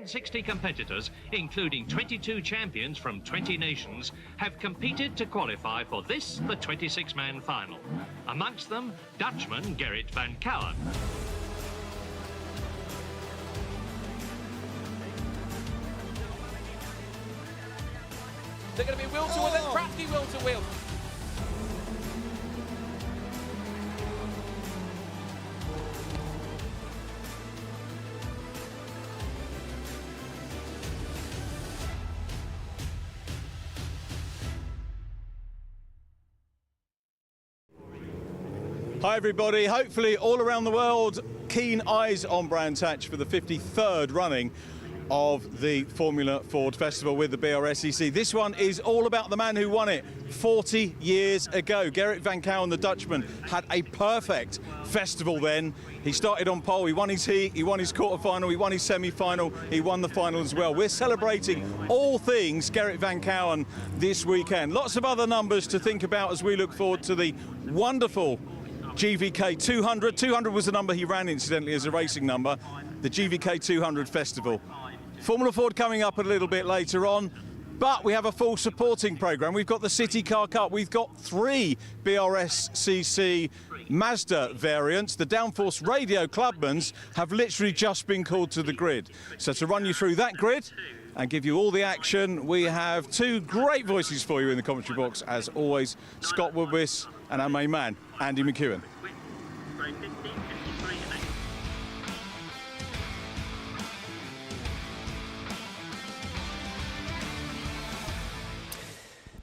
160 competitors, including 22 champions from 20 nations, have competed to qualify for this, the 26-man final. Amongst them, Dutchman Gerrit van Kouwen. They're going to be wheel to wheel, then practically wheel to wheel. Hi everybody, hopefully all around the world, keen eyes on Brands Hatch for the 53rd running of the Formula Ford Festival with the Brscc. This one is all about the man who won it 40 years ago. Gerrit van Kouwen, the Dutchman, had a perfect festival then. He started on pole, he won his heat, he won his quarter-final, he won his semi-final, he won the final as well. We're celebrating all things Gerrit van Kouwen this weekend. Lots of other numbers to think about as we look forward to the wonderful GVK 200. 200 was the number he ran, incidentally, as a racing number. The GVK 200 Festival. Formula Ford coming up a little bit later on, but we have a full supporting programme. We've got the City Car Cup. We've got 3 Brscc Mazda variants. The Downforce Radio Clubmans have literally just been called to the grid. So to run you through that grid and give you all the action, we have 2 great voices for you in the commentary box, as always, Scott Woodwis and our main man, Andy McEwen.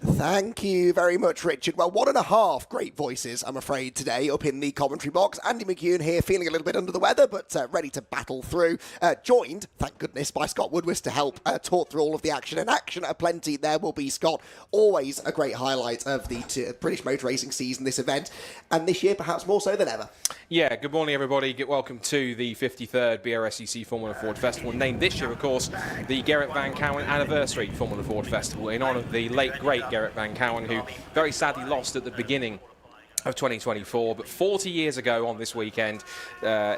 Thank you very much, Richard. Well, 1.5 great voices, I'm afraid, today up in the commentary box. Andy McEwen here, feeling a little bit under the weather, but ready to battle through. Joined, thank goodness, by Scott Woodwis to help talk through all of the action. And action aplenty there will be, Scott. Always a great highlight of the British motor racing season, this event. And this year, perhaps more so than ever. Yeah, good morning, everybody. Welcome to the 53rd Brscc Formula Ford Festival, named this year, of course, the Gerrit van Kouwen Anniversary Formula Ford Festival, in honour of the late, great Gerrit van Kouwen, who very sadly lost at the beginning of 2024, but 40 years ago on this weekend,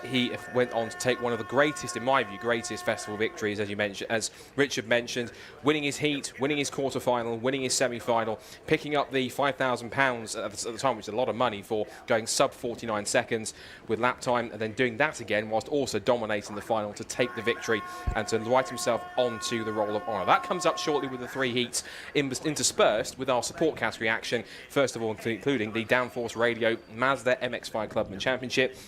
he went on to take one of the greatest, in my view, greatest festival victories, as you mentioned, as Richard mentioned, winning his heat, winning his quarter-final, winning his semi-final, picking up the £5,000 at the time, which is a lot of money for going sub 49 seconds with lap time, and then doing that again whilst also dominating the final to take the victory and to write himself onto the Roll of Honour. That comes up shortly with the 3 heats interspersed with our support category action, first of all including the Downforce Radio Mazda MX-5 Clubman Championship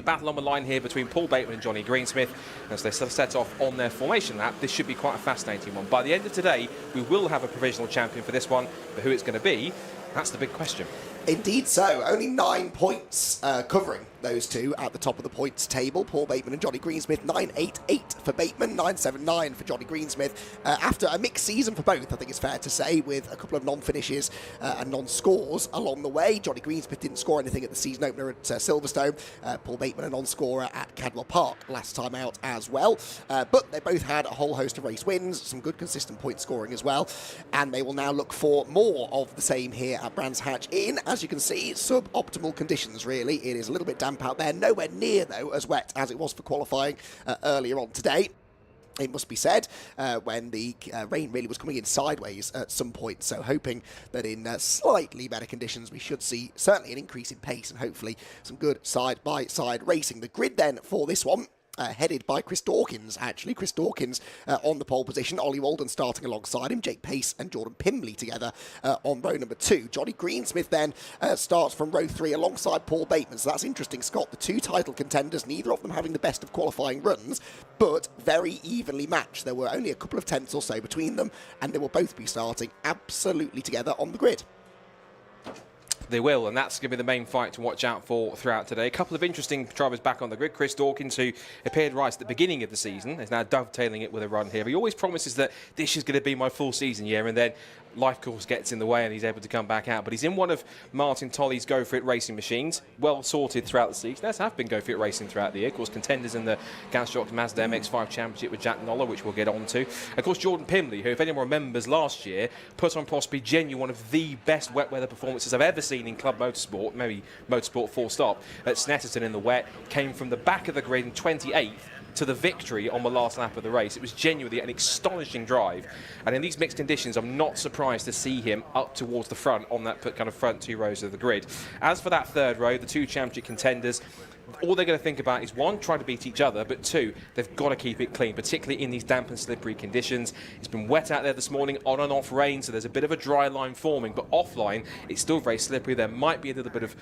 battle on the line here between Paul Bateman and Johnny Greensmith. As they set off on their formation lap, this should be quite a fascinating one. By the end of today, we will have a provisional champion for this one, but who it's going to be, that's the big question. Indeed so. Only 9 points covering those two at the top of the points table. Paul Bateman and Johnny Greensmith, 988 for Bateman, 979 for Johnny Greensmith. After a mixed season for both, I think it's fair to say, with a couple of non-finishes and non-scores along the way. Johnny Greensmith didn't score anything at the season opener at Silverstone. Paul Bateman a non-scorer at Cadwell Park last time out as well. But they both had a whole host of race wins, some good consistent point scoring as well. And they will now look for more of the same here at Brands Hatch in, as you can see, suboptimal conditions really. It is a little bit damp out there, nowhere near though as wet as it was for qualifying earlier on today, it must be said, when the rain really was coming in sideways at some point. So hoping that in slightly better conditions we should see certainly an increase in pace and hopefully some good side-by-side racing. The grid then for this one, headed by Chris Dawkins, actually. Chris Dawkins on the pole position. Ollie Walden starting alongside him. Jake Pace and Jordan Pimbley together on row number 2. Johnny Greensmith then starts from row 3 alongside Paul Bateman. So that's interesting, Scott. The 2 title contenders, neither of them having the best of qualifying runs, but very evenly matched. There were only a couple of tenths or so between them, and they will both be starting absolutely together on the grid. They will, and that's going to be the main fight to watch out for throughout today. A couple of interesting drivers back on the grid. Chris Dawkins, who appeared right at the beginning of the season, is now dovetailing it with a run here. He always promises that this is going to be my full season year, and then life course gets in the way and he's able to come back out. But he's in one of Martin Tolley's Go For It racing machines, well sorted throughout the season. There have been Go For It racing throughout the year. Of course, contenders in the Gansjock Mazda MX-5 Championship with Jack Noller, which we'll get on to. Of course, Jordan Pimbley, who, if anyone remembers last year, put on possibly genuine one of the best wet weather performances I've ever seen in Club Motorsport, maybe Motorsport full stop, at Snetterton in the wet, came from the back of the grid in 28th to the victory on the last lap of the race. It was genuinely an astonishing drive. And in these mixed conditions, I'm not surprised to see him up towards the front on that kind of front 2 rows of the grid. As for that 3rd row, the 2 championship contenders, all they're going to think about is, 1, try to beat each other, but 2, they've got to keep it clean, particularly in these damp and slippery conditions. It's been wet out there this morning, on and off rain, so there's a bit of a dry line forming, but offline, it's still very slippery. There might be a little bit of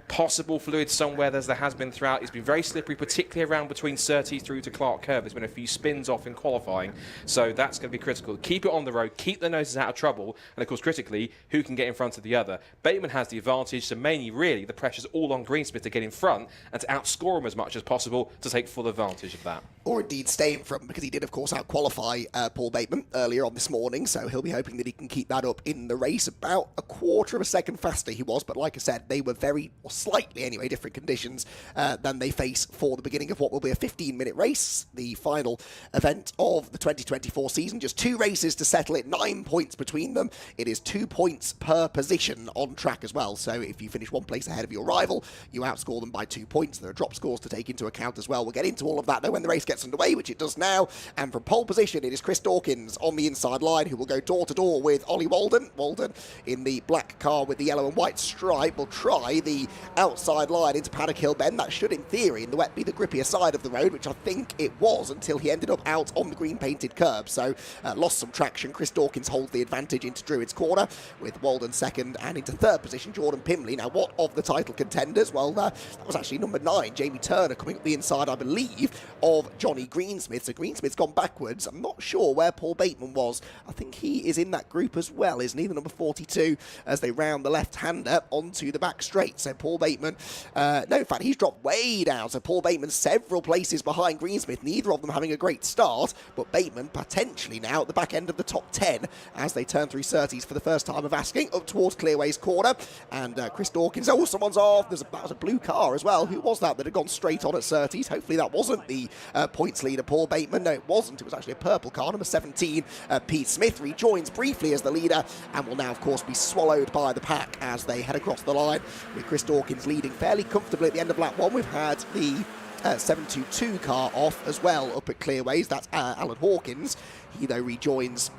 possible fluid somewhere, as there has been throughout. It's been very slippery, particularly around between Surtees through to Clark Curve. There's been a few spins off in qualifying, so that's going to be critical. Keep it on the road, keep the noses out of trouble, and of course, critically, who can get in front of the other. Bateman has the advantage, so mainly, really, the pressure's all on Greensmith to get in front and to outscore him as much as possible to take full advantage of that. Or indeed stay in front, because he did, of course, out-qualify Paul Bateman earlier on this morning, so he'll be hoping that he can keep that up in the race. About a quarter of a second faster he was, but like I said, they were very, or slightly anyway, different conditions than they face for the beginning of what will be a 15-minute race, the final event of the 2024 season. Just 2 races to settle it, 9 points between them. It is 2 points per position on track as well, so if you finish 1 place ahead of your rival, you outscore them by 2 points. There are drop scores to take into account as well. We'll get into all of that though when the race gets underway, which it does now. And from pole position, it is Chris Dawkins on the inside line, who will go door-to-door with Ollie Walden. Walden in the black car with the yellow and white stripe will try the outside line into Paddock Hill Bend. That should, in theory, in the wet, be the grippier side of the road, which I think it was until he ended up out on the green-painted curb. So lost some traction. Chris Dawkins holds the advantage into Druids Corner, with Walden second, and into 3rd position, Jordan Pimley. Now, what of the title contenders? Well, that was actually number 9, Jamie Turner, coming up the inside, I believe, of Johnny Greensmith. So Greensmith's gone backwards. I'm not sure where Paul Bateman was. I think he is in that group as well, isn't he? The number 42, as they round the left-hander onto the back straight. So Paul Bateman, no, in fact, he's dropped way down. So Paul Bateman several places behind Greensmith, neither of them having a great start, but Bateman potentially now at the back end of the top 10 as they turn through Surtees for the first time of asking, up towards Clearways Corner. And Chris Dawkins, oh, someone's off. That was a blue car as well. Who was that had gone straight on at Surtees? Hopefully that wasn't the points leader, Paul Bateman. No, it wasn't. It was actually a purple car, number 17. Pete Smith rejoins briefly as the leader and will now, of course, be swallowed by the pack as they head across the line, with Chris Dawkins leading fairly comfortably at the end of lap 1. We've had the 722 car off as well up at Clearways. That's Alan Hawkins. He, though, rejoins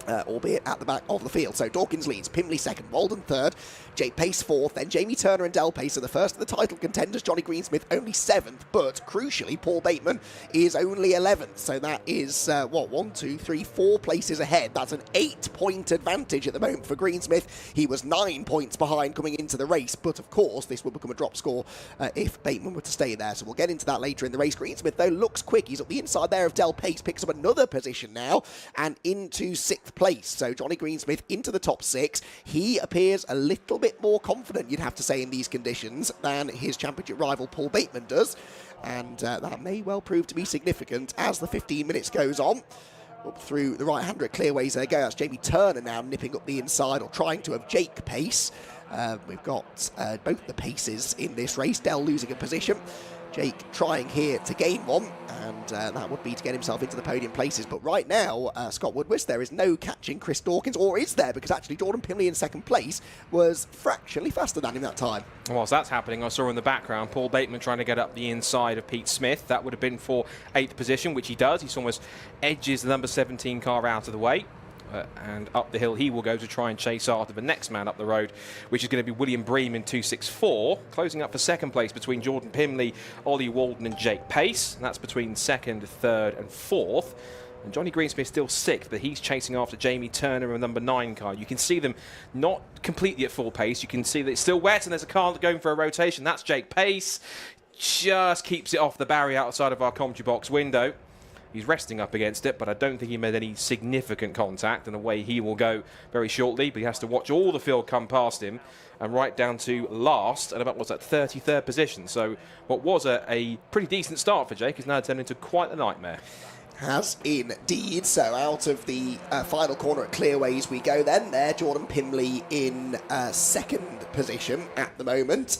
albeit at the back of the field. So Dawkins leads, Pimley second, Walden third, Jake Pace fourth, then Jamie Turner and Del Pace are the first of the title contenders. Johnny Greensmith only 7th, but crucially, Paul Bateman is only 11th. So that is, 1, 2, 3, 4 places ahead. That's an 8-point advantage at the moment for Greensmith. He was 9 points behind coming into the race, but of course, this will become a drop score if Bateman were to stay there. So we'll get into that later in the race. Greensmith, though, looks quick. He's up the inside there of Del Pace, picks up another position now, and into 6th place. So Johnny Greensmith into the top 6. He appears a little bit more confident, you'd have to say, in these conditions than his championship rival Paul Bateman does, and that may well prove to be significant as the 15 minutes goes on. Up through the right-hander at Clearways there go. That's Jamie Turner now nipping up the inside, or trying to, of Jake Pace. We've got both the Paces in this race. Del losing a position. Jake trying here to gain one, and that would be to get himself into the podium places. But right now, Scott Woodward, there is no catching Chris Dawkins, or is there? Because actually Jordan Pimley in 2nd place was fractionally faster than him that time. Whilst that's happening, I saw in the background Paul Bateman trying to get up the inside of Pete Smith. That would have been for 8th position, which he does. He almost edges the number 17 car out of the way. And up the hill he will go to try and chase after the next man up the road, which is going to be William Bream in 264, closing up for 2nd place between Jordan Pimley, Ollie Walden and Jake Pace. And that's between 2nd, 3rd and 4th. And Johnny Greensmith still 6th, but he's chasing after Jamie Turner and number 9 car. You can see them not completely at full pace. You can see that it's still wet and there's a car going for a rotation. That's Jake Pace. Just keeps it off the barrier outside of our commentary box window. He's resting up against it, but I don't think he made any significant contact, and away he will go very shortly. But he has to watch all the field come past him, and right down to last, and about, what's that, 33rd position. So what was a pretty decent start for Jake is now turned into quite a nightmare. Has indeed. So out of the final corner at Clearways we go then. There, Jordan Pimley in 2nd position at the moment.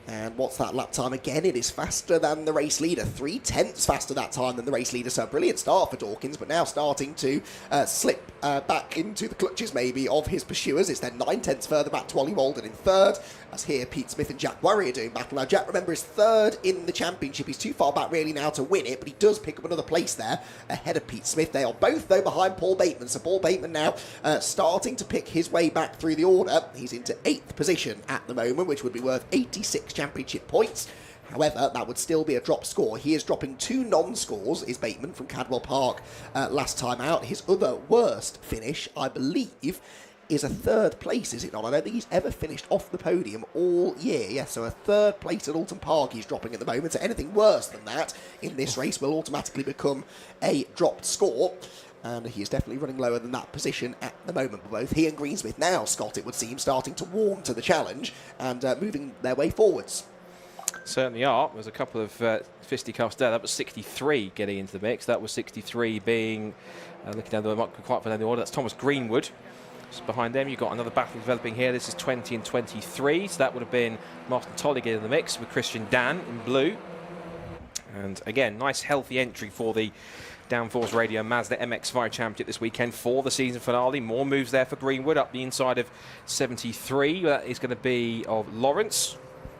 And what's that lap time again? It is faster than the race leader. 3/10 faster that time than the race leader. So a brilliant start for Dawkins, but now starting to slip back into the clutches maybe of his pursuers. It's then 9/10 further back to Ollie Walden in third. As here, Pete Smith and Jack Worry are doing battle. Now, Jack, remember, is third in the championship. He's too far back really now to win it, but he does pick up another place there ahead of Pete Smith. They are both, though, behind Paul Bateman. So Paul Bateman now starting to pick his way back through the order. He's into 8th position at the moment, which would be worth 86 championship points. However, that would still be a drop score. He is dropping 2 non-scores, is Bateman, from Cadwell Park last time out. His other worst finish, I believe, is a 3rd place, is it not? I don't think he's ever finished off the podium all year. Yes, so a 3rd place at Alton Park he's dropping at the moment. So anything worse than that in this race will automatically become a dropped score. And he is definitely running lower than that position at the moment. But both he and Greensmith now, Scott, it would seem, starting to warm to the challenge and moving their way forwards. Certainly are. There's a couple of fisticuffs there. That was 63 getting into the mix. That was 63 being, looking down the quite far down the order, that's Thomas Greenwood. Just behind them, you've got another battle developing here. This is 20 and 23. So that would have been Martin Tolley getting in the mix with Christian Dan in blue. And again, nice healthy entry for the Downforce Radio Mazda MX-5 Championship this weekend for the season finale. More moves there for Greenwood up the inside of 73. That is going to be of Lawrence.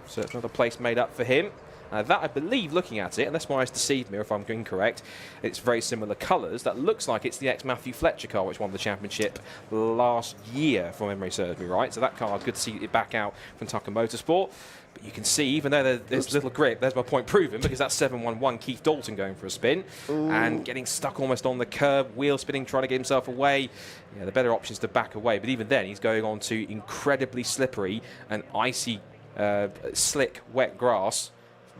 So it's another place made up for him. That, I believe, looking at it, unless my eyes deceive me, or if I'm incorrect, it's very similar colours. That looks like it's the ex-Matthew Fletcher car, which won the championship last year, if my memory serves me right. So that car, good to see it back out from Tucker Motorsport. But you can see, even though there's little grip, there's my point proven, because that's 711 Keith Dalton going for a spin. Ooh. And getting stuck almost on the curb, wheel spinning, trying to get himself away. Yeah, the better option is to back away. But even then, he's going on to incredibly slippery and icy, slick, wet grass.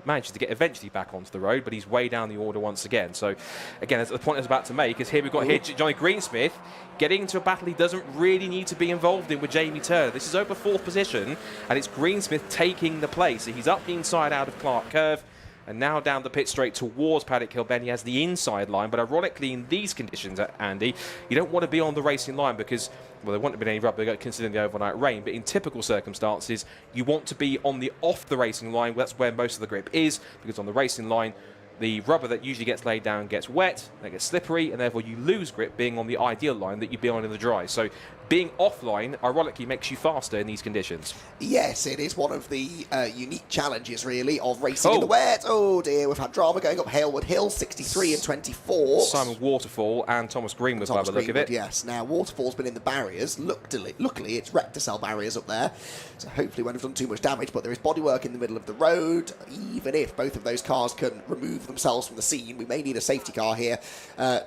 Manages to get eventually back onto the road, but he's way down the order once again. So, again, that's the point I was about to make, is here we've got here Johnny Greensmith getting into a battle he doesn't really need to be involved in with Jamie Turner. This is over 4th position, and it's Greensmith taking the place. So he's up the inside out of Clark Curve, and now down the pit straight towards Paddock Hill Bend. He has the inside line, but ironically, in these conditions, Andy, you don't want to be on the racing line because, well, there wouldn't have been any rubber considering the overnight rain, but in typical circumstances, you want to be on the off the racing line. That's where most of the grip is, because on the racing line, the rubber that usually gets laid down gets wet, and it gets slippery, and therefore you lose grip being on the ideal line that you'd be on in the dry. So being offline, ironically, makes you faster in these conditions. Yes, it is one of the unique challenges, really, of racing in the wet. Oh, dear, we've had drama going up Halewood Hill, 63 and 24. Simon Waterfall and Thomas Greenwood, by the look of it. Yes, now Waterfall's been in the barriers. Luckily, it's Recticel barriers up there, so hopefully won't have done too much damage, but there is bodywork in the middle of the road. Even if both of those cars can remove themselves from the scene, we may need a safety car here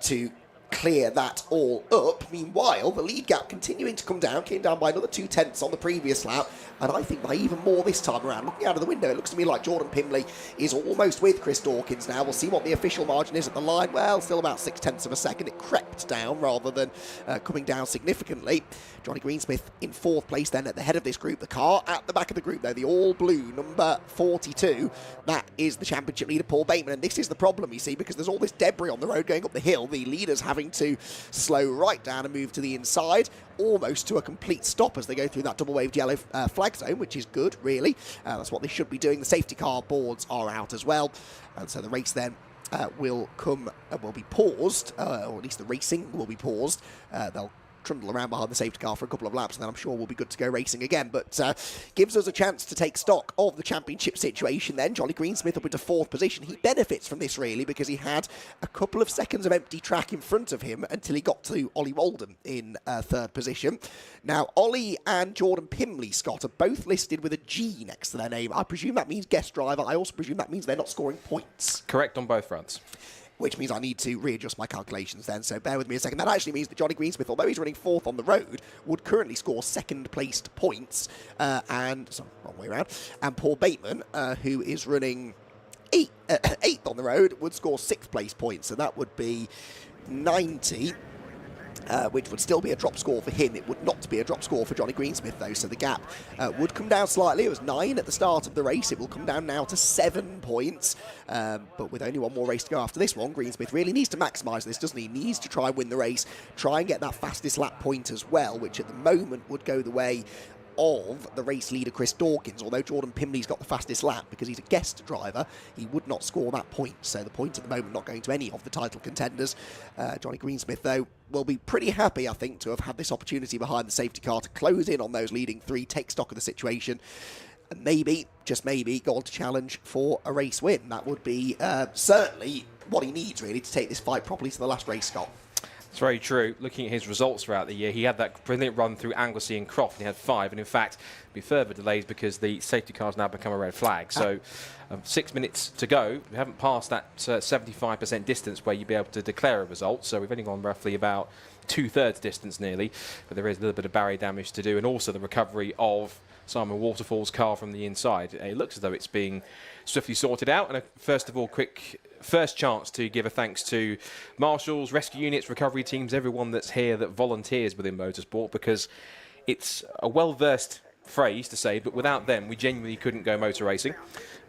to clear that all up. Meanwhile, the lead gap continuing to come down, came down by another 2/10 on the previous lap, and I think by even more this time around. Looking out of the window, it looks to me like Jordan Pimley is almost with Chris Dawkins now. We'll see what the official margin is at the line. Well, still about 0.6 of a second. It crept down rather than coming down significantly. Johnny Greensmith in 4th place then at the head of this group. The car at the back of the group, though, the all-blue number 42, that is the championship leader, Paul Bateman. And this is the problem, you see, because there's all this debris on the road going up the hill. The leaders having to slow right down and move to the inside, almost to a complete stop as they go through that double-waved yellow flag zone, which is good, really. That's what they should be doing. The safety car boards are out as well. And so the race then will be paused, or at least the racing will be paused. They'll trundle around behind the safety car for a couple of laps, and then I'm sure we'll be good to go racing again. But gives us a chance to take stock of the championship situation then. Johnny Greensmith up into 4th position. He benefits from this, really, because he had a couple of seconds of empty track in front of him until he got to Ollie Walden in 3rd position. Now, Ollie and Jordan Pimley, Scott, are both listed with a G next to their name. I presume that means guest driver. I also presume that means they're not scoring points. Correct on both fronts. Which means I need to readjust my calculations then, so bear with me a second. That actually means that Johnny Greensmith, although he's running 4th on the road, would currently score 2nd-placed points, wrong way around, and Paul Bateman, who is running 8th on the road, would score 6th-place points, so that would be 90, which would still be a drop score for him. It would not be a drop score for Johnny Greensmith, though, so the gap would come down slightly. It was 9 at the start of the race. It will come down now to 7 points, but with only one more race to go after this one, Greensmith really needs to maximise this, doesn't he? He needs to try and win the race, try and get that fastest lap point as well, which at the moment would go the way of the race leader, Chris Dawkins. Although Jordan Pimley's got the fastest lap because he's a guest driver, he would not score that point. So the point at the moment not going to any of the title contenders. Johnny Greensmith, though, will be pretty happy, I think, to have had this opportunity behind the safety car to close in on those leading three, take stock of the situation, and maybe, just maybe, go on to challenge for a race win. That would be certainly what he needs, really, to take this fight properly to the last race, Scott. It's very true. Looking at his results throughout the year, he had that brilliant run through Anglesey and Croft, and he had 5. And in fact, there'll be further delays because the safety car's now become a red flag. So 6 minutes to go. We haven't passed that 75% distance where you'd be able to declare a result. So we've only gone roughly about 2/3 distance nearly. But there is a little bit of barrier damage to do, and also the recovery of Simon Waterfall's car from the inside. It looks as though it's being swiftly sorted out. And first of all, quick first chance to give a thanks to marshals, rescue units, recovery teams, everyone that's here that volunteers within motorsport, because it's a well-versed phrase to say, but without them, we genuinely couldn't go motor racing.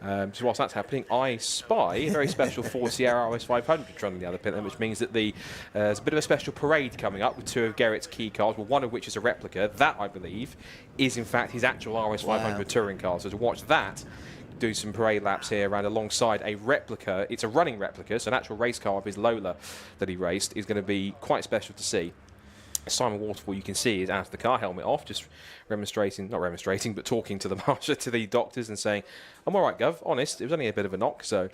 So whilst that's happening, I spy a very special Ford Sierra RS 500 running the other pit lane, which means that there's a bit of a special parade coming up with 2 of Garrett's key cars, well, one of which is a replica. That, I believe, is in fact his actual RS 500 touring car. So to watch that do some parade laps here around alongside a replica. It's a running replica, so an actual race car of his Lola that he raced is going to be quite special to see. Simon Waterfall, you can see, is out of the car, helmet off, just not remonstrating, but talking to the marshal, to the doctors, and saying, "I'm all right, Gov. Honest, it was only a bit of a knock, so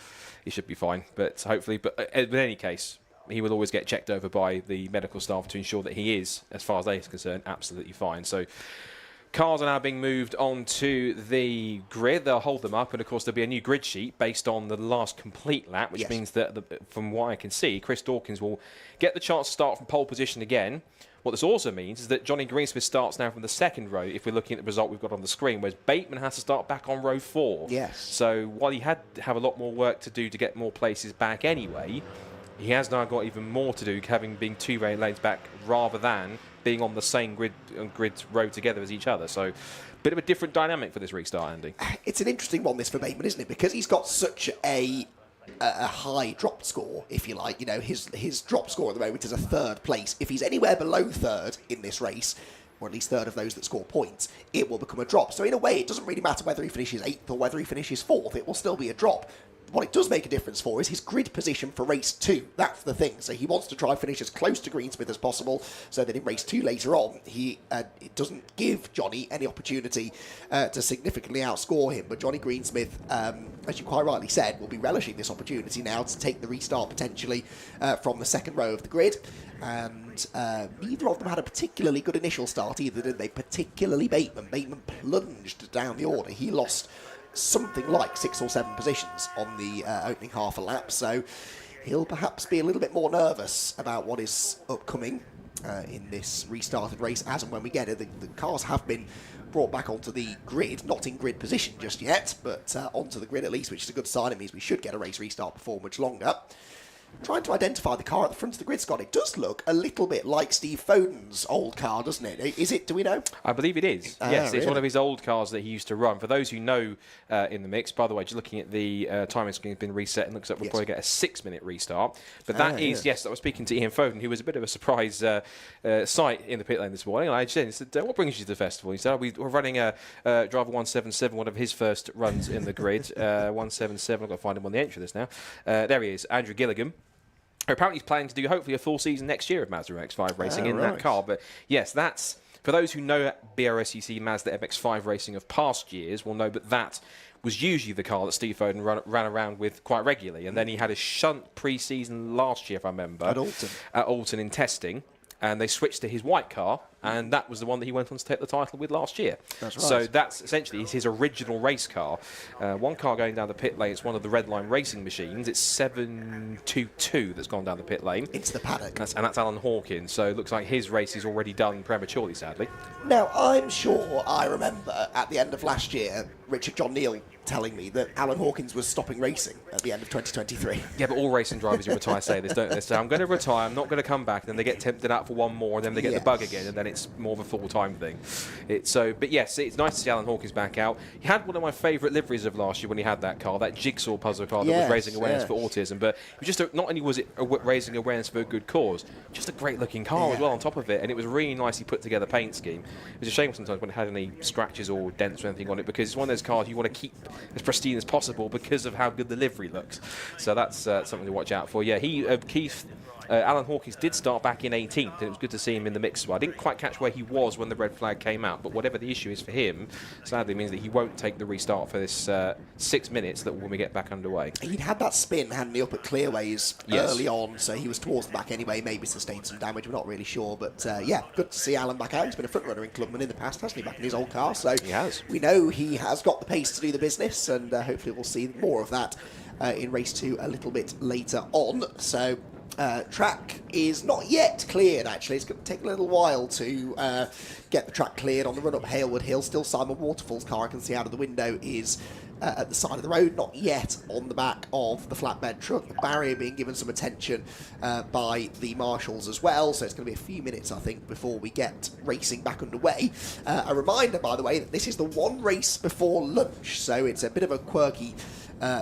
he should be fine." But hopefully, in any case, he will always get checked over by the medical staff to ensure that he is, as far as they're concerned, absolutely fine. So cars are now being moved onto the grid. They'll hold them up, and of course there'll be a new grid sheet based on the last complete lap, which means that, from what I can see, Chris Dawkins will get the chance to start from pole position again. What this also means is that Johnny Greensmith starts now from the second row, if we're looking at the result we've got on the screen, whereas Bateman has to start back on row 4. Yes. So while he had to have a lot more work to do to get more places back anyway, he has now got even more to do, having been 2 lanes back rather than being on the same grid row together as each other. So a bit of a different dynamic for this restart, Andy. It's an interesting one, this, for Bateman, isn't it? Because he's got such a high drop score, if you like. You know, his drop score at the moment is a 3rd place. If he's anywhere below 3rd in this race, or at least 3rd of those that score points, it will become a drop. So in a way, it doesn't really matter whether he finishes 8th or whether he finishes 4th. It will still be a drop. What it does make a difference for is his grid position for race 2. That's the thing. So he wants to try and finish as close to Greensmith as possible, so that in race 2 later on, it doesn't give Johnny any opportunity to significantly outscore him. But Johnny Greensmith, as you quite rightly said, will be relishing this opportunity now to take the restart potentially from the second row of the grid. And neither of them had a particularly good initial start either, did they? Particularly Bateman. Bateman plunged down the order. He lost something like 6 or 7 positions on the opening half a lap, so he'll perhaps be a little bit more nervous about what is upcoming in this restarted race as and when we get it. The cars have been brought back onto the grid, not in grid position just yet, but onto the grid at least, which is a good sign. It means we should get a race restart before much longer. Trying to identify the car at the front of the grid, Scott. It does look a little bit like Steve Foden's old car, doesn't it? Is it? Do we know? I believe it is. Yes, really? It's one of his old cars that he used to run. For those who know in the mix, by the way, just looking at the timing screen has been reset and looks like we'll probably get a 6-minute restart. But that is, yes, I was speaking to Ian Foden, who was a bit of a surprise sight in the pit lane this morning. And I said, what brings you to the festival? He said, we're running a driver 177, one of his first runs in the grid. 177, I've got to find him on the entry list now. There he is, Andrew Gilligan. Apparently he's planning to do hopefully a full season next year of Mazda MX-5 racing in that car. But yes, that's, for those who know Brscc Mazda MX-5 racing of past years, will know that was usually the car that Steve Foden ran around with quite regularly. And then he had a shunt pre-season last year, if I remember. At Alton in testing. And they switched to his white car, and that was the one that he went on to take the title with last year. That's right. So that's essentially his original race car. One car going down the pit lane, it's one of the Red Line racing machines. It's 722 that's gone down the pit lane. Into the paddock. And that's Alan Hawkins. So it looks like his race is already done prematurely, sadly. Now, I'm sure I remember at the end of last year, Richard John Neal telling me that Alan Hawkins was stopping racing at the end of 2023. Yeah, but all racing drivers who retire say this, don't they? They say, I'm going to retire, I'm not going to come back, and then they get tempted out for one more, and then they get the bug again, and then it's more of a full-time thing. But yes, it's nice to see Alan Hawkins back out. He had one of my favourite liveries of last year when he had that car, that jigsaw puzzle car that was raising awareness for autism. But it was just not only was it raising awareness for a good cause, just a great-looking car as well on top of it, and it was a really nicely put-together paint scheme. It was a shame sometimes when it had any scratches or dents or anything on it, because it's one of those cars you want to keep as pristine as possible because of how good the livery looks. So that's something to watch out for. Yeah, Alan Hawkins did start back in 18th, and it was good to see him in the mix. I didn't quite catch where he was when the red flag came out, but whatever the issue is for him, sadly means that he won't take the restart for this 6 minutes that when we get back underway. He'd had that spin, hadn't he, up at Clearways early on, so he was towards the back anyway, maybe sustained some damage, we're not really sure. But yeah, good to see Alan back out. He's been a front runner in Clubman in the past, hasn't he, back in his old car? So he has. We know he has got the pace to do the business, and hopefully we'll see more of that in race 2 a little bit later on. So track is not yet cleared, actually. It's going to take a little while to get the track cleared on the run up Halewood Hill. Still Simon Waterfall's car, I can see out of the window, is at the side of the road, not yet on the back of the flatbed truck. The barrier being given some attention by the marshals as well, so it's going to be a few minutes, I think, before we get racing back underway. A reminder, by the way, that this is the one race before lunch, so it's a bit of a quirky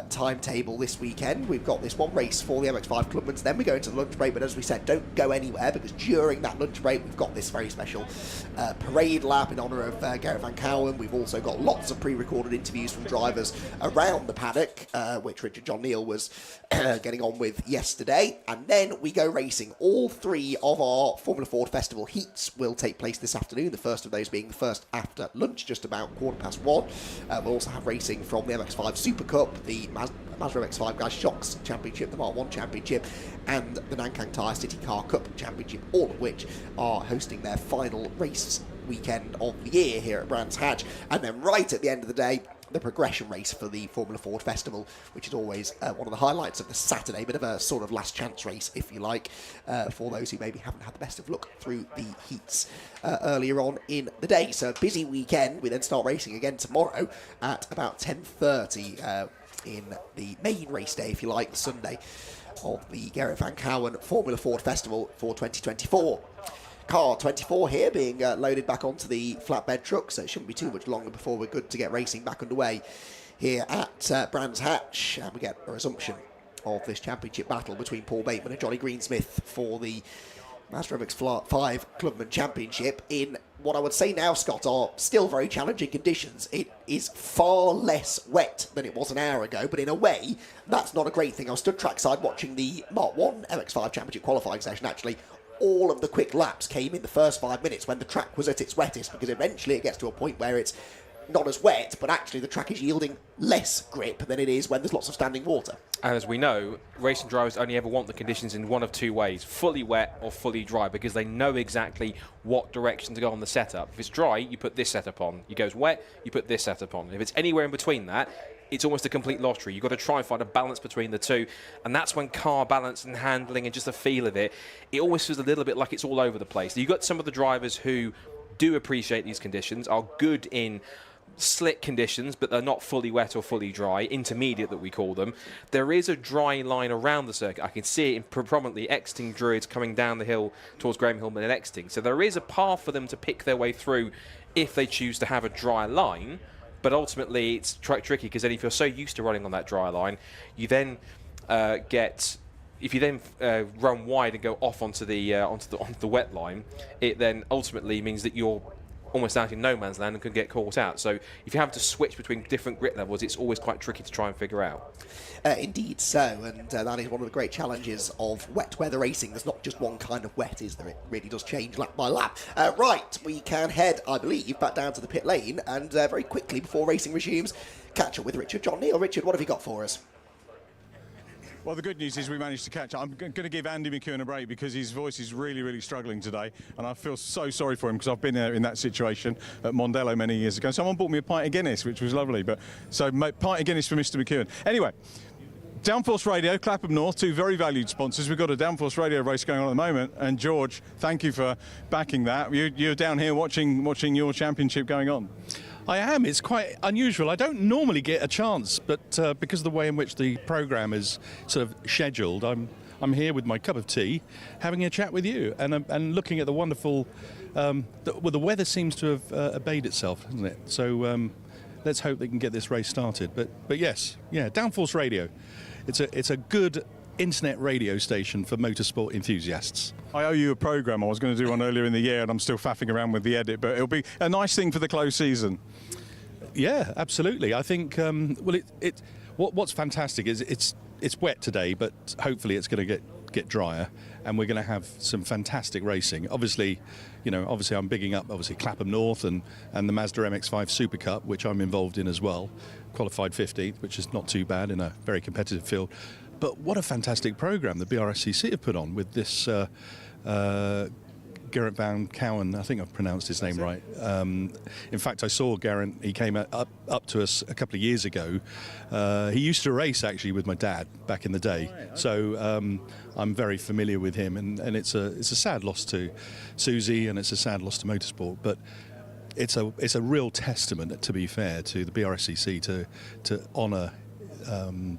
timetable this weekend. We've got this one race for the MX5 Clubmans, then we go into the lunch break, but as we said, don't go anywhere, because during that lunch break we've got this very special parade lap in honour of Gerrit van Kouwen. We've also got lots of pre-recorded interviews from drivers around the paddock, which Richard John Neal was getting on with yesterday, and then we go racing. All 3 of our Formula Ford Festival heats will take place this afternoon, the first of those being the first after lunch, just about 1:15. We'll also have racing from the MX5 Super Cup, the Mazda MX5 Guys Shocks Championship, the Mark 1 Championship, and the Nankang Tyre City Car Cup Championship, all of which are hosting their final race weekend of the year here at Brands Hatch. And then right at the end of the day, the progression race for the Formula Ford Festival, which is always one of the highlights of the Saturday, bit of a sort of last chance race, if you like, for those who maybe haven't had the best of luck through the heats earlier on in the day. So a busy weekend. We then start racing again tomorrow at about 10:30 in the main race day, if you like, the Sunday of the Gerrit van Kouwen Formula Ford Festival for 2024. Car 24 here being loaded back onto the flatbed truck, so it shouldn't be too much longer before we're good to get racing back underway here at Brands Hatch, and we get a resumption of this championship battle between Paul Bateman and Johnny Greensmith for the Mazda MX-5 Clubman Championship in what I would say now, Scott, are still very challenging conditions. It is far less wet than it was an hour ago, but in a way, that's not a great thing. I was stood trackside watching the Mark 1 MX-5 Championship qualifying session, actually. All of the quick laps came in the first 5 minutes when the track was at its wettest, because eventually it gets to a point where it's not as wet, but actually the track is yielding less grip than it is when there's lots of standing water. And as we know, racing drivers only ever want the conditions in one of 2 ways, fully wet or fully dry, because they know exactly what direction to go on the setup. If it's dry, you put this setup on. It goes wet, you put this setup on. If it's anywhere in between that, it's almost a complete lottery. You've got to try and find a balance between the two, and that's when car balance and handling and just the feel of it always feels a little bit like it's all over the place. You've got some of the drivers who do appreciate these conditions, are good in slick conditions, but they're not fully wet or fully dry, intermediate that we call them. There is a dry line around the circuit. I can see it in prominently Exting Druids coming down the hill towards Graham Hill and Exting. So there is a path for them to pick their way through if they choose to have a dry line. But ultimately, it's tricky, because then if you're so used to running on that dry line, you then if you then run wide and go off onto the wet line, it then ultimately means that you're almost out in no man's land and can get caught out. So if you have to switch between different grit levels, it's always quite tricky to try and figure out. Indeed so, and that is one of the great challenges of wet weather racing. There's not just one kind of wet, is there? It really does change lap by lap. Right, we can head, I believe, back down to the pit lane, and very quickly, before racing resumes, catch up with Richard John Neal. Richard, what have you got for us? Well, the good news is we managed to catch up. I'm going to give Andy McEwen a break because his voice is really, really struggling today, and I feel so sorry for him because I've been there in that situation at Mondello many years ago. Someone bought me a pint of Guinness, which was lovely, but so pint of Guinness for Mr. McEwen. Anyway, Downforce Radio, Clapham North, 2 very valued sponsors. We've got a Downforce Radio race going on at the moment, and George, thank you for backing that. You're down here watching your championship going on. I am. It's quite unusual. I don't normally get a chance, but because of the way in which the programme is sort of scheduled, I'm I'm here with my cup of tea, having a chat with you, and looking at the wonderful. The weather seems to have obeyed itself, hasn't it? So let's hope they can get this race started. But yes, yeah, Downforce Radio. It's a good internet radio station for motorsport enthusiasts. I owe you a programme. I was going to do one earlier in the year, and I'm still faffing around with the edit, but it'll be a nice thing for the close season. Yeah, absolutely. I think what's fantastic is it's wet today, but hopefully it's going to get drier, and we're going to have some fantastic racing. Obviously I'm bigging up Clapham North and the Mazda MX-5 Super Cup, which I'm involved in as well. Qualified 15th, which is not too bad in a very competitive field. But what a fantastic programme the Brscc have put on with this Gerrit van Kouwen. I think I've pronounced his name right. In fact, I saw Garrett. He came up to us a couple of years ago. He used to race actually with my dad back in the day, so I'm very familiar with him. And it's a sad loss to Susie, and it's a sad loss to motorsport. But it's a real testament, to be fair, to the Brscc to honour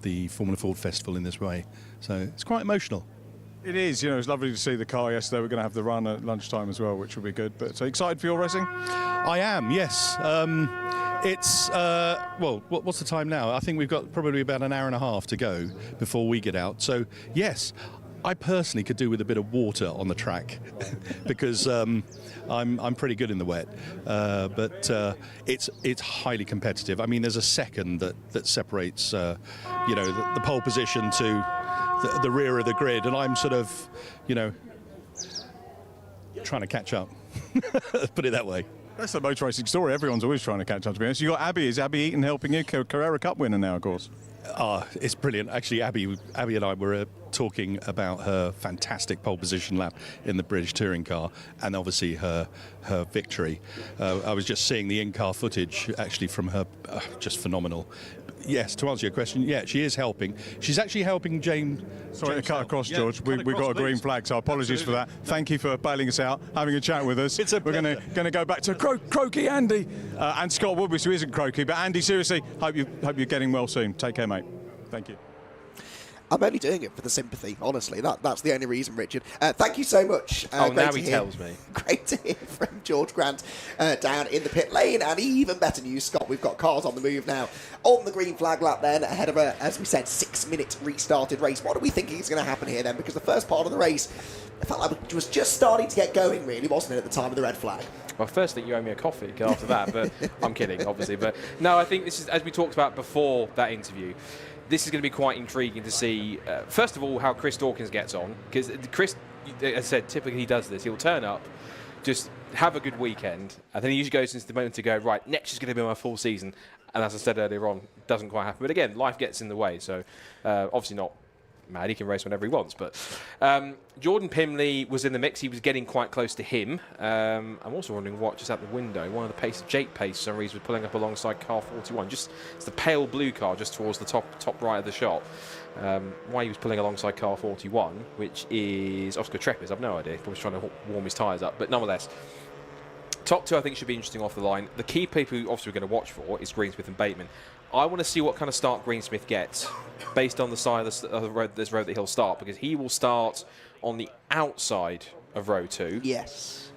the Formula Ford Festival in this way. So it's quite emotional. It is. It's lovely to see the car yesterday. We're going to have the run at lunchtime as well, which will be good. But so excited for your racing? I am, yes. It's, what's the time now? I think we've got probably about an hour and a half to go before we get out. So, yes, I personally could do with a bit of water on the track because I'm pretty good in the wet. But it's highly competitive. I mean, there's a second that separates, the pole position to the rear of the grid, and I'm sort of, trying to catch up. Put it that way. That's the motor racing story. Everyone's always trying to catch up, to be honest. You got Abby. Is Abby Eaton helping you? Carrera Cup winner now, of course. It's brilliant. Actually, Abby and I were talking about her fantastic pole position lap in the British touring car, and obviously her victory. I was just seeing the in-car footage actually from her, just phenomenal. Yes, to answer your question, yeah, she is helping. She's actually helping James. Sorry to cut across, Yeah, George. We've got a green flag, so apologies for that. Thank you for bailing us out, having a chat with us. It's a We're going to go back to croaky Andy and Scott Woodward, who isn't croaky. But Andy, seriously, hope you're getting well soon. Take care, mate. Thank you. I'm only doing it for the sympathy, honestly. That's the only reason, Richard. Thank you so much. Now he tells me. Great to hear from George Grant down in the pit lane. And even better news, Scott, we've got cars on the move now. On the green flag lap then, ahead of a, as we said, 6-minute restarted race. What are we thinking is going to happen here then? Because the first part of the race, it felt like it was just starting to get going, really, wasn't it, at the time of the red flag? Well, firstly, you owe me a coffee after that, but I'm kidding, obviously. But no, I think this is, as we talked about before that interview, this is going to be quite intriguing to see, first of all, how Chris Dawkins gets on. Because Chris, as I said, typically he does this. He'll turn up, just have a good weekend, and then he usually goes into the moment to go, right, next is going to be my full season. And as I said earlier on, it doesn't quite happen. But again, life gets in the way, so obviously not mad. He can race whenever he wants. But Jordan Pimley was in the mix. He was getting quite close to him. I'm also wondering what, just out the window, one of the Pace, Jake Pace, for some reason, was pulling up alongside car 41. Just it's the pale blue car just towards the top right of the shot. Why he was pulling alongside car 41, which is Oscar Trepis, I've no idea. Probably trying to warm his tyres up. But nonetheless, top two I think should be interesting off the line. The key people who obviously we're going to watch for is Greensmith and Bateman. I want to see what kind of start Greensmith gets based on the side of the road, this road that he'll start, because he will start on the outside of row 2. Yes.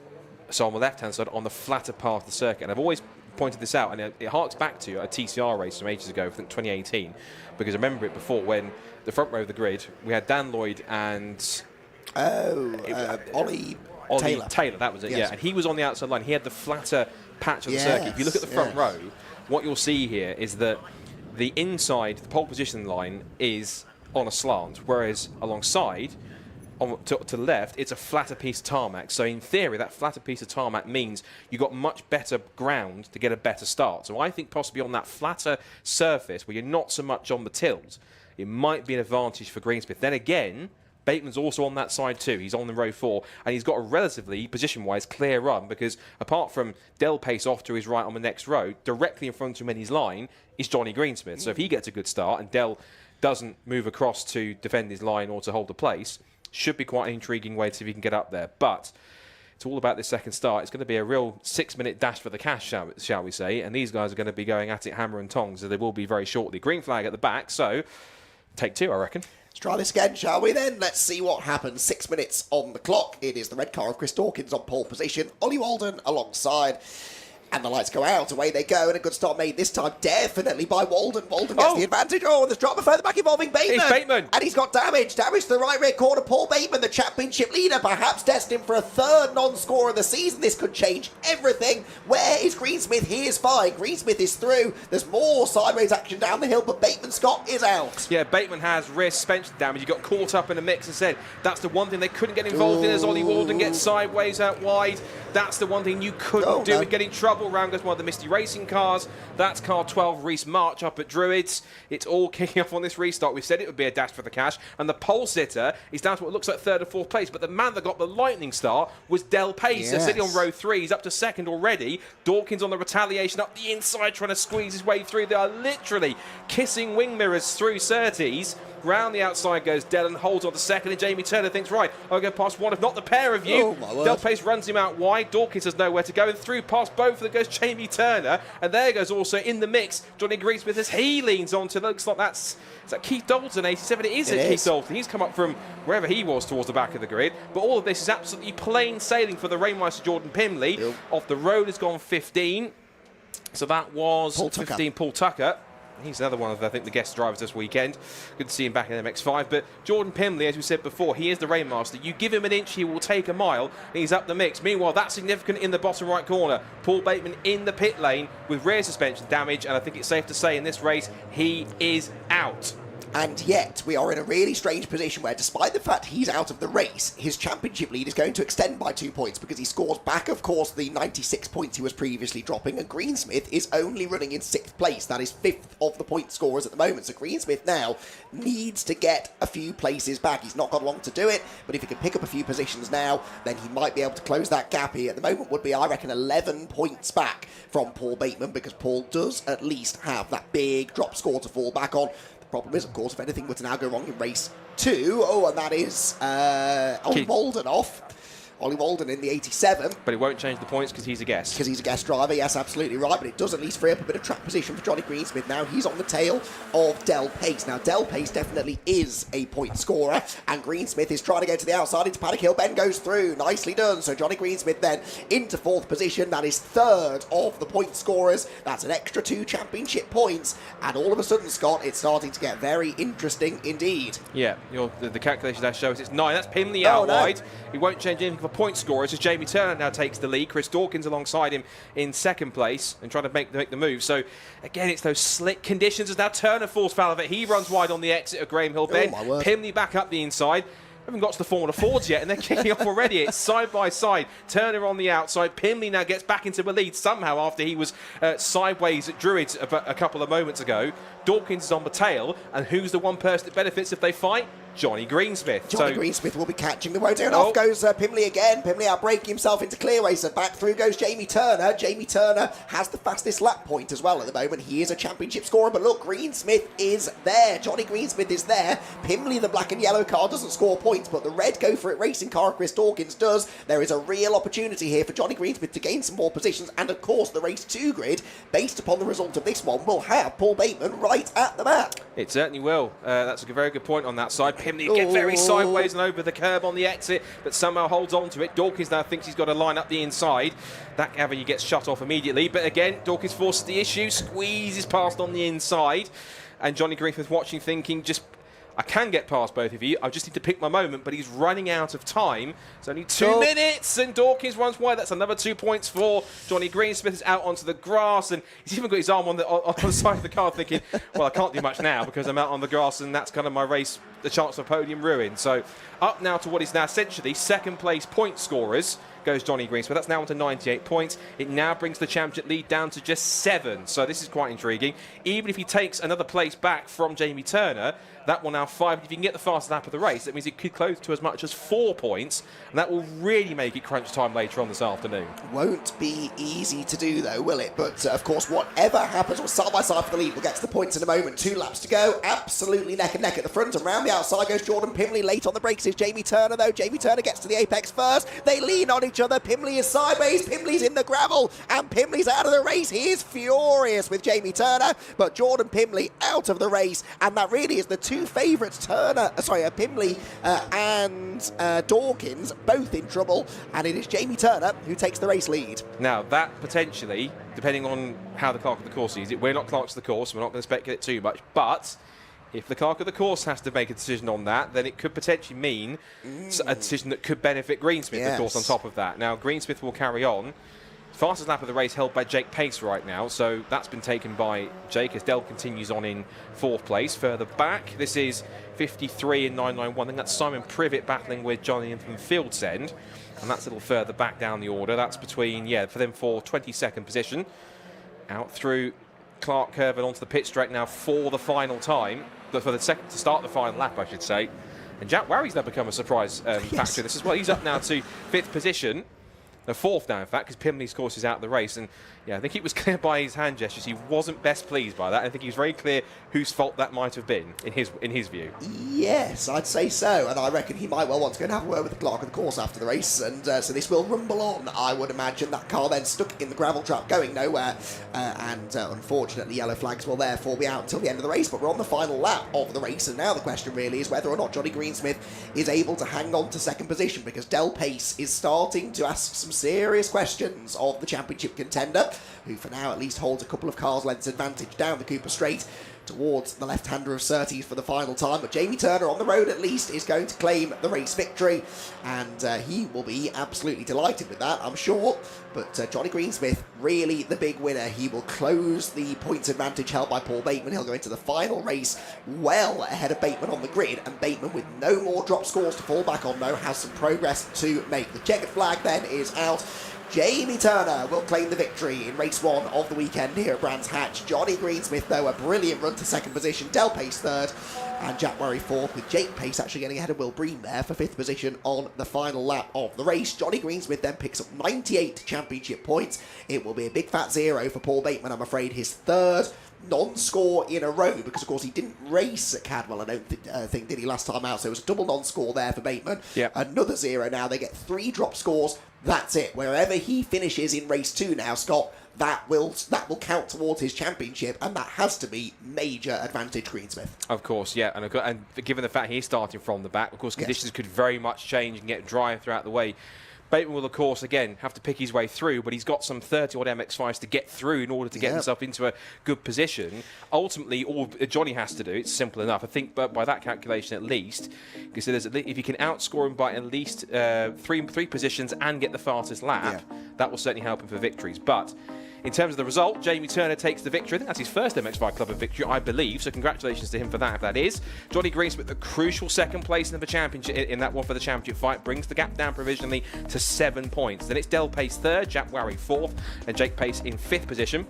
So on the left-hand side, on the flatter part of the circuit. And I've always pointed this out, and it harks back to a TCR race from ages ago, I think 2018, because I remember it before when the front row of the grid, we had Dan Lloyd and Ollie Taylor, that was it, yes. yeah. And he was on the outside line. He had the flatter patch of the circuit. If you look at the front row, what you'll see here is that the inside, the pole position line, is on a slant, whereas alongside, to the left, it's a flatter piece of tarmac. So in theory, that flatter piece of tarmac means you've got much better ground to get a better start. So I think possibly on that flatter surface, where you're not so much on the tilt, it might be an advantage for Greensmith. Then again, Bateman's also on that side too. He's on the row 4, and he's got a relatively, position-wise, clear run, because apart from Del Pace off to his right on the next row, directly in front of him in his line is Johnny Greensmith. So if he gets a good start and Del doesn't move across to defend his line or to hold the place, should be quite an intriguing way to see if he can get up there. But it's all about this second start. It's going to be a real 6-minute dash for the cash, shall we say, and these guys are going to be going at it hammer and tongs, so they will be very shortly. Green flag at the back, so take 2, I reckon. Let's try this again, shall we then? Let's see what happens. 6 minutes on the clock. It is the red car of Chris Dawkins on pole position. Ollie Walden alongside. And the lights go out, away they go, and a good start made this time, definitely by Walden. Walden gets the advantage. Oh, and there's drama further back involving Bateman. It's Bateman. And he's got damage to the right rear corner. Paul Bateman, the championship leader, perhaps destined for a third non-score of the season. This could change everything. Where is Greensmith? He is fine. Greensmith is through. There's more sideways action down the hill, but Bateman Scott is out. Yeah, Bateman has rear suspension damage. He got caught up in a mix and said that's the one thing they couldn't get involved in as Ollie Walden gets sideways out wide. That's the one thing you couldn't do and get in trouble. Round goes one of the Misty Racing cars. That's car 12, Reese March up at Druids. It's all kicking off on this restart. We said it would be a dash for the cash. And the pole sitter is down to what looks like third or fourth place. But the man that got the lightning start was Del Pace. Yes. Sitting on row 3. He's up to second already. Dawkins on the retaliation up the inside trying to squeeze his way through. They are literally kissing wing mirrors through Surtees. Round the outside goes Dell and holds on to second, and Jamie Turner thinks, right, I'll go past one, if not the pair of you. Del Pace runs him out wide. Dawkins has nowhere to go, and through past both of them goes Jamie Turner, and there goes also in the mix Johnny Greensmith as he leans onto, looks like is that Keith Dalton, 87? It is Keith Dalton. He's come up from wherever he was towards the back of the grid, but all of this is absolutely plain sailing for the Rainmeister Jordan Pimley. Off the road has gone 15, so that was 15 Paul Tucker. He's another one of, I think, the guest drivers this weekend. Good to see him back in MX5. But Jordan Pimley, as we said before, he is the Rainmaster. You give him an inch, he will take a mile, and he's up the mix. Meanwhile, that's significant in the bottom right corner. Paul Bateman in the pit lane with rear suspension damage, and I think it's safe to say in this race, he is out. And yet, we are in a really strange position where, despite the fact he's out of the race, his championship lead is going to extend by 2 points because he scores back, of course, the 96 points he was previously dropping, and Greensmith is only running in 6th place. That is 5th of the point scorers at the moment. So Greensmith now needs to get a few places back. He's not got long to do it, but if he can pick up a few positions now, then he might be able to close that gap. He, at the moment, would be, I reckon, 11 points back from Paul Bateman, because Paul does at least have that big drop score to fall back on. Problem is, of course, if anything were to now go wrong in race 2, and that is Ollie Walden off. Ollie Walden in the 87. But it won't change the points because he's a guest. Because he's a guest driver, yes, absolutely right. But it does at least free up a bit of track position for Johnny Greensmith. Now he's on the tail of Del Pace. Now Del Pace definitely is a point scorer, and Greensmith is trying to get to the outside into Paddock Hill. Ben goes through, nicely done. So Johnny Greensmith then into 4th position. That is 3rd of the point scorers. That's an extra 2 championship points. And all of a sudden, Scott, it's starting to get very interesting indeed. Yeah, the calculations that shows it's 9. That's Pimley out wide. He won't change anything for point scorers as Jamie Turner now takes the lead. Chris Dawkins alongside him in 2nd place and trying to make the move. So again, it's those slick conditions as now Turner falls foul of it. He runs wide on the exit of Graham Hill Bend. Pimley back up the inside. Haven't got to the Formula Fords yet, and they're kicking off already. It's side by side. Turner on the outside. Pimley now gets back into the lead somehow after he was sideways at Druids a couple of moments ago. Dawkins is on the tail, and who's the one person that benefits if they fight? Johnny Greensmith. Johnny Greensmith will be catching the road, and off goes Pimley again. Pimley out breaking himself into clearway, so back through goes Jamie Turner. Jamie Turner has the fastest lap point as well at the moment. He is a championship scorer, but look, Greensmith is there. Johnny Greensmith is there. Pimley, the black and yellow car, doesn't score points, but the red Go For It racing car, Chris Dawkins, does. There is a real opportunity here for Johnny Greensmith to gain some more positions, and of course the race 2 grid, based upon the result of this one, will have Paul Bateman right at the back. It certainly will. That's a very good point on that side. Pimley gets very sideways and over the curb on the exit, but somehow holds on to it. Dawkins now thinks he's got to line up the inside. That avenue gets shut off immediately, but again, Dawkins forces the issue, squeezes past on the inside, and Johnny Griffith watching, thinking, I can get past both of you. I just need to pick my moment, but he's running out of time. It's only 2 minutes, and Dawkins runs wide. That's another 2 points for Johnny Greensmith. Is out onto the grass, and he's even got his arm on the side of the car, thinking, well, I can't do much now because I'm out on the grass, and that's kind of my race, the chance of podium ruin. So up now to what is now essentially 2nd place point scorers goes Johnny Greensmith. That's now on to 98 points. It now brings the championship lead down to just 7. So this is quite intriguing. Even if he takes another place back from Jamie Turner, that will now 5. If you can get the fastest lap of the race, that means it could close to as much as 4 points, and that will really make it crunch time later on this afternoon. Won't be easy to do, though, will it? But of course, whatever happens, we're side by side for the lead. We'll get to the points in a moment. 2 laps to go. Absolutely neck and neck at the front, and round the outside goes Jordan Pimley. Late on the brakes is Jamie Turner, though. Jamie Turner gets to the apex first. They lean on each other. Pimley is sideways. Pimley's in the gravel, and Pimley's out of the race. He is furious with Jamie Turner, but Jordan Pimley out of the race, and that really is the two favourites, Pimley and Dawkins, both in trouble, and it is Jamie Turner who takes the race lead. Now, that potentially, depending on how the clerk of the course sees it, we're not clerks of the course, we're not going to speculate too much, but if the clerk of the course has to make a decision on that, then it could potentially mean a decision that could benefit Greensmith, of course, on top of that. Now, Greensmith will carry on. Fastest lap of the race held by Jake Pace right now, so that's been taken by Jake as Dell continues on in 4th place. Further back, this is 53 and 991. I think that's Simon Privet battling with Johnny from Field's End, and that's a little further back down the order. That's between, for them for 22nd position. Out through Clark Curve and onto the pit straight now for the final time, but for the second to start the final lap, I should say. And Jack Warry's now become a surprise factor. This as well. He's up now to 5th position. The 4th now, in fact, because Pimley's course is out of the race. And I think it was clear by his hand gestures he wasn't best pleased by that. I think he was very clear whose fault that might have been, in his view. Yes, I'd say so. And I reckon he might well want to go and have a word with the clerk of the course after the race. And so this will rumble on. I would imagine that car then stuck in the gravel trap, going nowhere. Unfortunately, yellow flags will therefore be out until the end of the race. But we're on the final lap of the race. And now the question really is whether or not Johnny Greensmith is able to hang on to 2nd position, because Del Pace is starting to ask some serious questions of the championship contender, who for now at least holds a couple of cars' lengths advantage down the Cooper Straight towards the left-hander of Surtees for the final time. But Jamie Turner, on the road at least, is going to claim the race victory, and he will be absolutely delighted with that, I'm sure. But Johnny Greensmith, really the big winner. He will close the points advantage held by Paul Bateman. He'll go into the final race well ahead of Bateman on the grid, and Bateman, with no more drop scores to fall back on, though, has some progress to make. The checkered flag then is out. Jamie Turner will claim the victory in race 1 of the weekend here at Brands Hatch. Johnny Greensmith, though, a brilliant run to 2nd position. Del Pace 3rd, and Jack Murray 4th, with Jake Pace actually getting ahead of Will Breen there for 5th position on the final lap of the race. Johnny Greensmith then picks up 98 championship points. It will be a big fat 0 for Paul Bateman, I'm afraid, his 3rd non-score in a row, because of course he didn't race at Cadwell, I don't think, did he, last time out? So it was a double non-score there for Bateman. Another 0 now. They get 3 drop scores. That's it. Wherever he finishes in race 2 now, Scott, that will count towards his championship, and that has to be major advantage Greensmith. Of course, and given the fact he's starting from the back, of course conditions could very much change and get drier throughout the way. Bateman will, of course, again, have to pick his way through, but he's got some 30-odd MX-5s to get through in order to get himself into a good position. Ultimately, all Johnny has to do, it's simple enough. I think but by that calculation at least, because if you can outscore him by at least three positions and get the fastest lap, that will certainly help him for victories. But in terms of the result, Jamie Turner takes the victory. I think that's his first MX-5 Club of victory, I believe. So congratulations to him for that, if that is. Johnny Greensmith, the crucial 2nd place in the championship, in that one for the championship fight, brings the gap down provisionally to 7 points. Then it's Del Pace 3rd, Jack Warry 4th, and Jake Pace in 5th position,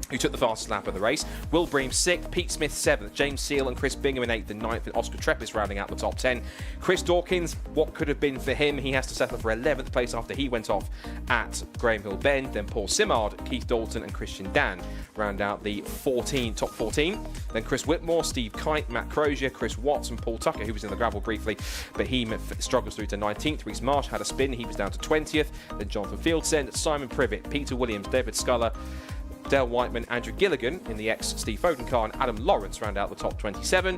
who took the fastest lap of the race. Will Bream 6th, Pete Smith 7th, James Seal and Chris Bingham in 8th and 9th, and Oscar Treppis rounding out the top 10. Chris Dawkins, what could have been for him, he has to settle for 11th place after he went off at Graham Hill Bend. Then Paul Simard, Keith Dalton and Christian Dan round out the top 14. Then Chris Whitmore, Steve Kite, Matt Crozier, Chris Watts and Paul Tucker, who was in the gravel briefly, but he struggles through to 19th. Reece Marsh had a spin, he was down to 20th. Then Jonathan Fieldsen, Simon Privet, Peter Williams, David Sculler, Dale Whiteman, Andrew Gilligan in the ex-Steve Foden car, and Adam Lawrence round out the top 27.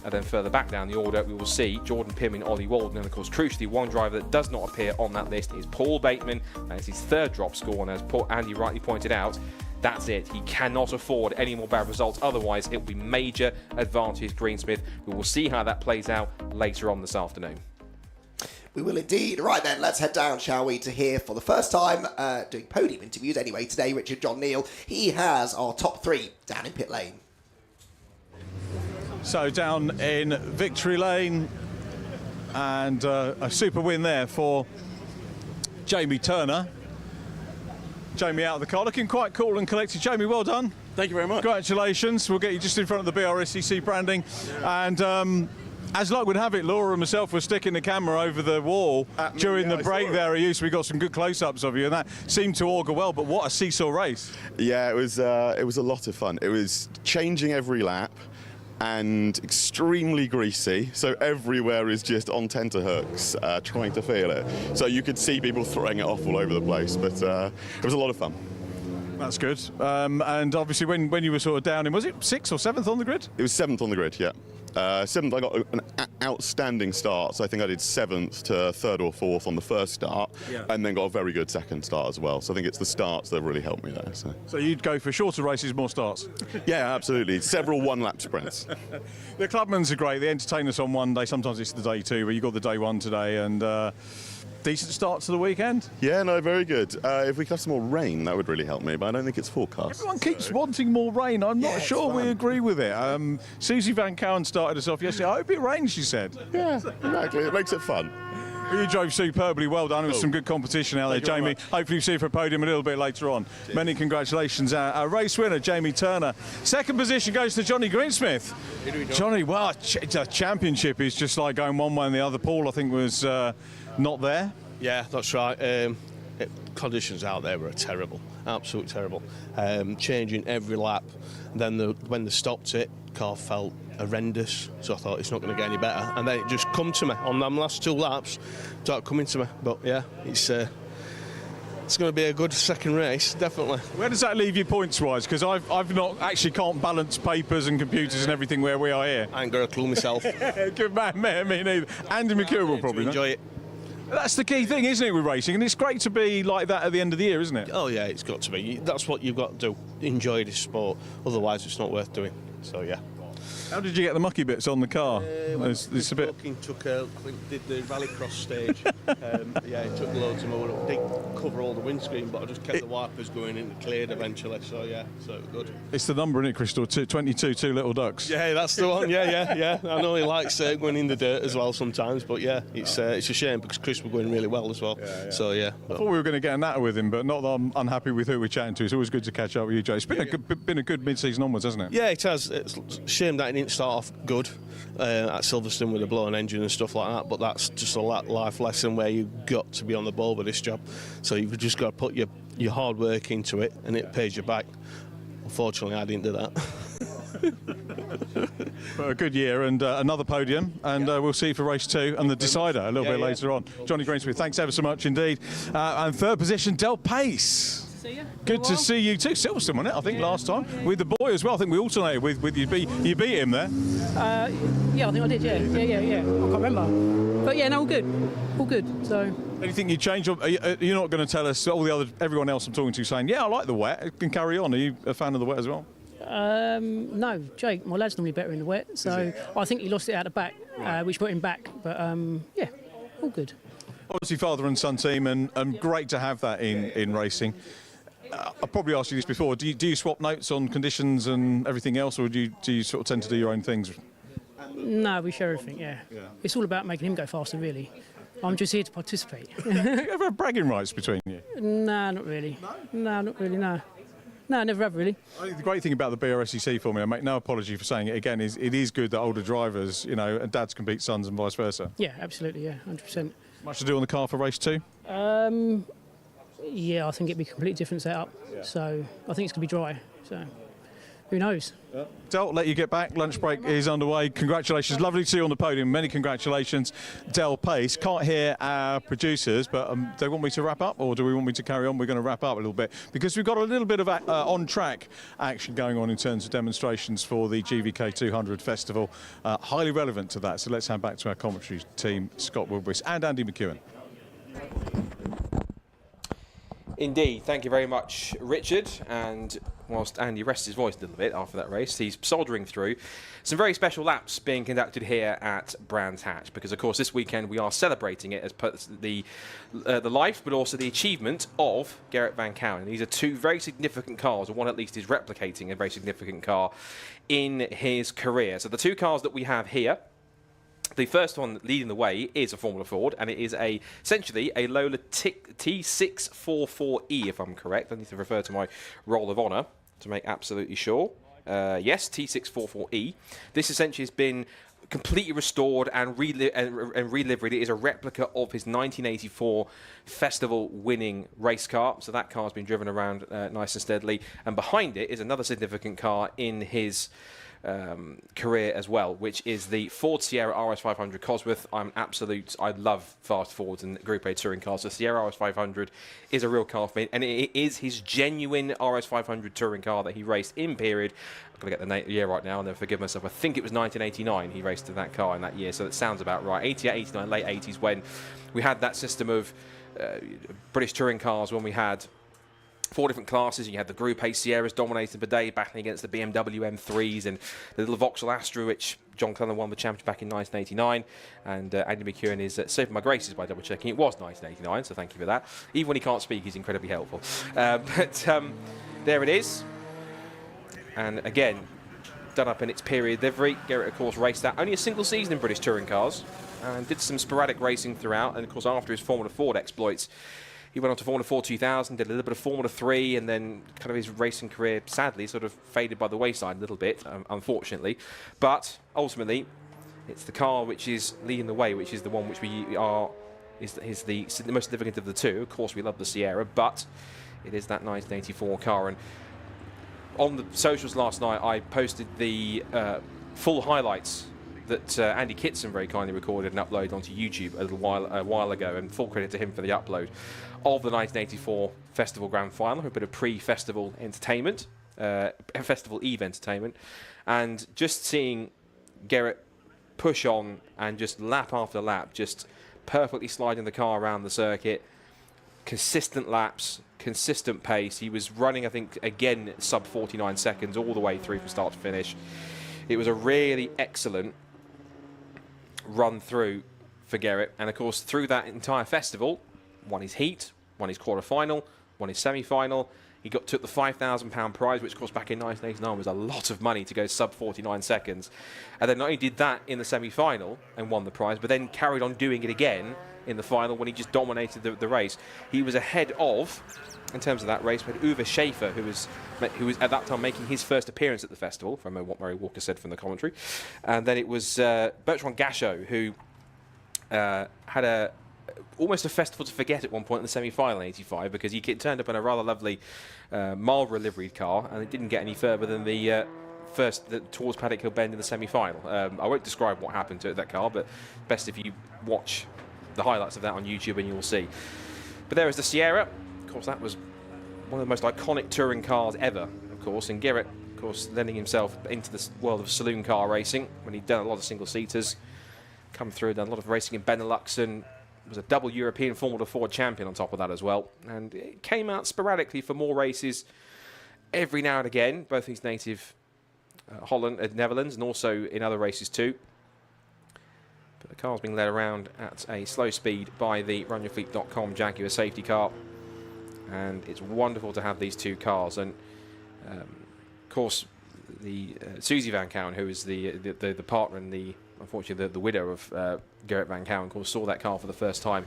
And then further back down the order, we will see Jordan Pym and Ollie Walden. And of course, crucially, one driver that does not appear on that list is Paul Bateman. That is his 3rd drop score, and as Andy rightly pointed out, that's it. He cannot afford any more bad results. Otherwise, it will be major advantage Greensmith. We will see how that plays out later on this afternoon. We will indeed. Right then, let's head down, shall we, to hear for the first time, doing podium interviews anyway today, Richard John Neal. He has our top 3 down in pit lane. So down in victory lane, and a super win there for Jamie Turner. Jamie out of the car, looking quite cool and collected. Jamie, well done. Thank you very much. Congratulations. We'll get you just in front of the Brscc branding. And as luck would have it, Laura and myself were sticking the camera over the wall during the break there. We got some good close-ups of you, and that seemed to augur well. But what a seesaw race! Yeah, it was a lot of fun. It was changing every lap. and extremely greasy, so everywhere is just on tenterhooks, trying to feel it. So you could see people throwing it off all over the place, but it was a lot of fun. That's good. And obviously, when you were sort of down in, was it 6th or 7th on the grid? It was 7th on the grid, yeah. 7th, I got an outstanding start, so I think I did 7th to 3rd or 4th on the first start, and then got a very good second start as well. So I think it's the starts that really helped me there. So you'd go for shorter races, more starts? Yeah, absolutely. Several one-lap sprints. The Clubmans are great. They entertain us on one day. Sometimes it's the day two, but you got the day one today, and decent start to the weekend. Yeah, no, very good. If we could have some more rain, that would really help me, but I don't think it's forecast. Everyone keeps wanting more rain. I'm not sure we agree with it. Susie Van Kouwen started us off yesterday. I hope it rains, she said. Yeah, exactly. It makes it fun. You drove superbly, well done. It was some good competition out there, Jamie. Hopefully you see you for a podium a little bit later on. Cheers. Many congratulations. Our race winner, Jamie Turner. Second position goes to Johnny Greensmith. Johnny, well, the championship is just like going one way and the other. Paul, I think, was not there. Yeah, that's right. Conditions out there were terrible, absolutely terrible. Changing every lap. Then when they stopped it, car felt horrendous. So I thought it's not going to get any better. And then it just come to me on them last 2 laps. Started coming to me. But yeah, it's going to be a good second race, definitely. Where does that leave you points-wise? Because I've not actually can't balance papers and computers and everything where we are here. I ain't got a clue myself. Good man, me neither. Andy McKeown will probably enjoy it. That's the key thing, isn't it, with racing? And it's great to be like that at the end of the year, isn't it? Oh, yeah, it's got to be. That's what you've got to do. Enjoy this sport. Otherwise, it's not worth doing. So, yeah. How did you get the mucky bits on the car? It's a bit. Did the rallycross stage. Yeah, it took loads of more. It didn't cover all the windscreen, but I just kept the wipers going and it cleared eventually. So yeah, so it was good. It's the number, isn't it, Crystal? 22, two little ducks. Yeah, that's the one. Yeah. I know he likes going in the dirt as well sometimes, but yeah, it's a shame because Chris was going really well as well. Yeah. So yeah. I thought we were going to get a natter with him, but not that I'm unhappy with who we're chatting to. It's always good to catch up with you, Joe. It's been a good mid-season onwards, hasn't it? Yeah, it has. It's a shame that it didn't start off good at Silverstone with a blown engine and stuff like that, but that's just a life lesson where you've got to be on the ball with this job. So you've just got to put your hard work into it and it pays you back. Unfortunately, I didn't do that. But a good year and another podium, and we'll see you for race 2 and the decider a little bit later on. Johnny Greensmith, thanks ever so much indeed. And third position, Del Pace. Good to see you too. Silverstone won it, I think, last time. With the boy as well. I think we alternated with you. You beat him there. Yeah, I think I did, yeah. I can't remember. But yeah, no, all good. So. Anything you change? You're not going to tell us, everyone else I'm talking to saying, yeah, I like the wet, it can carry on. Are you a fan of the wet as well? No, Jake, my lad's normally better in the wet, so I think he lost it out the back, which put him back. But yeah, all good. Obviously, father and son team, and great to have that in racing. I've probably asked you this before. Do you swap notes on conditions and everything else, or do you sort of tend to do your own things? No, we share everything. Yeah. It's all about making him go faster, really. I'm just here to participate. Do you ever have bragging rights between you? No, not really. No, not really. No, I never have really. I think the great thing about the Brscc formula, I make no apology for saying it again, is it is good that older drivers, and dads can beat sons and vice versa. Yeah, absolutely. Yeah, 100%. Much to do on the car for race 2? Yeah, I think it'd be a completely different setup. Yeah. So I think it's going to be dry. So who knows? Del, let you get back. Lunch break is underway. Congratulations. Lovely to see you on the podium. Many congratulations, Del Pace. Can't hear our producers, but they want me to wrap up, or do we want me to carry on? We're going to wrap up a little bit because we've got a little bit of on-track action going on in terms of demonstrations for the GVK 200 Festival. Highly relevant to that. So let's hand back to our commentary team, Scott Wilbris and Andy McKeown. Indeed, thank you very much, Richard. And whilst Andy rests his voice a little bit after that race, he's soldering through some very special laps being conducted here at Brands Hatch, because of course this weekend we are celebrating it as per the life, but also the achievement of Gerrit van Kouwen. These are two very significant cars, or one at least is replicating a very significant car in his career. So the two cars that we have here, the first one leading the way is a Formula Ford, and it is essentially a Lola T644E, if I'm correct. I need to refer to my roll of honour to make absolutely sure. Yes, T644E. This essentially has been completely restored and reliveried. It is a replica of his 1984 festival-winning race car. So that car's been driven around nice and steadily. And behind it is another significant car in his career as well, which is the Ford Sierra RS500 Cosworth. I love fast Fords and Group A touring cars. The Sierra RS500 is a real car for me, and it is his genuine RS500 touring car that he raced in period. I've got to get the year right now, I'll never forgive myself. I think it was 1989 he raced in that car in that year, so that sounds about right. 88, 89, late 80s, when we had that system of British touring cars, when we had 4 different classes. You had the Group A Sierras dominating the day, battling against the BMW M3s and the little Vauxhall Astra, which John Clellan won the championship back in 1989. And Andy McEwen is saving my graces by double checking. It was 1989, so thank you for that. Even when he can't speak, he's incredibly helpful. There it is. And again, done up in its period livery. Garrett, of course, raced that only a single season in British touring cars and did some sporadic racing throughout. And of course, after his Formula Ford exploits, he went on to Formula 4 2000, did a little bit of Formula 3, and then kind of his racing career, sadly, sort of faded by the wayside a little bit, unfortunately. But ultimately, it's the car which is leading the way, which is the one which is the most significant of the two. Of course, we love the Sierra, but it is that 1984 car. And on the socials last night, I posted the full highlights that Andy Kitson very kindly recorded and uploaded onto YouTube a while ago, and full credit to him for the upload of the 1984 Festival Grand Final, a bit of pre-festival entertainment, Festival Eve entertainment, and just seeing Garrett push on and just lap after lap, just perfectly sliding the car around the circuit, consistent laps, consistent pace. He was running, I think, again, sub 49 seconds all the way through from start to finish. It was a really excellent run through for Garrett, and of course through that entire festival, won his heat, won his quarter-final, won his semi-final. He took the £5,000 prize, which of course back in 1989 was a lot of money to go sub 49 seconds. And then not only did that in the semi-final and won the prize, but then carried on doing it again in the final when he just dominated the race. He was ahead of, in terms of that race, we had Uwe Schaefer, who was at that time making his first appearance at the festival, from what Murray Walker said from the commentary. And then it was Bertrand Gachot, who had almost a festival to forget at one point in the semi-final in 85, because he turned up in a rather lovely Marlborough liveried car, and it didn't get any further than the towards Paddock Hill Bend in the semi-final. I won't describe what happened to that car, but best if you watch the highlights of that on YouTube and you'll see. But there is the Sierra. Of course, that was one of the most iconic touring cars ever, of course, and Gerrit, of course, lending himself into the world of saloon car racing when he'd done a lot of single-seaters, come through, done a lot of racing in Benelux, and was a double European Formula Ford champion on top of that as well. And it came out sporadically for more races every now and again, both in his native Netherlands and also in other races too. But the car's being led around at a slow speed by the RunYourFleet.com Jaguar safety car. And it's wonderful to have these two cars. And of course, the Susie Van Kouwen, who is the partner and unfortunately the widow of Gerrit van Kouwen, of course, saw that car for the first time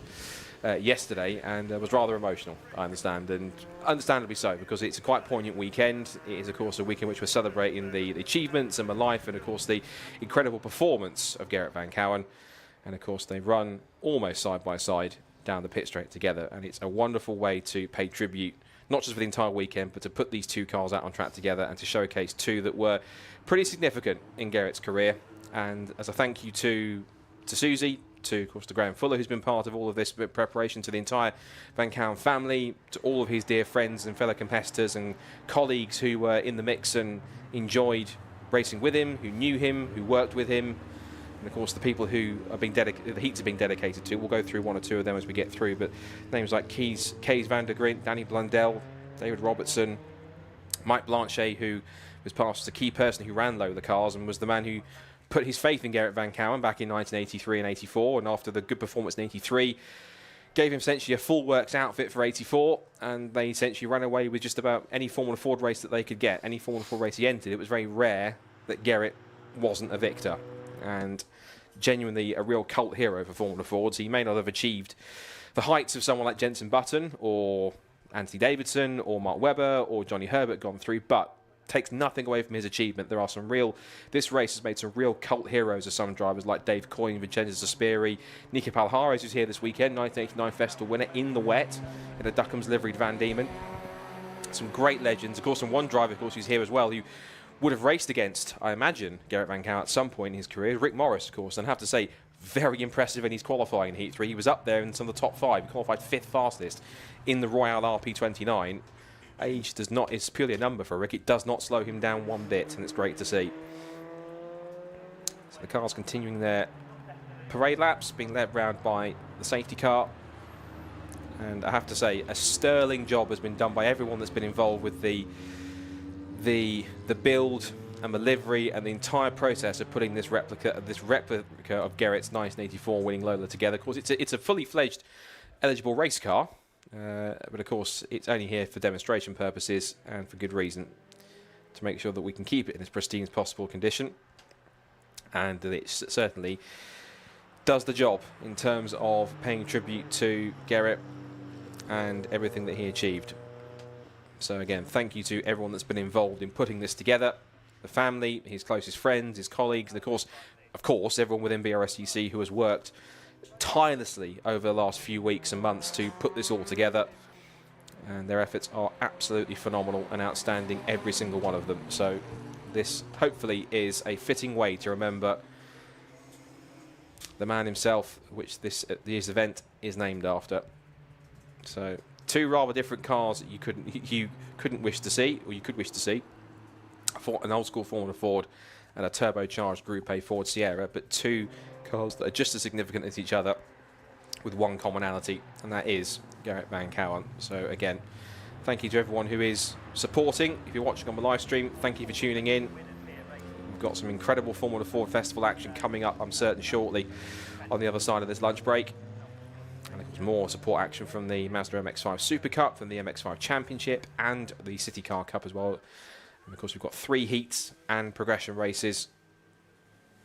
yesterday and was rather emotional, I understand, and understandably so, because it's a quite poignant weekend. It is, of course, a weekend which we're celebrating the achievements and the life and, of course, the incredible performance of Gerrit van Kouwen. And, of course, they run almost side by side down the pit straight together, and it's a wonderful way to pay tribute, not just for the entire weekend, but to put these two cars out on track together and to showcase two that were pretty significant in Gerrit's career. And as a thank you to Susie, to, of course, to Graham Fuller, who's been part of all of this preparation, to the entire Van Kouwen family, to all of his dear friends and fellow competitors and colleagues who were in the mix and enjoyed racing with him, who knew him, who worked with him, and of course the people who are being the heats are being dedicated to. We'll go through one or two of them as we get through, but names like Kees van der Grint, Danny Blundell, David Robertson, Mike Blanchet, who was past the key person who ran low the cars and was the man who put his faith in Gerrit van Kouwen back in 1983 and 84, and after the good performance in 83, gave him essentially a full works outfit for 84, and they essentially ran away with just about any Formula Ford race that they could get, any Formula Ford race he entered. It was very rare that Gerrit wasn't a victor, and genuinely a real cult hero for Formula Fords. He may not have achieved the heights of someone like Jenson Button or Anthony Davidson or Mark Webber or Johnny Herbert gone through, but takes nothing away from his achievement. There are this race has made some real cult heroes of some drivers like Dave Coyne, Vincenzo Sospiri, Nicky Palhares, who's here this weekend, 1989 Festival winner in the wet in a Duckham's liveried Van Diemen. Some great legends, of course, and one driver, of course, who's here as well, who would have raced against, I imagine, Gerrit van Kouwen at some point in his career. Rick Morris, of course, and I have to say, very impressive in his qualifying in Heat 3. He was up there in some of the top 5. He qualified 5th fastest in the Royale RP29. Age does not, it's purely a number for Rick. It does not slow him down one bit, and it's great to see. So the car's continuing their parade laps, being led round by the safety car. And I have to say, a sterling job has been done by everyone that's been involved with the build and the livery and the entire process of putting this replica of Gerrit's 1984 winning Lola together. Of course, it's a fully fledged eligible race car, but of course it's only here for demonstration purposes and for good reason, to make sure that we can keep it in as pristine as possible condition, and that it certainly does the job in terms of paying tribute to Garrett and everything that he achieved. So again, thank you to everyone that's been involved in putting this together. The family, his closest friends, his colleagues, and of course, everyone within Brscc who has worked tirelessly over the last few weeks and months to put this all together. And their efforts are absolutely phenomenal and outstanding, every single one of them. So this hopefully is a fitting way to remember the man himself, which this event is named after. So 2 rather different cars that you couldn't wish to see, or you could wish to see. An old school Formula Ford and a turbocharged Group A Ford Sierra, but 2 cars that are just as significant as each other, with one commonality, and that is Gerrit van Kouwen. So again, thank you to everyone who is supporting. If you're watching on the live stream, thank you for tuning in. We've got some incredible Formula Ford Festival action coming up, I'm certain, shortly on the other side of this lunch break. And of course, more support action from the Mazda MX-5 Super Cup, from the MX-5 Championship, and the City Car Cup as well. And of course, we've got 3 heats and progression races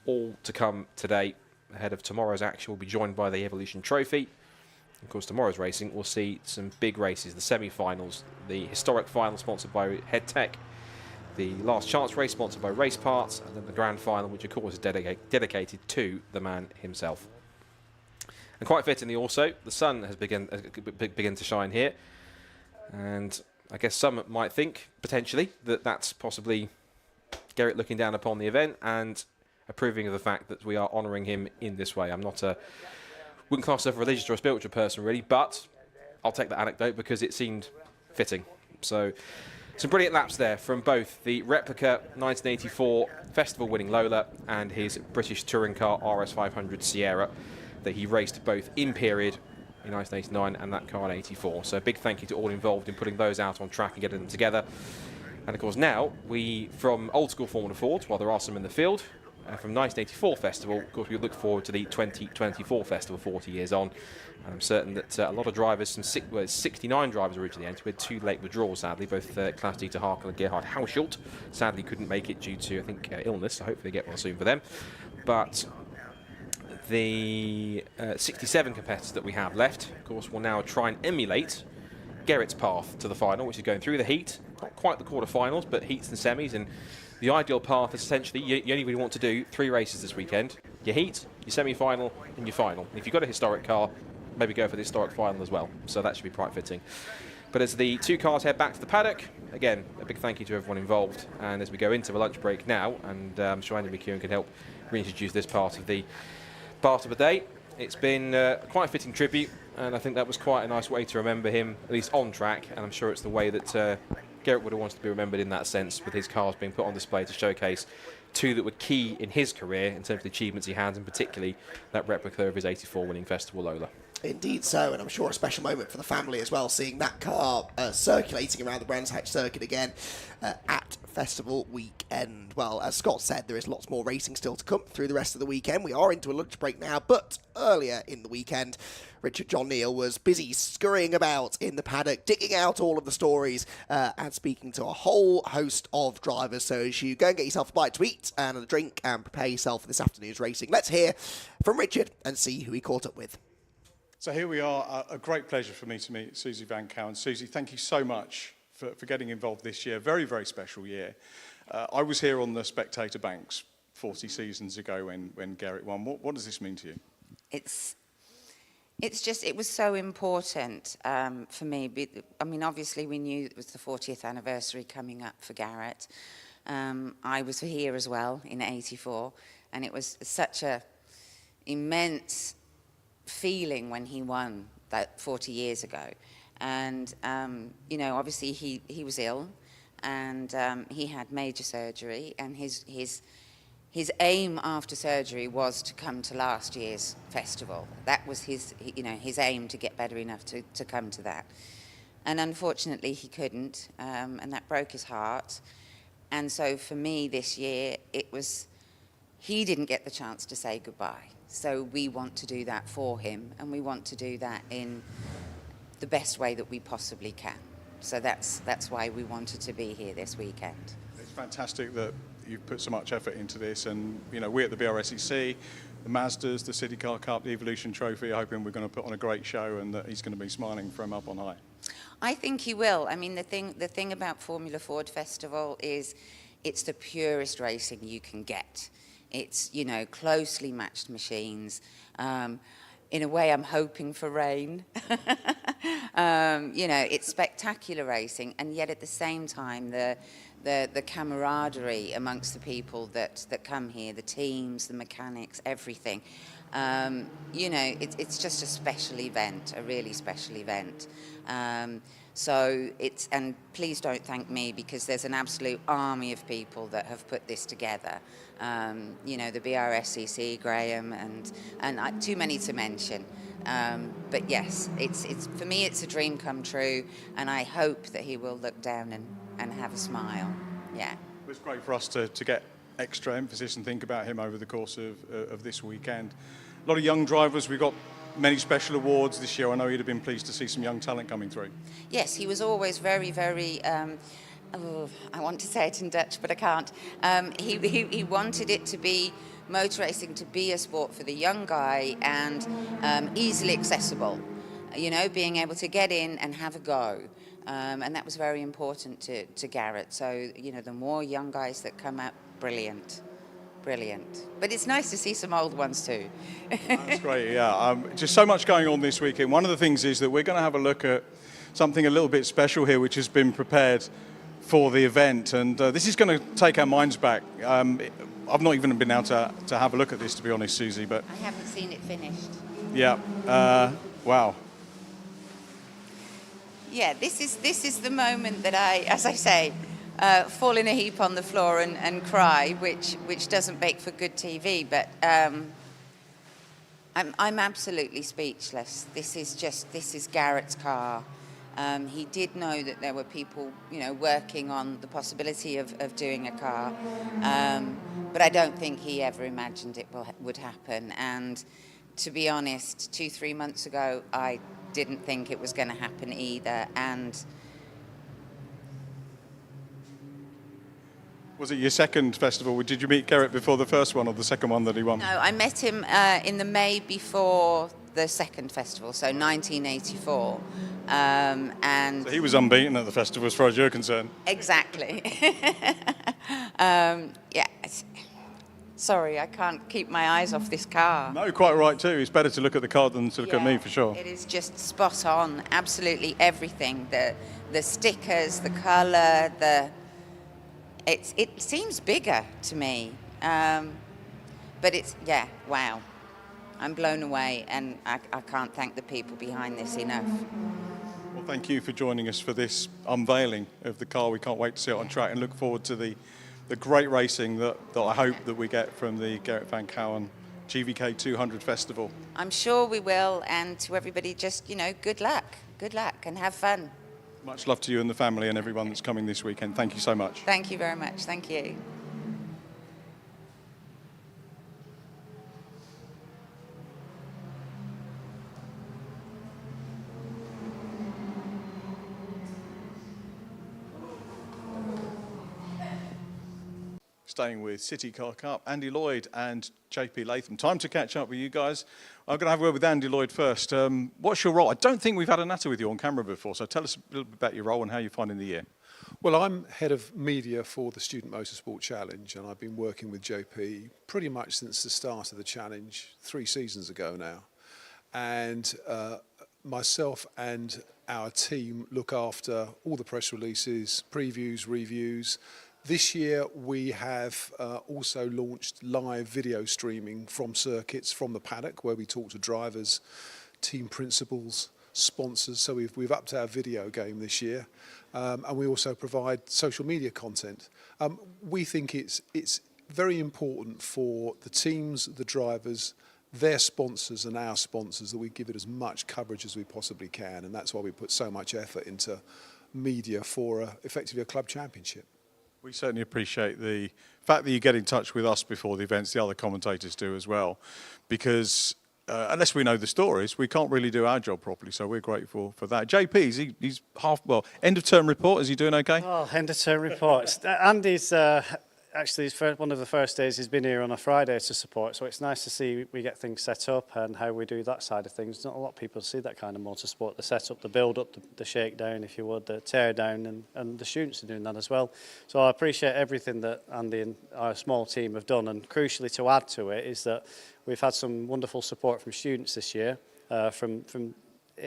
all to come today. Ahead of tomorrow's action, we'll be joined by the Evolution Trophy. Of course, tomorrow's racing, we'll see some big races, the semi-finals, the historic final sponsored by Head Tech, the last chance race sponsored by Race Parts, and then the grand final, which of course is dedicated to the man himself. And quite fittingly also, the sun has begun to shine here, and I guess some might think, potentially, that that's possibly Gerrit looking down upon the event and approving of the fact that we are honouring him in this way. I'm not wouldn't class myself a religious or a spiritual person, really, but I'll take that anecdote because it seemed fitting. So, some brilliant laps there from both the replica 1984 festival-winning Lola and his British touring car RS500 Sierra that he raced both in period in 1989 and that car in 84. So a big thank you to all involved in putting those out on track and getting them together. And of course now, from old school Formula Fords, while there are some in the field, from 1984 festival, of course we look forward to the 2024 festival 40 years on. And I'm certain that a lot of drivers, 69 drivers originally entered, with 2 late withdrawals sadly, both Klaus-Dieter Harkel and Gerhard Hauschild sadly couldn't make it due to, I think, illness, so hopefully they get one soon for them. But the 67 competitors that we have left, of course, will now try and emulate Gerrit's path to the final, which is going through the heat, not quite the quarterfinals, but heats and semis. And the ideal path is essentially you only really want to do 3 races this weekend: your heat, your semi-final, and your final. And if you've got a historic car, maybe go for the historic final as well. So that should be quite fitting. But as the 2 cars head back to the paddock, again, a big thank you to everyone involved. And as we go into the lunch break now, and I'm sure Andy McEwen can help reintroduce this part of the day. It's been quite a fitting tribute, and I think that was quite a nice way to remember him, at least on track, and I'm sure it's the way that Gerrit would have wanted to be remembered in that sense, with his cars being put on display to showcase 2 that were key in his career in terms of the achievements he had, and particularly that replica of his 84 winning Festival Lola. Indeed so, and I'm sure a special moment for the family as well, seeing that car circulating around the Brands Hatch circuit again at Festival Weekend. Well, as Scott said, there is lots more racing still to come through the rest of the weekend. We are into a lunch break now, but earlier in the weekend, Richard John Neal was busy scurrying about in the paddock, digging out all of the stories and speaking to a whole host of drivers. So as you go and get yourself a bite to eat and a drink and prepare yourself for this afternoon's racing, let's hear from Richard and see who he caught up with. So here we are, a great pleasure for me to meet Susie van Kouwen. Susie, thank you so much for getting involved this year. Very, very special year. I was here on the spectator banks 40 seasons ago when Garrett won. What does this mean to you? It was so important for me. I mean, obviously we knew it was the 40th anniversary coming up for Garrett, I was here as well in '84, and it was such a immense feeling when he won that 40 years ago. And, you know, obviously he was ill, and he had major surgery, and his aim after surgery was to come to last year's festival. That was his, you know, his aim, to get better enough to come to that. And unfortunately he couldn't, and that broke his heart. And so for me this year, it was, he didn't get the chance to say goodbye. So we want to do that for him, and we want to do that in the best way that we possibly can. So that's why we wanted to be here this weekend. It's fantastic that you've put so much effort into this, and you know, we at the Brscc, the Mazdas, the City Car Cup, the Evolution Trophy, are hoping we're going to put on a great show, and that he's going to be smiling from up on high. I think he will. I mean, the thing about Formula Ford Festival is it's the purest racing you can get. It's, you know, closely matched machines. In a way, I'm hoping for rain. You know, it's spectacular racing, and yet at the same time, the camaraderie amongst the people that come here, the teams, the mechanics, everything. You know, it's just a special event, a really special event. So it's, and please don't thank me, because there's an absolute army of people that have put this together. You know, the Brscc, Graham, and too many to mention. But yes, it's for me, it's a dream come true, and I hope that he will look down and have a smile. Yeah. It's great for us to get extra emphasis and think about him over the course of this weekend. A lot of young drivers. We've got many special awards this year. I know you'd have been pleased to see some young talent coming through. Yes, he was always very, very, oh, I want to say it in Dutch, but I can't. He wanted it to be, motor racing to be a sport for the young guy, and easily accessible. You know, being able to get in and have a go. And that was very important to Garrett. So, you know, the more young guys that come up, brilliant. Brilliant. But it's nice to see some old ones too. That's great, yeah. Just so much going on this weekend. One of the things is that we're going to have a look at something a little bit special here, which has been prepared for the event. And this is going to take our minds back. I've not even been able to have a look at this, to be honest, Susie. But I haven't seen it finished. Yeah. Wow. Yeah, this is the moment that I, as I say, fall in a heap on the floor and cry, which doesn't make for good TV. But I'm absolutely speechless. This is Garrett's car. He did know that there were people, you know, working on the possibility of doing a car, but I don't think he ever imagined it would happen. And to be honest, 2-3 months ago, I didn't think it was going to happen either. And was it your second festival? Did you meet Gerrit before the first one, or the second one that he won? no, I met him in the May before the second festival, so 1984. And so he was unbeaten at the festival as far as you're concerned. Exactly. Yeah. Sorry, I can't keep my eyes off this car. No, quite right too. It's better to look at the car than to look at me, for sure. It is just spot on. Absolutely everything. The stickers, the colour, it seems bigger to me. But it's, yeah, wow. I'm blown away, and I can't thank the people behind this enough. Well, thank you for joining us for this unveiling of the car. We can't wait to see it on track, and look forward to the great racing that I hope that we get from the Gerrit van Kouwen GVK 200 Festival. I'm sure we will, and to everybody, just, you know, good luck, and have fun. Much love to you and the family and everyone that's coming this weekend. Thank you so much. Thank you very much. Thank you. Staying with City Car Cup, Andy Lloyd and JP Latham. Time to catch up with you guys. I'm going to have a word with Andy Lloyd first. What's your role? I don't think we've had a natter with you on camera before, so tell us a little bit about your role and how you're finding the year. Well, I'm head of media for the Student Motorsport Challenge, and I've been working with JP pretty much since the start of the challenge 3 seasons ago now. And myself and our team look after all the press releases, previews, reviews, This year we have also launched live video streaming from circuits from the paddock, where we talk to drivers, team principals, sponsors. So we've upped our video game this year, and we also provide social media content. We think it's very important for the teams, the drivers, their sponsors and our sponsors that we give it as much coverage as we possibly can, and that's why we put so much effort into media for effectively a club championship. We certainly appreciate the fact that you get in touch with us before the events, the other commentators do as well, because unless we know the stories, we can't really do our job properly, so we're grateful for that. JP, he's end of term report, is he doing okay? Oh, end of term reports. Andy's actually one of the first days he's been here on a Friday to support, so it's nice to see we get things set up and how we do that side of things. Not a lot of people see that kind of motorsport, the setup, the build-up, the shakedown, if you would, the tear-down, and the students are doing that as well. So I appreciate everything that Andy and our small team have done, and crucially to add to it is that we've had some wonderful support from students this year,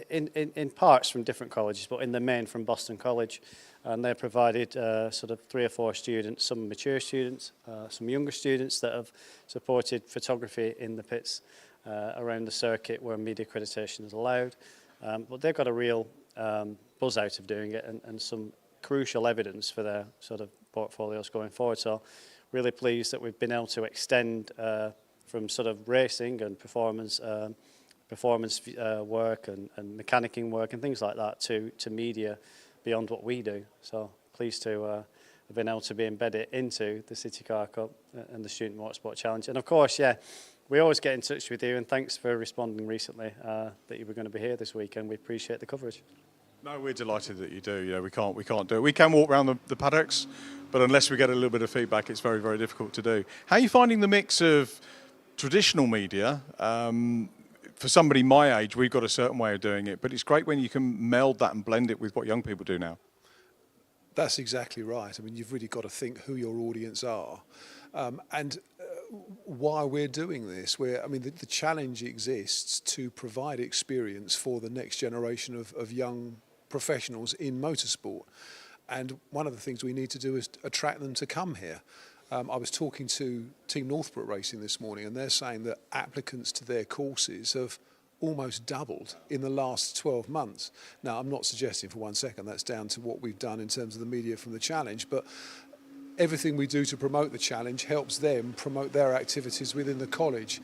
in parts from different colleges, but in the main from Boston College. And they provided sort of 3 or 4 students, some mature students, some younger students that have supported photography in the pits around the circuit where media accreditation is allowed. But they've got a real buzz out of doing it, and some crucial evidence for their sort of portfolios going forward. So really pleased that we've been able to extend from sort of racing and performance work and mechanicking work and things like that to media beyond what we do. So pleased to have been able to be embedded into the City Car Cup and the Student Motorsport Challenge. And of course, yeah, we always get in touch with you, and thanks for responding recently that you were going to be here this weekend. We appreciate the coverage. No, we're delighted that you do. You know, we can't do it. We can walk around the paddocks, but unless we get a little bit of feedback, it's very, very difficult to do. How are you finding the mix of traditional media? For somebody my age, we've got a certain way of doing it, but it's great when you can meld that and blend it with what young people do now. That's exactly right. I mean, you've really got to think who your audience are, and why we're doing this. The challenge exists to provide experience for the next generation of young professionals in motorsport. And one of the things we need to do is attract them to come here. I was talking to Team Northbrook Racing this morning, and they're saying that applicants to their courses have almost doubled in the last 12 months. Now, I'm not suggesting for one second that's down to what we've done in terms of the media from the challenge, but everything we do to promote the challenge helps them promote their activities within the college.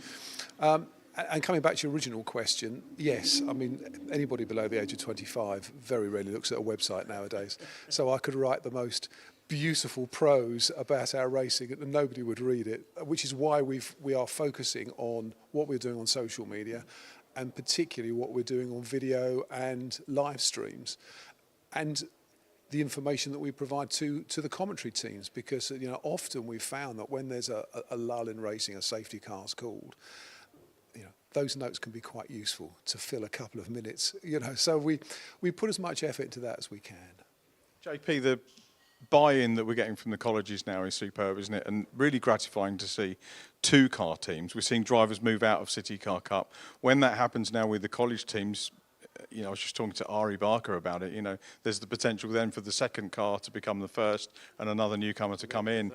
And coming back to your original question, yes, I mean, anybody below the age of 25 very rarely looks at a website nowadays. So I could write the most beautiful prose about our racing and nobody would read it, which is why we are focusing on what we're doing on social media, and particularly what we're doing on video and live streams, and the information that we provide to the commentary teams, because often we've found that when there's a lull in racing, a safety car's called, those notes can be quite useful to fill a couple of minutes, so we put as much effort into that as we can. JP, the buy-in that we're getting from the colleges now is superb, isn't it? And really gratifying to see 2 car teams. We're seeing drivers move out of City Car Cup. When that happens now with the college teams, I was just talking to Ari Barker about it, there's the potential then for the second car to become the first and another newcomer to come in.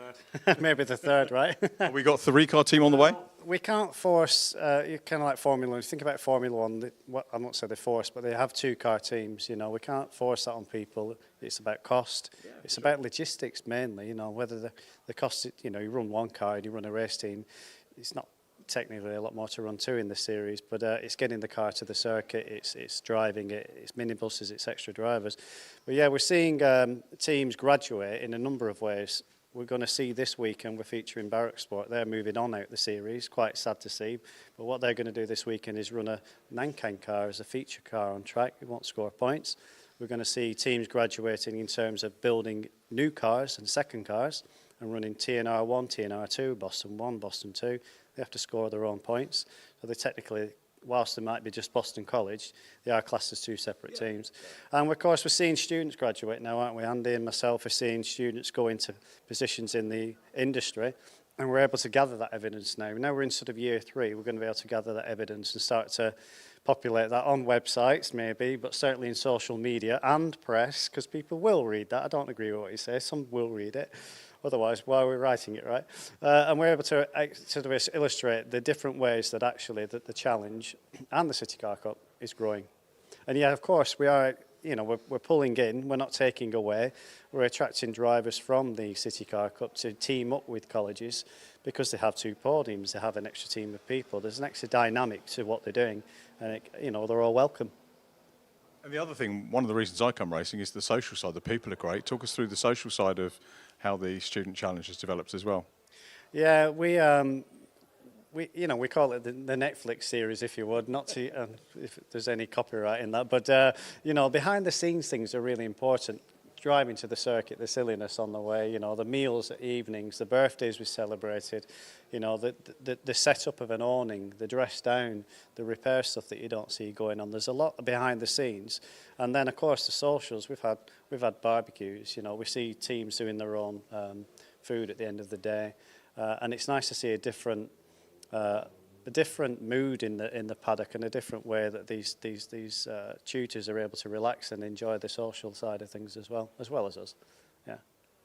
Maybe the third, right? Have we got 3-car team on the way? We can't force, kind of like Formula 1. If you think about Formula 1, I'm not saying they force, but they have 2-car teams. We can't force that on people. It's about cost. Yeah, it's about logistics mainly, whether the cost, you run 1 car and you run a race team, it's not technically a lot more to run 2 in the series, but it's getting the car to the circuit, it's driving it, it's minibuses, it's extra drivers. But yeah, we're seeing teams graduate in a number of ways. We're going to see this weekend, we're featuring Brscc. They're moving on out the series, quite sad to see. But what they're going to do this weekend is run a Nankan car as a feature car on track. It won't score points. We're going to see teams graduating in terms of building new cars and second cars and running TNR 1, TNR 2, Boston 1, Boston 2. They have to score their own points. So they technically, whilst they might be just Boston College, they are classed as 2 separate teams. And of course, we're seeing students graduate now, aren't we? Andy and myself are seeing students go into positions in the industry, and we're able to gather that evidence now. Now we're in sort of year 3, we're going to be able to gather that evidence and start to populate that on websites maybe, but certainly in social media and press, because people will read that. I don't agree with what you say, some will read it. otherwise why are we writing it, right? And we're able to sort of illustrate the different ways that actually that the challenge and the City Car Cup is growing. And yeah, of course, we are, you know, we're pulling in, we're not taking away. We're attracting drivers from the City Car Cup to team up with colleges because they have 2 podiums, they have an extra team of people. There's an extra dynamic to what they're doing, and you know, they're all welcome. And the other thing, one of the reasons I come racing is the social side. The people are great. Talk us through the social side of how the Student Challenge has developed as well. Yeah, we you know, we call it the Netflix series, if you would, not to if there's any copyright in that, but you know, behind the scenes things are really important. Driving to the circuit, the silliness on the way, you know, the meals at evenings, the birthdays we celebrated, you know, the setup of an awning, the dress down, the repair stuff that you don't see going on. There's a lot behind the scenes, and then of course the socials. We've had barbecues. You know, we see teams doing their own food at the end of the day, and it's nice to see a different mood in the paddock and a different way that these tutors are able to relax and enjoy the social side of things as well as us. Yeah,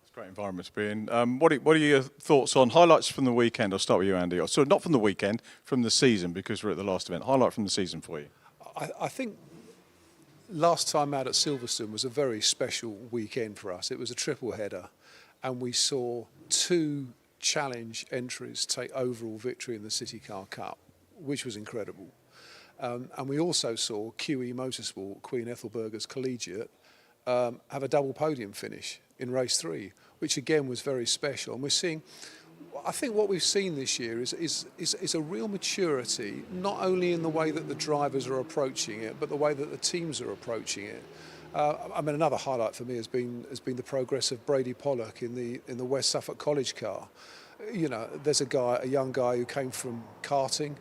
it's a great environment to be in. What are your thoughts on highlights from the weekend? I'll start with you, Andy. So not from the weekend, from the season, because we're at the last event. Highlight from the season for you. I think last time out at Silverstone was a very special weekend for us. It was a triple header, and we saw 2 challenge entries take overall victory in the City Car Cup, which was incredible. And we also saw QE Motorsport, Queen Ethelburger's Collegiate, have a double podium finish in race 3, which again was very special. And we're seeing, I think what we've seen this year is a real maturity, not only in the way that the drivers are approaching it, but the way that the teams are approaching it. I mean, another highlight for me has been the progress of Brady Pollock in the West Suffolk College car. You know, there's a young guy who came from karting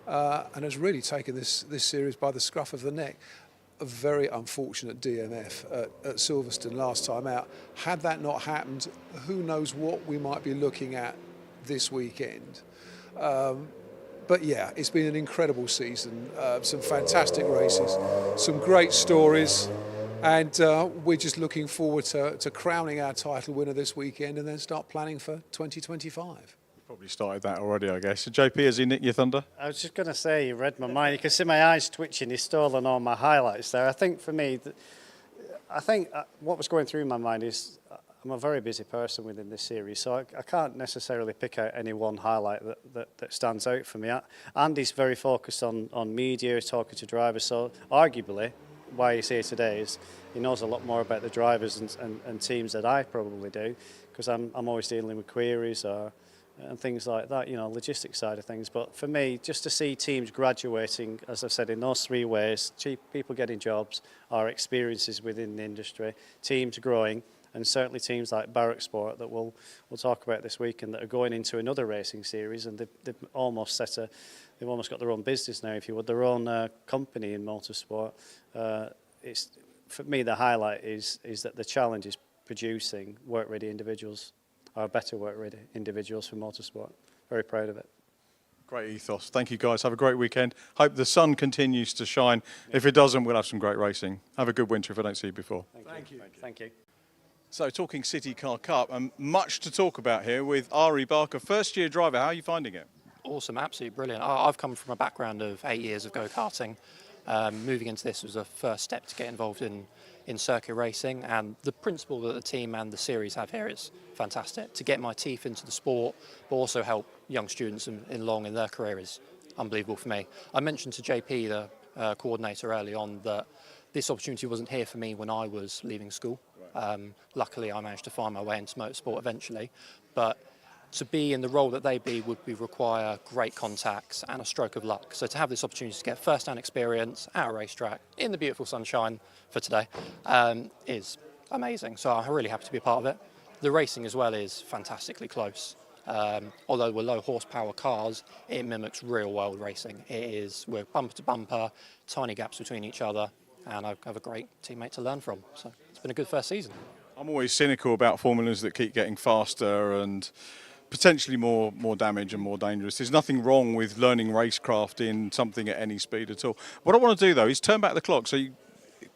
and has really taken this series by the scruff of the neck. A very unfortunate DNF at Silverstone last time out. Had that not happened, who knows what we might be looking at this weekend. But yeah, it's been an incredible season. Some fantastic races, some great stories. And we're just looking forward to crowning our title winner this weekend and then start planning for 2025. Probably started that already, I guess. So JP, has he nicked your thunder? I was just going to say, you read my mind. You can see my eyes twitching. He's stolen all my highlights there. I think for me, what was going through my mind is I'm a very busy person within this series, so I can't necessarily pick out any one highlight that stands out for me. Andy's very focused on media, talking to drivers, so arguably why he's here today is he knows a lot more about the drivers and teams that I probably do, because I'm always dealing with queries and things like that, you know, logistics side of things. But for me, just to see teams graduating, as I've said, in those 3 ways, people getting jobs, our experiences within the industry, teams growing, and certainly teams like Brscc that we'll talk about this week and that are going into another racing series, and they've almost got their own business now, if you would, their own company in motorsport. It's, for me, the highlight is that the challenge is producing work-ready individuals, or better work-ready individuals for motorsport. Very proud of it. Great ethos. Thank you, guys. Have a great weekend. Hope the sun continues to shine. If it doesn't, we'll have some great racing. Have a good winter if I don't see you before. Thank you. So, talking City Car Cup, and much to talk about here with Ari Barker, first-year driver. How are you finding it? Awesome, absolutely brilliant. I've come from a background of 8 years of go-karting. Moving into this was a first step to get involved in circuit racing, and the principle that the team and the series have here is fantastic. To get my teeth into the sport, but also help young students along in their career is unbelievable for me. I mentioned to JP, the coordinator early on, that this opportunity wasn't here for me when I was leaving school. Luckily, I managed to find my way into motorsport eventually, but to be in the role that they be would require great contacts and a stroke of luck. So to have this opportunity to get first-hand experience at a racetrack in the beautiful sunshine for today is amazing. So I'm really happy to be a part of it. The racing as well is fantastically close. Although we're low horsepower cars, it mimics real world racing. We're bumper to bumper, tiny gaps between each other, and I have a great teammate to learn from. So it's been a good first season. I'm always cynical about formulas that keep getting faster and potentially more damage and more dangerous. There's nothing wrong with learning racecraft in something at any speed at all. What I want to do though is turn back the clock. So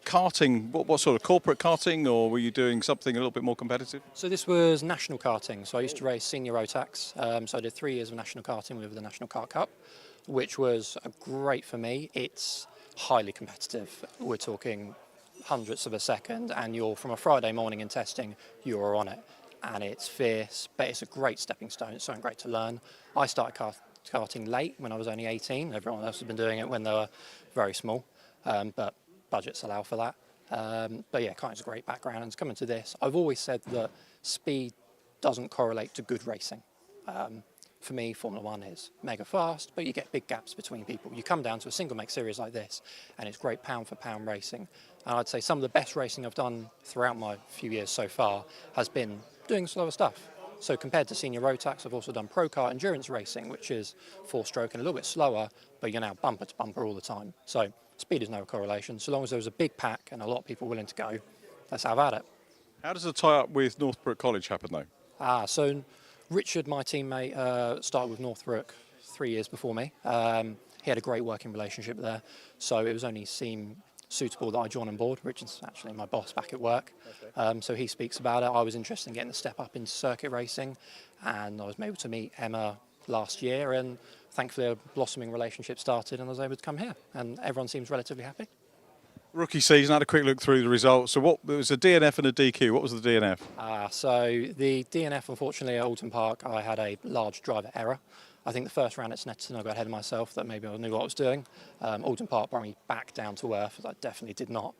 karting, what sort of corporate karting, or were you doing something a little bit more competitive? So this was national karting. So I used to race senior Rotax. So I did 3 years of national karting with the National Car Cup, which was great for me. It's highly competitive. We're talking hundredths of a second, and you're from a Friday morning in testing, you're on it. And it's fierce, but it's a great stepping stone. It's something great to learn. I started karting late when I was only 18. Everyone else has been doing it when they were very small, but budgets allow for that. But yeah, karting's a great background. And coming to this, I've always said that speed doesn't correlate to good racing. For me, Formula One is mega fast, but you get big gaps between people. You come down to a single make series like this, and it's great pound for pound racing. And I'd say some of the best racing I've done throughout my few years so far has been doing slower stuff. So compared to senior Rotax, I've also done pro car endurance racing, which is 4-stroke and a little bit slower, but you're now bumper to bumper all the time. So speed is no correlation. So long as there's a big pack and a lot of people willing to go, let's have at it. How does the tie-up with Northbrook College happen, though? So Richard, my teammate, started with Northbrook 3 years before me. He had a great working relationship there, so it was only seemed suitable that I join on board. Richard's actually my boss back at work, so he speaks about it. I was interested in getting the step up into circuit racing, and I was able to meet Emma last year, and thankfully a blossoming relationship started, and I was able to come here, and everyone seems relatively happy. Rookie season, had a quick look through the results. So there was a DNF and a DQ. What was the DNF? So the DNF, unfortunately, at Alton Park, I had a large driver error. I think the first round at Snetterton, I got ahead of myself, that maybe I knew what I was doing. Alton Park brought me back down to earth, as I definitely did not.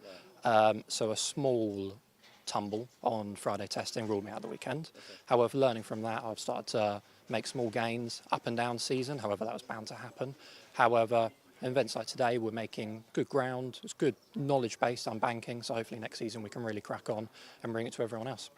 So a small tumble on Friday testing ruled me out the weekend. However, learning from that, I've started to make small gains up and down season. However, that was bound to happen. However, events like today, we're making good ground. It's good knowledge base on banking, so hopefully next season we can really crack on and bring it to everyone else.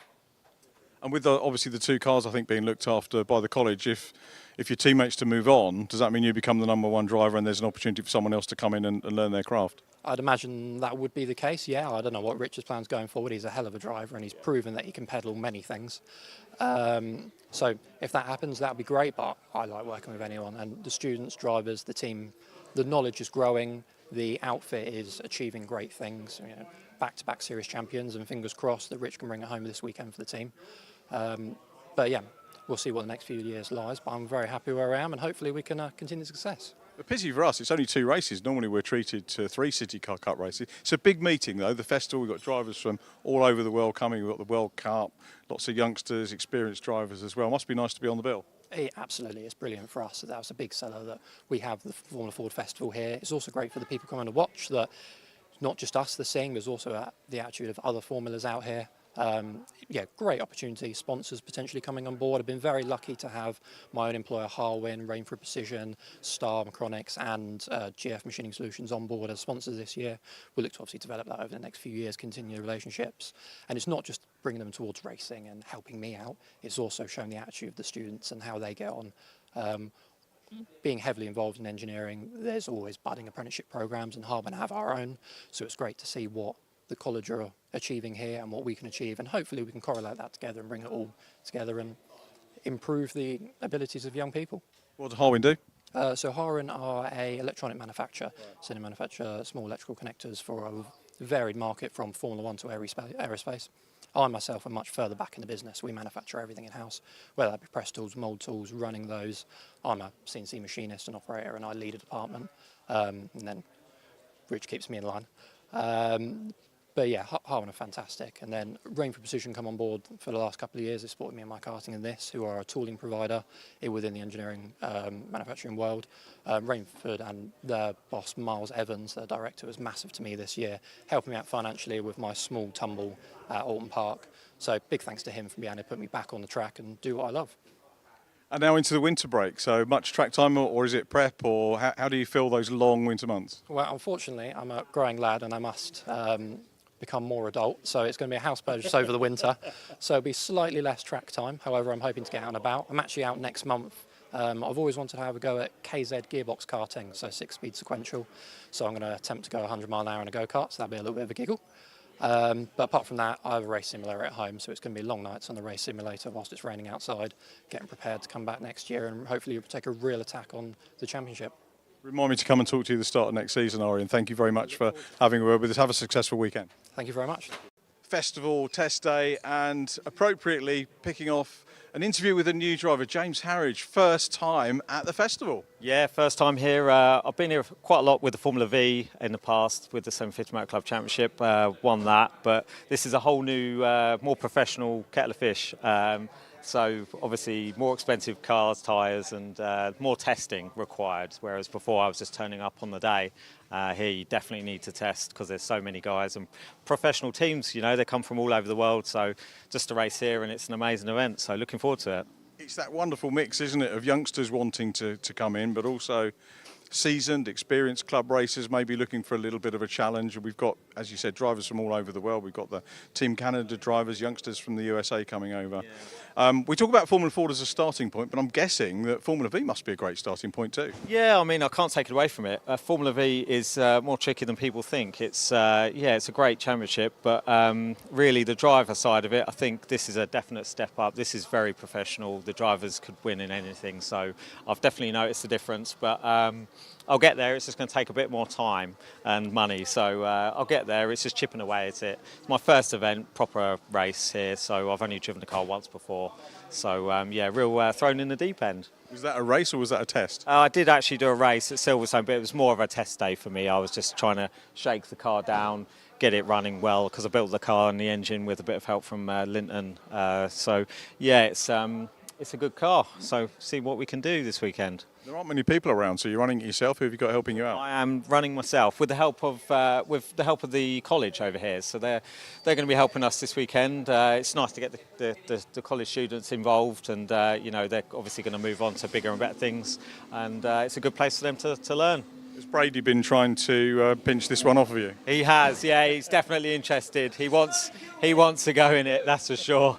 And with obviously the 2 cars, I think, being looked after by the college, if your teammates to move on, does that mean you become the #1 driver and there's an opportunity for someone else to come in and learn their craft? I'd imagine that would be the case, yeah. I don't know what Richard's plans going forward. He's a hell of a driver and he's proven that he can pedal many things. So if that happens, that would be great, but I like working with anyone. And the students, drivers, the team, the knowledge is growing, the outfit is achieving great things. You know, back-to-back series champions, and fingers crossed that Rich can bring it home this weekend for the team. But yeah, we'll see what the next few years lies, but I'm very happy where I am, and hopefully we can continue success. A pity for us, it's only 2 races. Normally we're treated to 3 City Car Cup races. It's a big meeting though, the festival. We've got drivers from all over the world coming. We've got the World Cup, lots of youngsters, experienced drivers as well. Must be nice to be on the bill. Absolutely, it's brilliant for us. That was a big seller that we have the Formula Ford Festival here. It's also great for the people coming to watch that not just us the seeing, there's also the attitude of other formulas out here. Yeah, great opportunity. Sponsors potentially coming on board. I've been very lucky to have my own employer, Harwin, Rainford Precision, Star Micronics, and GF Machining Solutions on board as sponsors this year. We'll look to obviously develop that over the next few years, continue relationships. And it's not just bringing them towards racing and helping me out. It's also showing the attitude of the students and how they get on. Being heavily involved in engineering, there's always budding apprenticeship programs, and Harwin have our own. So it's great to see what the college are achieving here and what we can achieve, and hopefully we can correlate that together and bring it all together and improve the abilities of young people. What does Harwin do? So Harwin are a electronic manufacturer, so they manufacture small electrical connectors for a varied market from Formula One to aerospace. I myself am much further back in the business. We manufacture everything in-house, whether that be press tools, mould tools, running those. I'm a CNC machinist and operator, and I lead a department, and then Rich keeps me in line. But yeah, Harwin are fantastic. And then Rainford Precision come on board for the last couple of years. They supported me in my karting in this, who are a tooling provider within the engineering manufacturing world. Rainford and their boss, Miles Evans, their director, was massive to me this year, helping me out financially with my small tumble at Alton Park. So big thanks to him for being able to put me back on the track and do what I love. And now into the winter break, so much track time, or is it prep, or how do you feel those long winter months? Well, unfortunately, I'm a growing lad and I must become more adult, so it's going to be a house purchase over the winter, so it'll be slightly less track time. However, I'm hoping to get out and about. I'm actually out next month. I've always wanted to have a go at KZ gearbox karting, so 6-speed sequential, so I'm going to attempt to go 100 mile an hour in a go-kart, so that'll be a little bit of a giggle. But apart from that, I have a race simulator at home, so it's going to be long nights on the race simulator whilst it's raining outside, getting prepared to come back next year and hopefully take a real attack on the championship. Remind me to come and talk to you at the start of next season, Ari, and thank you very much for having a word with us. Have a successful weekend. Thank you very much. Festival, test day, and appropriately picking off an interview with a new driver, James Harridge, first time at the festival. Yeah, first time here. I've been here quite a lot with the Formula V in the past, with the 750 Motor Club Championship, won that, but this is a whole new, more professional kettle of fish. So obviously more expensive cars, tyres, and more testing required, whereas before I was just turning up on the day. Here you definitely need to test because there's so many guys and professional teams, you know, they come from all over the world, so just to race here and it's an amazing event, so looking forward to it. It's that wonderful mix, isn't it, of youngsters wanting to come in, but also seasoned, experienced club racers maybe looking for a little bit of a challenge. We've got, as you said, drivers from all over the world. We've got the Team Canada drivers, youngsters from the USA coming over. Yeah. We talk about Formula Ford as a starting point, but I'm guessing that Formula V must be a great starting point too. Yeah, I mean, I can't take it away from it. Formula V is more tricky than people think. It's it's a great championship, but really the driver side of it, I think this is a definite step up. This is very professional. The drivers could win in anything, so I've definitely noticed the difference, but I'll get there. It's just going to take a bit more time and money, so I'll get there. It's just chipping away at it. It's my first event, proper race here, so I've only driven the car once before. So yeah, real thrown in the deep end. Was that a race or was that a test? I did actually do a race at Silverstone, but it was more of a test day for me. I was just trying to shake the car down, get it running well, because I built the car and the engine with a bit of help from Linton. So yeah, it's a good car. So see what we can do this weekend. There aren't many people around, so you're running it yourself. Who have you got helping you out? I am running myself with the help of the college over here. So they're going to be helping us this weekend. It's nice to get the college students involved, and you know, they're obviously going to move on to bigger and better things, and it's a good place for them to learn. Has Brady been trying to pinch this one off of you? He has, yeah. He's definitely interested. He wants to go in it, that's for sure.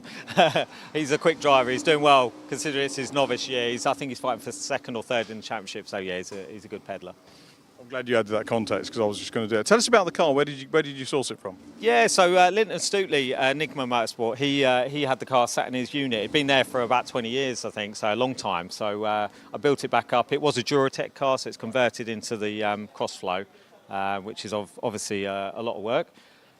He's a quick driver. He's doing well, considering it's his novice year. I think he's fighting for second or third in the championship. So yeah, he's a good peddler. I'm glad you added that context because I was just going to do it. Tell us about the car. Where did you source it from? Yeah, so Linton Stootley, Enigma Motorsport, he had the car sat in his unit. It'd been there for about 20 years, I think, so a long time. So I built it back up. It was a Duratec car, so it's converted into the Crossflow, which is obviously a lot of work.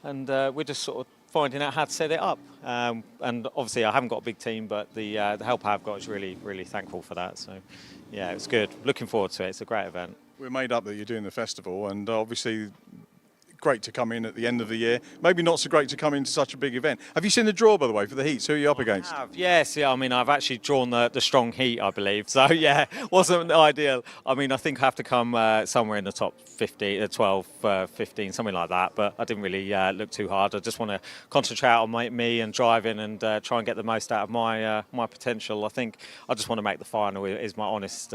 And we're just sort of finding out how to set it up. And obviously I haven't got a big team, but the help I've got is really, really thankful for that. So yeah, it's good. Looking forward to it. It's a great event. We're made up that you're doing the festival, and obviously great to come in at the end of the year. Maybe not so great to come into such a big event. Have you seen the draw, by the way, for the heats? Who are you up against? Yes, yeah. I mean, I've actually drawn the strong heat, I believe. So yeah, wasn't ideal. I mean, I think I have to come somewhere in the top 15, 12, 15, something like that. But I didn't really look too hard. I just want to concentrate on me and driving and try and get the most out of my potential. I think I just want to make the final. Is my honest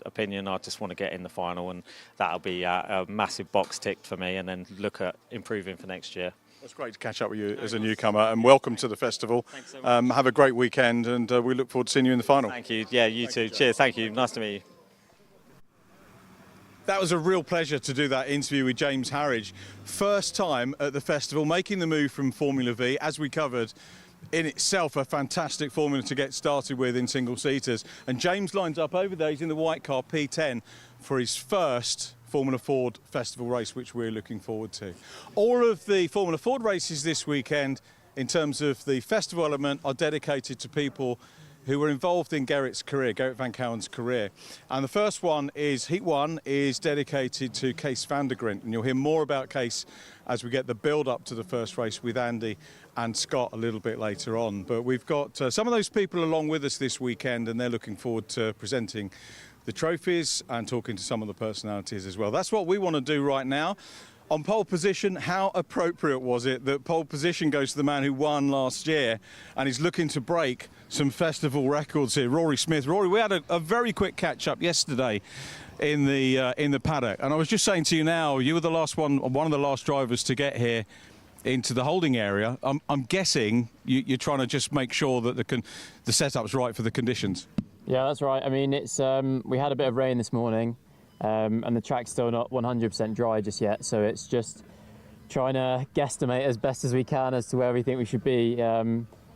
opinion. I just want to get in the final, and that'll be a massive box ticked for me. And then look at improving for next year. It's great to catch up with you as a newcomer, and welcome to the festival. Thanks so much. Have a great weekend, and we look forward to seeing you in the final. Thank you. Yeah, you too. Cheers. Thank you. Nice to meet you. That was a real pleasure to do that interview with James Harridge. First time at the festival, making the move from Formula V, as we covered. In itself, a fantastic formula to get started with in single-seaters. And James lines up over there. He's in the white car P10 for his first Formula Ford Festival race, which we're looking forward to. All of the Formula Ford races this weekend, in terms of the festival element, are dedicated to people who were involved in Gerrit's career, Gerrit van Kouwen's career. And the first one is, Heat 1 is dedicated to Kees van der Grint, and you'll hear more about Kees as we get the build up to the first race with Andy and Scott a little bit later on. But we've got some of those people along with us this weekend, and they're looking forward to presenting the trophies and talking to some of the personalities as well. That's what we want to do right now. On pole position, how appropriate was it that pole position goes to the man who won last year and is looking to break some festival records here, Rory Smith. Rory, we had a very quick catch-up yesterday in the paddock, and I was just saying to you now, you were the last one of the last drivers to get here into the holding area. I'm guessing you're trying to just make sure that the setup's right for the conditions. Yeah, that's right. I mean, it's we had a bit of rain this morning, and the track's still not 100% dry just yet, so it's just trying to guesstimate as best as we can as to where we think we should be.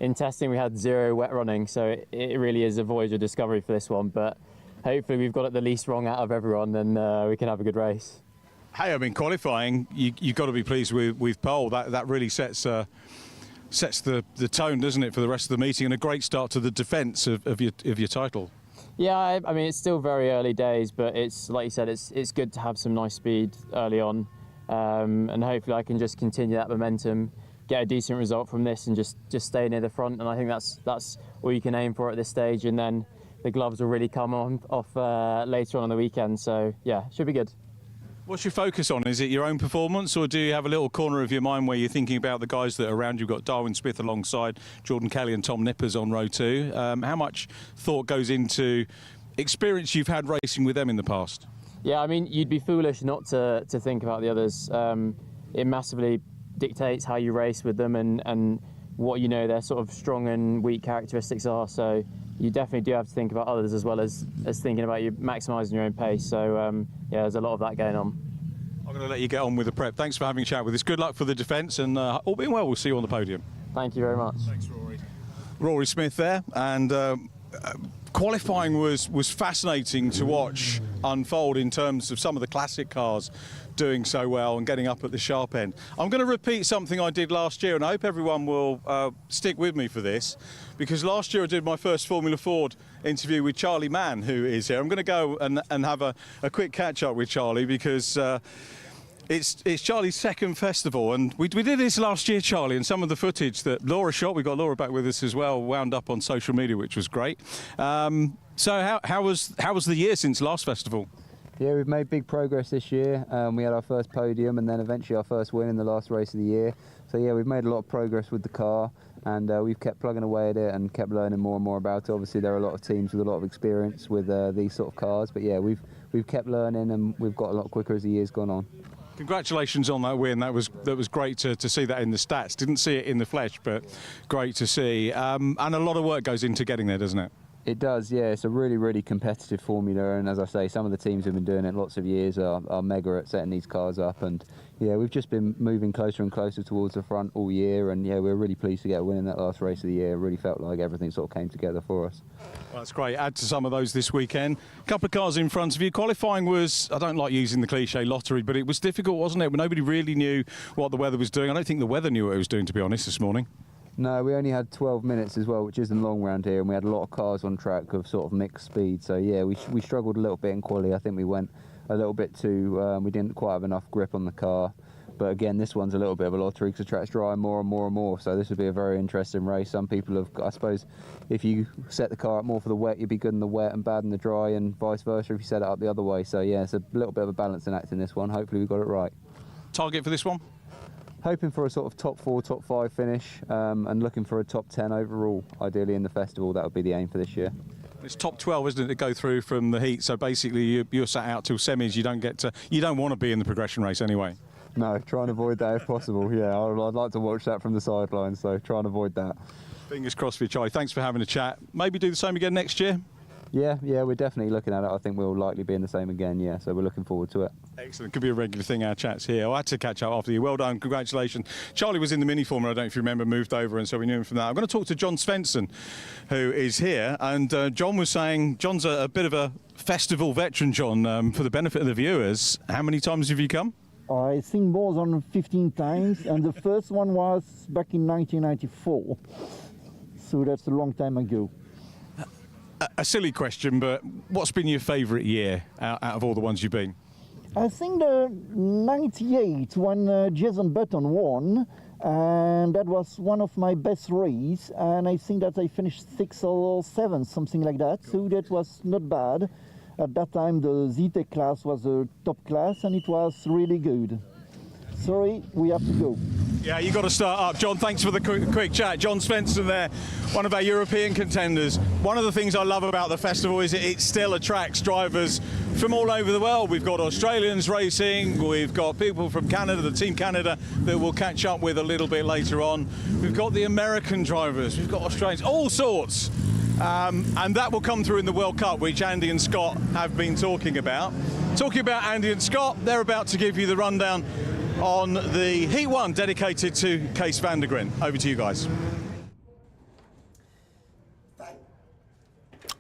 In testing, we had 0 wet running, so it really is a voyage of discovery for this one, but hopefully we've got it the least wrong out of everyone, then we can have a good race. Hey, I mean, qualifying, you've got to be pleased with pole. That really sets the tone, doesn't it, for the rest of the meeting, and a great start to the defence of your title. Yeah, I mean, it's still very early days, but it's like you said, it's good to have some nice speed early on, and hopefully I can just continue that momentum, get a decent result from this, and just stay near the front. And I think that's all you can aim for at this stage, and then the gloves will really come off later on the weekend. So yeah, should be good. What's your focus on? Is it your own performance, or do you have a little corner of your mind where you're thinking about the guys that are around? You've got Darwin Smith alongside, Jordan Kelly and Tom Nippers on row 2. How much thought goes into experience you've had racing with them in the past? Yeah, I mean, you'd be foolish not to think about the others. It massively dictates how you race with them and what you know their sort of strong and weak characteristics are. So you definitely do have to think about others as well as thinking about you maximising your own pace. So yeah, there's a lot of that going on. I'm going to let you get on with the prep. Thanks for having a chat with us. Good luck for the defence, and all being well, we'll see you on the podium. Thank you very much. Thanks, Rory. Rory Smith there, and qualifying was fascinating to watch unfold in terms of some of the classic cars doing so well and getting up at the sharp end. I'm going to repeat something I did last year, and I hope everyone will stick with me for this, because last year I did my first Formula Ford interview with Charlie Mann, who is here. I'm going to go and have a quick catch-up with Charlie, because it's Charlie's second festival, and we did this last year, Charlie, and some of the footage that Laura shot, we got Laura back with us as well, wound up on social media, which was great. So how was the year since last festival? Yeah, we've made big progress this year. We had our first podium and then eventually our first win in the last race of the year. So yeah, we've made a lot of progress with the car, and we've kept plugging away at it and kept learning more and more about it. Obviously there are a lot of teams with a lot of experience with these sort of cars, but yeah, we've kept learning and we've got a lot quicker as the year's gone on. Congratulations on that win. That was great to see that in the stats. Didn't see it in the flesh, but great to see. And a lot of work goes into getting there, doesn't it? It does, yeah. It's a really, really competitive formula, and as I say, some of the teams who've been doing it lots of years are mega at setting these cars up, and yeah, we've just been moving closer and closer towards the front all year, and yeah, we're really pleased to get a win in that last race of the year. It really felt like everything sort of came together for us. Well, that's great. Add to some of those this weekend. A couple of cars in front of you. Qualifying was, I don't like using the cliche lottery, but it was difficult, wasn't it? Nobody really knew what the weather was doing. I don't think the weather knew what it was doing, to be honest, this morning. No, we only had 12 minutes as well, which isn't long round here, and we had a lot of cars on track of sort of mixed speed. So yeah, we struggled a little bit in quali. I think we went a little bit too, we didn't quite have enough grip on the car. But again, this one's a little bit of a lottery because the track's drying more and more and more. So this would be a very interesting race. Some people have, I suppose, if you set the car up more for the wet, you'd be good in the wet and bad in the dry, and vice versa if you set it up the other way. So yeah, it's a little bit of a balancing act in this one. Hopefully we got it right. Target for this one? Hoping for a sort of top 4, top 5 finish, and looking for a top 10 overall, ideally in the festival. That would be the aim for this year. It's top 12, isn't it, to go through from the heat? So basically, you're sat out till semis. You don't want to be in the progression race anyway. No, try and avoid that if possible. Yeah, I'd like to watch that from the sidelines. So try and avoid that. Fingers crossed for you, Charlie. Thanks for having a chat. Maybe do the same again next year. Yeah, we're definitely looking at it. I think we'll likely be in the same again, yeah, so we're looking forward to it. Excellent. Could be a regular thing, our chats here. I had to catch up after you. Well done. Congratulations. Charlie was in the mini formula, I don't know if you remember, moved over, and so we knew him from that. I'm going to talk to John Svensson, who is here, and John was saying, John's a bit of a festival veteran, John, for the benefit of the viewers. How many times have you come? I think more than 15 times, and the first one was back in 1994, so that's a long time ago. A silly question, but what's been your favourite year out of all the ones you've been? I think the 98 when Jason Button won, and that was one of my best races, and I think that I finished 6th or 7th, something like that, so that was not bad. At that time the ZTEC class was a top class, and it was really good. Sorry, we have to go. Yeah, you got to start up. John, thanks for the quick chat. John Svensson there, one of our European contenders. One of the things I love about the festival is it still attracts drivers from all over the world. We've got Australians racing, we've got people from Canada, the Team Canada, that we'll catch up with a little bit later on. We've got the American drivers, we've got Australians, all sorts. And that will come through in the World Cup, which Andy and Scott have been talking about. Talking about Andy and Scott, they're about to give you the rundown on the Heat 1 dedicated to Kees van der Gren. Over to you guys.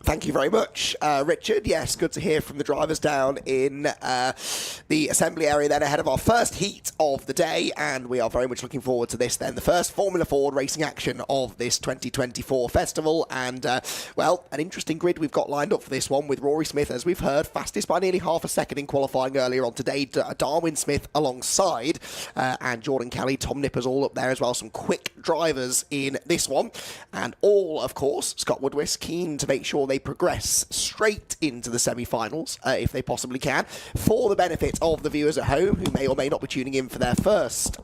Thank you very much, Richard. Yes, good to hear from the drivers down in the assembly area then ahead of our first heat of the day, and we are very much looking forward to this then, the first Formula Ford racing action of this 2024 festival, and well, an interesting grid we've got lined up for this one with Rory Smith, as we've heard, fastest by nearly half a second in qualifying earlier on today, Darwin Smith alongside, and Jordan Kelly, Tom Nippers all up there as well, some quick drivers in this one, and all, of course, Scott Woodwiss keen to make sure they progress straight into the semi-finals, if they possibly can, for the benefit of the viewers at home who may or may not be tuning in for their first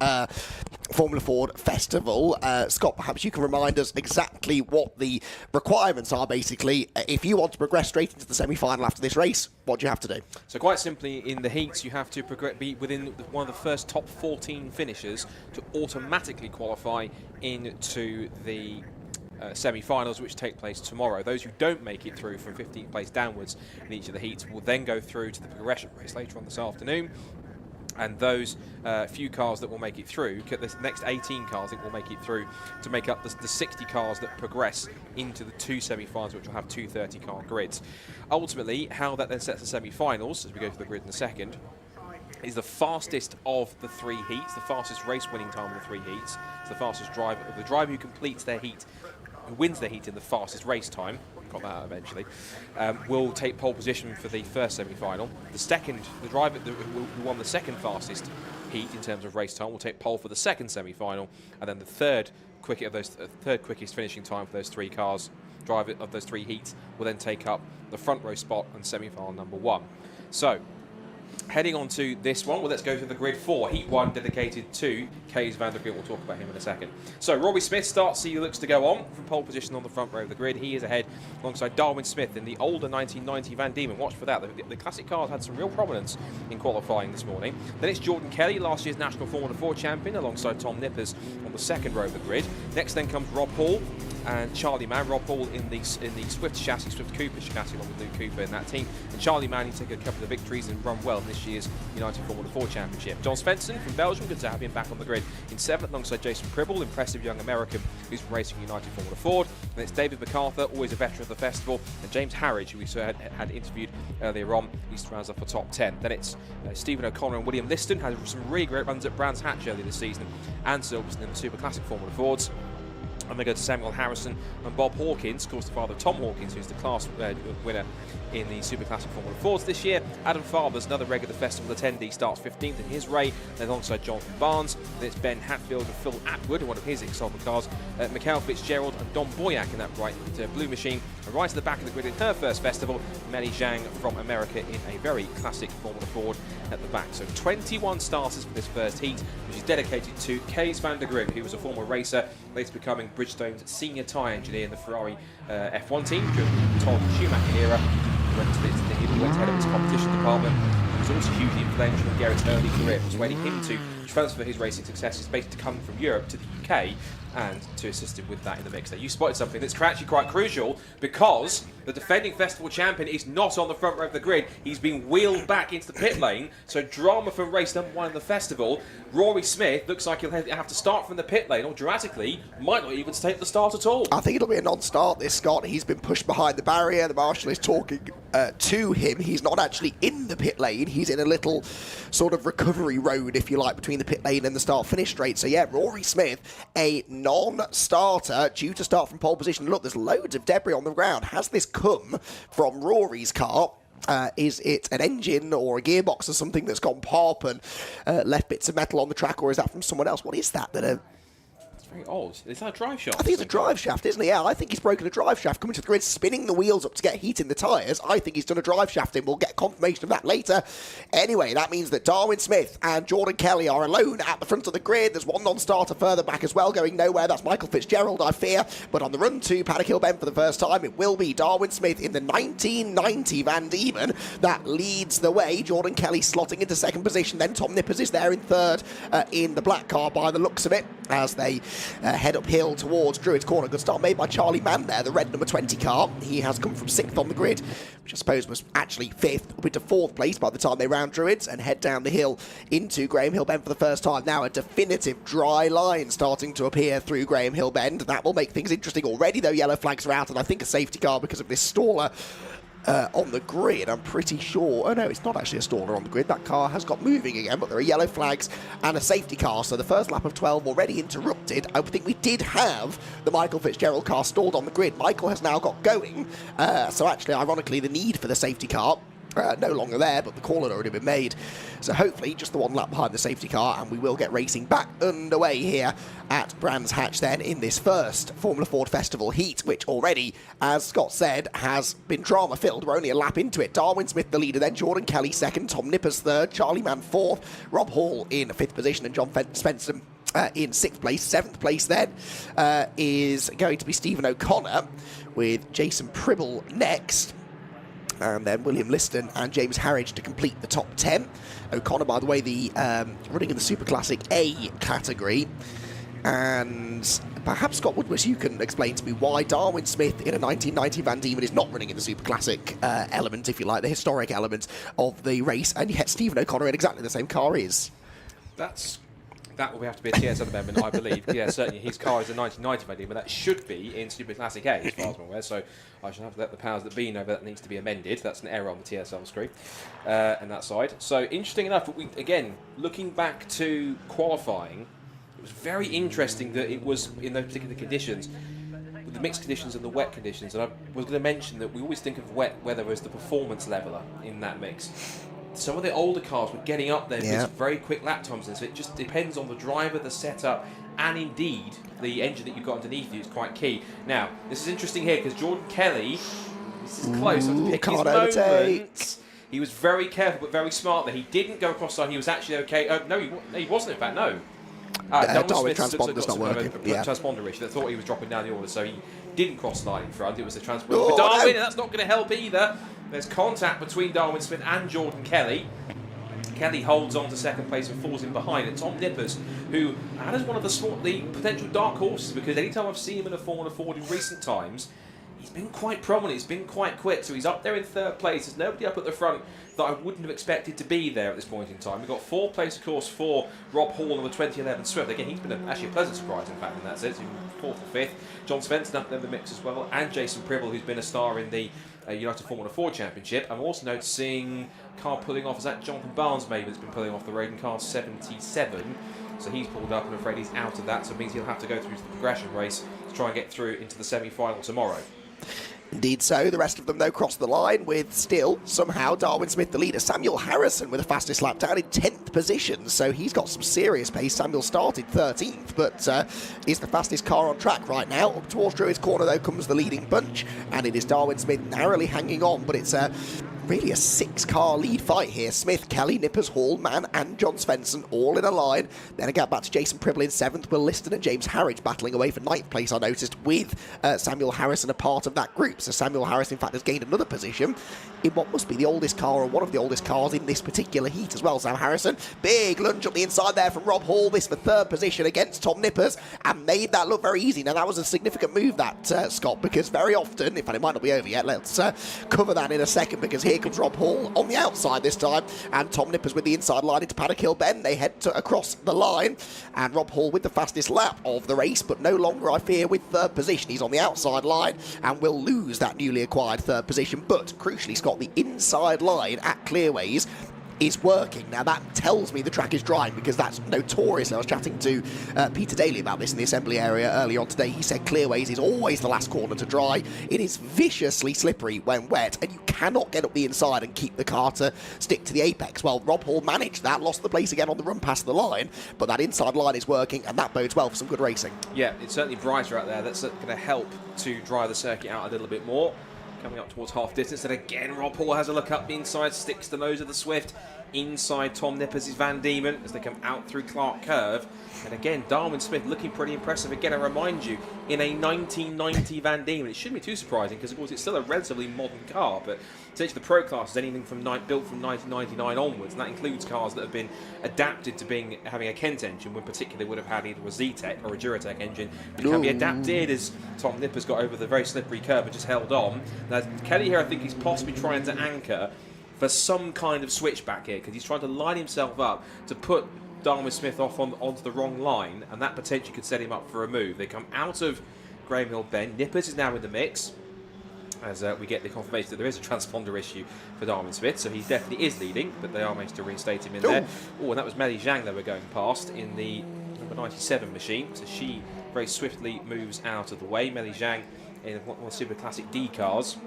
Formula Ford festival. Scott, perhaps you can remind us exactly what the requirements are, basically. If you want to progress straight into the semi-final after this race, what do you have to do? So quite simply, in the heats, you have to be within one of the first top 14 finishers to automatically qualify into the semi-finals, which take place tomorrow. Those who don't make it through from 15th place downwards in each of the heats will then go through to the progression race later on this afternoon. And those few cars that will make it through, the next 18 cars I think will make it through to make up the 60 cars that progress into the two semi-finals, which will have two 30-car grids. Ultimately, how that then sets the semi-finals, as we go through the grid in a second, is the fastest of the three heats, the fastest race-winning time of the three heats. It's the fastest driver, the driver who completes their heat, who wins their heat in the fastest race time, got that out eventually, will take pole position for the first semi-final. The driver who won the second fastest heat in terms of race time will take pole for the second semi-final, and then the third quickest finishing time for those three cars, driver of those three heats, will then take up the front row spot on semi-final number 1. So, heading on to this one, well, let's go to the grid 4. Heat 1 dedicated to Kees van der Griet. We'll talk about him in a second. So Rory Smith starts, he looks to go on from pole position on the front row of the grid. He is ahead alongside Darwin Smith in the older 1990 Van Diemen. Watch for that. The classic cars had some real prominence in qualifying this morning. Then it's Jordan Kelly, last year's National Formula 4 champion, alongside Tom Nippers on the second row of the grid. Next then comes Rob Hall and Charlie Mann. Rob Hall in the Swift chassis, Swift Cooper chassis, along with Luke Cooper in that team. And Charlie Mann, he took a couple of victories and run well in this year's United Formula 4 Championship. John Svensson from Belgium, good to have him back on the grid in 7th alongside Jason Pribble, impressive young American who's been racing United Formula Ford. And it's David MacArthur, always a veteran of the festival, and James Harridge, who we had interviewed earlier on. He's rounds up for top 10. Then it's Stephen O'Connor and William Liston, had some really great runs at Brands Hatch earlier this season, and Silverstone in the Super Classic Formula Fords. And they go to Samuel Harrison and Bob Hawkins, of course the father of Tom Hawkins, who's the class winner in the Super Classic Formula Fords this year. Adam Farbers, another regular festival attendee, starts 15th in his Ray, then alongside Jonathan Barnes. Then it's Ben Hatfield and Phil Atwood, one of his exciting cars. Mikhail Fitzgerald and Don Boyack in that bright blue machine. And right to the back of the grid in her first festival, Melly Zhang from America in a very classic Formula Ford at the back. So 21 starters for this first heat, which is dedicated to Kees van der Griet, who was a former racer, later becoming Bridgestone's senior tyre engineer in the Ferrari F1 team during the Todd Schumacher era. He went head of its competition department. He was also hugely influential in Garrett's early career, persuading him to transfer his racing successes basically to come from Europe to the UK and to assist him with that in the mix. Now, you spotted something that's actually quite crucial, because the defending festival champion is not on the front row of the grid. He's been wheeled back into the pit lane, so drama from race number 1 in the festival. Rory Smith looks like he'll have to start from the pit lane, or dramatically might not even take the start at all. I think it'll be a non-start, this, Scott. He's been pushed behind the barrier. The marshal is talking to him. He's not actually in the pit lane. He's in a little sort of recovery road, if you like, between the pit lane and the start-finish straight. So, yeah, Rory Smith, a non-starter, due to start from pole position. Look, there's loads of debris on the ground. Has this come from Rory's car? Is it an engine or a gearbox or something that's gone pop and left bits of metal on the track, or is that from someone else? What is that? It's very odd. Is that a drive shaft? I think it's a drive shaft, isn't it? Yeah, I think he's broken a drive shaft, coming to the grid, spinning the wheels up to get heat in the tyres. I think he's done a drive shaft, and we'll get confirmation of that later. Anyway, that means that Darwin Smith and Jordan Kelly are alone at the front of the grid. There's one non-starter further back as well, going nowhere. That's Michael Fitzgerald, I fear. But on the run to Paddock Hill Bend for the first time, it will be Darwin Smith in the 1990 Van Diemen that leads the way. Jordan Kelly slotting into second position. Then Tom Nippers is there in third in the black car by the looks of it, as they head uphill towards Druid's Corner. Good start made by Charlie Mann there, the red number 20 car. He has come from 6th on the grid, which I suppose was actually 5th, up into 4th place by the time they round Druids and head down the hill into Graham Hill Bend for the first time. Now a definitive dry line starting to appear through Graham Hill Bend. That will make things interesting already, though. Yellow flags are out, and I think a safety car because of this staller on the grid. I'm pretty sure. Oh no, it's not actually a staller on the grid. That car has got moving again, but there are yellow flags and a safety car. So the first lap of 12 already interrupted. I think we did have the Michael Fitzgerald car stalled on the grid. Michael has now got going. So actually, ironically, the need for the safety car no longer there, but the call had already been made. So hopefully just the one lap behind the safety car, and we will get racing back underway here at Brands Hatch then in this first Formula Ford Festival heat, which already, as Scott said, has been drama-filled. We're only a lap into it. Darwin Smith the leader, then Jordan Kelly second, Tom Nippers third, Charlie Mann fourth, Rob Hall in 5th position, and John Spencer in 6th place. 7th place then is going to be Stephen O'Connor, with Jason Pribble next. And then William Liston and James Harridge to complete the top 10. O'Connor, by the way, the running in the Super Classic A category. And perhaps, Scott Woodward, you can explain to me why Darwin Smith in a 1990 Van Diemen is not running in the Super Classic element, if you like, the historic element of the race, and yet Stephen O'Connor in exactly the same car is. That will have to be a TSL amendment, I believe. Yeah, certainly his car is a 1990 Van Diemen, but that should be in Super Classic A, as far as I'm aware. So I should have to let the powers that be know that needs to be amended. That's an error on the TSL screen and that side. So interesting enough, but again, looking back to qualifying, it was very interesting that it was in those particular conditions, with the mixed conditions and the wet conditions. And I was going to mention that we always think of wet weather as the performance leveler in that mix. Some of the older cars were getting up there with very quick lap times, and so it just depends on the driver, the setup, and indeed the engine that you've got underneath you is quite key. Now, this is interesting here because Jordan Kelly, this is close, to pick his moment. He was very careful but very smart there. He didn't go across the line, he was actually okay. No, he wasn't in fact, no. Darwin transponder's not working. Transponder issue. They thought he was dropping down the order, so he didn't cross the line in front. It was the transponder for Darwin, and that's not going to help either. There's contact between Darwin Smith and Jordan Kelly. Kelly holds on to 2nd place and falls in behind. And Tom Nippers, who had as one of the potential dark horses, because anytime I've seen him in a Formula Ford in recent times, he's been quite prominent, he's been quite quick, so he's up there in 3rd place. There's nobody up at the front that I wouldn't have expected to be there at this point in time. We've got 4th place, of course, for Rob Hall on the 2011 Swift. Again, he's been actually a pleasant surprise, in fact, in that sense. 4th or 5th. John Svensson up there in the mix as well, and Jason Pribble, who's been a star in the United Formula Ford Championship. I'm also noticing car pulling off, is that Jonathan Barnes maybe that's been pulling off the road in car 77. So he's pulled up, and I'm afraid he's out of that, so it means he'll have to go through to the progression race to try and get through into the semi-final tomorrow. Indeed so. The rest of them, though, cross the line with still, somehow, Darwin Smith the leader. Samuel Harrison with the fastest lap down in 10th position, so he's got some serious pace. Samuel started 13th, but is the fastest car on track right now. Up towards Druid's Corner, though, comes the leading bunch, and it is Darwin Smith narrowly hanging on, but it's really a 6-car lead fight here. Smith, Kelly, Nippers, Hall, Mann and John Svensson all in a line. Then I get back to Jason Pribble in 7th, Will Liston and James Harridge battling away for 9th place, I noticed, with Samuel Harrison a part of that group. So Samuel Harris, in fact, has gained another position in what must be the oldest car, or one of the oldest cars in this particular heat as well. Sam Harrison, big lunge up the inside there from Rob Hall, this for 3rd position against Tom Nippers, and made that look very easy. Now that was a significant move, that Scott, because very often, in fact it might not be over yet, let's cover that in a second, because here comes Rob Hall on the outside this time, and Tom Nippers with the inside line into Paddock Hill Bend. They head across the line, and Rob Hall with the fastest lap of the race, but no longer, I fear, with 3rd position. He's on the outside line and will lose that newly acquired 3rd position, but crucially, Scott, the inside line at Clearways is working. Now that tells me the track is drying, because that's notorious. I was chatting to Peter Daly about this in the assembly area earlier on today. He said Clearways is always the last corner to dry. It is viciously slippery when wet, and you cannot get up the inside and keep the car to stick to the apex. Well, Rob Hall managed that, lost the place again on the run past the line, but that inside line is working, and that bodes well for some good racing. Yeah, it's certainly brighter out there. That's going to help to dry the circuit out a little bit more. Coming up towards half distance, and again Rob Hall has a look up the inside, sticks the nose of the Swift. inside Tom Nippers is Van Diemen as they come out through Clark Curve. And again, Darwin Smith looking pretty impressive. Again, I remind you, in a 1990 Van Diemen, it shouldn't be too surprising because, of course, it's still a relatively modern car, but essentially the Pro class is anything from built from 1999 onwards, and that includes cars that have been adapted to having a Kent engine, when particularly would have had either a Z-Tech or a Duratec engine, which can be adapted, as Tom Nippers got over the very slippery curve and just held on. Now, Kelly here, I think he's possibly trying to anchor for some kind of switchback here, because he's trying to line himself up to put Darwin Smith off onto the wrong line, and that potentially could set him up for a move. They come out of Graham Hill Bend. Nippers is now in the mix, as we get the confirmation that there is a transponder issue for Darwin Smith, so he definitely is leading, but they are managed to reinstate him in there. Oh, and that was Meli Zhang they were going past in the number 97 machine, so she very swiftly moves out of the way. Meli Zhang in one of the Super Classic D cars.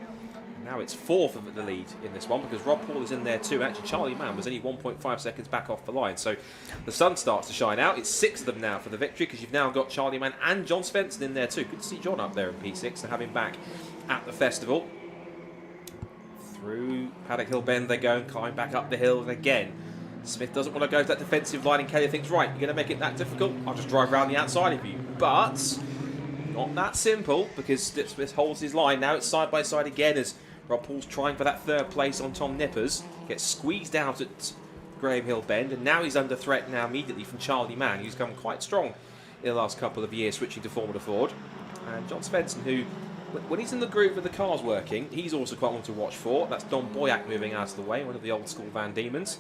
Now it's fourth of the lead in this one, because Rob Paul is in there too. Actually, Charlie Mann was only 1.5 seconds back off the line. So the sun starts to shine out. It's 6 of them now for the victory, because you've now got Charlie Mann and John Svensson in there too. Good to see John up there in P6 to have him back at the festival. Through Paddock Hill Bend they go and climb back up the hill. And again, Smith doesn't want to go to that defensive line, and Kelly thinks, right, you're going to make it that difficult? I'll just drive around the outside of you. But not that simple, because Smith holds his line. Now it's side by side again as Rob Paul's trying for that third place on Tom Nippers. Gets squeezed out at Graham Hill Bend, and now he's under threat now immediately from Charlie Mann, who's come quite strong in the last couple of years, switching to Formula Ford. And John Svensson, who, when he's in the groove with the cars working, he's also quite one to watch for. That's Don Boyack moving out of the way, one of the old school Van Diemens.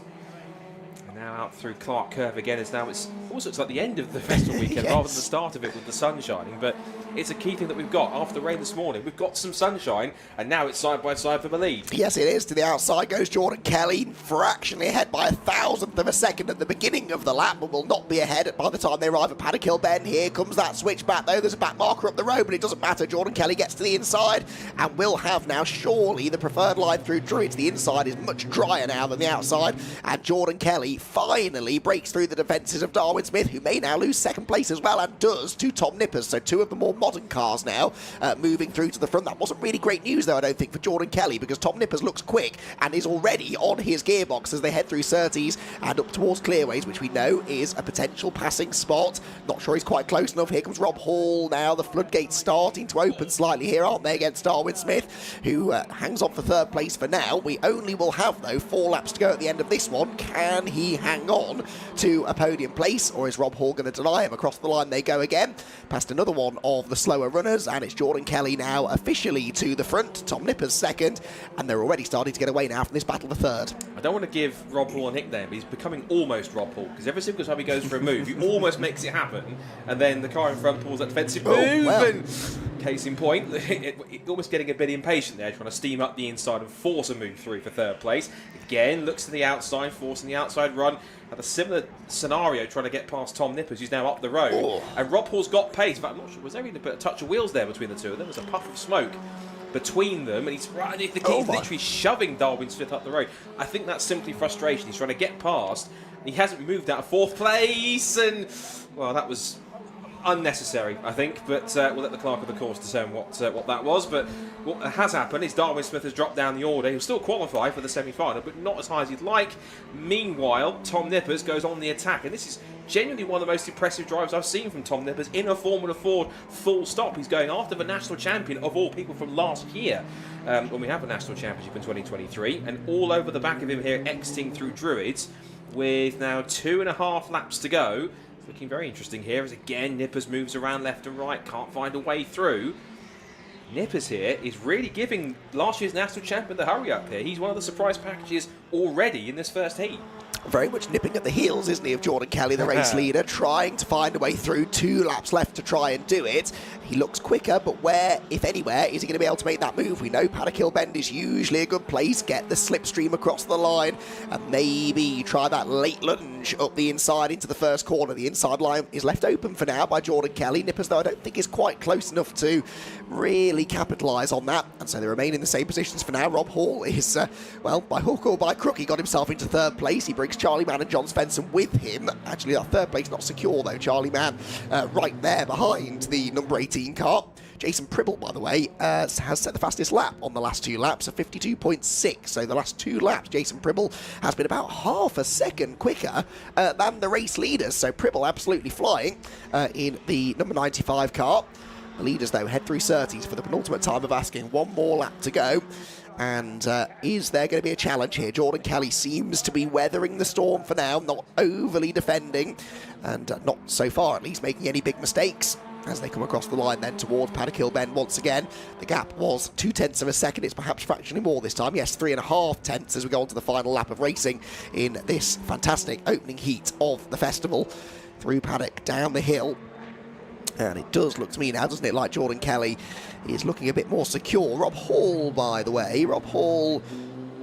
And now out through Clark Curve again, as now it's also like the end of the festival weekend rather than the start of it with the sun shining. But it's a key thing that we've got after the rain this morning. We've got some sunshine, and now it's side by side for the lead. Yes, it is. To the outside goes Jordan Kelly, fractionally ahead by 1,000th of a second at the beginning of the lap, but will not be ahead by the time they arrive at Paddock Hill Bend. Here comes that switch back, though. There's a back marker up the road, but it doesn't matter. Jordan Kelly gets to the inside and will have now surely the preferred line through Druids. The inside is much drier now than the outside, and Jordan Kelly finally breaks through the defences of Darwin Smith, who may now lose second place as well, and does, to Tom Nippers. So 2 of the more modern cars now moving through to the front. That wasn't really great news, though, I don't think, for Jordan Kelly, because Tom Nippers looks quick and is already on his gearbox as they head through Surtees and up towards Clearways, which we know is a potential passing spot. Not sure he's quite close enough. Here comes Rob Hall now. The floodgates starting to open slightly here, aren't they, against Darwin Smith, who hangs on for third place for now. We only will have, though, 4 laps to go at the end of this one. Can he hang on to a podium place, or is Rob Hall going to deny him? Across the line they go again, past another one of the slower runners, and it's Jordan Kelly now officially to the front. Tom Nippers second, and they're already starting to get away now from this battle for third. I don't want to give Rob Hall a nickname, but he's becoming almost Rob Hall, because every single time he goes for a move, he almost makes it happen, and then the car in front pulls that defensive move, and case in point, almost getting a bit impatient there, trying to steam up the inside and force a move through for third place. Again, looks to the outside, forcing the outside run. Had a similar scenario trying to get past Tom Nippers, who's now up the road. And Rob Hall's got pace. In fact, I'm not sure, was there even a touch of wheels there between the two? And there was a puff of smoke between them, and he's literally shoving Darwin Smith up the road. I think that's simply frustration. He's trying to get past, and he hasn't moved out of 4th place, and, well, that was unnecessary, I think, but we'll let the clerk of the course determine what that was. But what has happened is Darwin Smith has dropped down the order. He'll still qualify for the semi-final, but not as high as he'd like. Meanwhile, Tom Nippers goes on the attack, and this is genuinely one of the most impressive drives I've seen from Tom Nippers in a Formula Ford full stop. He's going after the national champion of all people from last year, when we have a national championship in 2023, and all over the back of him here, exiting through Druids, with now 2.5 laps to go. Looking very interesting here as again Nippers moves around left and right, can't find a way through. Nippers here is really giving last year's national champion the hurry up here. He's one of the surprise packages already in this first heat. Very much nipping at the heels, isn't he, of Jordan Kelly, the race leader, trying to find a way through. 2 laps left to try and do it. He looks quicker, but where, if anywhere, is he going to be able to make that move? We know Paddock Hill Bend is usually a good place. Get the slipstream across the line and maybe try that late lunge up the inside into the first corner. The inside line is left open for now by Jordan Kelly. Nippers, though, I don't think is quite close enough to really capitalise on that, and so they remain in the same positions for now. Rob Hall is, well, by hook or by crook, he got himself into 3rd place. He brings Charlie Mann and John Svensson with him. Actually, our 3rd place not secure, though. Charlie Mann right there behind the number 18 car. Jason Pribble, by the way, has set the fastest lap on the last 2 laps of 52.6. So the last 2 laps, Jason Pribble has been about half a second quicker than the race leaders. So Pribble absolutely flying in the number 95 car. The leaders, though, head through Surtees for the penultimate time of asking. 1 more lap to go. And is there going to be a challenge here? Jordan Kelly seems to be weathering the storm for now, not overly defending, and not so far at least making any big mistakes as they come across the line then towards Paddock Hill Bend once again. The gap was 0.2 of a second. It's perhaps fractionally more this time. Yes, 3.5 tenths as we go on to the final lap of racing in this fantastic opening heat of the festival. Through Paddock, down the hill. And it does look to me now, doesn't it, like Jordan Kelly is looking a bit more secure. Rob Hall, by the way. Rob Hall,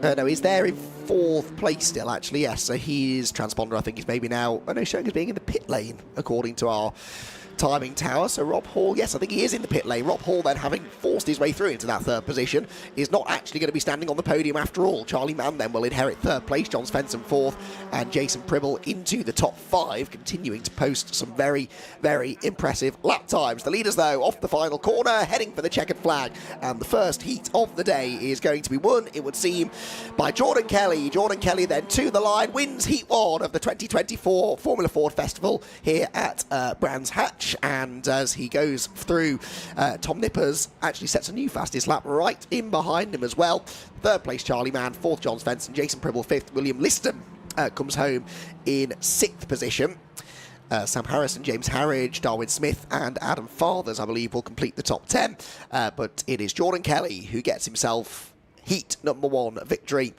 no, he's there in 4th place still, actually, yes. So his transponder, I think, is maybe now, showing as being in the pit lane, according to our timing tower. So Rob Hall, yes, I think he is in the pit lane. Rob Hall then, having forced his way through into that 3rd position, is not actually going to be standing on the podium after all. Charlie Mann then will inherit 3rd place, John Svensson 4th, and Jason Pribble into the top 5, continuing to post some very, very impressive lap times. The leaders, though, off the final corner, heading for the checkered flag, and the first heat of the day is going to be won, it would seem, by Jordan Kelly. Jordan Kelly then to the line, wins Heat 1 of the 2024 Formula Ford Festival here at Brands Hatch. And as he goes through, Tom Nippers actually sets a new fastest lap right in behind him as well. 3rd place Charlie Mann, 4th John Svensson, Jason Pribble 5th, William Liston comes home in 6th position. Sam Harrison, James Harridge, Darwin Smith and Adam Fathers, I believe, will complete the top 10. But it is Jordan Kelly who gets himself heat number 1 victory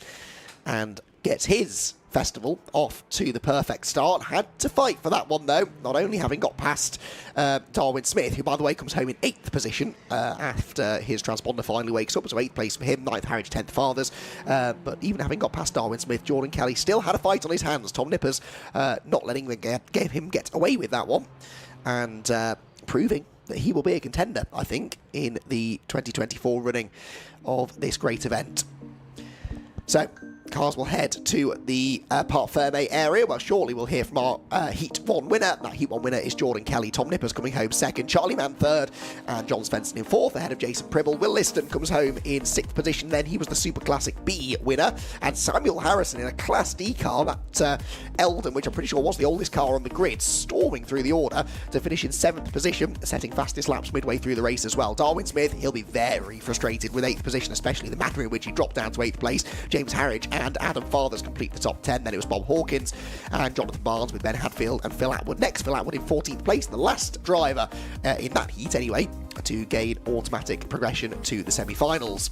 and gets his festival off to the perfect start. Had to fight for that one, though, not only having got past Darwin Smith, who, by the way, comes home in 8th position after his transponder finally wakes up. So 8th place for him, 9th Harridge, 10th Fathers. But even having got past Darwin Smith, Jordan Kelly still had a fight on his hands. Tom Nippers not letting him get away with that one, and proving that he will be a contender, I think, in the 2024 running of this great event. So cars will head to the Parc Fermé area. Well, shortly we'll hear from our Heat 1 winner. That Heat 1 winner is Jordan Kelly. Tom Nippers coming home 2nd, Charlie Mann 3rd, and John Svensson in 4th, ahead of Jason Pribble. Will Liston comes home in 6th position. Then he was the Super Classic B winner. And Samuel Harrison in a Class D car, that Eldon, which I'm pretty sure was the oldest car on the grid, storming through the order to finish in 7th position, setting fastest laps midway through the race as well. Darwin Smith, he'll be very frustrated with 8th position, especially the manner in which he dropped down to 8th place. James Harridge and Adam Fathers complete the top 10. Then it was Bob Hawkins and Jonathan Barnes with Ben Hadfield and Phil Atwood next. Phil Atwood in 14th place, the last driver in that heat anyway, to gain automatic progression to the semi-finals.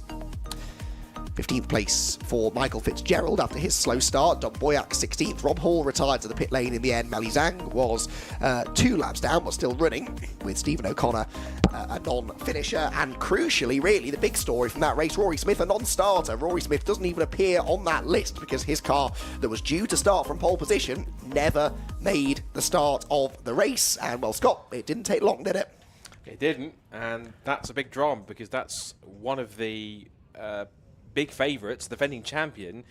15th place for Michael Fitzgerald after his slow start. Don Boyack 16th. Rob Hall retired to the pit lane in the end. Melly Zhang was 2 laps down but still running, with Stephen O'Connor a non-finisher. And crucially, really, the big story from that race, Rory Smith, a non-starter. Rory Smith doesn't even appear on that list because his car that was due to start from pole position never made the start of the race. And, well, Scott, it didn't take long, did it? It didn't, and that's a big drama because that's one of the big favourites, defending champion,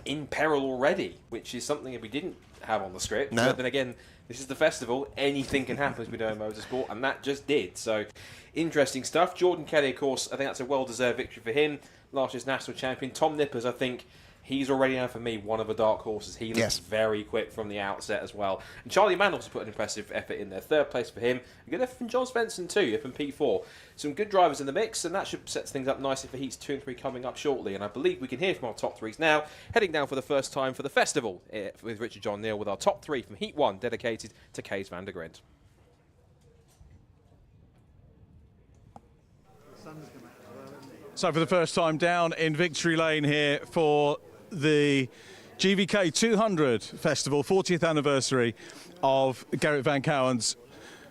in peril already, which is something that we didn't have on the script. No. But then again, this is the festival, anything can happen as we know in motorsport, and that just did. So, interesting stuff. Jordan Kelly, of course, I think that's a well-deserved victory for him. Last year's national champion. Tom Nippers, I think he's already now, for me, one of the dark horses. He looks very quick from the outset as well. And Charlie Mann also put an impressive effort in there. 3rd place for him. A good effort from John Svensson too, up in P4. Some good drivers in the mix, and that should set things up nicely for Heats 2 and 3 coming up shortly. And I believe we can hear from our top 3s now, heading down for the first time for the festival with Richard John Neal, with our top 3 from Heat 1 dedicated to Kees van der Grint. So for the first time down in victory lane here for the GVK 200 Festival, 40th anniversary of Gerrit van Kouwen's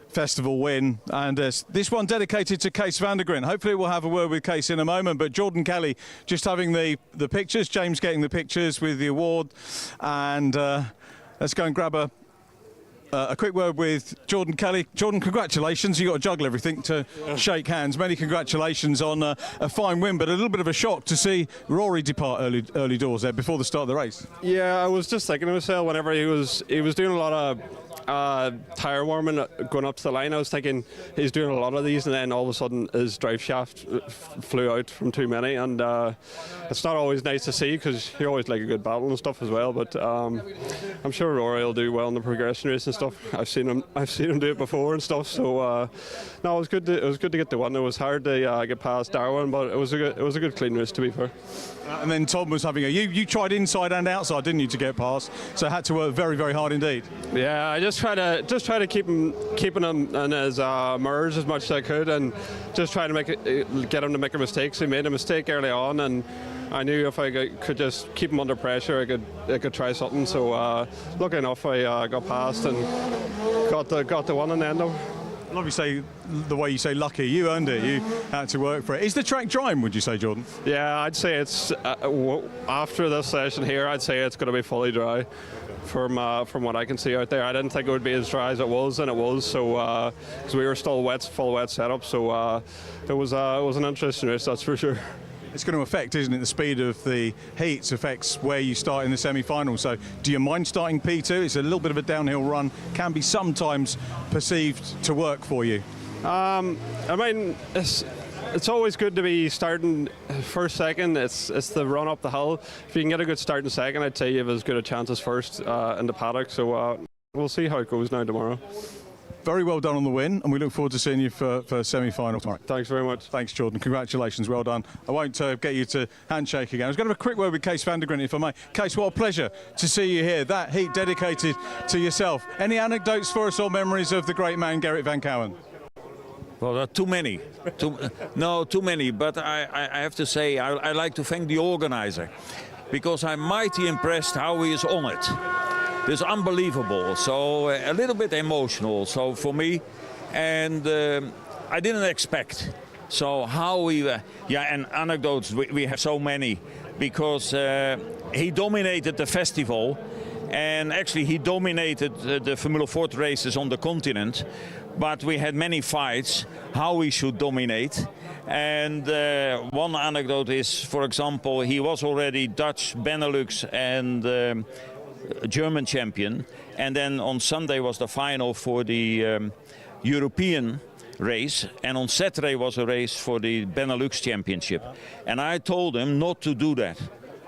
festival win, and this one dedicated to Kees van der Grint. Hopefully we'll have a word with Kees in a moment, but Jordan Kelly just having the pictures, James getting the pictures with the award, and let's go and grab a A quick word with Jordan Kelly. Jordan, congratulations. You got to juggle everything to shake hands. Many congratulations on a fine win, but a little bit of a shock to see Rory depart early doors there before the start of the race. Yeah, I was just thinking to myself whenever he was doing a lot of tyre warming going up to the line. I was thinking he's doing a lot of these, and then all of a sudden his drive shaft flew out from too many, and it's not always nice to see because you always like a good battle and stuff as well. But I'm sure Rory will do well in the progression race and stuff. I've seen him do it before and stuff. So no, it was good to get the win. It was hard to get past Darwin, but it was a good clean race, to be fair. And then Tom was having you tried inside and outside, didn't you, to get past? So had to work very, very hard indeed. Yeah, I just try to keeping him in his merge as much as I could, and just try to get him to make a mistake. So he made a mistake early on, and I knew if I could just keep him under pressure, I could try something. So lucky enough, I got past and got the one in the end of. I love you say the way you say lucky. You earned it. You had to work for it. Is the track drying, would you say, Jordan? Yeah, I'd say it's after this session here. I'd say it's going to be fully dry. From what I can see out there, I didn't think it would be as dry as it was, and it was. So because we were still full wet setup, so it was an interesting race, that's for sure. It's going to affect, isn't it? The speed of the heats affects where you start in the semi-final. So do you mind starting P2? It's a little bit of a downhill run, can be sometimes perceived to work for you. I mean, it's always good to be starting first, second. It's the run up the hill. If you can get a good start in second, I'd say you have as good a chance as first in the paddock. So we'll see how it goes now tomorrow. Very well done on the win, and we look forward to seeing you for semi-final tomorrow. Thanks very much. Thanks, Jordan. Congratulations. Well done. I won't get you to handshake again. I was going to have a quick word with Kees van der Grint, if I may. Kees, what a pleasure to see you here. That heat dedicated to yourself. Any anecdotes for us or memories of the great man, Gerrit van Kouwen? Well, there are too many. Too many. But I have to say, I like to thank the organizer, because I'm mighty impressed how he is on it. It's unbelievable. So a little bit emotional. So for me, and I didn't expect. So how we, and anecdotes we have so many, because he dominated the festival, and actually he dominated the Formula Ford races on the continent. But we had many fights how we should dominate. And one anecdote is, for example, he was already Dutch, Benelux and German champion. And then on Sunday was the final for the European race. And on Saturday was a race for the Benelux championship. And I told him not to do that,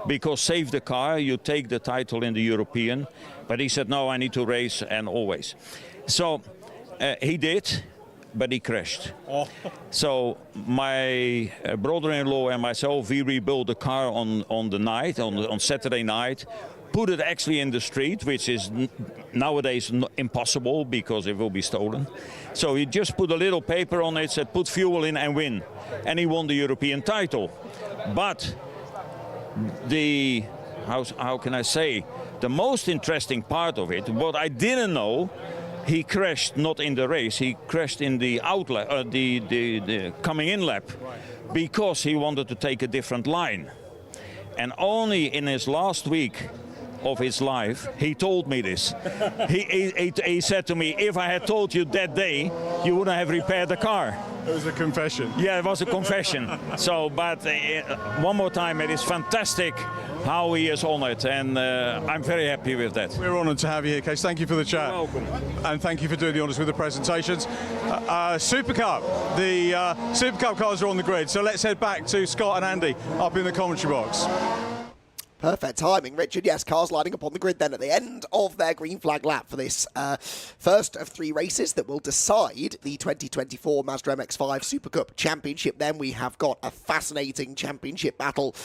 because save the car, you take the title in the European. But he said, no, I need to race, and always. So he did, but he crashed. Oh. So my brother-in-law and myself, we rebuilt the car on the night, on Saturday night, put it actually in the street, which is nowadays impossible because it will be stolen. So he just put a little paper on it, said put fuel in and win. And he won the European title. But the, how can I say, the most interesting part of it, what I didn't know, he crashed not in the race, he crashed in the outlet, the coming in lap, because he wanted to take a different line. And only in his last week of his life, he told me this. He said to me, if I had told you that day, you wouldn't have repaired the car. It was a confession. Yeah, it was a confession. So, but one more time, it is fantastic how he is on it, and I'm very happy with that. We're honoured to have you here, Kees. Thank you for the chat. You're welcome. And thank you for doing the honours with the presentations. Super Cup. The Super Cup cars are on the grid, so let's head back to Scott and Andy up in the commentary box. Perfect timing, Richard. Yes, cars lining up on the grid then at the end of their green flag lap for this first of 3 races that will decide the 2024 Mazda MX-5 Super Cup Championship. Then we have got a fascinating championship battle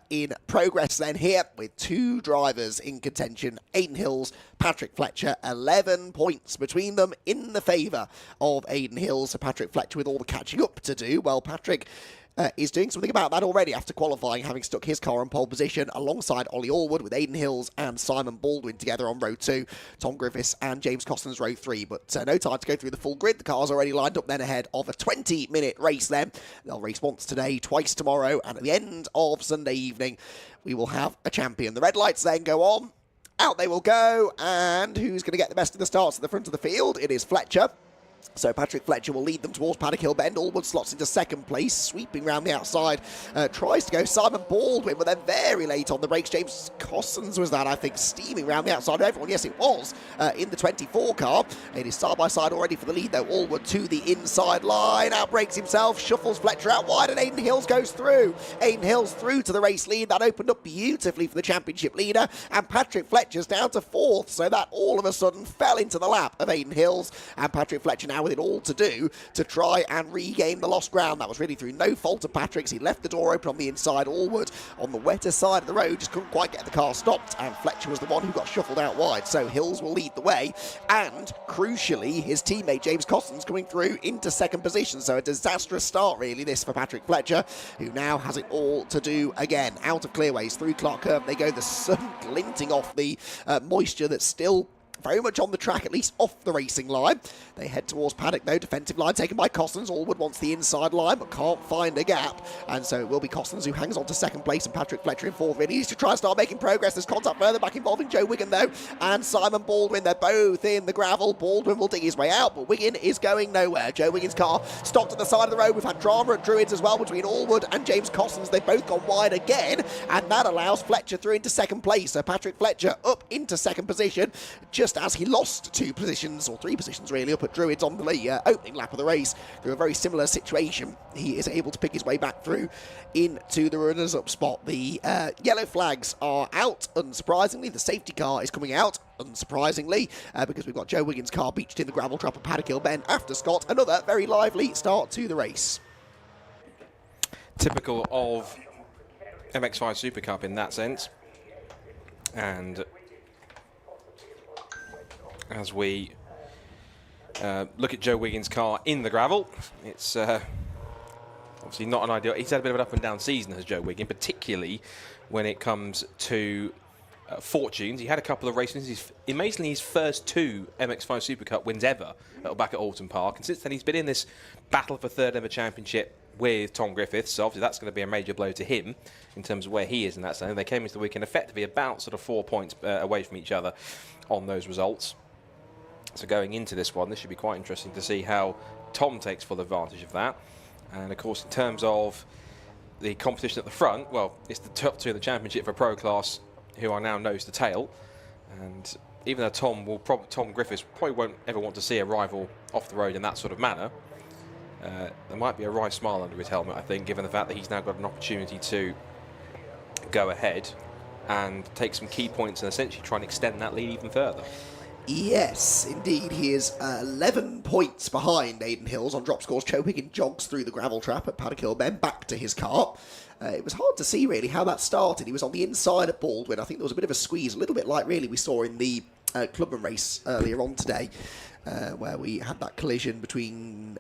in progress then here, with 2 drivers in contention. Aidan Hills, Patrick Fletcher, 11 points between them in the favour of Aidan Hills. So Patrick Fletcher with all the catching up to do. Well, Patrick is doing something about that already after qualifying, having stuck his car on pole position alongside Ollie Allwood, with Aidan Hills and Simon Baldwin together on row 2, Tom Griffiths and James Costner's row 3. But no time to go through the full grid. The car's already lined up then ahead of a 20-minute race then. They'll race once today, twice tomorrow, and at the end of Sunday evening, we will have a champion. The red lights then go on, Out they will go, and who's going to get the best of the starts at the front of the field? It is Fletcher. So Patrick Fletcher will lead them towards Paddock Hill Bend. Allwood slots into second place, sweeping round the outside. Tries to go Simon Baldwin, but they're very late on the brakes. James Cossons was that, I think, steaming round the outside of everyone. Yes, it was in the 24 car. It is side by side already for the lead, though. Allwood to the inside line. Outbrakes himself, shuffles Fletcher out wide, and Aidan Hills goes through. Aidan Hills through to the race lead. That opened up beautifully for the championship leader, and Patrick Fletcher's down to fourth. So that all of a sudden fell into the lap of Aidan Hills, and Patrick Fletcher now with it all to do to try and regain the lost ground. That was really through no fault of Patrick's. He left the door open on the inside. Allwood on the wetter side of the road just couldn't quite get the car stopped, and Fletcher was the one who got shuffled out wide. So Hills will lead the way, and crucially his teammate James Cossons coming through into second position. So a disastrous start really this for Patrick Fletcher, who now has it all to do again. Out of clearways, through Clark Curve they go, the sun glinting off the moisture that's still very much on the track, at least off the racing line. They head towards Paddock, though. Defensive line taken by Cossons. Allwood wants the inside line, but can't find a gap. And so it will be Cossons who hangs on to second place, and Patrick Fletcher in fourth. He needs to try and start making progress. There's contact further back involving Joe Wiggin, though, and Simon Baldwin. They're both in the gravel. Baldwin will dig his way out, but Wiggin is going nowhere. Joe Wiggin's car stopped at the side of the road. We've had drama at Druids as well between Allwood and James Cossons. They've both gone wide again, and that allows Fletcher through into second place. So Patrick Fletcher up into second position, just as he lost 2 positions, or 3 positions really, up at Druids on the opening lap of the race. Through a very similar situation, he is able to pick his way back through into the runners-up spot. The yellow flags are out, unsurprisingly. The safety car is coming out, unsurprisingly, because we've got Joe Wiggins' car beached in the gravel trap at Paddock Hill Bend after Scott. Another very lively start to the race. Typical of MX-5 Super Cup in that sense. And as we look at Joe Wiggins' car in the gravel, it's obviously not an ideal. He's had a bit of an up and down season, has Joe Wiggins, particularly when it comes to fortunes. He had a couple of races. He's amazingly his first 2 MX-5 Super Cup wins ever back at Alton Park, and since then he's been in this battle for third ever championship with Tom Griffiths. So obviously that's going to be a major blow to him in terms of where he is in that sense. They came into the weekend effectively about sort of 4 points away from each other on those results. So going into this one, this should be quite interesting to see how Tom takes full advantage of that. And of course, in terms of the competition at the front, well, it's the top 2 of the championship for Pro Class who are now nose to tail. And even though Tom Griffiths probably won't ever want to see a rival off the road in that sort of manner, there might be a wry smile under his helmet, I think, given the fact that he's now got an opportunity to go ahead and take some key points and essentially try and extend that lead even further. Yes, indeed. He is 11 points behind Aidan Hills on drop scores. Joe Wiggin jogs through the gravel trap at Paddock Hill Bend back to his car. It was hard to see, really, how that started. He was on the inside of Baldwin. I think there was a bit of a squeeze, a little bit like, really, we saw in the Clubman race earlier on today, where we had that collision between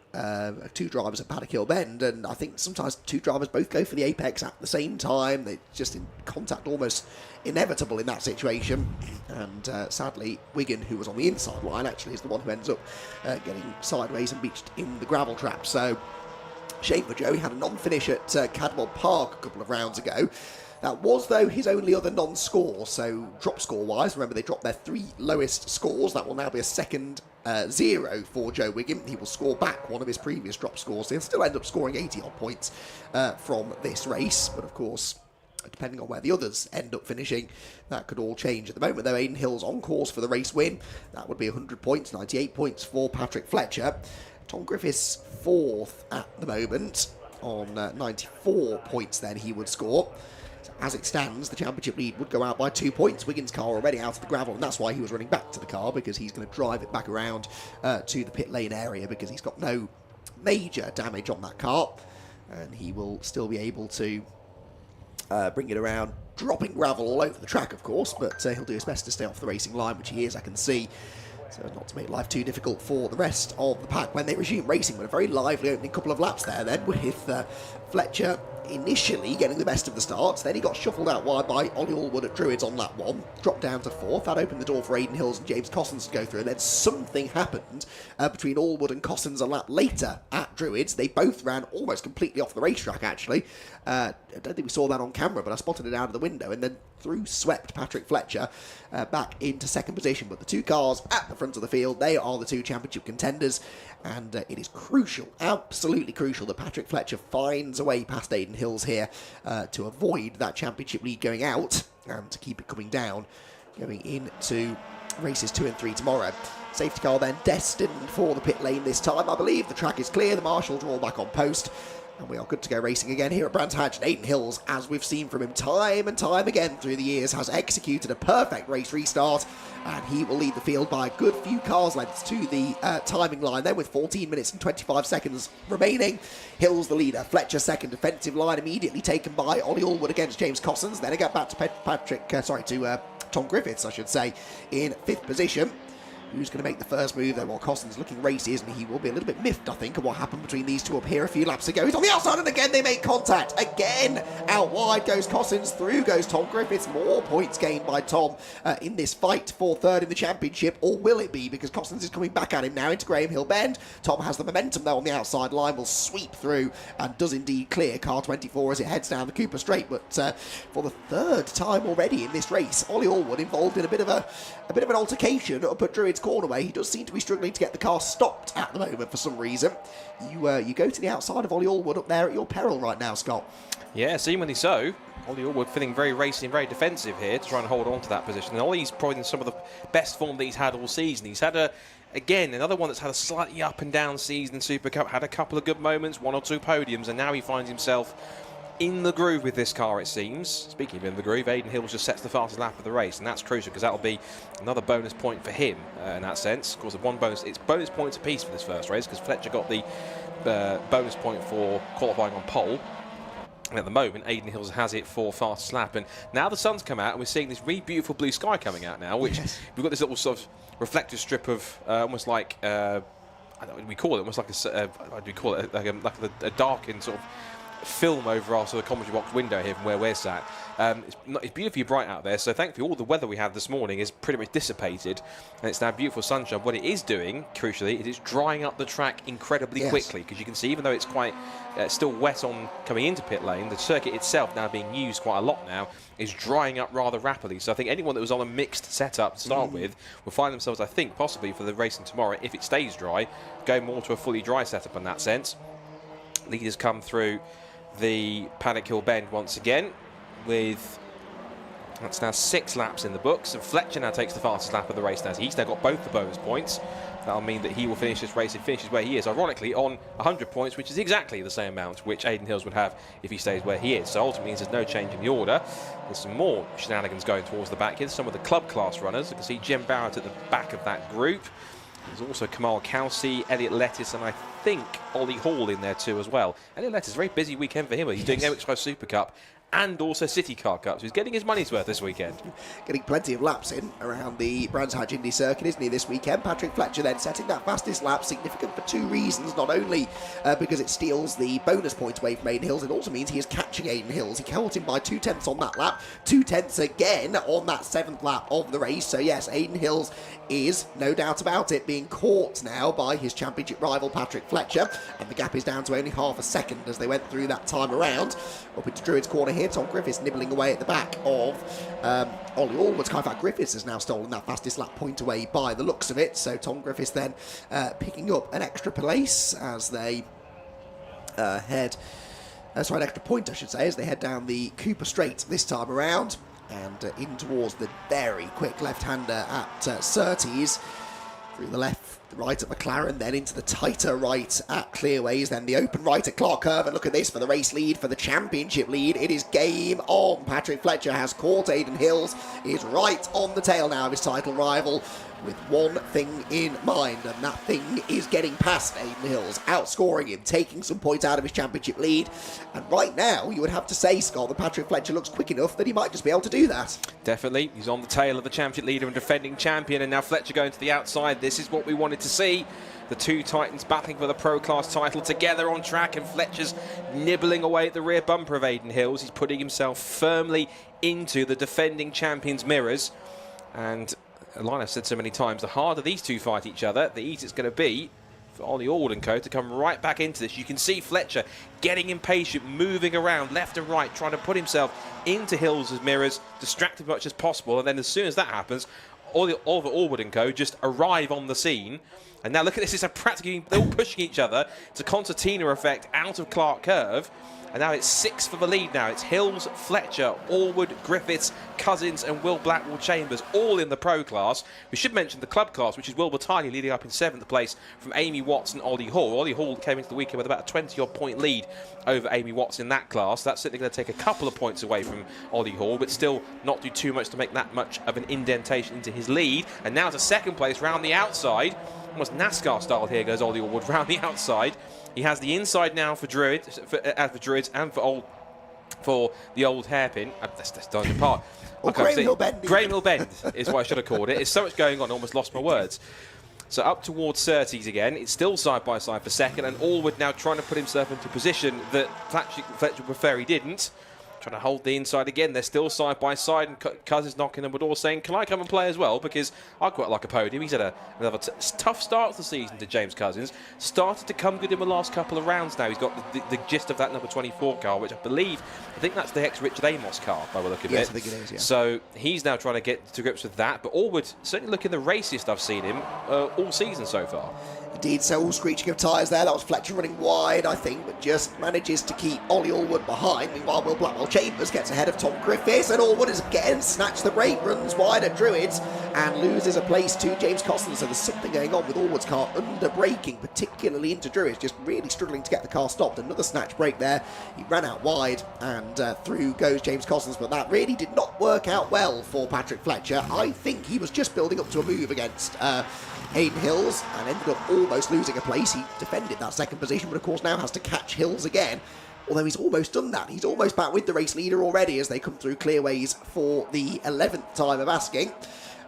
2 drivers at Paddock Hill Bend, and I think sometimes 2 drivers both go for the apex at the same time. They're just in contact, almost inevitable in that situation, and sadly Wiggin, who was on the inside line, actually is the one who ends up getting sideways and beached in the gravel trap. So shame for Joe. He had a non-finish at Cadwell Park a couple of rounds ago. That was, though, his only other non-score, so drop score-wise, remember they dropped their 3 lowest scores. That will now be a second 0 for Joe Wiggin. He will score back one of his previous drop scores. He'll still end up scoring 80-odd points from this race, but of course, depending on where the others end up finishing, that could all change. At the moment, though, Aidan Hills on course for the race win. That would be 100 points, 98 points for Patrick Fletcher. Tom Griffiths 4th at the moment on 94 points then he would score. So as it stands, the championship lead would go out by 2 points. Wiggins' car already out of the gravel, and that's why he was running back to the car, because he's going to drive it back around to the pit lane area, because he's got no major damage on that car, and he will still be able to bring it around, dropping gravel all over the track, of course, but he'll do his best to stay off the racing line, which he is, I can see, so as not to make life too difficult for the rest of the pack when they resume racing. With a very lively opening couple of laps there then, with Fletcher initially getting the best of the starts. Then he got shuffled out wide by Ollie Allwood at Druids on lap 1, dropped down to 4th. That opened the door for Aidan Hills and James Cossins to go through, and then something happened between Allwood and Cossins a lap later at Druids. They both ran almost completely off the racetrack, actually. I don't think we saw that on camera, but I spotted it out of the window, and then swept Patrick Fletcher back into 2nd position. But the 2 cars at the front of the field, they are the 2 championship contenders, and it is crucial, absolutely crucial, that Patrick Fletcher finds a way past Aidan Hills here to avoid that championship lead going out and to keep it coming down going into races 2 and 3 tomorrow. Safety car then destined for the pit lane this time, I believe. The track is clear, the marshals are all back on post, and we are good to go racing again here at Brands Hatch. And Aidan Hills, as we've seen from him time and time again through the years, has executed a perfect race restart, and he will lead the field by a good few cars lengths to the timing line then, with 14 minutes and 25 seconds remaining. Hills the leader, Fletcher second, defensive line immediately taken by Ollie Allwood against James Cossins. Then again back to Tom Griffiths, I should say, in 5th position. Who's going to make the first move though? While Cossins looking racy, isn't he? He will be a little bit miffed, I think, of what happened between these two up here a few laps ago. He's on the outside, and again they make contact. Again, out wide goes Cossins, through goes Tom Griffiths. More points gained by Tom in this fight for 3rd in the championship, or will it be? Because Cossins is coming back at him now into Graham Hill Bend. Tom has the momentum though on the outside line, will sweep through and does indeed clear car 24 as it heads down the Cooper Straight. But for the 3rd time already in this race, Ollie Allwood involved in a bit of an altercation up at Druids Cornerway. He does seem to be struggling to get the car stopped at the moment for some reason. You go to the outside of Ollie Allwood up there at your peril right now, Scott. Yeah, seemingly so. Ollie Allwood feeling very racy and very defensive here to try and hold on to that position. And Ollie's probably in some of the best form that he's had all season. He's had again, another one that's had a slightly up and down season in Super Cup, had a couple of good moments, 1 or 2 podiums, and now he finds himself in the groove with this car, it seems. Speaking of in the groove, Aidan Hills just sets the fastest lap of the race, and that's crucial because that'll be another bonus point for him in that sense. Of course, it's bonus points apiece for this first race because Fletcher got the bonus point for qualifying on pole. And at the moment, Aidan Hills has it for fastest lap. And now the sun's come out, and we're seeing this really beautiful blue sky coming out now, which we've got this little sort of reflective strip of almost like, I don't know what we call it, almost like what do we call it, like a darkened sort of film over our sort of commentary box window here from where we're sat. It's beautifully bright out there, so thankfully all the weather we had this morning is pretty much dissipated, and it's now beautiful sunshine. What it is doing, crucially, it is drying up the track incredibly quickly, because you can see, even though it's quite still wet on coming into pit lane, the circuit itself now being used quite a lot now is drying up rather rapidly. So I think anyone that was on a mixed setup to start with will find themselves, I think, possibly for the racing tomorrow, if it stays dry, going more to a fully dry setup in that sense. Leaders come through the Paddock Hill Bend once again with, that's now 6 laps in the books, and Fletcher now takes the fastest lap of the race now. He's now got both the bonus points. That'll mean that he will finish this race and finishes where he is, ironically on 100 points, which is exactly the same amount which Aidan Hills would have if he stays where he is. So ultimately means there's no change in the order. There's some more shenanigans going towards the back here. Some of the club class runners. You can see Jim Barrett at the back of that group. There's also Kamal Kelsey, Elliot Lettis, and I think Ollie Hall in there too as well. Elliot Lettis, a very busy weekend for him. He's doing MX5 Super Cup and also City Car Cup, so he's getting his money's worth this weekend. Getting plenty of laps in around the Brands Hatch Indy circuit, isn't he, this weekend? Patrick Fletcher then setting that fastest lap, significant for 2 reasons. Not only because it steals the bonus points away from Aidan Hills, it also means he is catching Aidan Hills. He caught him by 2/10 on that lap, 2/10 again on that 7th lap of the race. So yes, Aidan Hills is, no doubt about it, being caught now by his championship rival Patrick Fletcher, and the gap is down to only half a second as they went through that time around. Up into Druids Corner here, Tom Griffiths nibbling away at the back of Ollie Allwood's car. In fact, Griffiths has now stolen that fastest lap point away by the looks of it, so Tom Griffiths then picking up an extra place as they an extra point I should say, as they head down the Cooper Straight this time around, and in towards the very quick left-hander at Surtees, through the left, the right at McLaren, then into the tighter right at Clearways, then the open right at Clark Curve, and look at this for the race lead, for the championship lead. It is game on. Patrick Fletcher has caught Aidan Hills, is right on the tail now of his title rival, with one thing in mind, and that thing is getting past Aidan Hills, outscoring him, taking some points out of his championship lead. And right now, you would have to say, Scott, that Patrick Fletcher looks quick enough that he might just be able to do that. Definitely. He's on the tail of the championship leader and defending champion, and now Fletcher going to the outside. This is what we want wanted to see. The two Titans battling for the Pro Class title together on track, and Fletcher's nibbling away at the rear bumper of Aidan Hills. He's putting himself firmly into the defending champions' mirrors. And like I've said so many times, the harder these two fight each other, the easier it's going to be for Ollie Allwood and co to come right back into this. You can see Fletcher getting impatient, moving around left and right, trying to put himself into Hills' mirrors, distract as much as possible. And then as soon as that happens, Oliver Allwood and co just arrive on the scene. And now look at this, it's practically, they're all pushing each other. It's a concertina effect out of Clark Curve. And now it's 6 for the lead now. It's Hills, Fletcher, Allwood, Griffiths, Cousins and Will Blackwell Chambers, all in the Pro Class. We should mention the Club Class, which is Will Battaglia leading up in 7th place from Amy Watts and Ollie Hall. Ollie Hall came into the weekend with about a 20-odd point lead over Amy Watts in that class. That's certainly going to take a couple of points away from Ollie Hall, but still not do too much to make that much of an indentation into his lead. And now to 2nd place round the outside. Almost NASCAR style here goes Ollie Allwood round the outside. He has the inside now for Druids, and for the old hairpin. That's done apart. Or Graham Hill Bend. Graham Hill Bend is what I should have called it. There's so much going on, I almost lost my words. So up towards Surtees again. It's still side by side for 2nd, and Allwood now trying to put himself into a position that Fletcher would prefer he didn't. Trying to hold the inside again. They're still side by side, and Cousins knocking them, but all saying, can I come and play as well? Because I quite like a podium. He's had another tough start to the season to James Cousins. Started to come good in the last couple of rounds now. He's got the gist of that number 24 car, which I think that's the ex-Richard Amos car by the look of it. Yes, I think it is, yeah. So he's now trying to get to grips with that. But Allwood certainly looking the raciest I've seen him all season so far. Indeed, so all screeching of tyres there. That was Fletcher running wide, I think, but just manages to keep Ollie Allwood behind. Meanwhile, Will Blackwell Chambers gets ahead of Tom Griffiths, and Allwood has again snatched the brake, runs wide at Druids, and loses a place to James Cousins. So there's something going on with Allwood's car under braking, particularly into Druids, just really struggling to get the car stopped. Another snatch brake there. He ran out wide, and through goes James Cousins, but that really did not work out well for Patrick Fletcher. I think he was just building up to a move against Aidan Hills and ended up almost losing a place. He defended that 2nd position, but of course now has to catch Hills again. Although he's almost done that. He's almost back with the race leader already as they come through clearways for the 11th time of asking.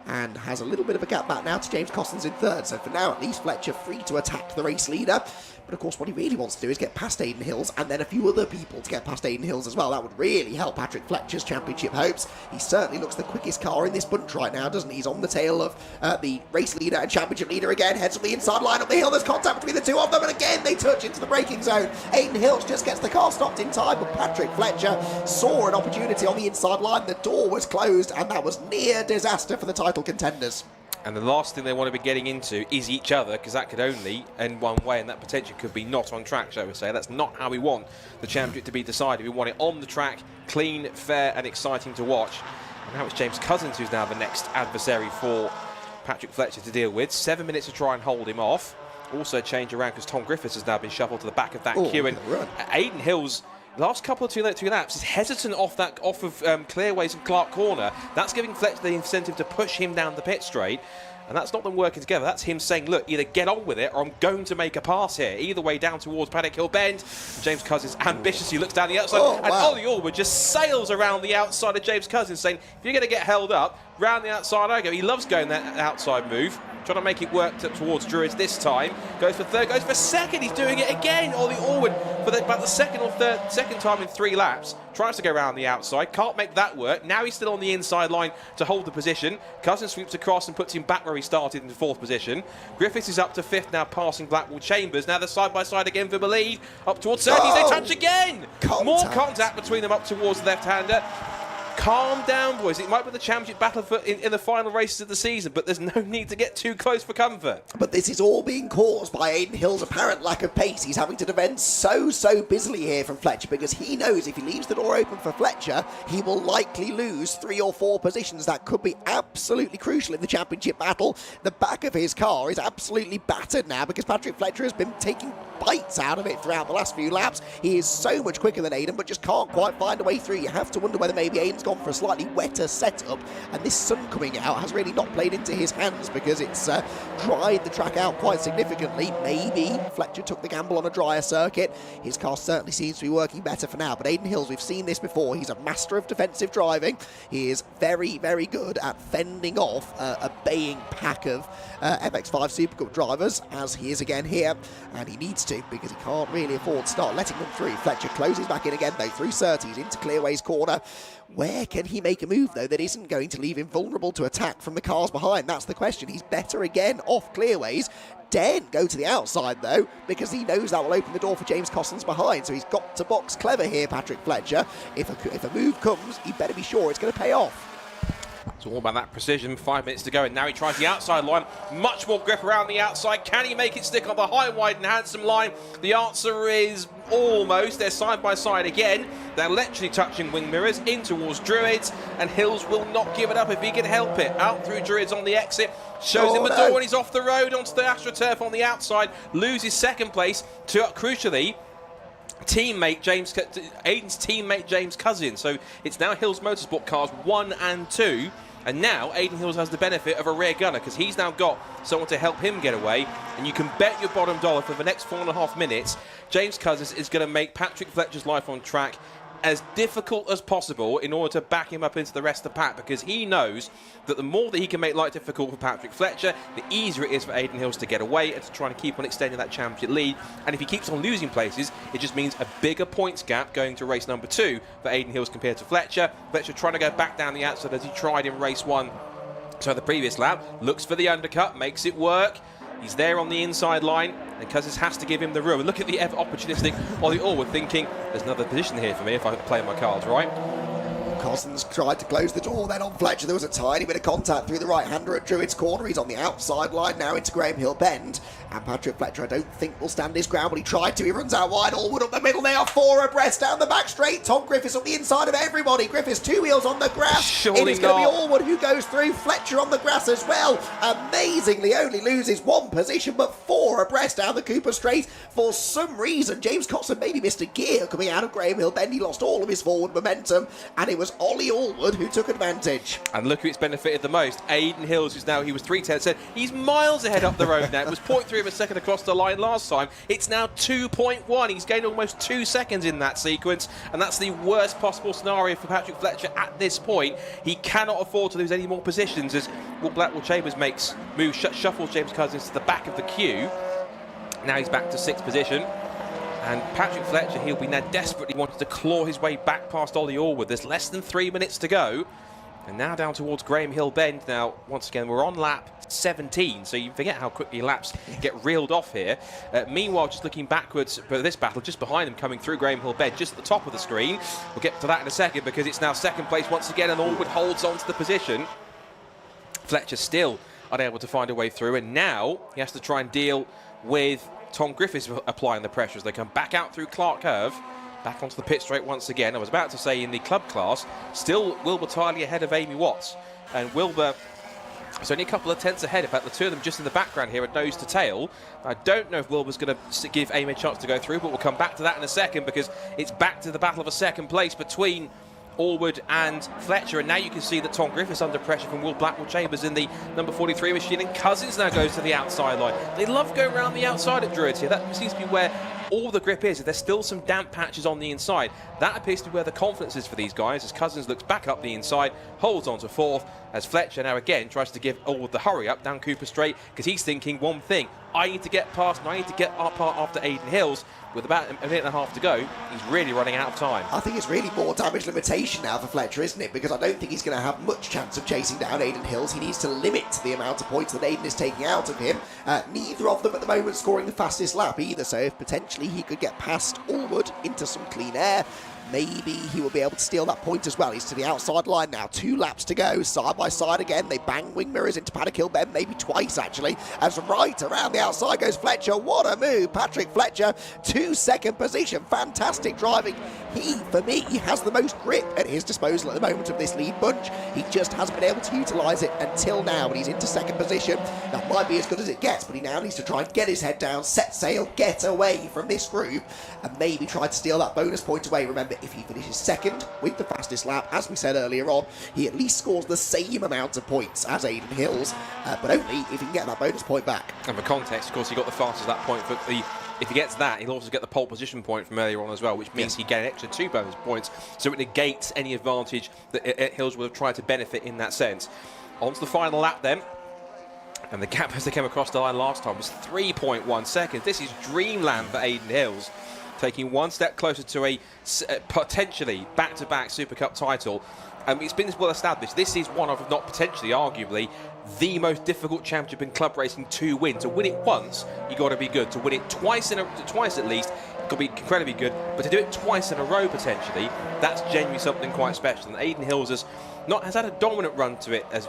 And has a little bit of a gap back now to James Cousins in 3rd. So for now, at least Fletcher free to attack the race leader. But of course, what he really wants to do is get past Aidan Hills and then a few other people to get past Aidan Hills as well. That would really help Patrick Fletcher's championship hopes. He certainly looks the quickest car in this bunch right now, doesn't he? He's on the tail of the race leader and championship leader again. Heads on the inside line up the hill. There's contact between the two of them. And again, they touch into the braking zone. Aidan Hills just gets the car stopped in time. But Patrick Fletcher saw an opportunity on the inside line. The door was closed. And that was near disaster for the title contenders. And the last thing they want to be getting into is each other, because that could only end one way, and that potentially could be not on track, shall we say. That's not how we want the championship to be decided. We want it on the track, clean, fair and exciting to watch. And now it's James Cousins who's now the next adversary for Patrick Fletcher to deal with. 7 minutes to try and hold him off. Also change around because Tom Griffiths has now been shuffled to the back of that queue. And Aidan Hills, last couple of two laps, is hesitant off of clearways and Clark Corner. That's giving Fletcher the incentive to push him down the pit straight. And that's not them working together. That's him saying, look, either get on with it or I'm going to make a pass here. Either way, down towards Paddock Hill Bend. James Cousins ambitiously looks down the outside. And Ollie Allwood just sails around the outside of James Cousins, saying, if you're going to get held up, round the outside I go. He loves going that outside move. Trying to make it work towards Druids this time. Goes for 3rd, goes for 2nd. He's doing it again. Ollie Allwood for about the 2nd or 3rd, 2nd time in 3 laps. Tries to go around the outside. Can't make that work. Now he's still on the inside line to hold the position. Cousins sweeps across and puts him back where he started in the 4th position. Griffiths is up to 5th now, passing Blackwell Chambers. Now they're side by side again for the lead. Up towards Surtees. They touch again. More contact between them up towards the left-hander. Calm down, boys. It might be the championship battle in the final races of the season, but there's no need to get too close for comfort. But this is all being caused by Aidan Hill's apparent lack of pace. He's having to defend so busily here from Fletcher because he knows if he leaves the door open for Fletcher, he will likely lose 3 or 4 positions. That could be absolutely crucial in the championship battle. The back of his car is absolutely battered now because Patrick Fletcher has been taking bites out of it throughout the last few laps. He is so much quicker than Aidan, but just can't quite find a way through. You have to wonder whether maybe Aidan's gone gone for a slightly wetter setup, and this sun coming out has really not played into his hands because it's dried the track out quite significantly. Maybe Fletcher took the gamble on a drier circuit. His car certainly seems to be working better for now, but Aidan Hills, we've seen this before. He's a master of defensive driving. He is very, very good at fending off a baying pack of FX5 Super Cup drivers, as he is again here, and he needs to because he can't really afford to start letting them through. Fletcher closes back in again though through Surtees into Clearway's corner. Where can he make a move though that isn't going to leave him vulnerable to attack from the cars behind? That's the question. He's better again off Clearways. Daren't go to the outside though, because he knows that will open the door for James Cossins behind, so he's got to box clever here, Patrick Fletcher. If a move comes, he better be sure it's going to pay off. It's all about that precision. 5 minutes to go, and now he tries the outside line. Much more grip around the outside. Can he make it stick on the high, wide and handsome line? The answer is almost. They're side by side again. They're literally touching wing mirrors in towards Druids, and Hills will not give it up if he can help it. Out through Druids on the exit. Shows him the door, and he's off the road onto the AstroTurf on the outside. Loses second place to, crucially, Aidan's teammate James Cousins. So it's now Hills Motorsport cars 1 and 2, and now Aidan Hills has the benefit of a rear gunner because he's now got someone to help him get away, and you can bet your bottom dollar for the next 4.5 minutes James Cousins is going to make Patrick Fletcher's life on track as difficult as possible in order to back him up into the rest of the pack, because he knows that the more that he can make life difficult for Patrick Fletcher, the easier it is for Aidan Hills to get away and to try and keep on extending that championship lead. And if he keeps on losing places, it just means a bigger points gap going to race number 2 for Aidan Hills compared to Fletcher. Fletcher trying to go back down the outside as he tried in race 1. So the previous lap, looks for the undercut, makes it work. He's there on the inside line, and Cousins has to give him the room. And look at the ever-opportunistic Ollie Allwood thinking, there's another position here for me if I play my cards right. Cousins tried to close the door then on Fletcher. There was a tiny bit of contact through the right-hander at Druid's corner. He's on the outside line now into Graham Hill Bend. And Patrick Fletcher, I don't think, will stand his ground, but he tried to. He runs out wide. Allwood up the middle. They are 4 abreast down the back straight. Tom Griffiths on the inside of everybody. Griffiths 2 wheels on the grass. Surely it is going to be Allwood who goes through. Fletcher on the grass as well. Amazingly only loses 1 position, but 4 abreast down the Cooper Straight. For some reason, James Coxon maybe missed a gear coming out of Graham Hill Bend. He lost all of his forward momentum, and it was Ollie Allwood who took advantage. And look who it's benefited the most. Aidan Hills, who's now, he was 3:10, said he's miles ahead up the road now. It was 0.3 of a second across the line last time. It's now 2.1. He's gained almost 2 seconds in that sequence, and that's the worst possible scenario for Patrick Fletcher at this point. He cannot afford to lose any more positions as Blackwell Chambers shuffles James Cousins to the back of the queue. Now he's back to 6th position. And Patrick Fletcher, he'll be now desperately wanting to claw his way back past Ollie Allwood. There's less than 3 minutes to go. And now down towards Graham Hill Bend. Now, once again, we're on lap 17, so you forget how quickly laps get reeled off here. Meanwhile, just looking backwards for this battle, just behind them coming through Graham Hill Bend, just at the top of the screen. We'll get to that in a second because it's now 2nd place once again, and Allwood holds on to the position. Fletcher still unable to find a way through, and now he has to try and deal with Tom Griffiths applying the pressure as they come back out through Clark Curve, back onto the pit straight once again. I was about to say in the club class, still Wilbur Tiley ahead of Amy Watts, and Wilbur is only a couple of tenths ahead. In fact, the two of them just in the background here at nose to tail. I don't know if Wilbur's going to give Amy a chance to go through, but we'll come back to that in a second because it's back to the battle of a 2nd place between Allwood and Fletcher, and now you can see that Tom Griffiths under pressure from Will Blackwell Chambers in the number 43 machine, and Cousins now goes to the outside line. They love going around the outside at Druids here. That seems to be where all the grip is. There's still some damp patches on the inside. That appears to be where the confidence is for these guys, as Cousins looks back up the inside, holds on to 4th, as Fletcher now again tries to give Allwood the hurry up down Cooper Straight, because he's thinking one thing: I need to get past and I need to get up after Aidan Hills. With about a minute and a half to go, he's really running out of time. I think it's really more damage limitation now for Fletcher, isn't it? Because I don't think he's going to have much chance of chasing down Aidan Hills. He needs to limit the amount of points that Aidan is taking out of him. Neither of them at the moment scoring the fastest lap either, so if potentially he could get past Allwood into some clean air, maybe he will be able to steal that point as well. He's to the outside line now. 2 laps to go. Side by side again. They bang wing mirrors into Paddock Hill Bend, maybe twice actually. As right around the outside goes Fletcher. What a move. Patrick Fletcher to 2nd position. Fantastic driving. He, for me, has the most grip at his disposal at the moment of this lead bunch. He just hasn't been able to utilise it until now, and he's into 2nd position. That might be as good as it gets, but he now needs to try and get his head down, set sail, get away from this group, and maybe try to steal that bonus point away. Remember, if he finishes second with the fastest lap, as we said earlier on, he at least scores the same amount of points as Aidan Hills, but only if he can get that bonus point back. And for context, of course, he got the fastest lap point. If he gets that, he'll also get the pole position point from earlier on as well, which means he get an extra 2 bonus points, so it negates any advantage that Hills would have tried to benefit in that sense. On to the final lap then. And the gap as they came across the line last time was 3.1 seconds. This is dreamland for Aidan Hills, taking one step closer to a potentially back-to-back Super Cup title. It's been well established. This is one of, if not potentially, arguably, the most difficult championship in club racing to win. To win it once, you've got to be good. To win it twice at least, got to be incredibly good. But to do it twice in a row, potentially, that's genuinely something quite special. And Aidan Hills has had a dominant run to it as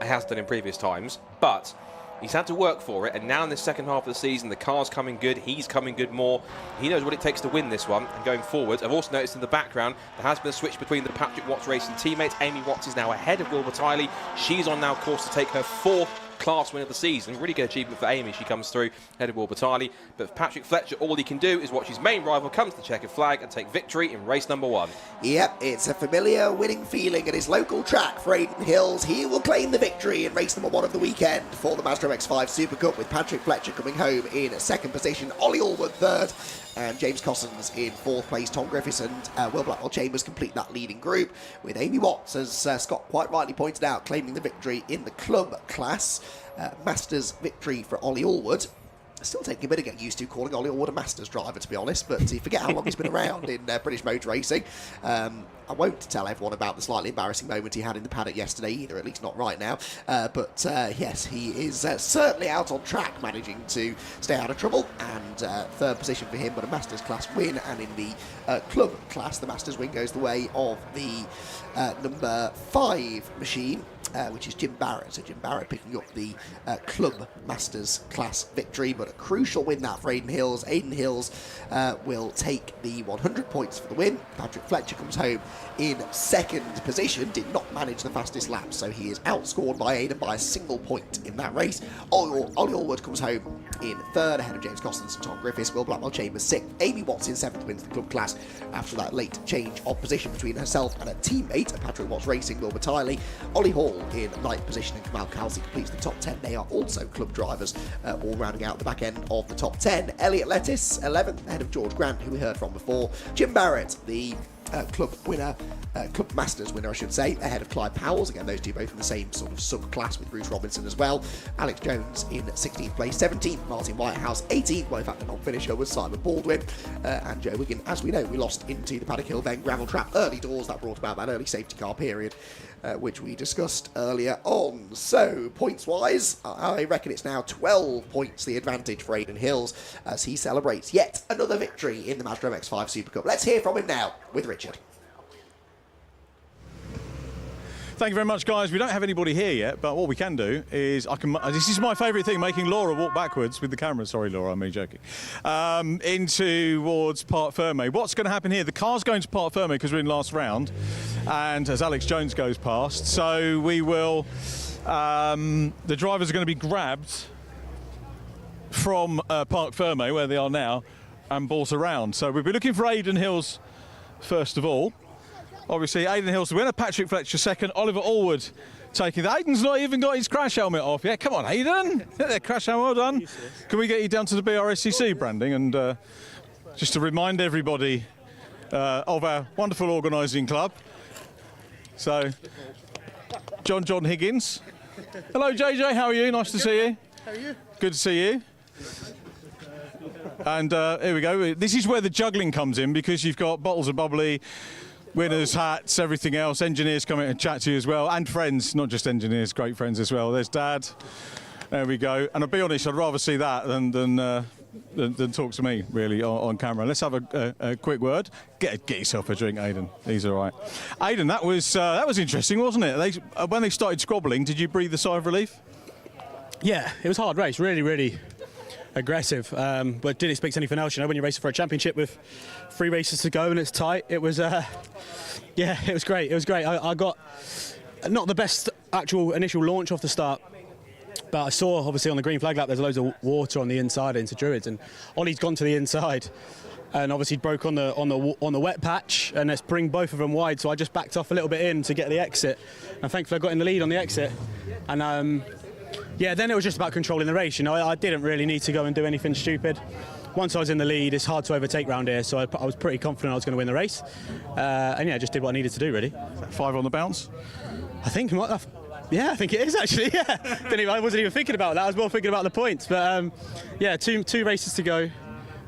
he has done in previous times, but he's had to work for it, and now in the second half of the season, the car's coming good, he's coming good more. He knows what it takes to win this one, and going forward, I've also noticed in the background, there has been a switch between the Patrick Watts Racing teammates. Amy Watts is now ahead of Wilbur Tiley. She's on now course to take her 4th class win of the season. Really good achievement for Amy. She comes through ahead of Wilbur Tiley. But for Patrick Fletcher, all he can do is watch his main rival come to the checkered flag and take victory in race number 1. Yep, it's a familiar winning feeling at his local track for Aidan Hills. He will claim the victory in race number 1 of the weekend for the Mazda MX-5 Super Cup, with Patrick Fletcher coming home in 2nd position, Ollie Allwood 3rd, and James Cossins in 4th place. Tom Griffiths and Will Blackwell Chambers complete that leading group, with Amy Watts, as Scott quite rightly pointed out, claiming the victory in the club class. Masters victory for Ollie Allwood. Still taking a bit to get used to calling Ollie Allwood a Masters driver, to be honest, but you forget how long he's been around in British motor racing. I won't tell everyone about the slightly embarrassing moment he had in the paddock yesterday either, at least not right now. But yes, he is certainly out on track, managing to stay out of trouble, and 3rd position for him, but a Masters class win. And in the club class, the Masters win goes the way of the number 5 machine, which is Jim Barrett. So Jim Barrett picking up the Club Masters class victory, but a crucial win that for Aidan Hills. Aidan Hills will take the 100 points for the win. Patrick Fletcher comes home in 2nd position, did not manage the fastest lap, so he is outscored by Aidan by a single point in that race. Ollie Allwood comes home in 3rd, ahead of James Cossins and Tom Griffiths. Will Blackwell Chambers 6th. Amy Watts in 7th wins the club class after that late change of position between herself and her teammate at Patrick Watts Racing, Wilbur Tiley. Ollie Hall in 9th position, and Kamal Khalsi completes the top 10. They are also club drivers, all rounding out the back end of the top 10. Elliot Lettis 11th, ahead of George Grant, who we heard from before. Jim Barrett, the club winner, Club Masters winner, I should say, ahead of Clyde Powells. Again, those two both in the same sort of sub-class with Bruce Robinson as well. Alex Jones in 16th place, 17th, Martin Whitehouse, 18th, well, in fact, a non-finisher was Simon Baldwin, and Joe Wiggin. As we know, we lost into the Paddock Hill Bend gravel trap early doors. That brought about that early safety car period, which we discussed earlier on. So, points-wise, I reckon it's now 12 points the advantage for Aidan Hills as he celebrates yet another victory in the Mazda MX-5 Super Cup. Let's hear from him now with Richard. Thank you very much, guys. We don't have anybody here yet, but what we can do is this is my favourite thing, making Laura walk backwards with the camera. Sorry, Laura, I'm only joking. Towards Parc Fermé. What's going to happen here? The car's going to Parc Fermé because we're in last round, and as Alex Jones goes past, so we will. The drivers are going to be grabbed from Parc Fermé, where they are now, and brought around. So we'll be looking for Aidan Hills first of all. Obviously, Aidan Hills the winner, Patrick Fletcher 2nd, Oliver Allwood taking that. Aidan's not even got his crash helmet off yet. Come on, Aidan. Get that crash helmet, well done. Can we get you down to the Brscc branding? And just to remind everybody of our wonderful organising club. So, John Higgins. Hello, JJ, how are you? Nice to see you. How are you? Good to see you. And here we go. This is where the juggling comes in, because you've got bottles of bubbly, winners, hats, everything else. Engineers coming and chat to you as well, and friends, not just engineers, great friends as well. There's Dad. There we go. And I'll be honest, I'd rather see that than talk to me, really, on camera. Let's have a quick word. Get yourself a drink, Aidan. He's all right. Aidan, that was interesting, wasn't it? When they started squabbling, did you breathe a sigh of relief? Yeah, it was a hard race. Really aggressive, but didn't expect anything else. You know, when you're racing for a championship with 3 races to go and it's tight, it was yeah, it was great. I got not the best actual initial launch off the start, But I saw, obviously, on the green flag lap, there's loads of water on the inside into Druids, and Ollie's gone to the inside, and obviously broke on the wet patch, and let's bring both of them wide. So I just backed off a little bit in to get the exit, and thankfully I got in the lead on the exit. And yeah, then it was just about controlling the race. You know, I didn't really need to go and do anything stupid. Once I was in the lead, it's hard to overtake round here, so I was pretty confident I was going to win the race. And yeah, I just did what I needed to do, really. 5 on the bounce? I think, yeah, I think it is actually. Yeah, I wasn't even thinking about that. I was more thinking about the points. But yeah, two races to go.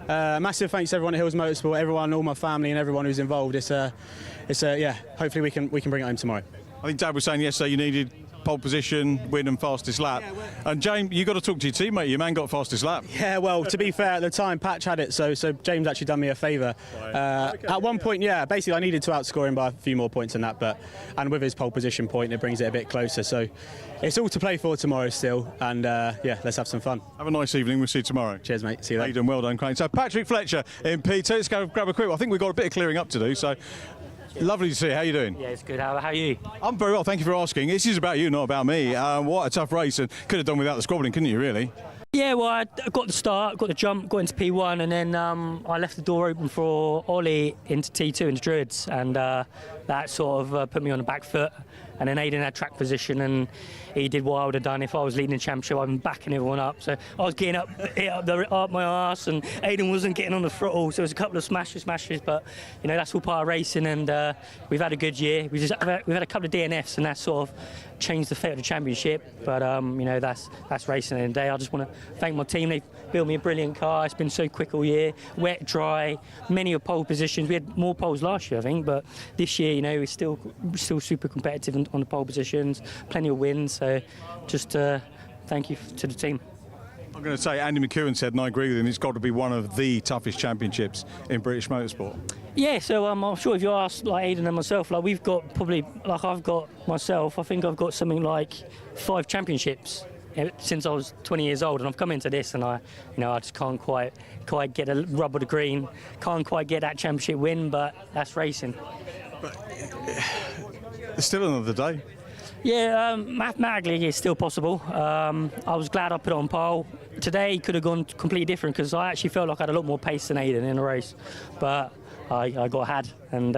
Massive thanks to everyone at Hills Motorsport, everyone, all my family, and everyone who's involved. It's yeah. Hopefully we can bring it home tomorrow. I think Dad was saying yesterday you needed pole position, win and fastest lap. And James, you got to talk to your teammate. Your man got fastest lap. Yeah, well, to be fair, at the time Patch had it, so James actually done me a favour. At one point, yeah, basically I needed to outscore him by a few more points than that, and with his pole position point, it brings it a bit closer. So it's all to play for tomorrow still, and yeah, let's have some fun. Have a nice evening. We'll see you tomorrow. Cheers, mate. See you later. Well done, Crane. So Patrick Fletcher in P2. Let's go grab a quick one. I think we've got a bit of clearing up to do. So. Lovely to see you. How are you doing? Yeah, it's good. How are you? I'm very well, thank you for asking. This is about you, not about me. What a tough race, and could have done without the squabbling, couldn't you, really? Yeah, well, I got the start, got the jump, got into P1, and then I left the door open for Ollie into T2 into Druids, and that sort of put me on the back foot. And then Aidan had track position, and he did what I would have done if I was leading the championship. I've been backing everyone up, so I was getting up my arse, and Aidan wasn't getting on the throttle. So it was a couple of smashes, but you know that's all part of racing, and we've had a good year. We've had a couple of DNFs, and that sort of changed the fate of the championship. But you know that's racing. And today I just want to thank my team. They've built me a brilliant car. It's been so quick all year, wet, dry, many of pole positions. We had more poles last year, I think, but this year, you know, we're still super competitive on the pole positions, plenty of wins. So just thank you to the team. I'm going to say Andy McEwen said, and I agree with him, it's got to be one of the toughest championships in British motorsport. Yeah, so I'm sure if you ask like Aidan and myself, like we've got probably, like I've got myself, I think I've got something like 5 championships since I was 20 years old, and I've come into this, and I just can't quite get a rub of the green, can't quite get that championship win, but that's racing. But it's still another day. Yeah, mathematically it's still possible. I was glad I put it on pole. Today could have gone completely different because I actually felt like I had a lot more pace than Aidan in the race, but I got had, and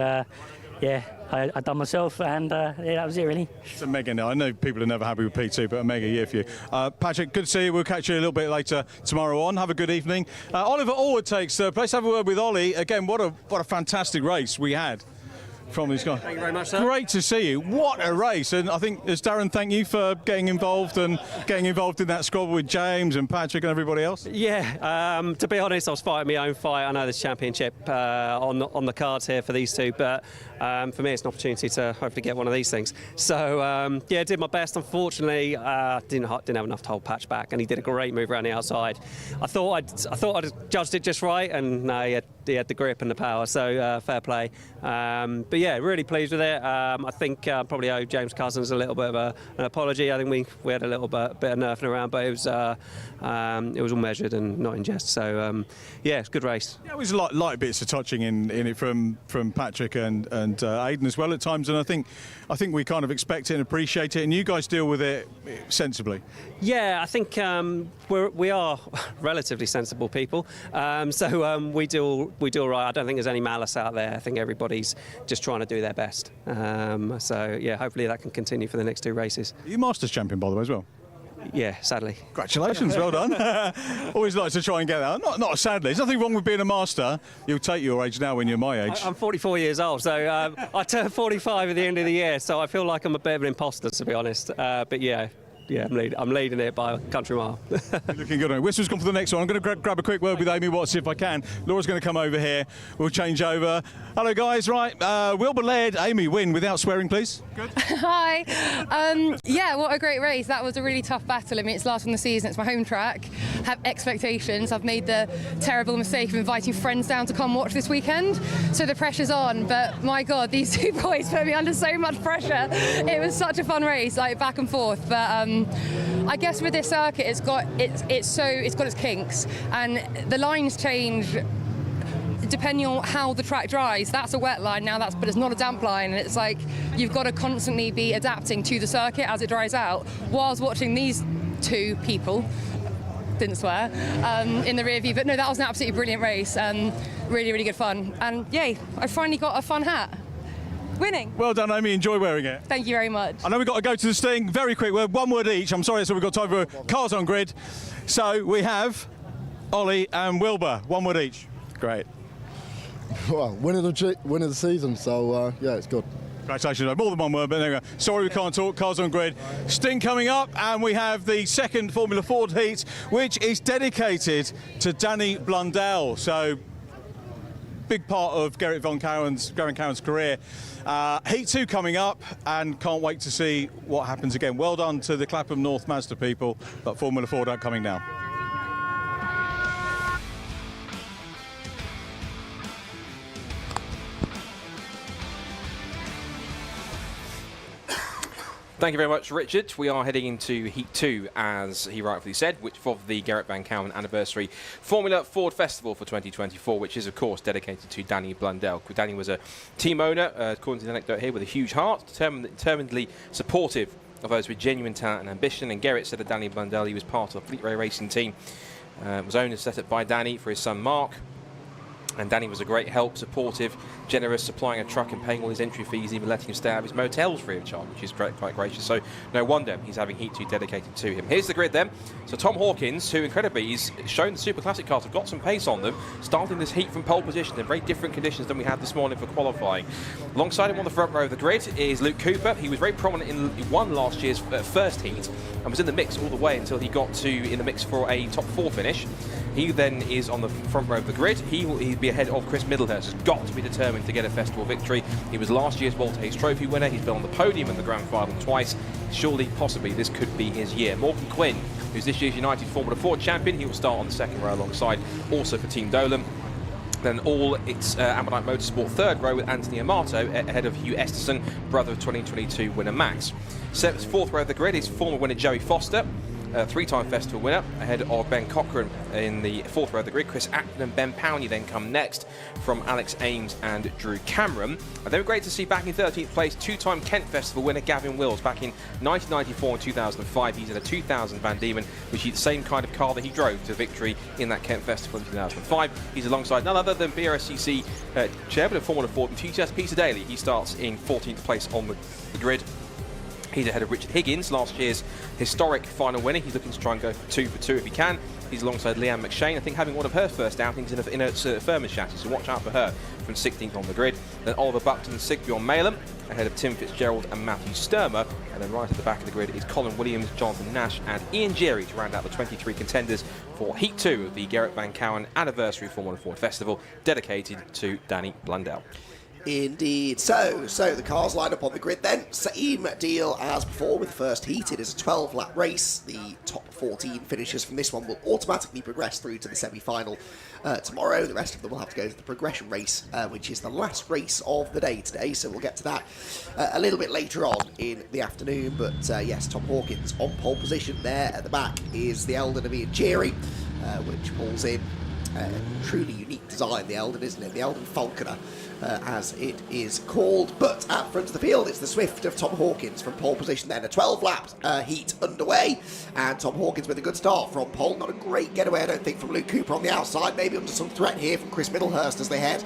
yeah, I done myself, and yeah, that was it really. It's a mega now. I know people are never happy with P2, but a mega year for you. Patrick, good to see you. We'll catch you a little bit later tomorrow on. Have a good evening. Oliver Allwood takes third place. Have a word with Ollie. Again, what a fantastic race we had from this guy. Thank you very much, sir. Great to see you. What a race. And I think, as Darren, thank you for getting involved in that squabble with James and Patrick and everybody else. Yeah, to be honest, I was fighting my own fight. I know there's championship on the cards here for these two, but for me it's an opportunity to hopefully get one of these things. So yeah, did my best. Unfortunately, didn't have enough to hold Patch back, and he did a great move around the outside. I thought I'd judged it just right, and no, he had the grip and the power, so fair play. But yeah, really pleased with it. I think probably owe James Cousins a little bit of an apology. I think we had a little bit of nerfing around, but it was all measured and not in jest. So yeah, it's a good race. Yeah, it was light bits of touching in it from Patrick and Aidan as well at times, and I think we kind of expect it and appreciate it, and you guys deal with it sensibly. Yeah, I think we are relatively sensible people, so we do all right. I don't think there's any malice out there. I think everybody's just trying to do their best. So yeah, hopefully that can continue for the next 2 races. Are you Masters champion, by the way, as well? Yeah, sadly. Congratulations, well done. Always like to try and get that. Not sadly. There's nothing wrong with being a master. You'll take your age now when you're my age. I'm 44 years old, so I turn 45 at the end of the year, so I feel like I'm a bit of an imposter, to be honest. But yeah, I'm leading it by a country mile. Looking good. Whistler's gone for the next one. I'm going to grab a quick word with Amy Watts if I can. Laura's going to come over here. We'll change over. Hello, guys. Right, Wilbur led. Amy, win without swearing, please. Good. Hi. Yeah, what a great race. That was a really tough battle. I mean, it's last one of the season. It's my home track. I have expectations. I've made the terrible mistake of inviting friends down to come watch this weekend. So the pressure's on. But my God, these 2 boys put me under so much pressure. It was such a fun race, like back and forth. But I guess with this circuit, it's got its kinks, and the lines change depending on how the track dries. That's a wet line now, but it's not a damp line, and it's like you've got to constantly be adapting to the circuit as it dries out. Whilst watching these 2 people, didn't swear, in the rear view. But no, that was an absolutely brilliant race. Really, really good fun. And yay, I finally got a fun hat. Winning. Well done, Amy. Enjoy wearing it. Thank you very much. I know we've got to go to the Sting. Very quick word, one word each. I'm sorry, so we've got time for cars on grid. So we have Ollie and Wilbur. One word each. Great. Well, win of the season, so yeah, it's good. Congratulations. More than one word, but there we go. Sorry we can't talk. Cars on grid. Sting coming up, and we have the second Formula Ford heat, which is dedicated to Danny Blundell. So, big part of Gerrit van Kouwen's career. Heat 2 coming up, and can't wait to see what happens again. Well done to the Clapham North Mazda people, but Formula Ford are coming now. Thank you very much, Richard. We are heading into Heat 2, as he rightfully said, which of the Gerrit van Kouwen Anniversary Formula Ford Festival for 2024, which is, of course, dedicated to Danny Blundell. Danny was a team owner, according to the anecdote here, with a huge heart, determinedly supportive of those with genuine talent and ambition. And Gerrit said of Danny Blundell, he was part of a Fleet Ray racing team, was owned and set up by Danny for his son Mark. And Danny was a great help, supportive, generous, supplying a truck and paying all his entry fees, even letting him stay out of his motels free of charge, which is quite gracious. So no wonder he's having Heat 2 dedicated to him. Here's the grid then. So Tom Hawkins, who incredibly is shown the Super Classic cars have got some pace on them, starting this heat from pole position in very different conditions than we had this morning for qualifying. Alongside him on the front row of the grid is Luke Cooper. He was very prominent in one last year's first heat and was in the mix all the way until he got in the mix for a top 4 finish. He then is on the front row of the grid. He'll be ahead of Chris Middlehurst. Has got to be determined to get a festival victory. He was last year's Walter Hayes Trophy winner. He's been on the podium in the Grand Final twice. Surely, possibly, this could be his year. Morgan Quinn, who's this year's United Formula Ford champion, he will start on the second row alongside, also for Team Dolan. Then it's Ammonite Motorsport third row with Anthony Amato ahead of Hugh Esterson, brother of 2022 winner Max. Fourth row of the grid is former winner Joey Foster, three-time festival winner, ahead of Ben Cochran in the fourth row of the grid. Chris Acton and Ben Powney then come next from Alex Ames and Drew Cameron. And they were great to see back in 13th place, two-time Kent Festival winner Gavin Wills back in 1994 and 2005. He's in a 2000 Van Diemen, which is the same kind of car that he drove to victory in that Kent Festival in 2005. He's alongside none other than Brscc chairman of Formula Ford enthusiast Peter Daly. He starts in 14th place on the grid. He's ahead of Richard Higgins, last year's historic final winner. He's looking to try and go for 2 for 2 if he can. He's alongside Leanne McShane, I think having one of her first outings in a Firmen's chassis, so watch out for her from 16th on the grid. Then Oliver Buckton and Sigbjorn Malem, ahead of Tim Fitzgerald and Matthew Sturmer. And then right at the back of the grid is Colin Williams, Jonathan Nash and Ian Jerry to round out the 23 contenders for Heat 2 of the Gerrit van Kouwen Anniversary Formula Ford Festival, dedicated to Danny Blundell. Indeed. So the cars line up on the grid then. Same deal as before with the first heat. It is a 12-lap race. The top 14 finishers from this one will automatically progress through to the semi-final tomorrow. The rest of them will have to go to the progression race, which is the last race of the day today. So we'll get to that a little bit later on in the afternoon. But yes, Tom Hawkins on pole position there. At the back is the Eldon of Ian Jerry, which pulls in truly unique design, the Eldon, isn't it? The Eldon Falconer, as it is called. But at front of the field, it's the Swift of Tom Hawkins from pole position then. A 12-lap heat underway, and Tom Hawkins with a good start from pole. Not a great getaway, I don't think, from Luke Cooper on the outside. Maybe under some threat here from Chris Middlehurst as they head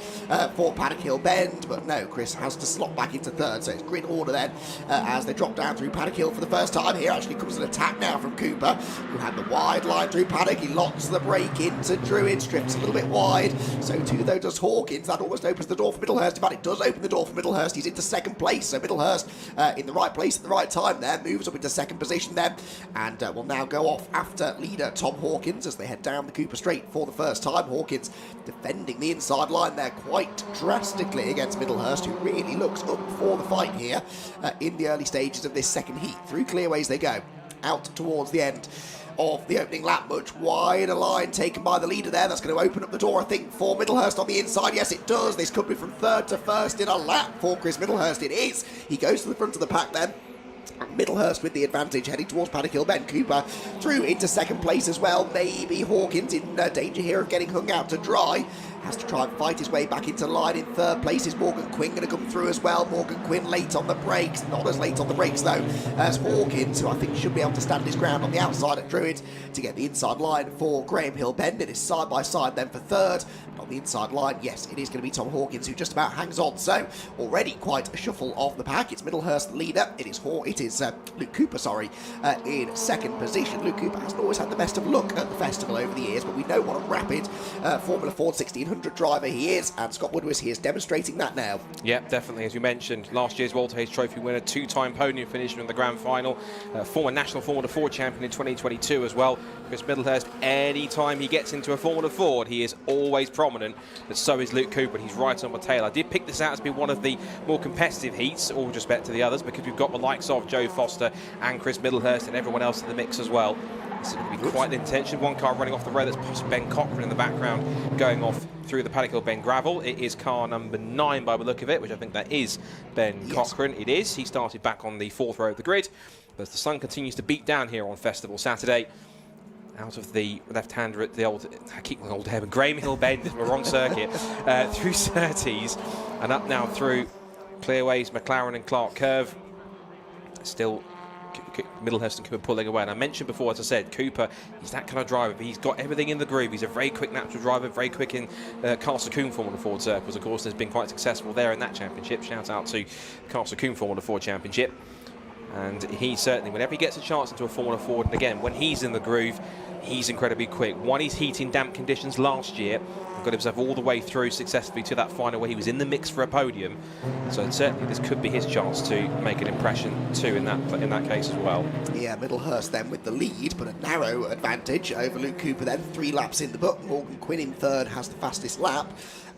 for Paddock Hill Bend. But no, Chris has to slot back into third, so it's grid order then as they drop down through Paddock Hill for the first time. Here actually comes an attack now from Cooper, who had the wide line through Paddock. He locks the brake into Druid, strips a little bit wide. So too, though, does Hawkins. That almost opens the door for Middlehurst. In fact, it does open the door for Middlehurst. He's into second place. So Middlehurst in the right place at the right time there. Moves up into second position then. And will now go off after leader Tom Hawkins as they head down the Cooper Straight for the first time. Hawkins defending the inside line there quite drastically against Middlehurst, who really looks up for the fight here in the early stages of this second heat. Through clearways they go. Out towards the end of the opening lap, much wider line taken by the leader there. That's going to open up the door, I think, for Middlehurst on the inside. Yes, it does. This could be from third to first in a lap for Chris Middlehurst. It is. He goes to the front of the pack then. Middlehurst with the advantage heading towards Paddock Hill Bend. Cooper through into second place as well. Maybe Hawkins in danger here of getting hung out to dry. Has to try and fight his way back into line. In third place is Morgan Quinn going to come through as well. Morgan Quinn late on the brakes. Not as late on the brakes though as Hawkins, who I think should be able to stand his ground on the outside at Druid to get the inside line for Graham Hill Bend. It is side by side then for third. But on the inside line, yes, it is going to be Tom Hawkins who just about hangs on. So already quite a shuffle of the pack. It's Middlehurst the leader. It is Luke Cooper, in second position. Luke Cooper hasn't always had the best of luck at the festival over the years, but we know what a rapid Formula Ford 1600 driver he is, and Scott Woodward he is demonstrating that now. Yeah, definitely. As you mentioned, last year's Walter Hayes Trophy winner, two-time podium finisher in the grand final, former national Formula Ford champion in 2022 as well. Chris Middlehurst, any time he gets into a Formula Ford, he is always prominent, but so is Luke Cooper, and he's right on my tail. I did pick this out to be one of the more competitive heats, all respect to the others, because we've got the likes of Joe Foster and Chris Middlehurst and everyone else in the mix as well. This is going to be quite the intention. One car running off the road, that's possibly Ben Cochran in the background going off through the Paddock Hill Bend gravel. It is car number 9 by the look of it, which I think that is Ben Cochran. It is. He started back on the 4th row of the grid. As the sun continues to beat down here on Festival Saturday, out of the left-hander at the I keep calling old Herman, Graham Hill Bend, we're on circuit, through Surtees and up now through Clearways, McLaren and Clark Curve. Still Middlehurst and Cooper pulling away. And I mentioned before, as I said, Cooper, he's that kind of driver, but he's got everything in the groove. He's a very quick natural driver, very quick in Castle Coombe Formula Ford circles. Of course, has been quite successful there in that championship. Shout out to Castle Coombe Formula Ford Championship. And he certainly, whenever he gets a chance into a Formula Ford, and again, when he's in the groove, he's incredibly quick. Won his heat in damp conditions last year, and got himself all the way through successfully to that final where he was in the mix for a podium. So certainly this could be his chance to make an impression too in that case as well. Yeah, Middlehurst then with the lead, but a narrow advantage over Luke Cooper then. 3 laps in the book. Morgan Quinn in third has the fastest lap,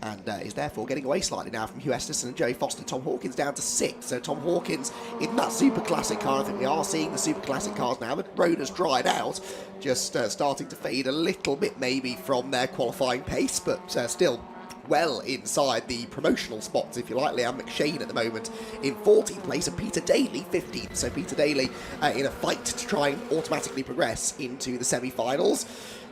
and is therefore getting away slightly now from Hugh Estes and Joey Foster. Tom Hawkins down to 6th. So Tom Hawkins in that Super Classic car. I think we are seeing the Super Classic cars now. The road has dried out, just starting to fade a little bit maybe from their qualifying pace, but still well inside the promotional spots, if you like. Liam McShane at the moment in 14th place, and Peter Daly 15th. So Peter Daly in a fight to try and automatically progress into the semi-finals.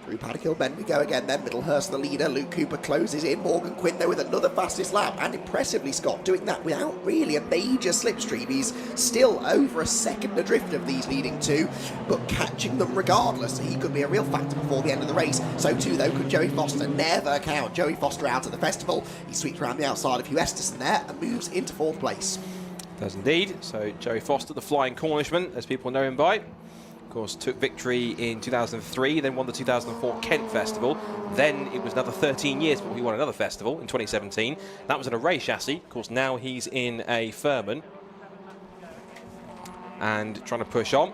Through Paddock Hill Bend we go again then. Middlehurst the leader. Luke Cooper closes in. Morgan Quinn though with another fastest lap, and impressively Scott doing that without really a major slipstream. He's still over a second adrift of these leading two, but catching them regardless. He could be a real factor before the end of the race. So too though could Joey Foster. Never count Joey Foster out at the festival. He sweeps around the outside of Hugh Estes there and moves into 4th place. Does indeed. So Joey Foster, the Flying Cornishman, as people know him by. Of course, took victory in 2003, then won the 2004 Kent Festival. Then it was another 13 years before he won another festival in 2017. That was in a Ray chassis. Of course, now he's in a Furman and trying to push on.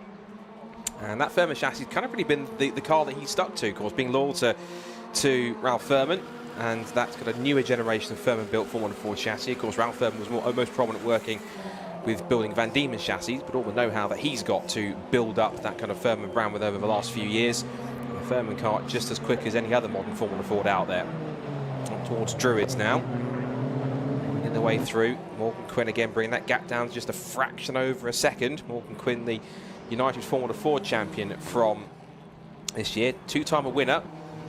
And that Furman chassis has kind of really been the car that he's stuck to, of course, being loyal to Ralph Furman. And that's got a newer generation of Furman-built Formula Ford chassis. Of course, Ralph Furman was most prominent working with building Van Diemen chassis, but all the know-how that he's got to build up that kind of Furman brand with over the last few years. And the Furman car just as quick as any other modern Formula Ford out there. Up towards Druids now. In the way through, Morgan Quinn again bringing that gap down just a fraction over a second. Morgan Quinn, the United Formula Ford champion from this year, 2-time winner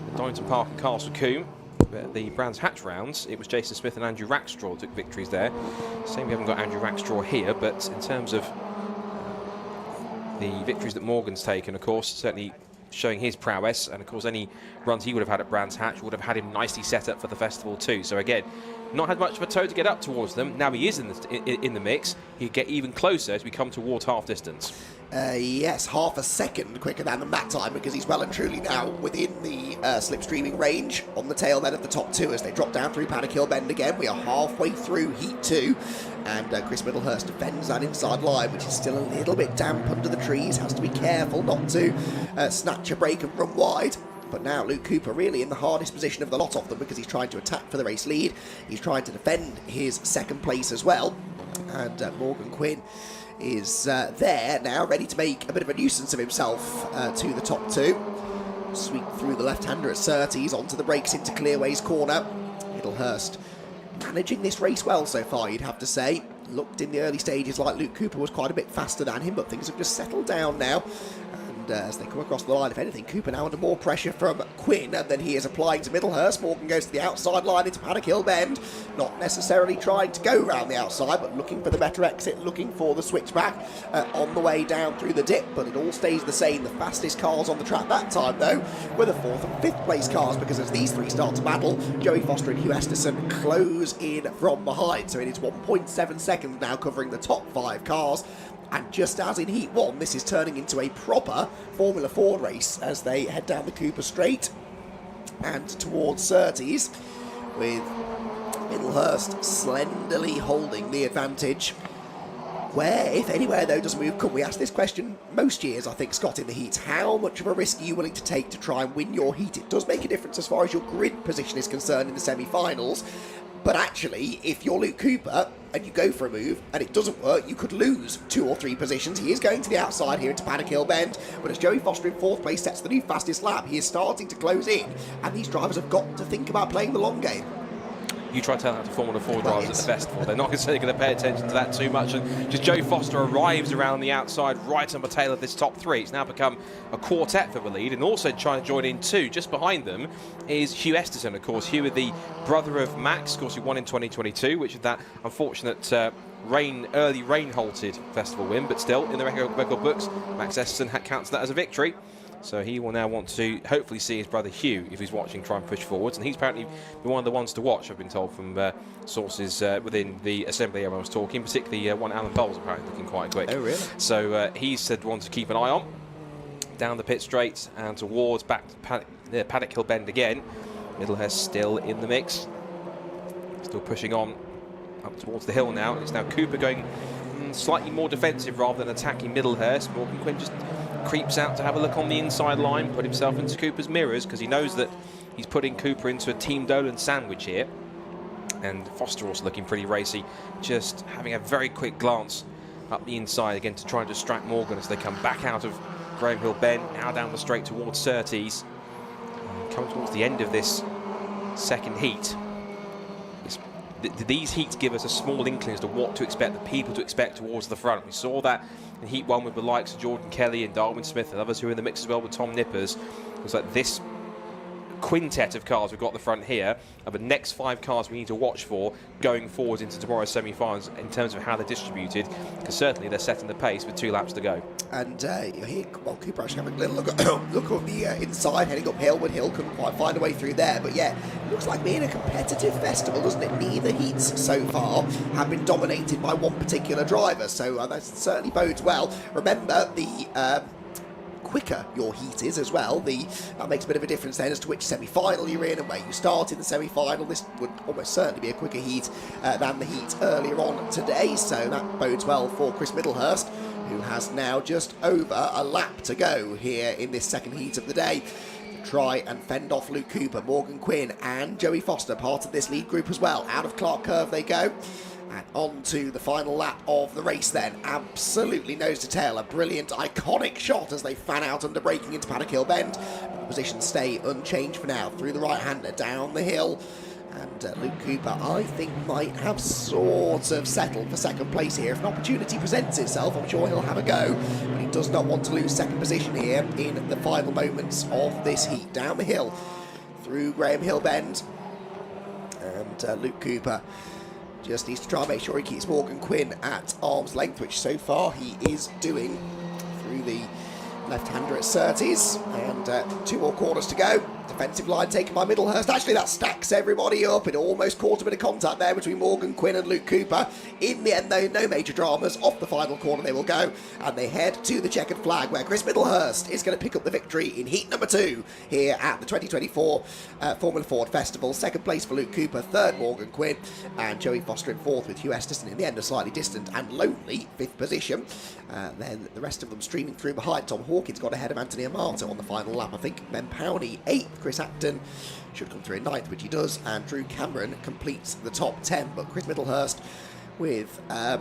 at Donington Park and Castle Coombe. The Brands Hatch rounds, it was Jason Smith and Andrew Rackstraw took victories there. Same, we haven't got Andrew Rackstraw here, but in terms of the victories that Morgan's taken, of course, certainly showing his prowess, and of course any runs he would have had at Brands Hatch would have had him nicely set up for the festival too. So again, not had much of a toe to get up towards them. Now he is in the mix. He'll get even closer as we come towards half distance. Yes, half a second quicker than them that time, because he's well and truly now within the slipstreaming range on the tail then of the top two as they drop down through Paddock Hill Bend again. We are halfway through Heat 2, and Chris Middlehurst defends that inside line, which is still a little bit damp under the trees. Has to be careful not to snatch a break and run wide. But now Luke Cooper really in the hardest position of the lot of them, because he's trying to attack for the race lead. He's trying to defend his second place as well. And Morgan Quinn is there now, ready to make a bit of a nuisance of himself to the top two. Sweep through the left-hander at Surtees, onto the brakes into Clearways corner. Middlehurst managing this race well so far, you'd have to say. Looked in the early stages like Luke Cooper was quite a bit faster than him, but things have just settled down now. And as they come across the line, if anything, Cooper now under more pressure from Quinn than he is applying to Middlehurst. Morgan goes to the outside line into Paddock Hill Bend, not necessarily trying to go round the outside, but looking for the better exit, looking for the switchback on the way down through the dip, but it all stays the same. The fastest cars on the track that time, though, were the 4th and 5th place cars, because as these three start to battle, Joey Foster and Hugh Esterson close in from behind. So it is 1.7 seconds now covering the top 5 cars. And just as in Heat 1, this is turning into a proper Formula Ford race as they head down the Cooper Straight and towards Surtees, with Middlehurst slenderly holding the advantage. Where, if anywhere, though, does move come? We ask this question most years, I think, Scott, in the heats. How much of a risk are you willing to take to try and win your heat? It does make a difference as far as your grid position is concerned in the semi-finals. But actually, if you're Luke Cooper and you go for a move and it doesn't work, you could lose 2 or 3 positions. He is going to the outside here into Paddock Hill Bend, but as Joey Foster in 4th place sets the new fastest lap, he is starting to close in, and these drivers have got to think about playing the long game. You try to tell that to Formula 4 drivers at the festival. They're not necessarily going to pay attention to that too much. And just Joe Foster arrives around the outside right on the tail of this top 3. It's now become a quartet for the lead, and also trying to join in too. Just behind them is Hugh Esterson, of course. Hugh, the brother of Max, of course, who won in 2022, which is that unfortunate early rain-halted festival win. But still, in the record books, Max Esterson counts that as a victory. So he will now want to hopefully see his brother Hugh, if he's watching, try and push forwards. And he's apparently been one of the ones to watch, I've been told from sources within the assembly area I was talking, particularly one Alan Bowles apparently looking quite quick. Oh, really? So he's said one to keep an eye on. Down the pit straight and towards back to Paddock Hill Bend again. Middlehurst still in the mix. Still pushing on up towards the hill now. It's now Cooper going slightly more defensive rather than attacking Middlehurst. Morgan Quinn just creeps out to have a look on the inside line, put himself into Cooper's mirrors, because he knows that he's putting Cooper into a Team Dolan sandwich here. And Foster also looking pretty racy, just having a very quick glance up the inside again to try and distract Morgan as they come back out of Graham Hill Bend, now down the straight towards Surtees. Coming towards the end of this second heat. These heats give us a small inkling as to what to expect, the people to expect towards the front. We saw that in Heat 1 with the likes of Jordan Kelly and Darwin Smith and others who are in the mix as well with Tom Nippers. It was like this quintet of cars we've got at the front here are the next 5 cars we need to watch for going forward into tomorrow's semi-finals in terms of how they're distributed, because certainly they're setting the pace with 2 laps to go. And here, well, Cooper actually having a little look on the inside, heading up Hillwood Hill, couldn't quite find a way through there, but yeah, it looks like being a competitive festival, doesn't it? Neither heats so far have been dominated by one particular driver, so that certainly bodes well. Remember, the quicker your heat is as well, that makes a bit of a difference then as to which semi-final you're in and where you start in the semi-final. This would almost certainly be a quicker heat than the heat earlier on today, so that bodes well for Chris Middlehurst, who has now just over a lap to go here in this second heat of the day to try and fend off Luke Cooper, Morgan Quinn and Joey Foster, part of this lead group as well. Out of Clark Curve they go. And on to the final lap of the race then. Absolutely nose to tail. A brilliant, iconic shot as they fan out under braking into Paddock Hill Bend. The positions stay unchanged for now. Through the right-hander, down the hill. And Luke Cooper, I think, might have sort of settled for second place here. If an opportunity presents itself, I'm sure he'll have a go. But he does not want to lose second position here in the final moments of this heat. Down the hill, through Graham Hill Bend. And Luke Cooper just needs to try and make sure he keeps Morgan Quinn at arm's length, which so far he is doing through the left-hander at Surtees. And 2 more corners to go. Defensive line taken by Middlehurst. Actually, that stacks everybody up. It almost caught a bit of contact there between Morgan Quinn and Luke Cooper. In the end, though, no major dramas. Off the final corner they will go, and they head to the checkered flag, where Chris Middlehurst is going to pick up the victory in heat number 2 here at the 2024 Formula Ford Festival. Second place for Luke Cooper, third Morgan Quinn, and Joey Foster in fourth, with Hugh Esterson in the end a slightly distant and lonely 5th position. Then the rest of them streaming through behind. Tom Hawkins got ahead of Anthony Amato on the final lap, I think. Ben Powney 8th. Chris Acton should come through in 9th, which he does, and Drew Cameron completes the top 10. But Chris Middlehurst with a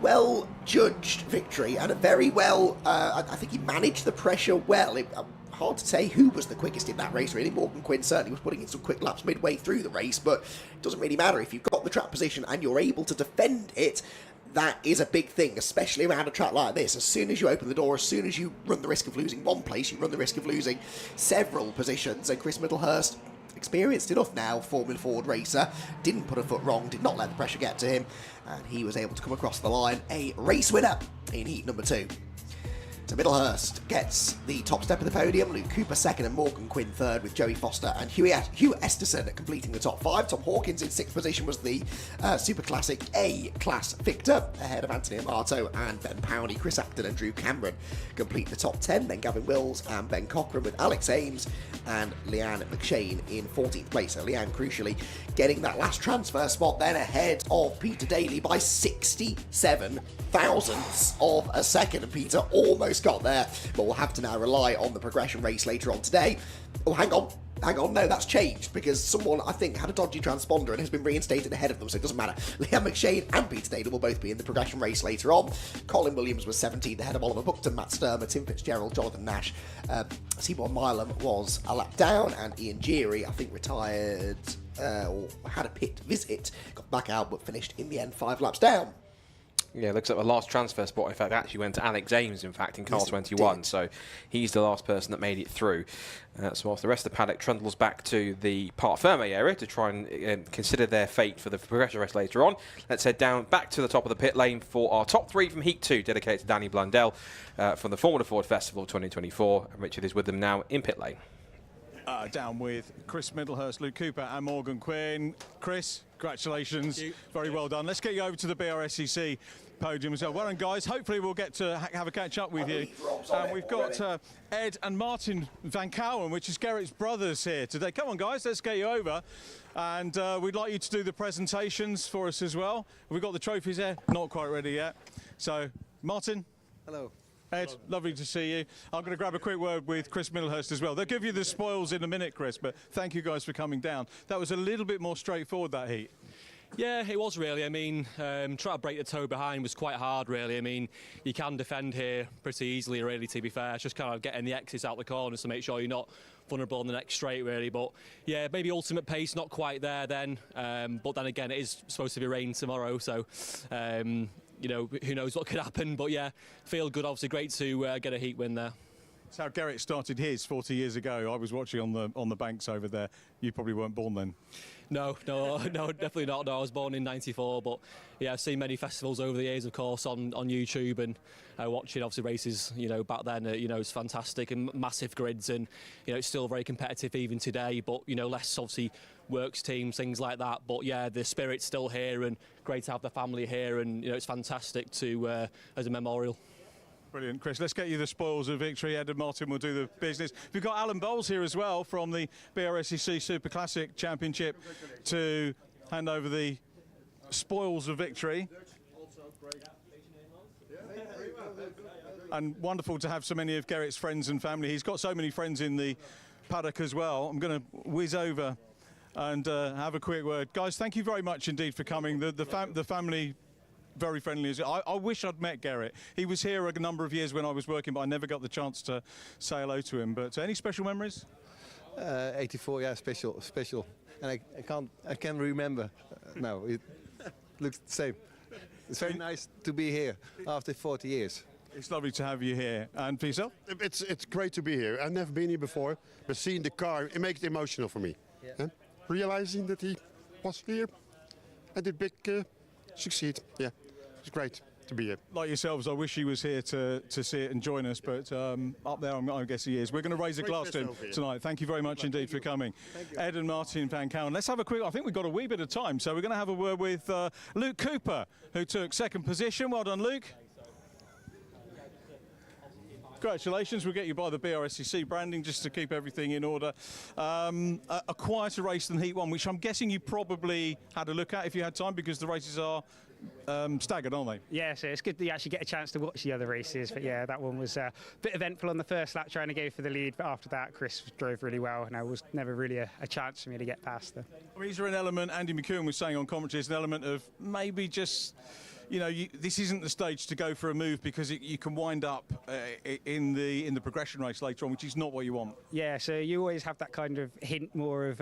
well-judged victory and a very well, I think he managed the pressure well. Hard to say who was the quickest in that race, really. Morgan Quinn certainly was putting in some quick laps midway through the race, but it doesn't really matter if you've got the track position and you're able to defend it. that is a big thing, especially around a track like this. As soon as you open the door, as soon as you run the risk of losing one place, you run the risk of losing several positions. And Chris Middlehurst, experienced enough now, Formula Ford racer, didn't put a foot wrong, did not let the pressure get to him, and he was able to come across the line a race winner in heat number 2. So Middlehurst gets the top step of the podium, Luke Cooper second and Morgan Quinn third, with Joey Foster and Hugh Esterson completing the top 5. Tom Hawkins in 6th position was the Super Classic A-Class victor, ahead of Anthony Amato and Ben Powney. Chris Acton and Drew Cameron complete the top 10, then Gavin Wills and Ben Cochran, with Alex Ames and Leanne McShane in 14th place. So Leanne crucially getting that last transfer spot, then ahead of Peter Daly by 67 thousandths of a second, and Peter almost got there, but we'll have to now rely on the progression race later on today. Oh, hang on, no, that's changed, because someone, I think, had a dodgy transponder and has been reinstated ahead of them, so it doesn't matter. Leanne McShane and Peter Daly will both be in the progression race later on. Colin Williams was 17th ahead of Oliver Buckton, Matt Sturmer, Tim Fitzgerald, Jonathan Nash. Seymour Milam was a lap down, and Ian Geary, I think, retired or had a pit visit, got back out but finished in the end 5 laps down. Yeah, looks like the last transfer spot, in fact, actually went to Alex Ames, in fact, in car 21. So he's the last person that made it through. So whilst the rest of the paddock trundles back to the Parc Ferme area to try and consider their fate for the progression race later on, let's head down back to the top of the pit lane for our top 3 from Heat 2, dedicated to Danny Blundell from the Formula Ford Festival 2024. And Richard is with them now in pit lane. Down with Chris Middlehurst, Luke Cooper and Morgan Quinn. Chris, congratulations. Very well done. Let's get you over to the Brscc podium as well. Well done, guys. Hopefully we'll get to have a catch-up with you. And we've got Ed and Martin van Kouwen, which is Gerrit's brothers, here today. Come on, guys, let's get you over. And we'd like you to do the presentations for us as well. We've got the trophies there. Not quite ready yet. So, Martin. Hello. Ed, lovely to see you. I'm going to grab a quick word with Chris Middlehurst as well. They'll give you the spoils in a minute, Chris, but thank you guys for coming down. That was a little bit more straightforward, that heat. Yeah, it was really. I mean, trying to break the toe behind was quite hard, really. I mean, you can defend here pretty easily, really, to be fair. It's just kind of getting the exits out the corners to make sure you're not vulnerable on the next straight, really. But, yeah, maybe ultimate pace not quite there then. But then again, it is supposed to be rain tomorrow, so... you know, who knows what could happen, but yeah, feel good. Obviously, great to get a heat win there. That's how Garrett started his 40 years ago. I was watching on the banks over there. You probably weren't born then. No, definitely not. No, I was born in '94, but yeah, I've seen many festivals over the years, of course, on YouTube, and watching obviously races. You know, back then, you know, it's fantastic and massive grids, and you know, it's still very competitive even today. But you know, less obviously works teams, things like that. But yeah, the spirit's still here, and great to have the family here, and you know, it's fantastic to as a memorial. Brilliant, Chris. Let's get you the spoils of victory. Ed and Martin will do the business. We've got Alan Bowles here as well from the Brscc Super Classic Championship to hand over the spoils of victory. And wonderful to have so many of Gerrit's friends and family. He's got so many friends in the paddock as well. I'm going to whiz over and have a quick word. Guys, thank you very much indeed for coming. The family... very friendly. I wish I'd met Garrett. He was here a number of years when I was working, but I never got the chance to say hello to him. But any special memories? 84, yeah, special. And I can't remember now. It looks the same. It's very nice to be here after 40 years. It's lovely to have you here. And for yourself? It's great to be here. I've never been here before, but seeing the car, it makes it emotional for me. Yeah. Realizing that he was here and did big succeed. Yeah. It's great to be here. Like yourselves, I wish he was here to see it and join us, but up there, I guess he is. We're going to raise a glass to him tonight. Thank you very much indeed for coming. Ed and Martin van Kouwen. Let's have a quick, I think we've got a wee bit of time, so we're going to have a word with Luke Cooper, who took second position. Well done, Luke. Congratulations, we'll get you by the Brscc branding just to keep everything in order. A quieter race than Heat 1, which I'm guessing you probably had a look at if you had time, because the races are staggered, aren't they? Yeah, so it's good that you actually get a chance to watch the other races. But yeah, that one was a bit eventful on the first lap, trying to go for the lead. But after that, Chris drove really well, and it was never really a chance for me to get past them. I mean, is there an element, Andy McEwen was saying on commentary, is an element of maybe just you know, this isn't the stage to go for a move because you can wind up in the progression race later on, which is not what you want. Yeah, so you always have that kind of hint more of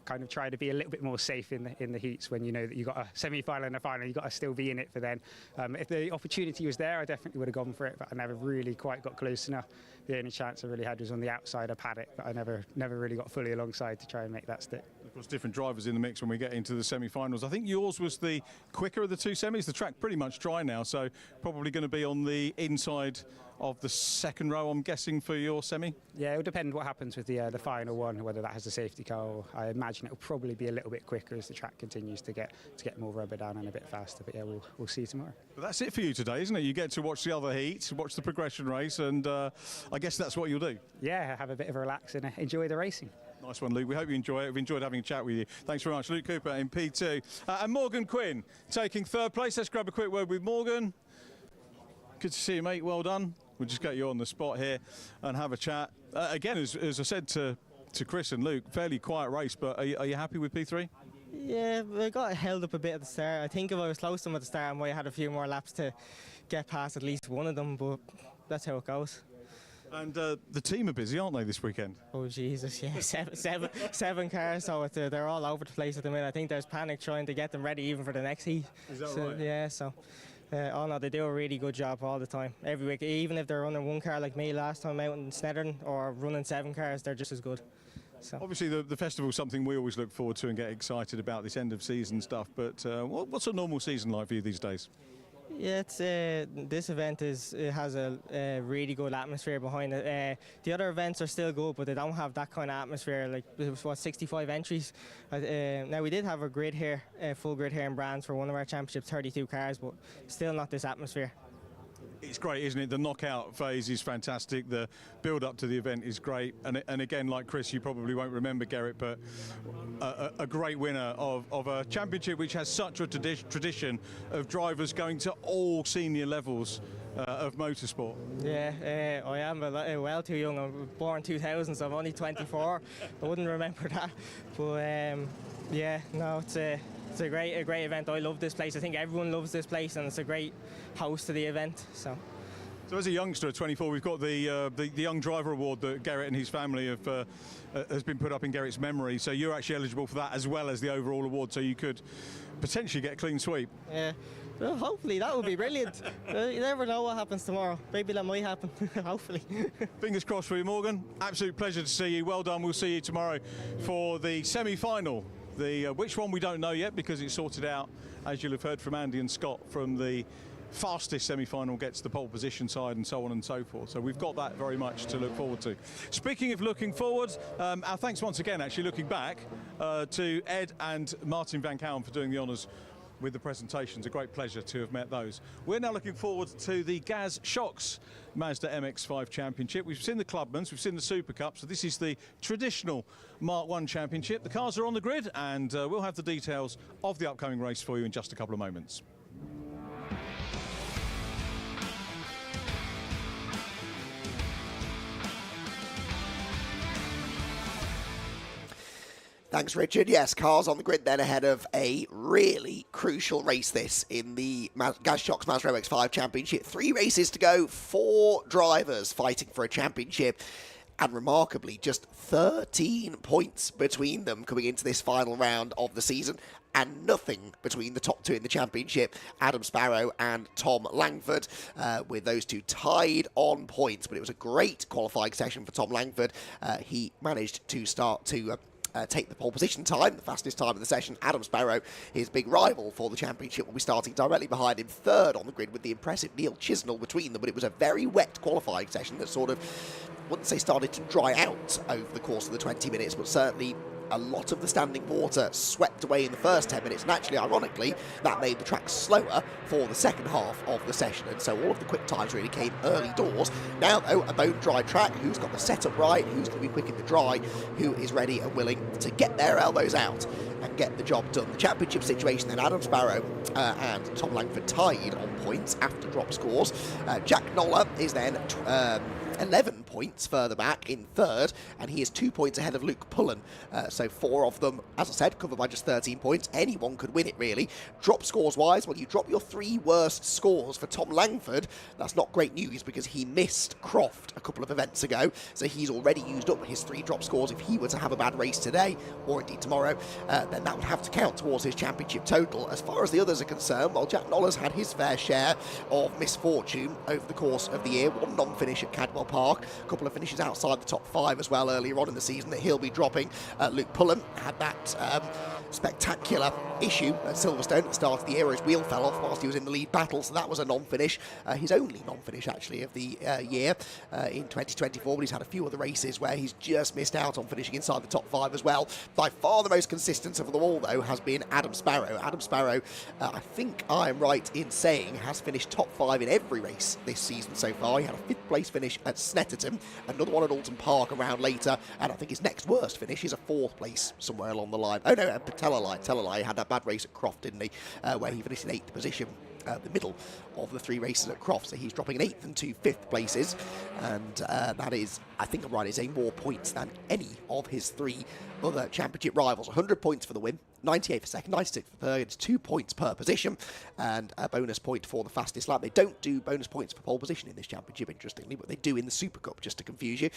kind of try to be a little bit more safe in the heats when you know that you've got a semi-final and a final, you've got to still be in it for then. If the opportunity was there, I definitely would have gone for it, but I never really quite got close enough. The only chance I really had was on the outside of Paddock, but I never really got fully alongside to try and make that stick. Of course, different drivers in the mix when we get into the semi-finals. I think yours was the quicker of the two semis. The track pretty much dry now, so probably going to be on the inside of the second row, I'm guessing, for your semi? Yeah, it will depend what happens with the final one, whether that has a safety car. Or I imagine it will probably be a little bit quicker as the track continues to get more rubber down and a bit faster. But yeah, we'll see tomorrow. But that's it for you today, isn't it? You get to watch the other heats, watch the progression race, and I guess that's what you'll do. Yeah, have a bit of a relax and enjoy the racing. Nice one, Luke. We hope you enjoy it. We've enjoyed having a chat with you. Thanks very much. Luke Cooper in P2. And Morgan Quinn taking third place. Let's grab a quick word with Morgan. Good to see you, mate. Well done. We'll just get you on the spot here and have a chat. Again, as I said to Chris and Luke, fairly quiet race, but are you happy with P3? Yeah, we got held up a bit at the start. I think if I was close to them at the start, I might have had a few more laps to get past at least one of them, but that's how it goes. And the team are busy, aren't they, this weekend? Oh, Jesus, yeah. seven cars, so they're all over the place at the minute. I think there's panic trying to get them ready even for the next heat. Is that right? Yeah, so... oh no, they do a really good job all the time, every week. Even if they're running one car like me last time out in Snedden, or running 7 cars, they're just as good. So. Obviously, the festival is something we always look forward to and get excited about, this end of season stuff. But what's a normal season like for you these days? Yeah, this event has a really good atmosphere behind it. The other events are still good, but they don't have that kind of atmosphere. Like, it was 65 entries. Now we did have a grid here, full grid here in Brands for one of our championships, 32 cars, but still not this atmosphere. It's great, isn't it? The knockout phase is fantastic. The build-up to the event is great. And again, like Chris, you probably won't remember Garrett, but a great winner of a championship which has such a tradition of drivers going to all senior levels of motorsport. Yeah, I am well too young. I'm born 2000, so I'm only 24. I wouldn't remember that. But yeah, no, it's a great event. I love this place. I think everyone loves this place, and it's a great host to the event. So as a youngster at 24, we've got the Young Driver Award that Garrett and his family has been put up in Garrett's memory. So you're actually eligible for that as well as the overall award. So you could potentially get a clean sweep. Yeah. Well, hopefully that would be brilliant. You never know what happens tomorrow. Maybe that might happen. Hopefully. Fingers crossed for you, Morgan. Absolute pleasure to see you. Well done. We'll see you tomorrow for the semi-final. Which one we don't know yet, because it's sorted out, as you'll have heard from Andy and Scott, from the fastest semi-final gets the pole position side and so on and so forth. So we've got that very much to look forward to. Speaking of looking forward, our thanks once again, actually looking back, to Ed and Martin Van Kouwen for doing the honours with the presentations. A great pleasure to have met those. We're now looking forward to the Gaz Shocks Mazda MX-5 Championship. We've seen the Clubmans, we've seen the Super Cup, so this is the traditional Mark 1 Championship. The cars are on the grid, and we'll have the details of the upcoming race for you in just a couple of moments. Thanks, Richard. Yes, cars on the grid then ahead of a really crucial race this in the Gaz Shocks Mazda MX-5 Championship. 3 races to go, 4 drivers fighting for a championship, and remarkably just 13 points between them coming into this final round of the season, and nothing between the top 2 in the championship, Adam Sparrow and Tom Langford, with those 2 tied on points. But it was a great qualifying session for Tom Langford. He managed to start to take the pole position time, the fastest time of the session. Adam Sparrow, his big rival for the championship, will be starting directly behind him, 3rd on the grid with the impressive Neil Chisnell between them. But it was a very wet qualifying session that sort of, I wouldn't say started to dry out over the course of the 20 minutes, but certainly a lot of the standing water swept away in the first 10 minutes, and actually, ironically, that made the track slower for the second half of the session, and so all of the quick times really came early doors. Now, though, a bone-dry track, who's got the setup right, who's going to be quick in the dry, who is ready and willing to get their elbows out and get the job done. The championship situation then, Adam Sparrow and Tom Langford tied on points after drop scores. Jack Noller is then 11 points further back in third, and he is 2 points ahead of Luke Pullen. So 4 of them, as I said, covered by just 13 points. Anyone could win it, really. Drop scores-wise, well, you drop your 3 worst scores for Tom Langford. That's not great news because he missed Croft a couple of events ago, so he's already used up his 3 drop scores. If he were to have a bad race today, or indeed tomorrow, then that would have to count towards his championship total. As far as the others are concerned, well, Jack Noller's had his fair share of misfortune over the course of the year. 1 non-finish at Cadwell Park, a couple of finishes outside the top 5 as well earlier on in the season that he'll be dropping. Luke Pullen had that spectacular issue at Silverstone at the start of the year. His wheel fell off whilst he was in the lead battle, so that was a non-finish. His only non-finish, actually, of the year in 2024, but he's had a few other races where he's just missed out on finishing inside the top 5 as well. By far the most consistent of them all, though, has been Adam Sparrow. Adam Sparrow, I think I am right in saying, has finished top 5 in every race this season so far. He had a 5th place finish at Snetterton, another one at Alton Park a round later, and I think his next worst finish is a 4th place somewhere along the line. Oh no, tell a lie. He had that bad race at Croft, didn't he, where he finished in 8th position. The middle of the 3 races at Croft, so he's dropping an 8th and 2 5th places, and that is, I think I'm right, is more points than any of his 3 other championship rivals. 100 points for the win, 98 for second, 96 for third. It's 2 points per position, and a bonus point for the fastest lap. They don't do bonus points for pole position in this championship, interestingly, but they do in the Super Cup, just to confuse you.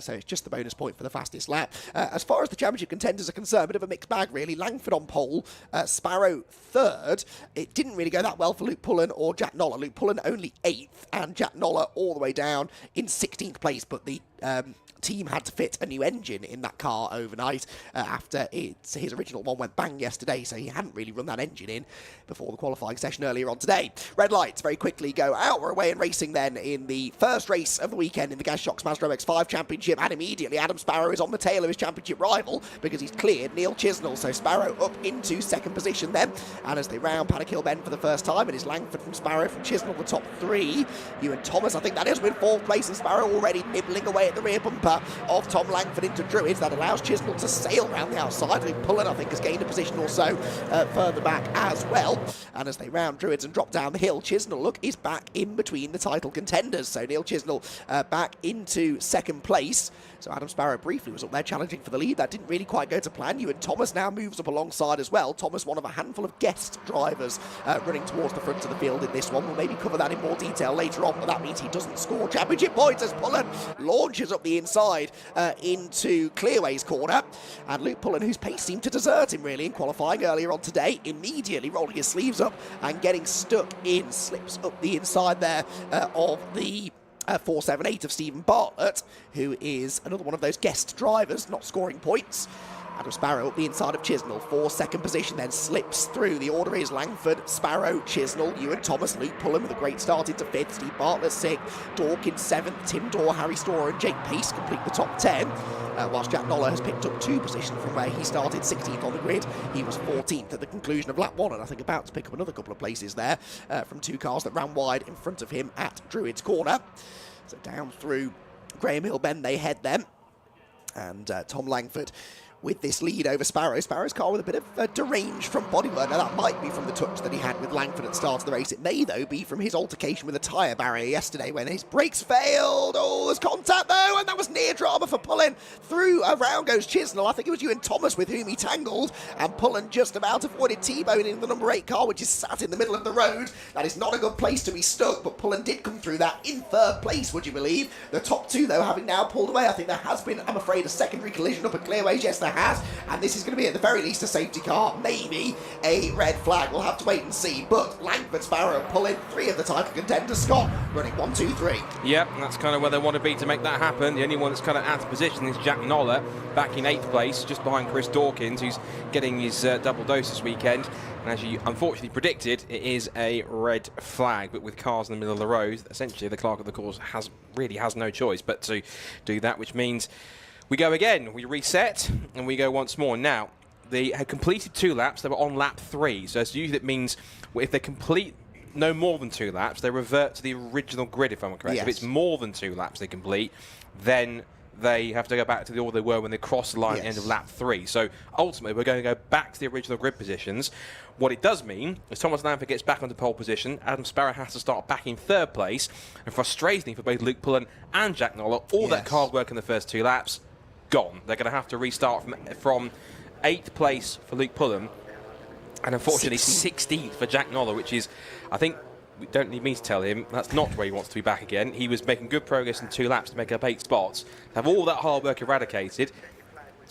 So it's just the bonus point for the fastest lap. As far as the championship contenders are concerned, a bit of a mixed bag, really. Langford on pole, Sparrow third. It didn't really go that well for Luke Pullen or Jack Noller. Luke Pullen only 8th, and Jack Noller all the way down in 16th place, but the team had to fit a new engine in that car overnight after his original one went bang yesterday, so he hadn't really run that engine in before the qualifying session earlier on today. Red lights very quickly go out. We're away and racing then in the first race of the weekend in the Gas Shocks Mazda MX-5 Championship, and immediately Adam Sparrow is on the tail of his championship rival because he's cleared Neil Chisnell, so Sparrow up into 2nd position then, and as they round Paddock Hill Bend for the first time, it is Langford from Sparrow from Chisnell the top 3. Ewan Thomas, I think that is, with 4th place, and Sparrow already nibbling away at the rear bumper of Tom Langford into Druids. That allows Chisnell to sail round the outside. Luke Pullen, I think, has gained a position or so further back as well. And as they round Druids and drop down the hill, Chisnell, look, is back in between the title contenders. So Neil Chisnell back into 2nd place. So Adam Sparrow briefly was up there challenging for the lead. That didn't really quite go to plan. Ewan Thomas now moves up alongside as well. Thomas, one of a handful of guest drivers running towards the front of the field in this one. We'll maybe cover that in more detail later on, but that means he doesn't score championship points as Pullen launches up the inside into Clearway's corner. And Luke Pullen, whose pace seemed to desert him really in qualifying earlier on today, immediately rolling his sleeves up and getting stuck in, slips up the inside there of the 478 of Stephen Bartlett, who is another one of those guest drivers not scoring points. Adam Sparrow up the inside of Chisnell for 2nd position, then slips through. The order is Langford, Sparrow, Chisnell, Ewan Thomas, Luke Pullen with a great start into 5th, Steve Bartlett 6th, Dawkins 7th, Tim Dorr, Harry Storer and Jake Pace complete the top 10, whilst Jack Noller has picked up 2 positions from where he started 16th on the grid. He was 14th at the conclusion of lap 1, and I think about to pick up another couple of places there from 2 cars that ran wide in front of him at Druids Corner. So down through Graham Hill Bend they head then, and Tom Langford with this lead over Sparrow. Sparrow's car with a bit of deranged front bodywork. Now, that might be from the touch that he had with Langford at the start of the race. It may, though, be from his altercation with a tyre barrier yesterday when his brakes failed. Oh, there's contact, though, and that was near drama for Pullen. Through around goes Chisnell. I think it was Ewan Thomas with whom he tangled, and Pullen just about avoided T-boning the number 8 car, which is sat in the middle of the road. That is not a good place to be stuck, but Pullen did come through that in 3rd place, would you believe? The top 2, though, having now pulled away. I think there has been, I'm afraid, a secondary collision up at Clearways. Yes, there has, and this is going to be at the very least a safety car, maybe a red flag. We'll have to wait and see. But Langford, Sparrow, Pullen, 3 of the title contenders. Scott running 1, 2, 3. Yep, that's kind of where they want to be to make that happen. The only one that's kind of out of position is Jack Noller, back in 8th place, just behind Chris Dawkins, who's getting his double dose this weekend. And as you unfortunately predicted, it is a red flag. But with cars in the middle of the road, essentially the clerk of the course really has no choice but to do that, which means we go again, we reset, and we go once more. Now, they had completed 2 laps, they were on lap 3, so usually that means if they complete no more than 2 laps, they revert to the original grid, if I'm correct. Yes. If it's more than 2 laps they complete, then they have to go back to the order they were when they crossed the line at the end of lap 3. So ultimately, we're going to go back to the original grid positions. What it does mean is Thomas Langford gets back onto pole position. Adam Sparrow has to start back in 3rd place. And frustratingly for both Luke Pullen and Jack Noller, all that hard work in the first 2 laps, gone. They're going to have to restart from 8th place for Luke Pullen. And unfortunately, 16th for Jack Noller, which is, I think, we don't need me to tell him, that's not where he wants to be back again. He was making good progress in 2 laps to make up 8 spots. Have all that hard work eradicated,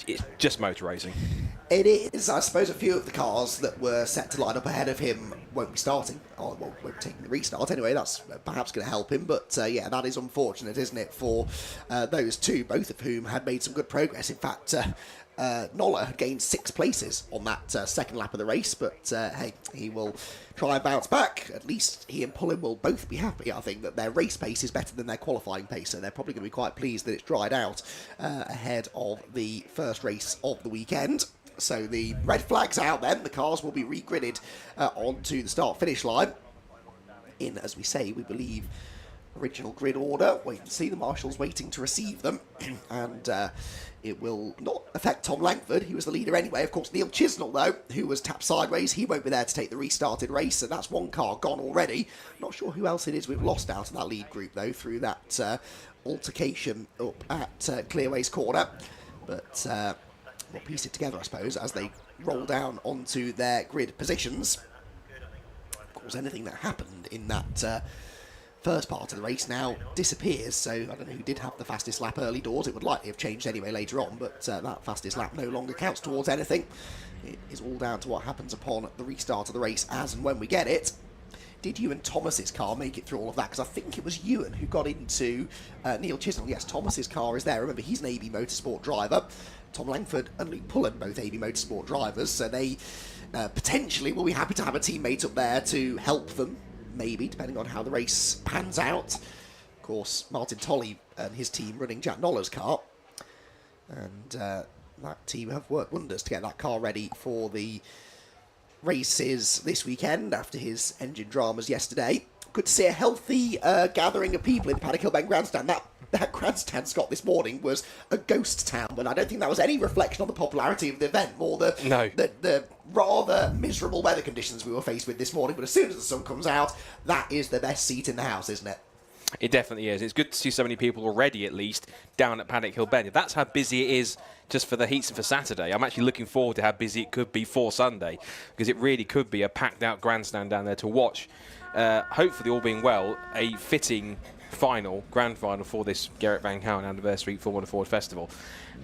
it's just motor racing. It is. I suppose a few of the cars that were set to line up ahead of him won't be starting, or won't be taking the restart anyway. That's perhaps going to help him, but yeah, that is unfortunate, isn't it, for those two, both of whom had made some good progress. In fact, Noller had gained 6 places on that second lap of the race, but hey, he will try and bounce back. At least he and Pullen will both be happy, I think, that their race pace is better than their qualifying pace, so they're probably going to be quite pleased that it's dried out ahead of the first race of the weekend. So the red flag's out then, the cars will be regridded onto the start-finish line in, as we say, we believe, original grid order. Wait and see, the marshal's waiting to receive them, and it will not affect Tom Langford. He was the leader anyway. Of course, Neil Chisnell, though, who was tapped sideways, he won't be there to take the restarted race, and that's 1 car gone already. Not sure who else it is we've lost out of that lead group, though, through that altercation up at Clearways Corner. But we'll piece it together, I suppose, as they roll down onto their grid positions. Of course, anything that happened in that first part of the race now disappears, so I don't know who did have the fastest lap early doors. It would likely have changed anyway later on, but that fastest lap no longer counts towards anything. It is all down to what happens upon the restart of the race as and when we get it. Did Ewan Thomas's car make it through all of that? Because I think it was Ewan who got into Neil Chisnell. Yes, Thomas's car is there. Remember, he's an AB Motorsport driver. Tom Langford and Luke Pullen, both AB Motorsport drivers, so they potentially will be happy to have a teammate up there to help them, maybe, depending on how the race pans out. Of course, Martin Tolley and his team running Jack Noller's car, and that team have worked wonders to get that car ready for the races this weekend after his engine dramas yesterday. Good to see a healthy gathering of people in the Paddock Hill Bend grandstand. That grandstand, Scott, this morning was a ghost town, but I don't think that was any reflection on the popularity of the event, more the rather miserable weather conditions we were faced with this morning. But as soon as the sun comes out, that is the best seat in the house, isn't it? It definitely is. It's good to see so many people already, at least, down at Paddock Hill Bend. If that's how busy it is just for the heats and for Saturday, I'm actually looking forward to how busy it could be for Sunday, because it really could be a packed-out grandstand down there to watch. Hopefully, all being well, a fitting grand final for this Gerrit van Kouwen Anniversary Formula Ford Festival.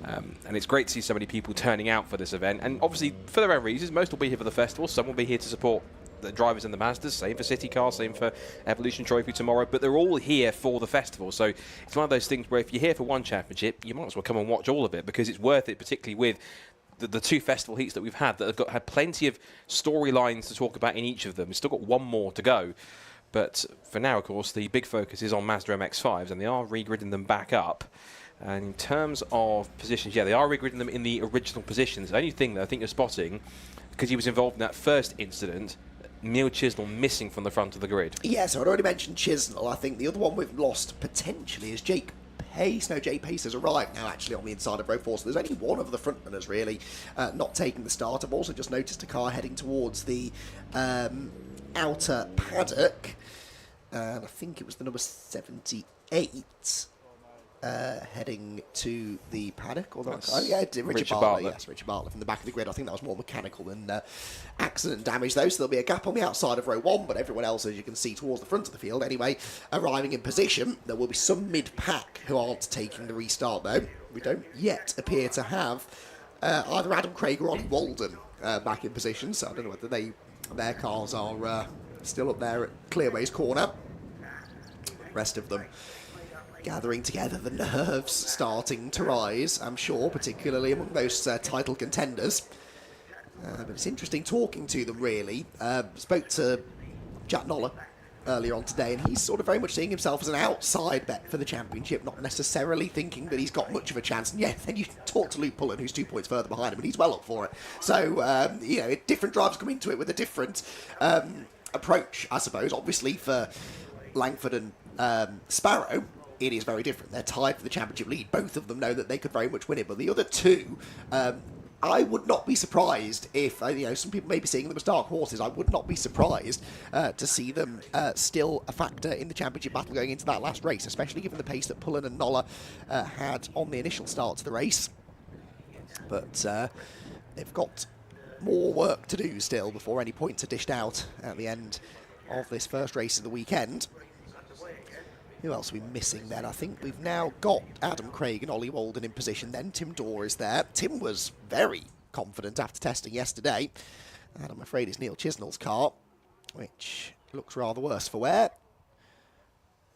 And it's great to see so many people turning out for this event. And obviously, for their own reasons, most will be here for the festival. Some will be here to support the drivers in the Mazdas, same for City Car, same for Evolution Trophy tomorrow, but they're all here for the festival. So it's one of those things where if you're here for one championship, you might as well come and watch all of it, because it's worth it, particularly with the 2 festival heats that we've had that have had plenty of storylines to talk about in each of them. We've still got one more to go. But for now, of course, the big focus is on Mazda MX-5s, and they are regridding them back up. And in terms of positions, yeah, they are regridding them in the original positions. The only thing that I think you're spotting, because he was involved in that first incident, Neil Chisnell missing from the front of the grid. Yeah, so I'd already mentioned Chisnell. I think the other one we've lost potentially is Jake Pace. No, Jake Pace has arrived now, actually, on the inside of row 4. So there's only one of the front runners, really, not taking the start. I've also just noticed a car heading towards the outer paddock. And I think it was the number 78 heading to the paddock. Richard Bartlett. Yes, Richard Bartlett from the back of the grid. I think that was more mechanical than accident damage, though. So there'll be a gap on the outside of row 1, but everyone else, as you can see, towards the front of the field anyway, arriving in position. There will be some mid-pack who aren't taking the restart, though. We don't yet appear to have either Adam Craig or Ollie Walden back in position, so I don't know whether their cars are still up there at Clearways Corner. Rest of them gathering together, the nerves starting to rise, I'm sure, particularly among those title contenders. But it's interesting talking to them, really. Spoke to Jack Noller earlier on today, and he's sort of very much seeing himself as an outside bet for the championship, not necessarily thinking that he's got much of a chance. And yeah, then you talk to Luke Pullen, who's 2 points further behind him, and he's well up for it. So, different drivers come into it with a different approach, I suppose. Obviously, for Langford and Sparrow, it is very different. They're tied for the championship lead. Both of them know that they could very much win it, but the other two, I would not be surprised if, some people may be seeing them as dark horses. I would not be surprised to see them still a factor in the championship battle going into that last race, especially given the pace that Pullen and Noller had on the initial start to the race. But they've got more work to do still before any points are dished out at the end of this first race of the weekend. Who else are we missing then? I think we've now got Adam Craig and Ollie Walden in position then. Tim Dorr is there. Tim was very confident after testing yesterday. And I'm afraid it's Neil Chisnell's car, which looks rather worse for wear.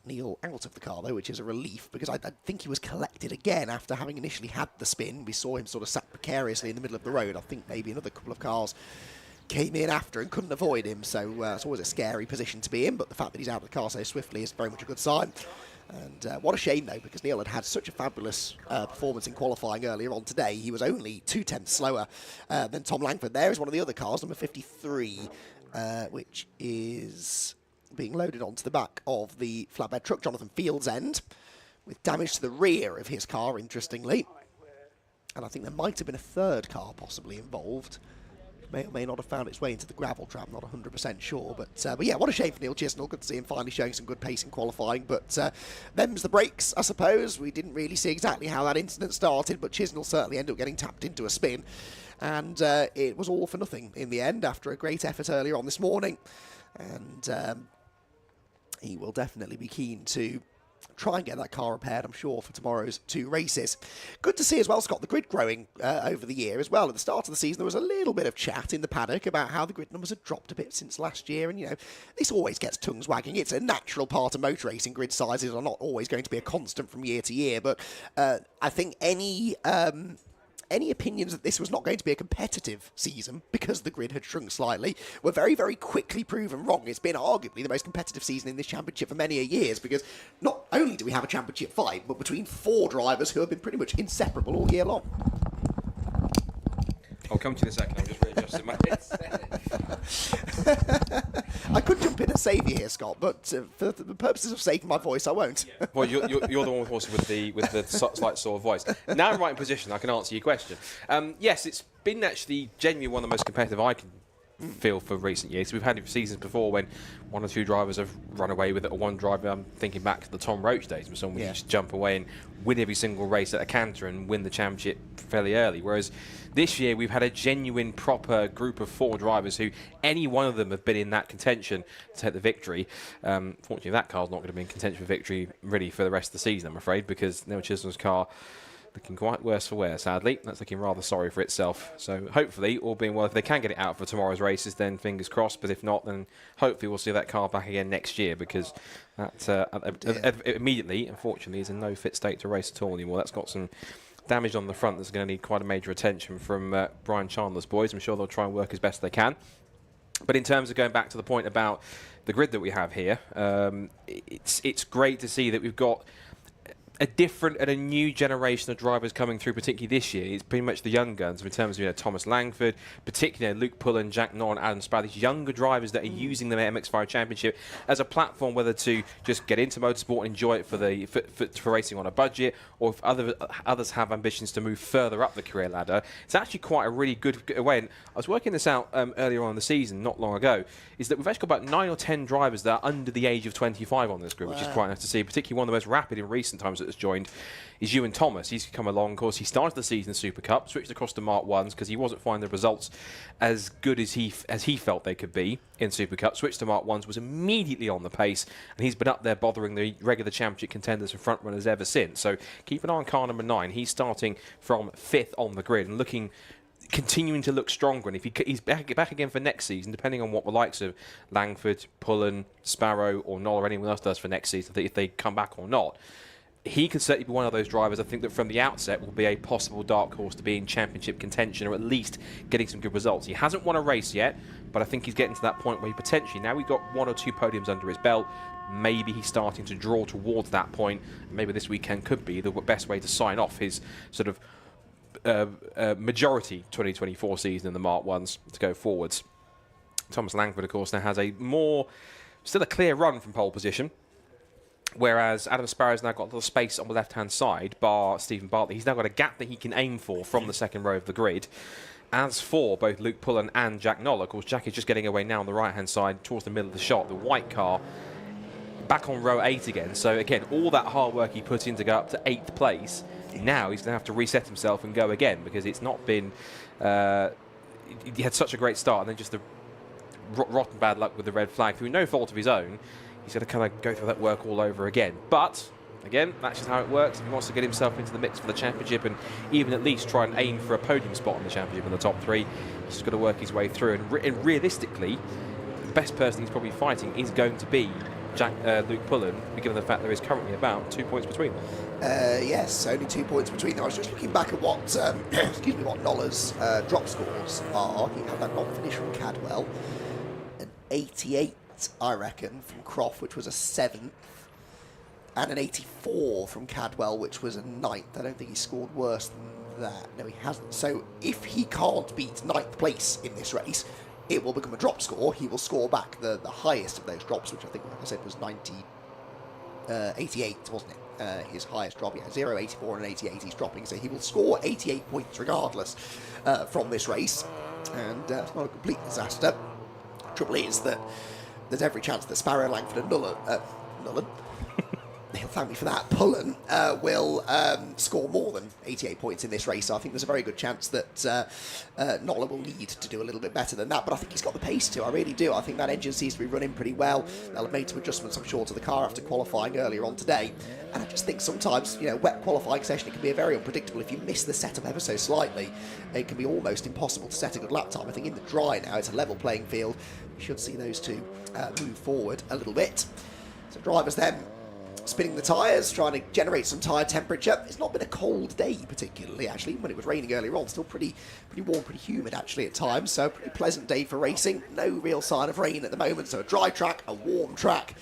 Neil out of the car, though, which is a relief, because I think he was collected again after having initially had the spin. We saw him sort of sat precariously in the middle of the road. I think maybe another couple of cars came in after and couldn't avoid him, so it's always a scary position to be in, but the fact that he's out of the car so swiftly is very much a good sign. And what a shame, though, because Neil had such a fabulous performance in qualifying earlier on today. He was only 2/10 slower than Tom Langford. There is one of the other cars, number 53, which is being loaded onto the back of the flatbed truck, Jonathan Field's end, with damage to the rear of his car, interestingly. And I think there might have been a third car possibly involved. May or may not have found its way into the gravel trap, not 100% sure. But yeah, what a shame for Neil Chisnell. Good to see him finally showing some good pace in qualifying. But them's the brakes, I suppose. We didn't really see exactly how that incident started, but Chisnell certainly ended up getting tapped into a spin. And it was all for nothing in the end after a great effort earlier on this morning. And he will definitely be keen to try and get that car repaired, I'm sure, for tomorrow's two races. Good to see as well, Scott, the grid growing over the year as well. At the start of the season, there was a little bit of chat in the paddock about how the grid numbers had dropped a bit since last year, and, this always gets tongues wagging. It's a natural part of motor racing. Grid sizes are not always going to be a constant from year to year, but I think any opinions that this was not going to be a competitive season because the grid had shrunk slightly were very, very quickly proven wrong. It's been arguably the most competitive season in this championship for many a years, because not only do we have a championship fight, but between four drivers who have been pretty much inseparable all year long. I'll come to you in a second. I'm just readjusting my headset. I could jump in and save you here, Scott, but for the purposes of saving my voice, I won't. Well, you're the one with the slight sort of voice. Now I'm right in position. I can answer your question. Yes, it's been actually genuinely one of the most competitive I can feel for recent years. We've had seasons before when one or two drivers have run away with it, or one driver, I'm thinking back to the Tom Roach days, when someone would just jump away and win every single race at a canter and win the championship fairly early. Whereas this year we've had a genuine, proper group of four drivers who any one of them have been in that contention to take the victory. Fortunately, that car's not going to be in contention for victory really for the rest of the season, I'm afraid, because Neil Chisnell's car looking quite worse for wear, sadly. That's looking rather sorry for itself. So hopefully, all being well, if they can get it out for tomorrow's races, then fingers crossed. But if not, then hopefully we'll see that car back again next year, because that immediately, unfortunately, is in no fit state to race at all anymore. That's got some damage on the front that's going to need quite a major attention from Brian Chandler's boys. I'm sure they'll try and work as best they can. But in terms of going back to the point about the grid that we have here, it's great to see that we've got a different and a new generation of drivers coming through, particularly this year. It's pretty much the young guns in terms of Thomas Langford, particularly Luke Pullen, Jack Noll and Adam Sparrow, these younger drivers that are using the MX5 Championship as a platform, whether to just get into motorsport and enjoy it for racing on a budget, or if others have ambitions to move further up the career ladder. It's actually quite a really good way. And I was working this out earlier on in the season, not long ago, is that we've actually got about 9 or 10 drivers that are under the age of 25 on this group, which is quite nice to see. Particularly one of the most rapid in recent times that has joined is Ewan Thomas. He's come along. Of course, he started the season in Super Cup, switched across to Mark 1s because he wasn't finding the results as good as he felt they could be in Super Cup. Switched to Mark 1s, was immediately on the pace, and he's been up there bothering the regular championship contenders and front runners ever since. So keep an eye on car number 9. He's starting from 5th on the grid and continuing to look stronger, and if he's back again for next season, depending on what the likes of Langford, Pullen, Sparrow or Noll or anyone else does for next season, if they come back or not, he can certainly be one of those drivers I think that from the outset will be a possible dark horse to be in championship contention, or at least getting some good results. He hasn't won a race yet, but I think he's getting to that point where he potentially, now we've got 1 or 2 podiums under his belt, maybe he's starting to draw towards that point. Maybe this weekend could be the best way to sign off his sort of majority 2024 season in the Mark 1s to go forwards. Thomas Langford, of course, now has still a clear run from pole position. Whereas Adam Sparrow's now got a little space on the left-hand side, bar Stephen Bartlett. He's now got a gap that he can aim for from the second row of the grid. As for both Luke Pullen and Jack Noll, of course, Jack is just getting away now on the right-hand side towards the middle of the shot. The white car back on row 8 again. So, again, all that hard work he put in to go up to 8th place, now he's going to have to reset himself and go again, because it's not been... he had such a great start, and then just the rotten bad luck with the red flag through no fault of his own. He's going to kind of go through that work all over again. But, again, that's just how it works. If he wants to get himself into the mix for the championship and even at least try and aim for a podium spot in the championship in the top 3, he's just got to work his way through. And realistically, the best person he's probably fighting is going to be Luke Pullen, given the fact there is currently about 2 points between them. Yes, only 2 points between them. I was just looking back at what, excuse me, what Noller's drop scores are. He had that non-finish from Cadwell, an 88, I reckon, from Croft, which was a 7th, and an 84 from Cadwell, which was a 9th. I don't think he scored worse than that. No, he hasn't. So if he can't beat 9th place in this race, it will become a drop score. He will score back the highest of those drops, which I think, like I said, was 88, wasn't it? His highest drop, yeah, 0, 84 and 88 he's dropping, so he will score 88 points regardless from this race, and it's not a complete disaster. Trouble is that there's every chance that Sparrow, Langford and Nullen, he'll thank me for that, Pullen will score more than 88 points in this race. So I think there's a very good chance that Noller will need to do a little bit better than that, but I think he's got the pace to. I really do. I think that engine seems to be running pretty well. They'll have made some adjustments, I'm sure, to the car after qualifying earlier on today, and I just think sometimes, wet qualifying session, it can be very unpredictable. If you miss the setup ever so slightly, it can be almost impossible to set a good lap time. I think in the dry now, it's a level playing field. We should see those two move forward a little bit. So drivers then spinning the tyres, trying to generate some tyre temperature. It's not been a cold day particularly, actually. When it was raining earlier on, still pretty warm, pretty humid actually at times. So a pretty pleasant day for racing. No real sign of rain at the moment. So a dry track, a warm track,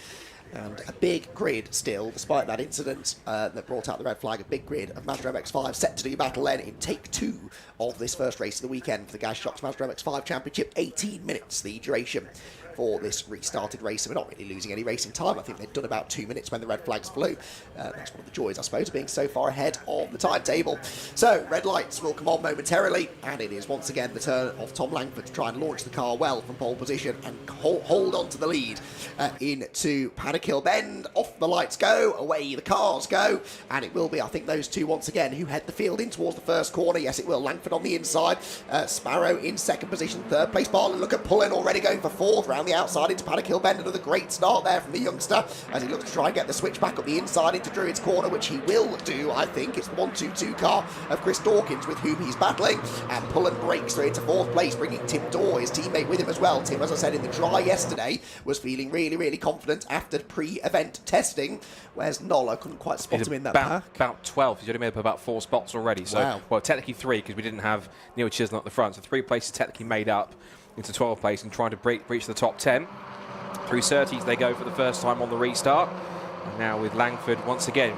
and a big grid still, despite that incident that brought out the red flag. A big grid of Mazda MX-5 set to do battle then in take 2 of this first race of the weekend for the Gas Shocks Mazda MX-5 Championship. 18 minutes the duration for this restarted race, so we're not really losing any racing time. I think they'd done about 2 minutes when the red flags flew. That's one of the joys, I suppose, of being so far ahead of the timetable. So, red lights will come on momentarily, and it is once again the turn of Tom Langford to try and launch the car well from pole position and hold on to the lead into Paddock Hill Bend. Off the lights go, away the cars go, and it will be, I think, those two once again who head the field in towards the first corner. Yes, it will. Langford on the inside, Sparrow in second position, third place Bartlett. Look at Pullen already going for fourth round the outside into Paddock Hill Bend. Another great start there from the youngster as he looks to try and get the switch back up the inside into Druid's corner, which he will do, I think. It's the 1-2-2 car of Chris Dawkins with whom he's battling, and Pullen breaks through into fourth place, bringing Tim Dorr, his teammate, with him as well. Tim, as I said in the dry yesterday, was feeling really confident after pre-event testing, whereas Noller couldn't quite spot him in that pack. About 12. He's already made up about 4 spots already. So, wow. Well, technically 3 because we didn't have Neil Chisholm at the front. So 3 places technically made up into 12th place and trying to breach the top 10. Through 30s they go for the first time on the restart. And now with Langford once again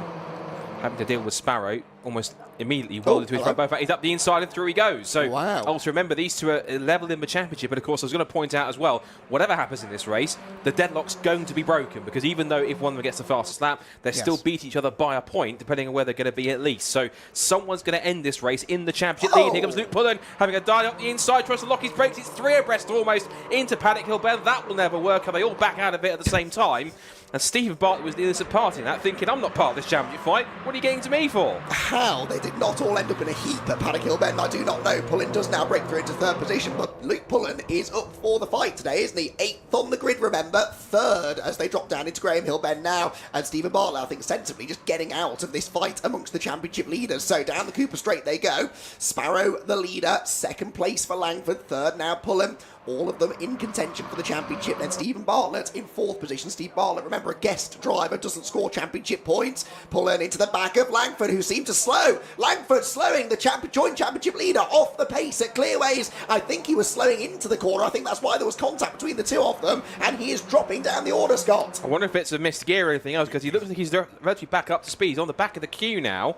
having to deal with Sparrow almost immediately welded to his front bumper. He's up the inside and through he goes. So also remember, these two are level in the championship. And of course, I was going to point out as well, whatever happens in this race, the deadlock's going to be broken, because even though if one of them gets the fastest lap, they still beat each other by a point, depending on where they're going to be at least. So someone's going to end this race in the championship lead. Here comes Luke Pullen having a dive up the inside, tries to lock his brakes. It's 3 abreast almost into Paddock Hill Bend. That will never work. Are they all back out of it at the same time? And Steve Bartlett was the innocent party in that, thinking, I'm not part of this championship fight. What are you getting to me for? How they did not all end up in a heap at Paddock Hill Bend, I do not know. Pullen does now break through into third position, but Luke Pullen is up for the fight today, isn't he? 8th on the grid, remember. 3rd as they drop down into Graham Hill Bend now. And Stephen Bartlett, I think, sensibly just getting out of this fight amongst the championship leaders. So down the Cooper Straight they go. Sparrow, the leader. 2nd place for Langford. 3rd now Pullen. All of them in contention for the championship. Then Stephen Bartlett in 4th position. Steve Bartlett, remember, a guest driver, doesn't score championship points. Pullen into the back of Langford, who seemed to slow. Langford slowing the joint championship leader off the pace at Clearways. I think he was slowing into the corner. I think that's why there was contact between the two of them, and he is dropping down the order, Scott. I wonder if it's a missed gear or anything else, because he looks like he's virtually back up to speed. He's on the back of the queue now.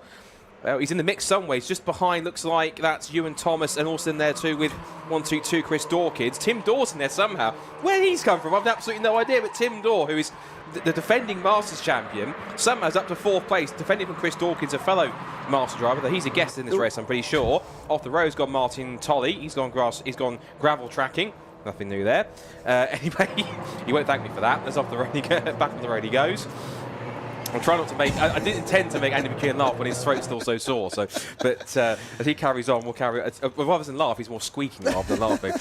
Well, he's in the mix some ways. Just behind, looks like that's Ewan Thomas, and also in there too with 1-2-2 Chris Dawkins. Tim Dorr's in there somehow. Where he's come from, I've absolutely no idea. But Tim Dorr, who is the defending Masters champion, somehow is up to 4th place, defending from Chris Dawkins, a fellow Master driver. Though he's a guest in this race, I'm pretty sure. Off the road's gone Martin Tolley. He's gone gravel tracking. Nothing new there. Anyway, he won't thank me for that. As off the road he back on the road he goes. I'm trying not to make. I didn't intend to make Andy McKeon laugh when his throat's still so sore. So, but as he carries on, we'll carry. Rather than laugh, he's more squeaking rather than laughing.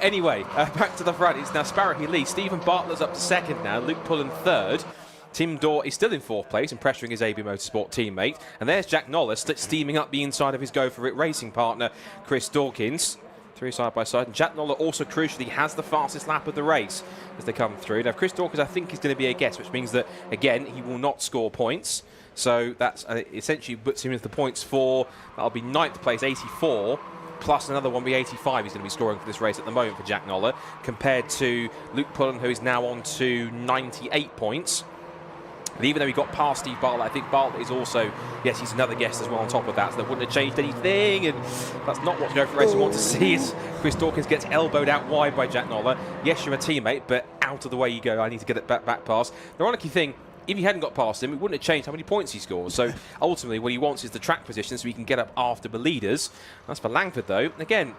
Anyway, back to the front. It's now Sparrow who leads. Stephen Bartlett's up to 2nd now. Luke Pullen 3rd. Tim Dorr is still in 4th place and pressuring his AB Motorsport teammate. And there's Jack Nollis steaming up the inside of his Go For It racing partner, Chris Dawkins. Through side by side, and Jack Noller also crucially has the fastest lap of the race as they come through. Now Chris Dawkins I think is going to be a guess, which means that again he will not score points, so that's essentially puts him into the points for, that'll be 9th place 84 plus another one be 85 he's going to be scoring for this race at the moment for Jack Noller, compared to Luke Pullen, who is now on to 98 points. But even though he got past Steve Bartlett, I think Bartlett is also, yes, he's another guest as well on top of that, so that wouldn't have changed anything, and that's not what Go For Racing want to see, is Chris Dawkins gets elbowed out wide by Jack Noller. Yes, you're a teammate, but out of the way you go. I need to get it back past. The ironic thing, if he hadn't got past him, it wouldn't have changed how many points he scores. So ultimately, what he wants is the track position so he can get up after the leaders. That's for Langford, though. Again,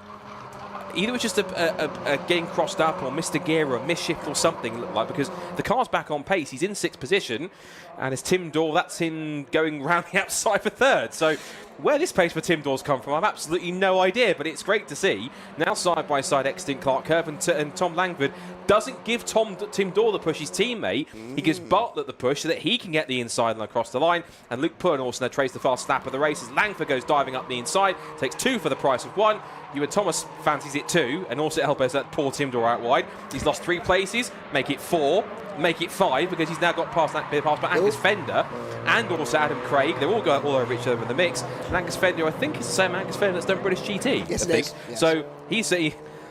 either it's just a getting crossed up or missed a gear or a misshift or something, looked like, because the car's back on pace. He's in 6th position, and as Tim Dorr, that's him going round the outside for 3rd. So where this pace for Tim Dorr's come from, I've absolutely no idea, but it's great to see. Now side by side, Exton Clark Curve and Tom Langford doesn't give Tim Dorr the push, his teammate. He gives Bartlett the push so that he can get the inside and across the line. And Luke Pullen also now trades the fast lap of the race as Langford goes diving up the inside, takes 2 for the price of 1. Ewan Thomas fancies it 2, and also elbows that poor Tim Dorr out wide. He's lost 3 places, make it 4, make it 5, because he's now got past by Angus Fender and also Adam Craig. They're all going all over each other in the mix. And Angus Fender, I think, is the same Angus Fender that's done British GT. Yes, I think. it is. Yes. So he's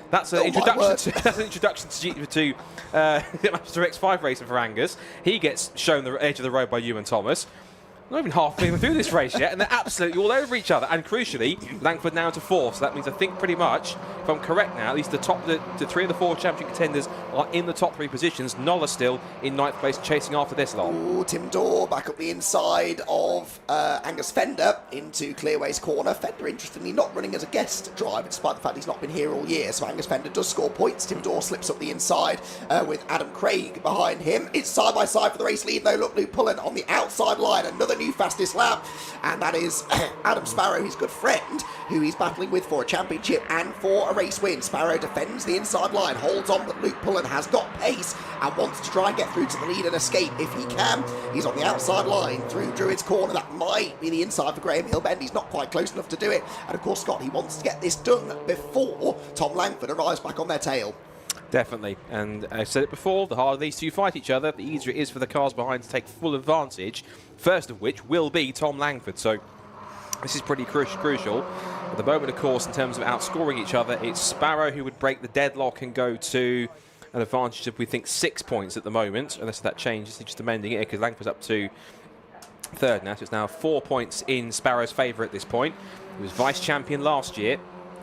that's an introduction to Master X5 racing for Angus. He gets shown the edge of the road by Ewan Thomas. Not even halfway through this race yet, and they're absolutely all over each other. And crucially, Langford now to 4th, so that means I think pretty much, if I'm correct now, at least the 3 of the 4 championship contenders are in the top 3 positions. Noller still in 9th place, chasing after this lot. Ooh, Tim Dorr back up the inside of Angus Fender into Clearway's corner. Fender, interestingly, not running as a guest driver, despite the fact he's not been here all year. So Angus Fender does score points. Tim Dorr slips up the inside with Adam Craig behind him. It's side by side for the race lead, though. Look, Luke Pullen on the outside line, another new fastest lap, and that is Adam Sparrow, his good friend, who he's battling with for a championship and for a race win. Sparrow defends the inside line, holds on, but Luke Pullen has got pace and wants to try and get through to the lead and escape if he can. He's on the outside line through Druid's corner. That might be the inside for Graham Hillbend. He's not quite close enough to do it, and of course Scott, he wants to get this done before Tom Langford arrives back on their tail. Definitely, and I've said it before, the harder these two fight each other, the easier it is for the cars behind to take full advantage, first of which will be Tom Langford. So this is pretty crucial. At the moment, of course, in terms of outscoring each other, it's Sparrow who would break the deadlock and go to an advantage of, we think, 6 points at the moment, unless that changes. He's just amending it because Langford's up to 3rd now, so it's now 4 points in Sparrow's favour at this point. He was vice-champion last year,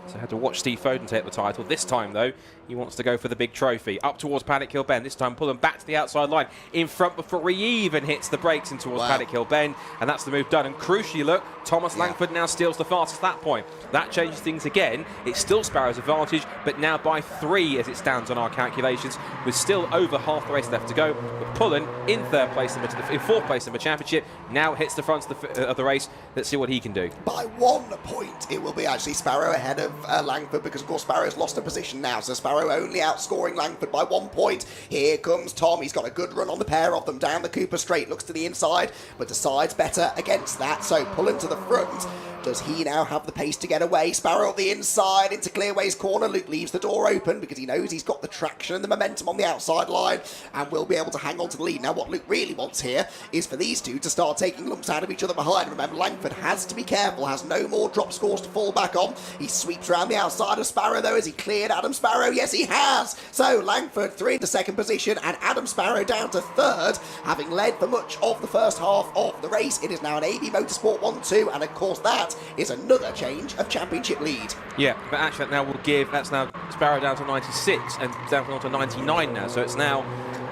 so had to watch Steve Foden take the title. This time, though, he wants to go for the big trophy. Up towards Paddock Hill Bend. This time pulling back to the outside line in front before he even hits the brakes in towards Paddock Hill Bend. And that's the move done. And crucially, look, Thomas Langford now steals the fastest lap point. That changes things again. It's still Sparrow's advantage, but now by 3 as it stands on our calculations, with still over half the race left to go. But Pullen in 3rd place, in 4th place in the championship, now hits the front of the race. Let's see what he can do. By 1 point, it will be actually Sparrow ahead of Langford, because of course Sparrow's lost a position now. So Sparrow only outscoring Langford by 1 point. Here comes Tom. He's got a good run on the pair of them down the Cooper Straight. Looks to the inside, but decides better against that. So Pullen to the front. Does he now have the pace to get away? Sparrow on the inside into Clearway's corner. Luke leaves the door open because he knows he's got the traction and the momentum on the outside line and will be able to hang on to the lead. Now, what Luke really wants here is for these two to start taking lumps out of each other behind. Remember, Langford has to be careful, has no more drop scores to fall back on. He sweeps around the outside of Sparrow, though. Has he cleared Adam Sparrow? Yes, he has. So Langford through into second position and Adam Sparrow down to third, having led for much of the first half of the race. It is now an AB Motorsport 1-2, and of course that is another change of championship lead. Yeah, but actually that now will give, that's now Sparrow down to 96 and down to 99 now, so it's now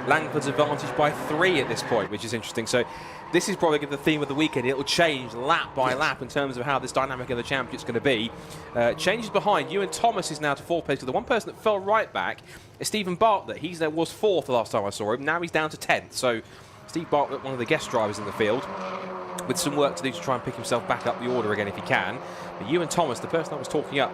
Langford's advantage by 3 at this point, which is interesting. So this is probably the theme of the weekend. It'll change lap by lap in terms of how this dynamic of the championship's going to be. Changes behind. Ewan Thomas is now to 4th place. The one person that fell right back is Stephen Bartlett. He was 4th the last time I saw him. Now he's down to 10th. So Steve Bartlett, one of the guest drivers in the field, with some work to do to try and pick himself back up the order again if he can. But Ewan Thomas, the person I was talking up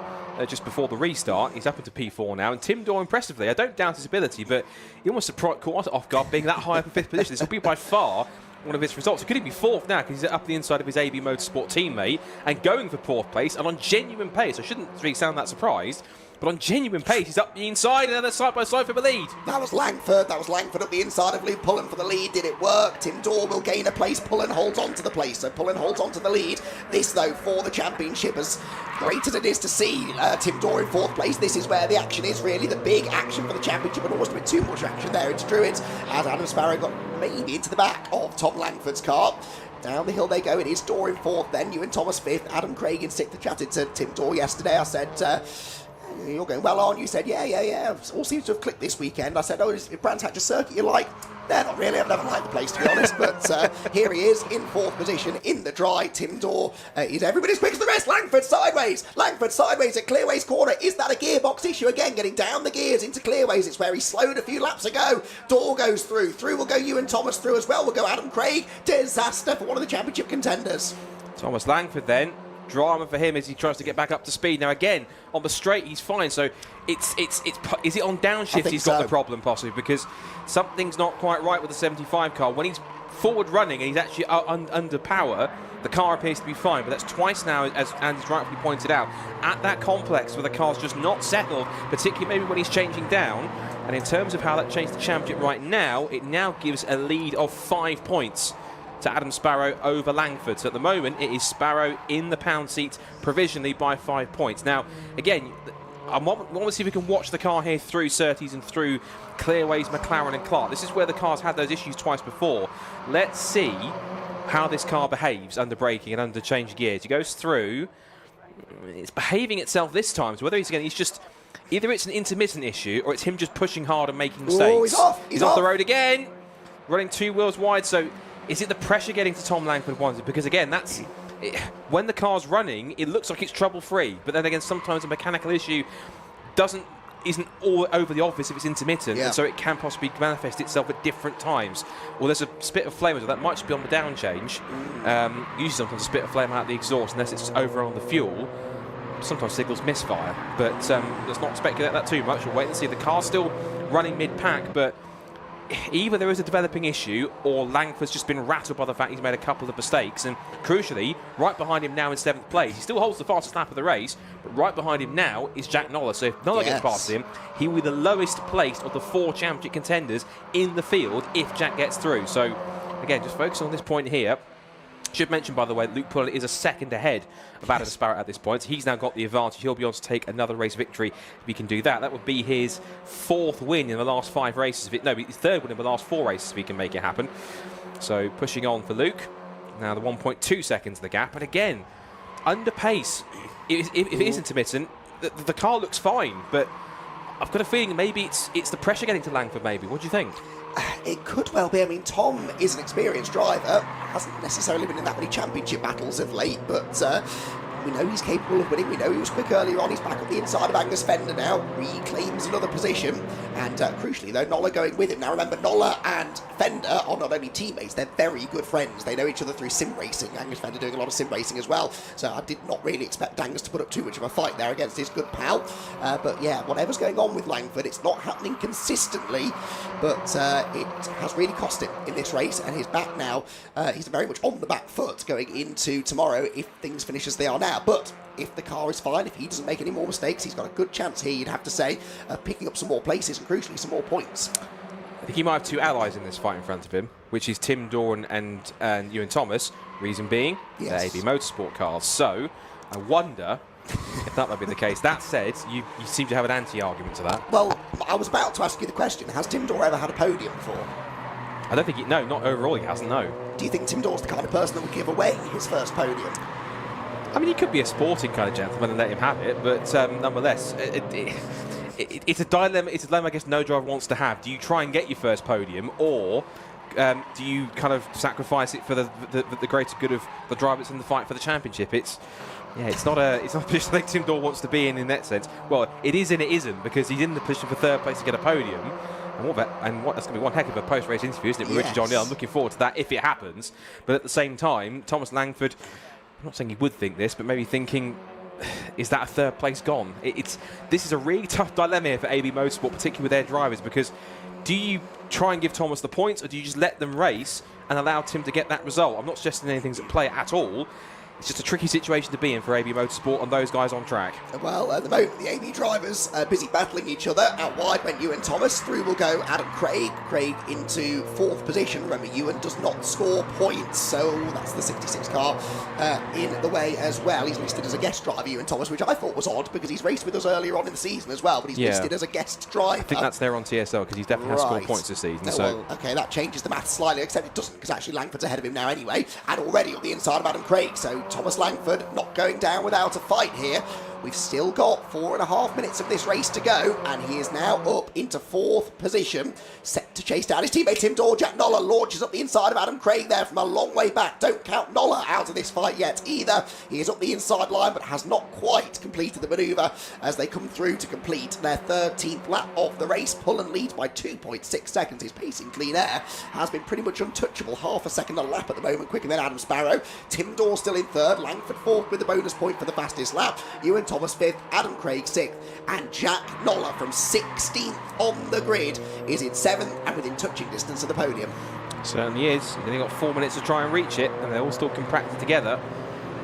just before the restart, he's up into P4 now. And Tim Dorr, impressively, I don't doubt his ability, but he almost caught us off guard being that high up in 5th position. This will be by far one of his results. He could even be 4th now because he's up the inside of his AB Motorsport teammate and going for 4th place and on genuine pace. I shouldn't really sound that surprised, but on genuine pace, he's up the inside and they're side by side for the lead. That was Langford up the inside of Luke Pullen for the lead. Did it work? Tim Dorr will gain a place. Pullen holds on to the place, so Pullen holds on to the lead. This, though, for the championship, as great as it is to see Tim Dorr in 4th place, this is where the action is, really, the big action for the championship, and almost a bit too much action there into Druids, as Adam Sparrow got maybe into the back of Tom Langford's car. Down the hill they go. It is Dorr in 4th, then Ewan Thomas 5th, Adam Craig in 6th. I chatted to Tim Dorr yesterday. I said, you're going well on. You said, yeah. All seems to have clicked this weekend. I said, is Brands Hatch a circuit you like? No, not really. I've never liked the place, to be honest. But here he is in 4th position in the dry. Tim Dorr is everybody's quick as the rest. Langford sideways at Clearway's corner. Is that a gearbox issue again? Getting down the gears into Clearways. It's where he slowed a few laps ago. Dorr goes through. Through will go Ewan Thomas. Through as well will go Adam Craig. Disaster for one of the championship contenders. Thomas Langford then. Drama for him as he tries to get back up to speed. Now again, on the straight he's fine, so is it on downshift he's got the problem possibly, because something's not quite right with the 75 car. When he's forward running and he's actually under power, the car appears to be fine, but that's twice now, as Andy's rightfully pointed out, at that complex where the car's just not settled, particularly maybe when he's changing down. And in terms of how that changed the championship right now, it now gives a lead of 5 points to Adam Sparrow over Langford. So at the moment, it is Sparrow in the pound seat provisionally by 5 points. Now, again, I want to see if we can watch the car here through Surtees and through Clearways, McLaren and Clark. This is where the car's had those issues twice before. Let's see how this car behaves under braking and under change gears. He goes through. It's behaving itself this time. So whether he's just... Either it's an intermittent issue or it's him just pushing hard and making mistakes. Oh, he's off! He's off the road again. Running 2 wheels wide, so... Is it the pressure getting to Tom Langford wants it? Because again, when the car's running, it looks like it's trouble-free. But then again, sometimes a mechanical issue isn't all over the obvious if it's intermittent, and so it can possibly manifest itself at different times. Well, there's a spit of flame, that might just be on the down change. Usually sometimes a spit of flame out of the exhaust, unless it's over on the fuel. Sometimes signals misfire, but let's not speculate that too much. We'll wait and see. The car's still running mid-pack, but either there is a developing issue or Langford's just been rattled by the fact he's made a couple of mistakes. And crucially, right behind him now in 7th place, he still holds the fastest lap of the race, but right behind him now is Jack Noller. So if Noller gets past him, he will be the lowest placed of the 4 championship contenders in the field if Jack gets through. So again, just focusing on this point here. Should mention, by the way, Luke Pullen is a second ahead of Adam Sparrow at this point. So he's now got the advantage. He'll be able to take another race victory if he can do that. That would be his 4th win in the last 5 races. His 3rd win in the last 4 races if he can make it happen. So pushing on for Luke. Now the 1.2 seconds the gap. But again, under pace. If it is intermittent, the car looks fine. But I've got a feeling maybe it's the pressure getting to Langford maybe. What do you think? It could well be. I mean, Tom is an experienced driver, hasn't necessarily been in that many championship battles of late, but We know he's capable of winning. We know he was quick earlier on. He's back up the inside of Angus Fender now, reclaims another position. And crucially, though, Nolla going with him. Now, remember, Nolla and Fender are not only teammates, they're very good friends. They know each other through sim racing. Angus Fender doing a lot of sim racing as well. So I did not really expect Angus to put up too much of a fight there against his good pal. But yeah, whatever's going on with Langford, it's not happening consistently. But it has really cost him in this race. And he's back now. He's very much on the back foot going into tomorrow if things finish as they are now. But if the car is fine, if he doesn't make any more mistakes, he's got a good chance here, you'd have to say, of picking up some more places and crucially some more points. I think he might have two allies in this fight in front of him, which is Tim Dorn and Ewan Thomas. Reason being, they're AB Motorsport cars. So I wonder if that might be the case. That said, you seem to have an anti-argument to that. Well, I was about to ask you the question, has Tim Dorn ever had a podium before? I don't think no, not overall he hasn't, no. Do you think Tim Dorn's the kind of person that would give away his first podium? I mean, he could be a sporting kind of gentleman and let him have it, but nonetheless, it's a dilemma. It's a dilemma I guess no driver wants to have. Do you try and get your first podium, or do you kind of sacrifice it for the greater good of the driver that's in the fight for the championship? It's not a position I think Tim Dorn wants to be in that sense. Well, it is and it isn't, because he's in the position for third place to get a podium. And that's going to be one heck of a post-race interview, isn't it, with Richard John Neal? I'm looking forward to that if it happens. But at the same time, Thomas Langford, I'm not saying he would think this, but maybe thinking, is that a third place gone? This is a really tough dilemma here for AB Motorsport, particularly with their drivers, because do you try and give Thomas the points, or do you just let them race and allow Tim to get that result? I'm not suggesting anything's at play at all. It's just a tricky situation to be in for AB Motorsport and those guys on track. Well, at the moment, the AB drivers are busy battling each other. Out wide went Ewan Thomas. Through will go Adam Craig. Craig into 4th position. Remember, Ewan does not score points, so that's the 66 car in the way as well. He's listed as a guest driver, Ewan Thomas, which I thought was odd because he's raced with us earlier on in the season as well, but he's listed as a guest driver. I think that's there on TSL because he's definitely has scored points this season. Well, okay, that changes the maths slightly, except it doesn't, because actually Langford's ahead of him now anyway, and already on the inside of Adam Craig, so Thomas Langford not going down without a fight here. We've still got 4.5 minutes of this race to go, and he is now up into 4th position, set to chase down his teammate Tim Dorn. Jack Nolla launches up the inside of Adam Craig there from a long way back. Don't count Nolla out of this fight yet either. He is up the inside line, but has not quite completed the manoeuvre as they come through to complete their 13th lap of the race. Pullen leads by 2.6 seconds. His pace in clean air has been pretty much untouchable. Half a second a lap at the moment, quicker than Adam Sparrow. Tim Dorn still in 3rd, Langford 4th with the bonus point for the fastest lap. Ewan Thomas 5th, Adam Craig 6th, and Jack Nolla from 16th on the grid is in 7th and within touching distance of the podium. Certainly is. He's only got 4 minutes to try and reach it, and they're all still compacted together.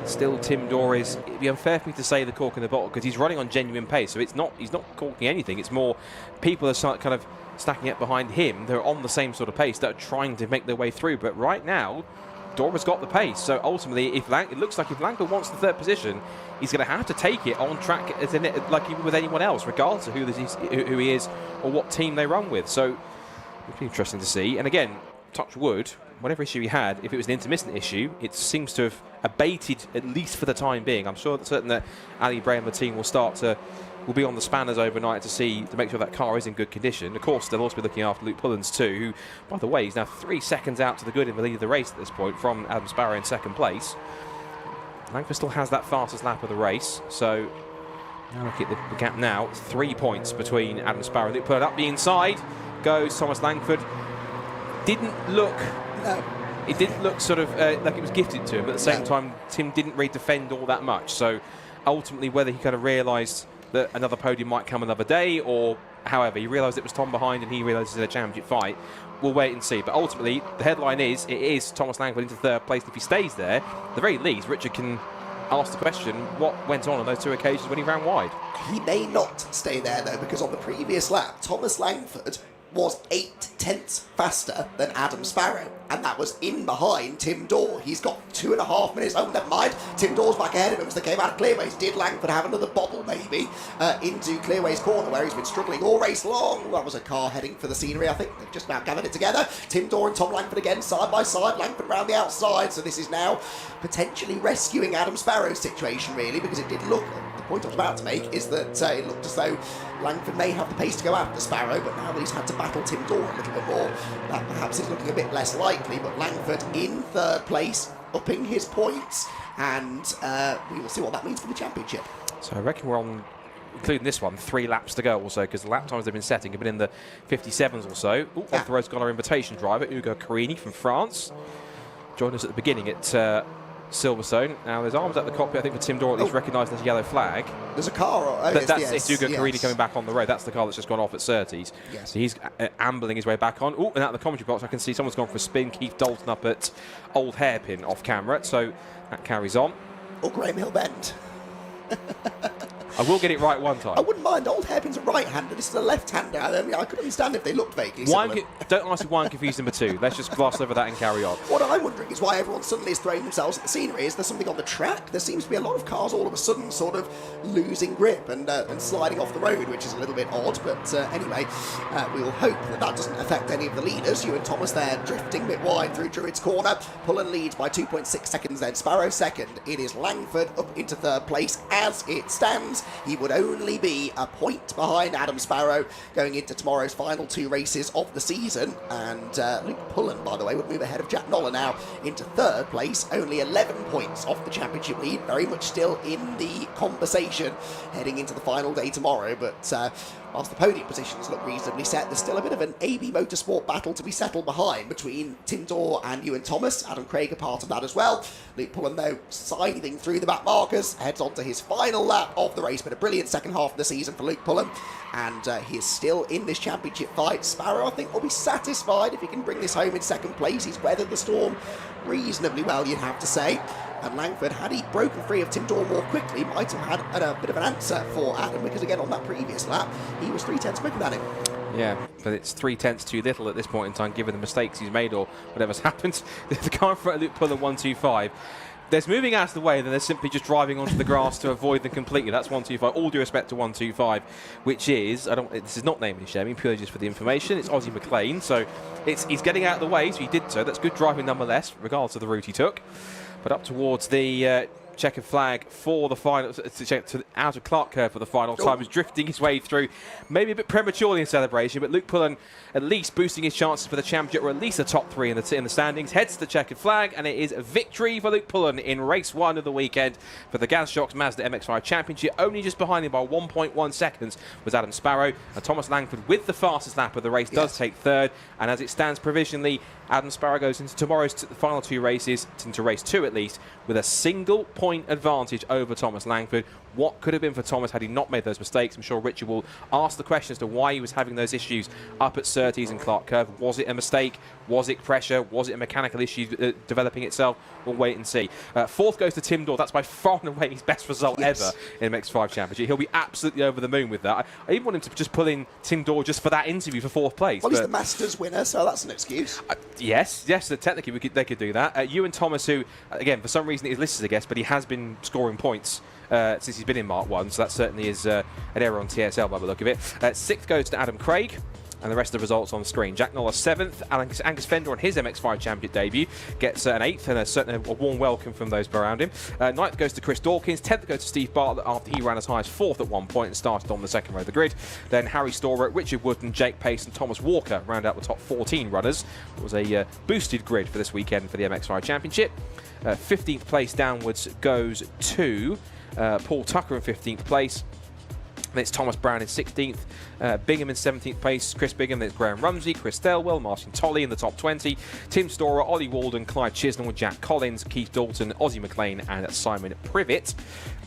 Still, Tim Dorn is, it'd be unfair for me to say the cork in the bottle because he's running on genuine pace, so he's not corking anything. It's more people are kind of stacking up behind him. They're on the same sort of pace that are trying to make their way through, but right now, Dorn has got the pace, so ultimately, it looks like if Langford wants the 3rd position, he's going to have to take it on track like even with anyone else, regardless of who he is or what team they run with. So it'll be interesting to see. And again, touch wood, whatever issue he had, if it was an intermittent issue, it seems to have abated at least for the time being. I'm certain that Ali Bray and the team will be on the spanners overnight to make sure that car is in good condition. Of course, they'll also be looking after Luke Pullens too, who, by the way, is now 3 seconds out to the good in the lead of the race at this point from Adam Sparrow in 2nd place. Langford still has that fastest lap of the race, so now look at the gap now. 3 points between Adam Sparrow and Luke Pullens. Up the inside goes Thomas Langford. It didn't look sort of like it was gifted to him, but at the same time, Tim didn't really defend all that much. So ultimately, whether he kind of realised that another podium might come another day, or however, he realised it was Tom behind and he realised it's a championship fight, we'll wait and see. But ultimately, the headline is, it is Thomas Langford into 3rd place. If he stays there, at the very least, Richard can ask the question, what went on those 2 occasions when he ran wide? He may not stay there, though, because on the previous lap, Thomas Langford was 8/10 faster than Adam Sparrow, and that was in behind Tim Dorn. He's got 2.5 minutes. Oh, never mind. Tim Dorn's back ahead of him as they came out of Clearways. Did Langford have another bobble, maybe, into Clearways corner, where he's been struggling all race long? That was a car heading for the scenery, I think. They've just about gathered it together. Tim Dorn and Tom Langford again, side by side. Langford round the outside, so this is now potentially rescuing Adam Sparrow's situation, really, because it did look... The point I was about to make is that it looked as though Langford may have the pace to go after Sparrow, but now that he's had to battle Tim Dorn a little bit more, that perhaps is looking a bit less likely. But Langford in 3rd place upping his points, and we will see what that means for the championship. So I reckon we're on, including this one, 3 laps to go also, because the lap times they've been setting have been in the 57s or so. Ooh, off the road's got our invitation driver, Ugo Carini from France. Joined us at the beginning at Silverstone. Now there's arms at the cockpit, I think, for Tim Dorr, at least recognised as a yellow flag. There's a car. It's Ugo Carini coming back on the road. That's the car that's just gone off at Surtees. Yes. So he's ambling his way back on. Oh, and out of the commentary box, I can see someone's gone for a spin. Keith Dalton up at Old Hairpin off camera. So that carries on. Or Graham Hill Bend. I will get it right one time. I wouldn't mind. Old Hairpin's a right-hander. This is a left-hander. I mean, I could understand if they looked vaguely similar. Don't ask me why I'm confused number 2. Let's just gloss over that and carry on. What I'm wondering is why everyone suddenly is throwing themselves at the scenery. Is there something on the track? There seems to be a lot of cars all of a sudden sort of losing grip and sliding off the road, which is a little bit odd. But anyway, we will hope that that doesn't affect any of the leaders. Ewan Thomas there drifting a bit wide through Druid's corner. Pullen leads by 2.6 seconds then. Sparrow second. It is Langford up into third place. As it stands, he would only be a point behind Adam Sparrow going into tomorrow's final 2 races of the season, and Luke Pullen, by the way, would move ahead of Jack Noller now into third place, only 11 points off the championship lead, very much still in the conversation heading into the final day tomorrow. But whilst the podium positions look reasonably set, there's still a bit of an AB Motorsport battle to be settled behind between Tim Dorr and Ewan Thomas. Adam Craig a part of that as well. Luke Pullen, though, scything through the back markers, heads on to his final lap of the race. But a brilliant second half of the season for Luke Pullen, and he is still in this championship fight. Sparrow, I think, will be satisfied if he can bring this home in second place. He's weathered the storm reasonably well, you'd have to say. And Langford, had he broken free of Tim Dorr more quickly, might have had a bit of an answer for Adam, because again, on that previous lap, he was 3/10 quicker than him. Yeah, but it's 3/10 too little at this point in time, given the mistakes he's made or whatever's happened. The car in front of Luke Pullen, 125. There's moving out of the way, then there's simply just driving onto the grass to avoid them completely. That's 125. All due respect to 125, which is, this is not naming and shaming, purely just for the information. It's Ozzy McLean, so he's getting out of the way, so he did so. That's good driving nonetheless, regardless of the route he took. But up towards the checkered flag for the final, out of Clark curve for the final time, is drifting his way through, maybe a bit prematurely in celebration, but Luke Pullen at least boosting his chances for the championship, or at least the top 3 in the standings, heads to the checkered flag, and it is a victory for Luke Pullen in race 1 of the weekend for the Gazshocks Mazda MX-5 Championship. Only just behind him by 1.1 seconds was Adam Sparrow, and Thomas Langford, with the fastest lap of the race, does take third. And as it stands provisionally, Adam Sparrow goes into tomorrow's final 2 races, into race 2 at least, with a single point advantage over Thomas Langford. What could have been for Thomas had he not made those mistakes? I'm sure Richard will ask the question as to why he was having those issues up at Surtees and Clark Curve. Was it a mistake? Was it pressure? Was it a mechanical issue developing itself? We'll wait and see. 4th goes to Tim Dorr. That's by far and away his best result ever in the MX-5 Championship. He'll be absolutely over the moon with that. I even want him to just pull in Tim Dorr just for that interview for 4th place. Well, he's the Masters winner, so that's an excuse. Yes, technically they could do that. Ewan Thomas, who, again, for some reason is listed as a guest, but he has been scoring points since he's been in Mark 1, so that certainly is an error on TSL by the look of it. 6th goes to Adam Craig, and the rest of the results on the screen. Jack Noller 7th, Angus Fender on his MX-5 Championship debut gets an 8th, and a warm welcome from those around him. 9th goes to Chris Dawkins, 10th goes to Steve Bartlett after he ran as high as 4th at one point and started on the second row of the grid. Then Harry Storer, Richard Woodton, Jake Pace and Thomas Walker round out the top 14 runners. It was a boosted grid for this weekend for the MX-5 Championship. 15th place downwards goes to Paul Tucker in 15th place. Then it's Thomas Brown in 16th, Bingham in 17th place, Chris Bingham, then it's Graham Rumsey, Chris Thelwell, Martin Tolley in the top 20, Tim Storer, Ollie Walden, Clyde Chisnell, Jack Collins, Keith Dalton, Ozzy McLean and Simon Privet.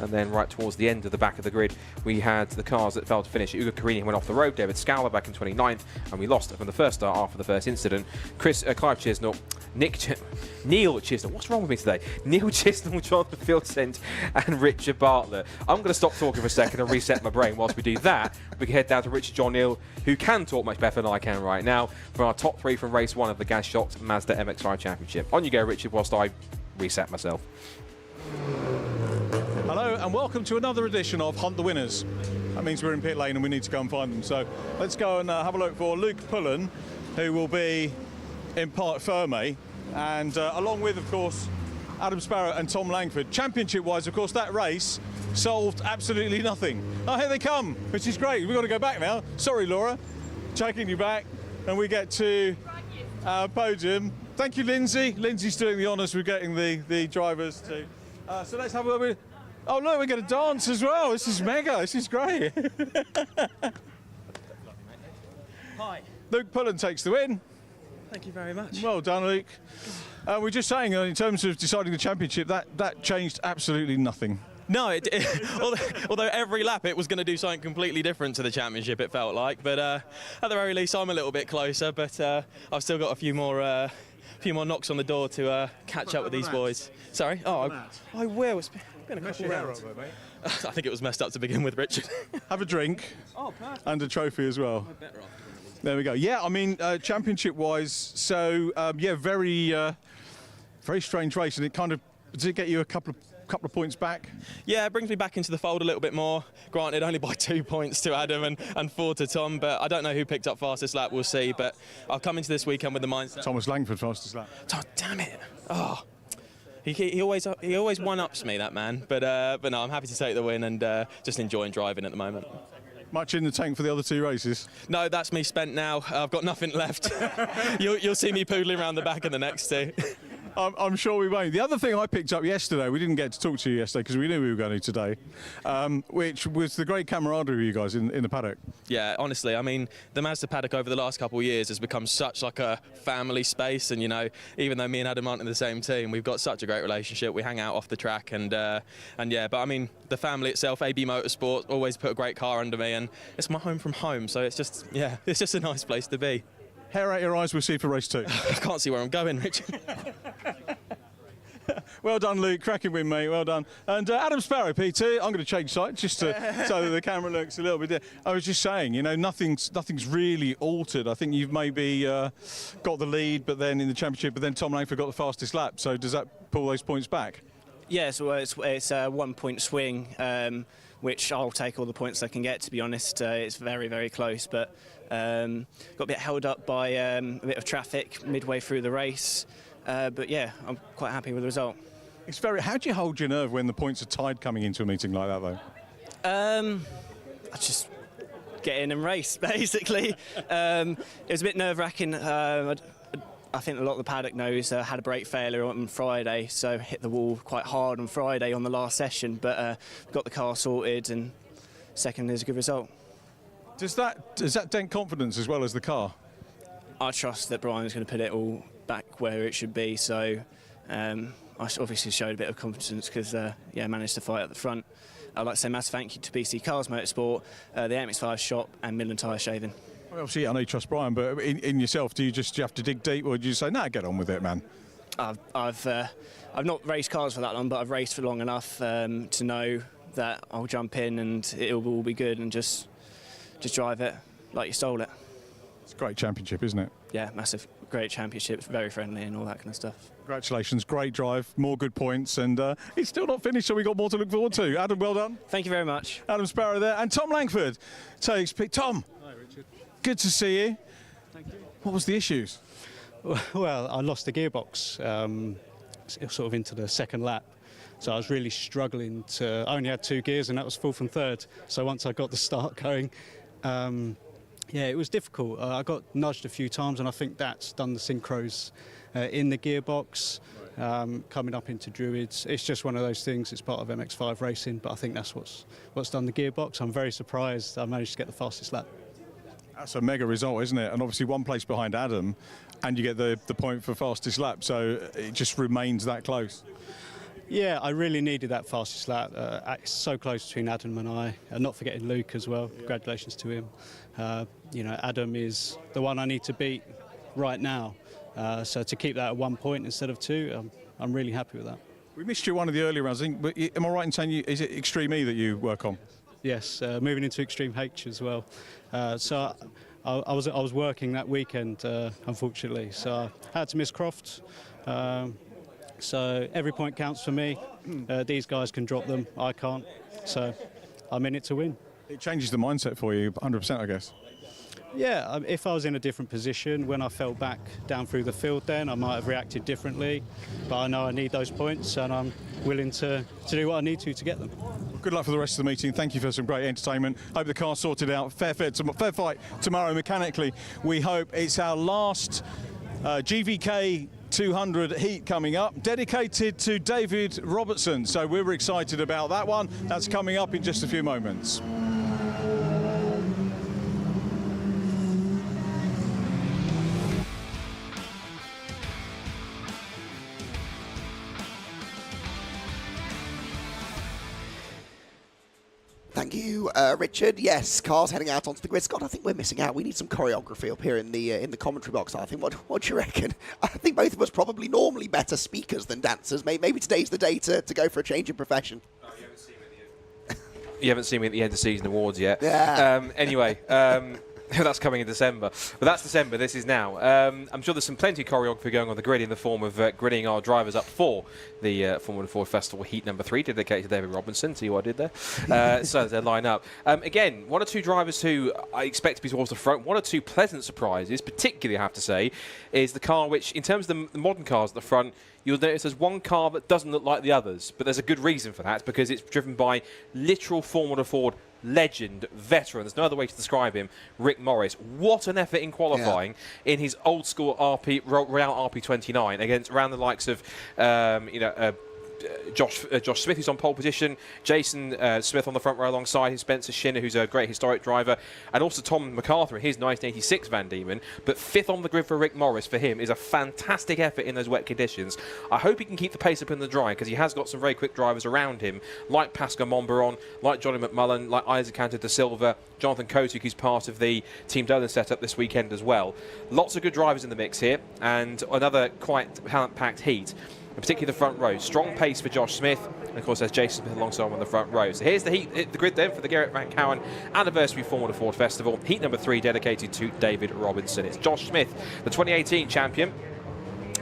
And then right towards the end of the back of the grid, we had the cars that failed to finish. Ugo Carini went off the road, David Scowler back in 29th, and we lost from the first start after the first incident. Clive Chisnell, Neil Chisnell, what's wrong with me today? Neil Chisnell, Jonathan Fieldcent and Richard Bartlett. I'm going to stop talking for a second and reset my brain. Whilst we do that, we can head down to Richard John Neal, who can talk much better than I can right now, for our top 3 from race 1 of the Gazshocks Mazda MX-5 Championship. On you go, Richard, whilst I reset myself. Hello and welcome to another edition of Hunt the Winners. That means we're in pit lane and we need to go and find them. So let's go and have a look for Luke Pullen, who will be in Parc Ferme, and along with, of course, Adam Sparrow and Tom Langford. Championship-wise, of course, that race solved absolutely nothing. Oh, here they come, which is great. We've got to go back now. Sorry, Laura. Taking you back, and we get to our podium. Thank you, Lindsay. Lindsay's doing the honours with getting the drivers to. So let's have a little bit. Oh look, we're going to dance as well. This is mega. This is great. Hi. Luke Pullen takes the win. Thank you very much. Well done, Luke. We're just saying, in terms of deciding the championship, that changed absolutely nothing. No, although every lap it was going to do something completely different to the championship, it felt like. But at the very least, I'm a little bit closer. But I've still got a few more knocks on the door to catch up with these boys. Sorry? Oh, I will. It's been a couple rounds. I think it was messed up to begin with, Richard. Have a drink. Oh, perfect. And a trophy as well. There we go. Yeah, I mean, championship-wise, so yeah, very strange race, and it kind of did it get you a couple of points back? Yeah, it brings me back into the fold a little bit more. Granted, only by 2 points to Adam and 4 to Tom, but I don't know who picked up fastest lap. We'll see. But I'll come into this weekend with the mindset. Thomas Langford fastest lap. Oh, damn it! Oh. He always one-ups me, that man. But no, I'm happy to take the win and just enjoying driving at the moment. Much in the tank for the other 2 races? No, that's me spent now. I've got nothing left. You'll see me poodling around the back in the next 2. I'm sure we won't. The other thing I picked up yesterday, we didn't get to talk to you yesterday because we knew we were going to today, which was the great camaraderie of you guys in the paddock. Yeah, honestly, I mean, the Mazda paddock over the last couple of years has become such like a family space, and you know, even though me and Adam aren't in the same team, we've got such a great relationship. We hang out off the track, and yeah, but I mean, the family itself, AB Motorsport, always put a great car under me, and it's my home from home, so it's just, yeah, it's just a nice place to be. Hair out your eyes, we'll see you for race 2. I can't see where I'm going, Richard. Well done, Luke. Cracking win, mate. Well done. And Adam Sparrow, P2. I'm going to change sides just so that the camera looks a little bit different. I was just saying, you know, nothing's really altered. I think you've maybe got the lead, but then in the championship, but then Tom Langford got the fastest lap. So does that pull those points back? Yes, well, it's a 1 point swing, which I'll take all the points I can get, to be honest. It's very, very close, but got a bit held up by a bit of traffic midway through the race. But yeah, I'm quite happy with the result. It's very. How do you hold your nerve when the points are tied coming into a meeting like that, though? I just get in and race, basically. It was a bit nerve-wracking. I think a lot of the paddock knows had a brake failure on Friday, so hit the wall quite hard on Friday on the last session. But got the car sorted, and second is a good result. Does that dent confidence as well as the car? I trust that Brian's going to put it all back where it should be, so I obviously showed a bit of confidence because yeah, managed to fight at the front. I'd like to say massive thank you to BC Cars Motorsport, the MX5 shop and Midland Tyre Shaving. Well, obviously I know you trust Brian, but in yourself, do you have to dig deep, or do you say, nah, get on with it, man? I've not raced cars for that long, but I've raced for long enough to know that I'll jump in and it'll all be good, and just drive it like you stole it. It's a great championship, isn't it? Yeah, massive, great championship, very friendly and all that kind of stuff. Congratulations, great drive, more good points, and it's still not finished, so we've got more to look forward to. Adam, well done. Thank you very much. Adam Sparrow there, and Tom Langford takes pick. Tom, hi Richard. Good to see you. Thank you. What was the issues? Well, I lost the gearbox sort of into the second lap. So I was really struggling I only had 2 gears, and that was full from third. So once I got the start going, yeah, it was difficult. I got nudged a few times, and I think that's done the synchros in the gearbox. Coming up into Druids, it's just one of those things. It's part of MX5 racing, but I think that's what's done the gearbox. I'm very surprised I managed to get the fastest lap. That's a mega result, isn't it? And obviously 1 place behind Adam, and you get the point for fastest lap, so it just remains that close. Yeah, I really needed that fastest lap. It's so close between Adam and I, and not forgetting Luke as well. Yeah. Congratulations to him. You know, Adam is the one I need to beat right now. So to keep that at 1 point instead of 2, I'm really happy with that. We missed you one of the earlier rounds, I think, but am I right in saying is it Extreme E that you work on? Yes, moving into Extreme H as well. So I was working that weekend, unfortunately, so I had to miss Croft. So every point counts for me. These guys can drop them, I can't. So I'm in it to win. It changes the mindset for you, 100%, I guess. Yeah, if I was in a different position, when I fell back down through the field then, I might have reacted differently. But I know I need those points, and I'm willing to do what I need to get them. Good luck for the rest of the meeting. Thank you for some great entertainment. Hope the car's sorted out. Fair fight tomorrow mechanically. We hope it's our last GVK 200 heat coming up, dedicated to David Robertson. So we're excited about that one. That's coming up in just a few moments. Thank you, Richard. Yes, cars heading out onto the grid. Scott, I think we're missing out. We need some choreography up here in the commentary box. I think. What do you reckon? I think both of us probably normally better speakers than dancers. Maybe today's the day to go for a change in profession. Oh, you haven't seen me at the end of season awards yet. Yeah. Anyway. That's coming in December. But that's December, this is now. I'm sure there's plenty of choreography going on the grid in the form of gridding our drivers up for the Formula Ford Festival Heat number 3, dedicated to David Robinson. See what I did there? So they line up. Again, one or two drivers who I expect to be towards the front. One or two pleasant surprises, particularly I have to say, is the car which, in terms of the modern cars at the front, you'll notice there's one car that doesn't look like the others. But there's a good reason for that, because it's driven by literal Formula Ford legend, veteran, there's no other way to describe him, Rick Morris. What an effort in qualifying in his old school Real RP29 around the likes of Josh Smith, who's on pole position, Jason Smith on the front row alongside his Spencer Shinner, who's a great historic driver, and also Tom MacArthur in his 1986 Van Diemen. But fifth on the grid for Rick Morris, for him, is a fantastic effort in those wet conditions. I hope he can keep the pace up in the dry, because he has got some very quick drivers around him, like Pascal Monberon, like Johnny McMullen, like Isaac Cantor da Silva, Jonathan Kotick, who's part of the Team Dolan setup this weekend as well. Lots of good drivers in the mix here, and another quite talent-packed heat. Particularly the front row. Strong pace for Josh Smith, and of course there's Jason Smith alongside him on the front row. So here's the grid then for the Gerrit van Kouwen Anniversary Formula Ford Festival. Heat number 3 dedicated to David Robinson. It's Josh Smith, the 2018 champion,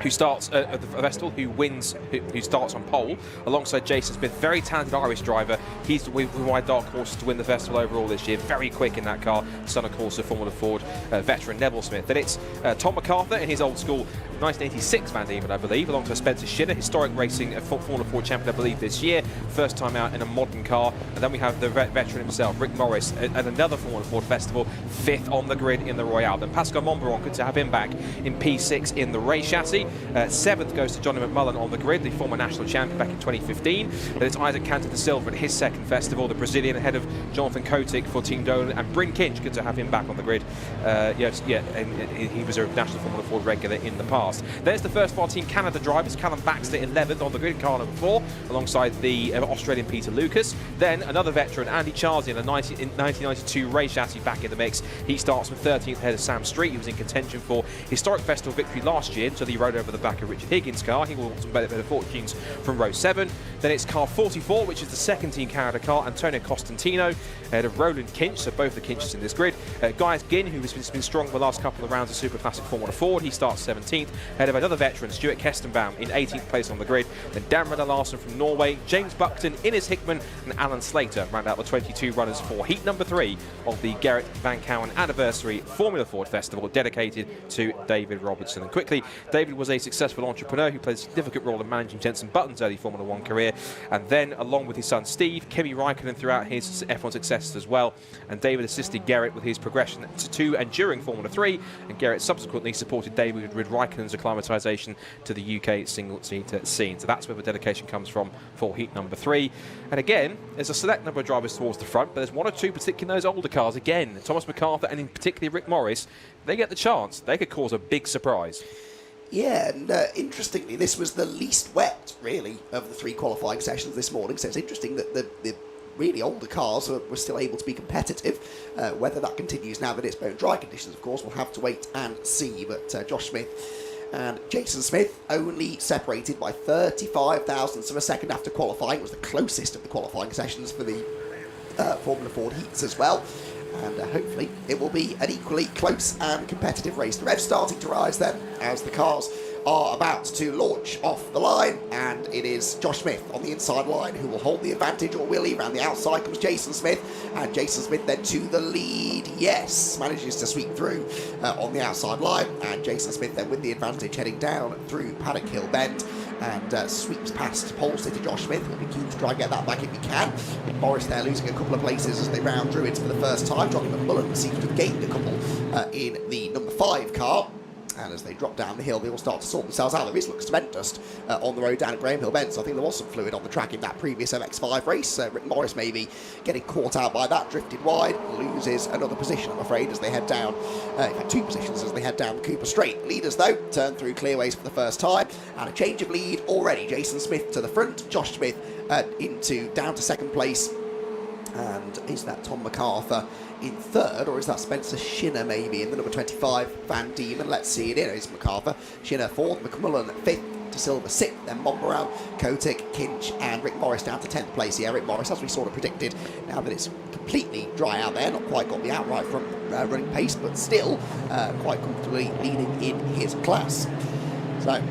who starts at the festival, who starts on pole, alongside Jason Smith, very talented Irish driver. He's my dark horse to win the festival overall this year. Very quick in that car, son of course of Formula Ford veteran Neville Smith. Then it's Tom MacArthur in his old school 1986 Van Diemen, I believe, alongside Spencer Shinner, historic racing Formula Ford champion, I believe, this year. First time out in a modern car. And then we have the veteran himself, Rick Morris, at another Formula Ford Festival, 5th on the grid in the Royale. Then Pascal Monberon, good to have him back in P6 in the race chassis. 7th goes to Johnny McMullen on the grid, the former national champion back in 2015. Then it's Isaac Cantor da Silva at his second festival, the Brazilian ahead of Jonathan Kotick for Team Dolan, and Bryn Kinch, good to have him back on the grid. And he was a national Formula Ford regular in the past. There's the first of our Team Canada drivers, Callum Baxter 11th on the grid, car number 4, alongside the Australian Peter Lucas. Then another veteran, Andy Charles, in a 1992 race chassis back in the mix. He starts from 13th ahead of Sam Street. He was in contention for historic festival victory last year, so he rode over the back of Richard Higgins' car. He will want some better fortunes from row 7. Then it's car 44, which is the second Team Canada car, Antonio Costantino ahead of Roland Kinch, so both the Kinches in this grid. Guy Ginn, who has been strong the last couple of rounds of Super Classic Formula Ford, he starts 17th ahead of another veteran, Stuart Kestenbaum, in 18th place on the grid. Then Dan Renner Larson from Norway, James Buckton, Innes Hickman, and Alan Slater round out the 22 runners for heat number 3 of the Gerrit van Kouwen Anniversary Formula Ford Festival, dedicated to David Robertson. And quickly, David was a successful entrepreneur who played a significant role in managing Jenson Button's early Formula 1 career, and then along with his son Steve, Kimi Raikkonen throughout his F1 successes as well, and David assisted Garrett with his progression to and during Formula 3, and Garrett subsequently supported David with Raikkonen's acclimatisation to the UK single-seater scene. So that's where the dedication comes from for heat number 3. And again, there's a select number of drivers towards the front, but there's one or two, particularly in those older cars, again, Thomas MacArthur and in particular Rick Morris, they get the chance. They could cause a big surprise. Yeah, and interestingly, this was the least wet, really, of the 3 qualifying sessions this morning, so it's interesting that the really older cars were still able to be competitive. Whether that continues now that it's bone dry conditions, of course, we'll have to wait and see. But Josh Smith and Jason Smith only separated by 35 thousandths of a second after qualifying. It was the closest of the qualifying sessions for the Formula Ford heats as well. And hopefully it will be an equally close and competitive race. The revs starting to rise then as the cars are about to launch off the line, and it is Josh Smith on the inside line who will hold the advantage, or will he? Around the outside comes Jason Smith, and Jason Smith then to the lead. Yes, manages to sweep through on the outside line, and Jason Smith then with the advantage heading down through Paddock Hill Bend, and sweeps past pole sitter Josh Smith. He'll be keen to try and get that back if he can. Morris there losing a couple of places as they round Druids for the first time. Johnny McMullen seems to have gained a couple in the number 5 car. And as they drop down the hill, they all start to sort themselves out. There is looks cement dust on the road down at Graham Hill Bend, so I think there was some fluid on the track in that previous MX-5 race. Rick Morris maybe getting caught out by that, drifted wide, loses another position, I'm afraid, as they head down. In fact, 2 positions as they head down Cooper Straight. Leaders, though, turn through clearways for the first time, and a change of lead already. Jason Smith to the front, Josh Smith down to second place. And is that Tom MacArthur in third, or is that Spencer Shinner maybe in the number 25 Van Diemen? Let's see it. It's MacArthur, Shinner fourth, McMullen fifth, De Silva sixth, then Monbaran, Kotick, Kinch, and Rick Morris down to 10th place. Yeah, Rick Morris, as we sort of predicted, now that it's completely dry out there, not quite got the outright front running pace, but still quite comfortably leading in his class. So,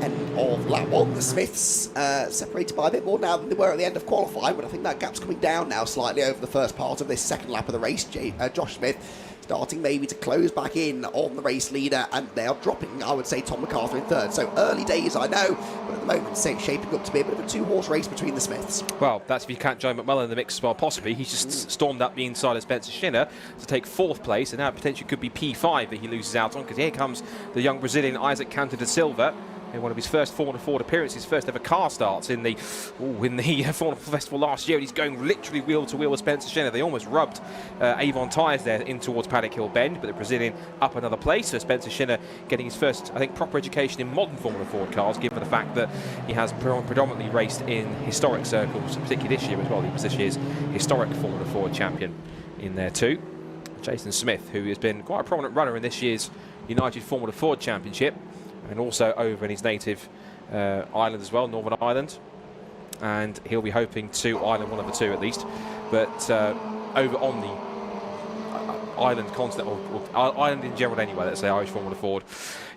end of lap 1, the Smiths separated by a bit more now than they were at the end of qualifying, but I think that gap's coming down now slightly over the first part of this second lap of the race. Josh Smith starting maybe to close back in on the race leader, and they are dropping, I would say, Tom MacArthur in third. So early days, I know, but at the moment it's shaping up to be a bit of a 2-horse race between the Smiths. Well, that's if you count Joe McMullen in the mix as well, possibly. He's just stormed up the inside of Spencer Shinner to take 4th place, and now potentially could be P5 that he loses out on, because here comes the young Brazilian Isaac Cantor da Silva, in one of his first Formula Ford appearances, first ever car starts in the Formula Festival last year, and he's going literally wheel to wheel with Spencer Shinner. They almost rubbed Avon tyres there in towards Paddock Hill Bend, but the Brazilian up another place. So Spencer Shinner getting his first, I think, proper education in modern Formula Ford cars, given the fact that he has predominantly raced in historic circles, particularly this year as well. He was this year's historic Formula Ford champion in there too. Jason Smith, who has been quite a prominent runner in this year's United Formula Ford Championship, and also over in his native island as well, Northern Ireland. And he'll be hoping to Ireland, one of the two at least, but over on the island continent, or island in general anyway, let's say Irish Formula Ford,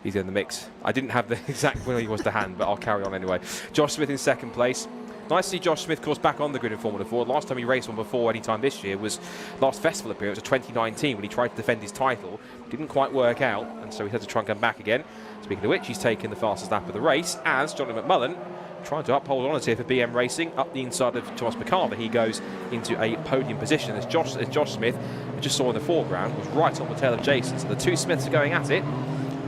he's in the mix. I didn't have the exact winner he was to hand, but I'll carry on anyway. Josh Smith in second place. Nice to see Josh Smith, of course, back on the grid in Formula Ford. Last time he raced one before any time this year was last festival appearance of 2019, when he tried to defend his title. Didn't quite work out, and so he had to try and come back again. Speaking of which, he's taken the fastest lap of the race, as Johnny McMullen, trying to uphold honours here for BM Racing, up the inside of Thomas MacArthur. He goes into a podium position as Josh Smith, we just saw in the foreground, was right on the tail of Jason. So the two Smiths are going at it.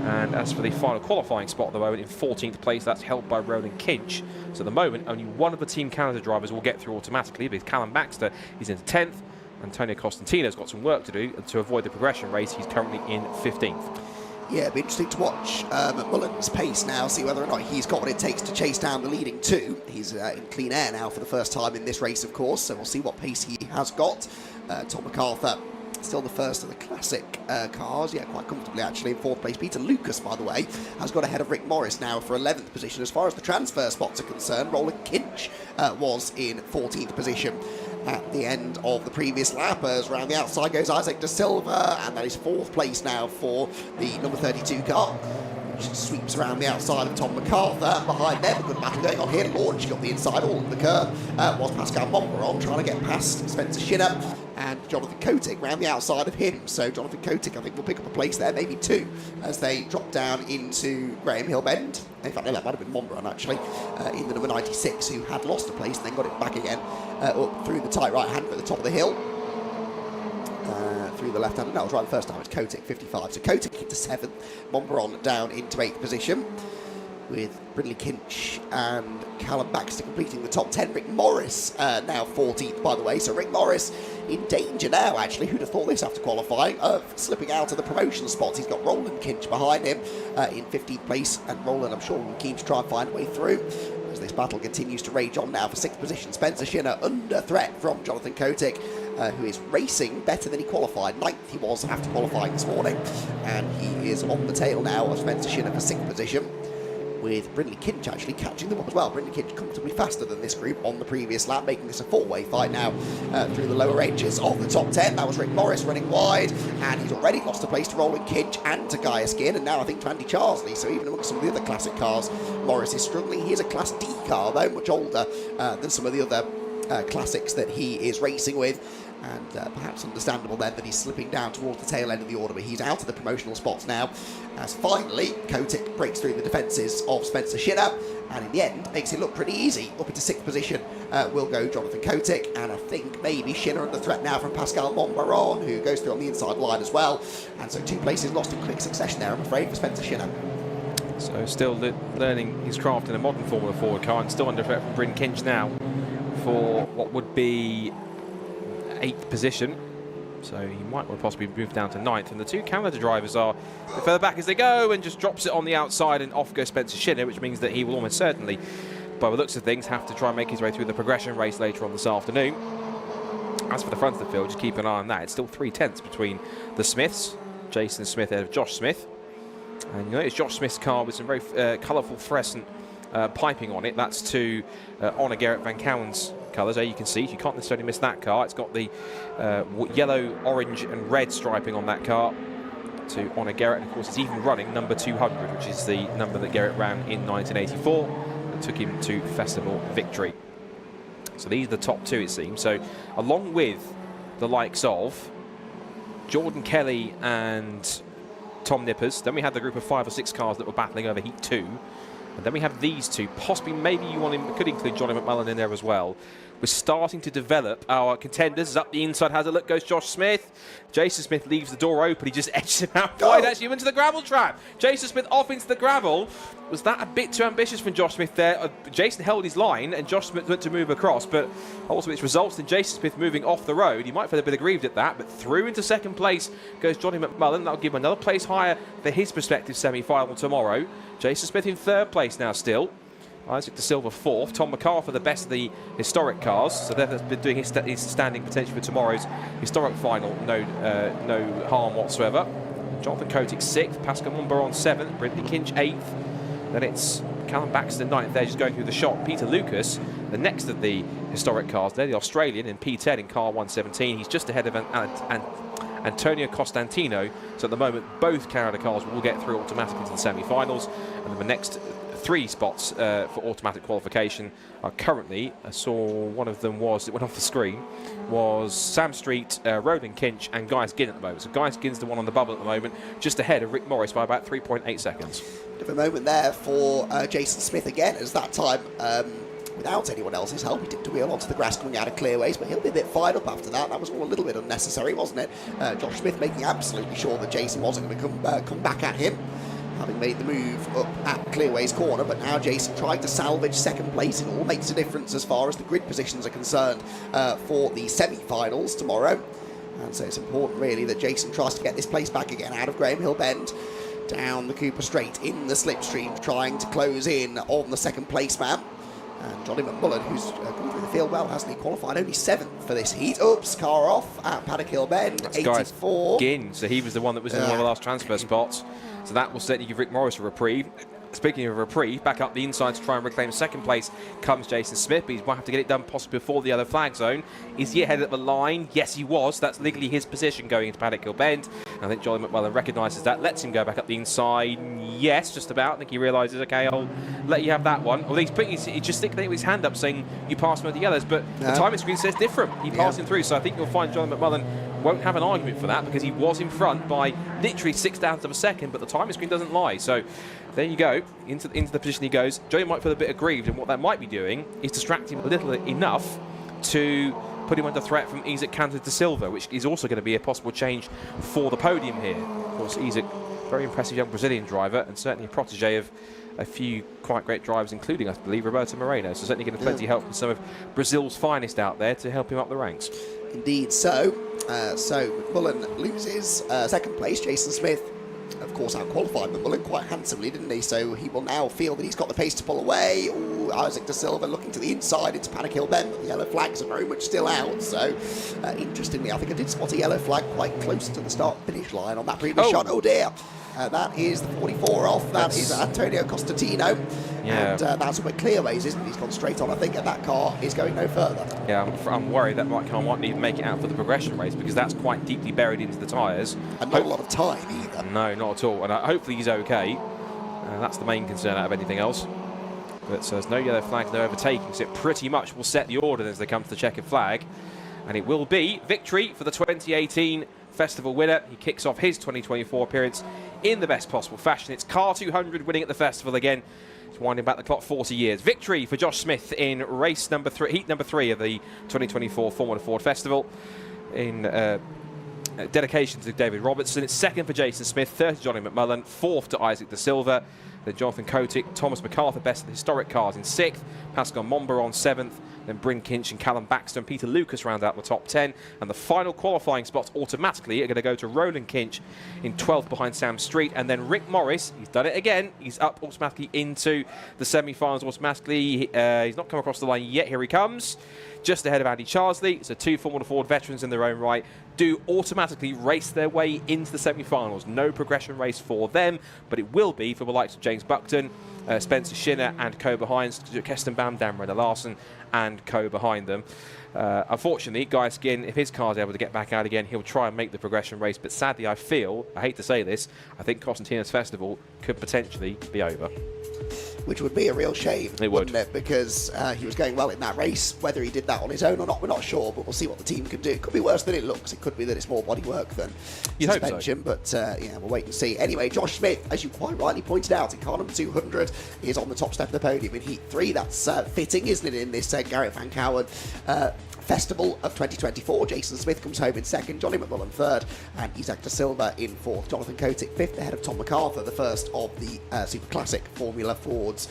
And as for the final qualifying spot at the moment, in 14th place, that's held by Roland Kinch. So at the moment, only one of the Team Canada drivers will get through automatically, because Callum Baxter is in 10th. Antonio Costantino's got some work to do to avoid the progression race. He's currently in 15th. Yeah, it'll be interesting to watch McMullen's pace now, see whether or not he's got what it takes to chase down the leading two. He's in clean air now for the first time in this race, of course, so we'll see what pace he has got. Tom MacArthur, still the first of the classic cars, yeah, quite comfortably actually in 4th place. Peter Lucas, by the way, has got ahead of Rick Morris now for 11th position. As far as the transfer spots are concerned, Roland Kinch was in 14th position at the end of the previous lap. As around the outside goes Isaac Da Silva, and that is 4th place now for the number 32 car, which sweeps around the outside of Tom MacArthur. Behind them, a good battle going on here. Launching up the inside, all of the curve, was Pascal Monbaron trying to get past Spencer Shinner, and Jonathan Kotick round the outside of him. So Jonathan Kotick, I think, will pick up a place there, maybe 2, as they drop down into Graham Hill Bend. In fact, no, that might have been Monbaron actually, in the number 96, who had lost a place and then got it back again, up through the tight right hander at the top of the hill. Through the left hander, no, it was right the first time, it's Kotick, 55. So Kotick into 7th, Monbaron down into 8th position, with Brindley Kinch and Callum Baxter completing the top 10. Rick Morris now 14th, by the way. So Rick Morris in danger now, actually. Who'd have thought this after qualifying, of slipping out of the promotion spots. He's got Roland Kinch behind him in 15th place, and Roland, I'm sure, will be keen to try and find a way through as this battle continues to rage on now for 6th position. Spencer Shinner under threat from Jonathan Kotick, who is racing better than he qualified. 9th he was after qualifying this morning, and he is on the tail now of Spencer Shinner for 6th position, with Brindley Kinch actually catching them up as well. Brindley Kinch comfortably faster than this group on the previous lap, making this a 4-way fight now through the lower ranges of the top 10. That was Rick Morris running wide, and he's already lost a place to Roland Kinch and to Gaia Skin, and now I think to Andy Charsley. So even amongst some of the other classic cars, Morris is struggling. He is a Class D car, though, much older than some of the other classics that he is racing with. And perhaps understandable then that he's slipping down towards the tail end of the order, but he's out of the promotional spots now. As finally, Kotick breaks through the defences of Spencer Shinner, and in the end makes it look pretty easy. Up into 6th position will go Jonathan Kotick, and I think maybe Shinner under threat now from Pascal Montbaron, who goes through on the inside line as well. And so 2 places lost in quick succession there, I'm afraid, for Spencer Shinner. So still learning his craft in a modern Formula Ford car, and still under threat from Bryn Kinch now for what would be 8th position, so he might well possibly move down to 9th. And the 2 Canada drivers are a bit further back as they go, and just drops it on the outside, and off goes Spencer Shinner, which means that he will almost certainly, by the looks of things, have to try and make his way through the progression race later on this afternoon. As for the front of the field, just keep an eye on that. It's still 3 tenths between the Smiths, Jason Smith ahead of Josh Smith, and you notice Josh Smith's car with some very colourful fluorescent piping on it. That's to honour Gerrit van Kouwen's colours. There you can see, you can't necessarily miss that car. It's got the yellow, orange and red striping on that car to honour Garrett. And of course, it's even running number 200, which is the number that Garrett ran in 1984 and took him to festival victory. So these are the top 2, it seems. So along with the likes of Jordan Kelly and Tom Nippers, then we had the group of 5 or 6 cars that were battling over Heat 2. And then we have these 2, possibly, maybe you want him, could include Johnny McMullen in there as well. We're starting to develop our contenders. Up the inside, has a look, goes Josh Smith. Jason Smith leaves the door open. He just edges him out wide, actually into the gravel trap. Jason Smith off into the gravel. Was that a bit too ambitious from Josh Smith there? Jason held his line, and Josh Smith went to move across, but ultimately it results in Jason Smith moving off the road. He might feel a bit aggrieved at that, but through into 2nd place goes Johnny McMullen. That'll give him another place higher for his prospective semi-final tomorrow. Jason Smith in 3rd place now still. Isaac De Silva 4th. Tom McCarthy the best of the historic cars, so that's been doing his standing potential for tomorrow's historic final. No harm whatsoever. Jonathan Kotick 6th, Pascal Montbaron 7th, Brendan Kinch 8th. Then it's Callum Baxter 9th there, just going through the shot. Peter Lucas, the next of the historic cars there, the Australian in P10 in car 117. He's just ahead of Antonio Costantino. So at the moment, both Canada cars will get through automatically to the semi-finals, and then the next 3 spots for automatic qualification are currently, I saw one of them was, it went off the screen, was Sam Street, Roland Kinch and Guy Sginn at the moment. So Guy Skinn's the one on the bubble at the moment, just ahead of Rick Morris by about 3.8 seconds. Bit of a moment there for Jason Smith again, as that time, without anyone else's help, he dipped a wheel onto the grass coming out of clearways, but he'll be a bit fired up after that. That was all a little bit unnecessary, wasn't it? Josh Smith making absolutely sure that Jason wasn't going to come back at him, having made the move up at Clearways corner, but now Jason trying to salvage 2nd place. It all makes a difference as far as the grid positions are concerned for the semi-finals tomorrow. And so it's important really that Jason tries to get this place back again out of Graham Hill Bend, down the Cooper Straight, in the slipstream, trying to close in on the 2nd place man. And Johnny McMullen, who's gone through the field well, hasn't he? Qualified only 7th for this heat. Oops, car off at Paddock Hill Bend, that's 84. Ginn, so he was the one that was in one of the last transfer spots. So that will certainly give Rick Morris a reprieve. Speaking of reprieve, back up the inside to try and reclaim 2nd place comes Jason Smith, but he might have to get it done possibly before the other flag zone. Is he ahead of the line? Yes, he was. That's legally his position going into Paddock Hill Bend. I think Johnny McMullen recognises that, lets him go back up the inside. Yes, just about. I think he realises, okay, I'll let you have that one. Although he's just sticking with his hand up saying, you passed me with the others, but the timing screen says different. He passed him through, so I think you'll find Johnny McMullen won't have an argument for that, because he was in front by literally 0.6 of a second, but the timing screen doesn't lie. So there you go, into the position he goes. Johnny might feel a bit aggrieved, and what that might be doing is distracting him a little enough to put him under threat from Isaac Cantor de Silva, which is also going to be a possible change for the podium here. Of course, Isaac, very impressive young Brazilian driver, and certainly a protege of a few quite great drivers, including, I believe, Roberto Moreno. So certainly going to plenty help from some of Brazil's finest out there to help him up the ranks. Indeed so. So McMullen loses 2nd place. Jason Smith, of course, out-qualified McMullen quite handsomely, didn't he? So he will now feel that he's got the pace to pull away. Ooh, Isaac De Silva looking to the inside into Paddock Hill Bend, but the yellow flags are very much still out. So, interestingly, I think I did spot a yellow flag quite close to the start-finish line on that previous shot. Oh dear. That is the 44 off. That is Antonio Costantino. Yeah. And that's where Clearways, isn't it? He's gone straight on, I think, and that car is going no further. Yeah, I'm worried that car might even make it out for the progression race, because that's quite deeply buried into the tyres. And not a lot of time either. No, not at all. And hopefully he's okay. That's the main concern out of anything else. But so there's no yellow flags, no overtaking, so it pretty much will set the order as they come to the checkered flag. and it will be victory for the 2018 festival winner. He kicks off his 2024 appearance in the best possible fashion. It's Car 200 winning at the festival again. It's winding back the clock 40 years. Victory for Josh Smith in race number 3, heat number 3 of the 2024 Formula Ford Festival. In dedication to David Robertson. It's second for Jason Smith, third to Johnny McMullen, fourth to Isaac De Silva. Then Jonathan Kotick, Thomas MacArthur, best of the historic cars in 6th. Pascal Momber on 7th. Then Bryn Kinch and Callum Baxter and Peter Lucas round out the top 10. And the final qualifying spots automatically are going to go to Roland Kinch in 12th behind Sam Street. And then Rick Morris, he's done it again. He's up automatically into the semi-finals automatically. He's not come across the line yet. Here he comes. Just ahead of Andy Charsley. So 2 Formula Ford veterans in their own right do automatically race their way into the semi-finals. No progression race for them, but it will be for the likes of James Buckton, Spencer Shinner and co behind, Keston Bam, Dan Renner Larson and co behind them. Unfortunately, Guy Skin, if his car's able to get back out again, he'll try and make the progression race, but sadly I hate to say this, I think Costantina's Festival could potentially be over. Which would be a real shame, wouldn't it? Because he was going well in that race. Whether he did that on his own or not, we're not sure, but we'll see what the team can do. It could be worse than it looks. It could be that it's more bodywork than suspension, but yeah, we'll wait and see. Anyway, Josh Smith, as you quite rightly pointed out, in car number 200, is on the top step of the podium in Heat 3. That's fitting, isn't it, in this Gerrit van Kouwen Festival of 2024. Jason Smith comes home in 2nd, Johnny McMullen 3rd, and Isaac De Silva in 4th. Jonathan Kotick 5th, ahead of Tom MacArthur, the first of the Super Classic Formula Fords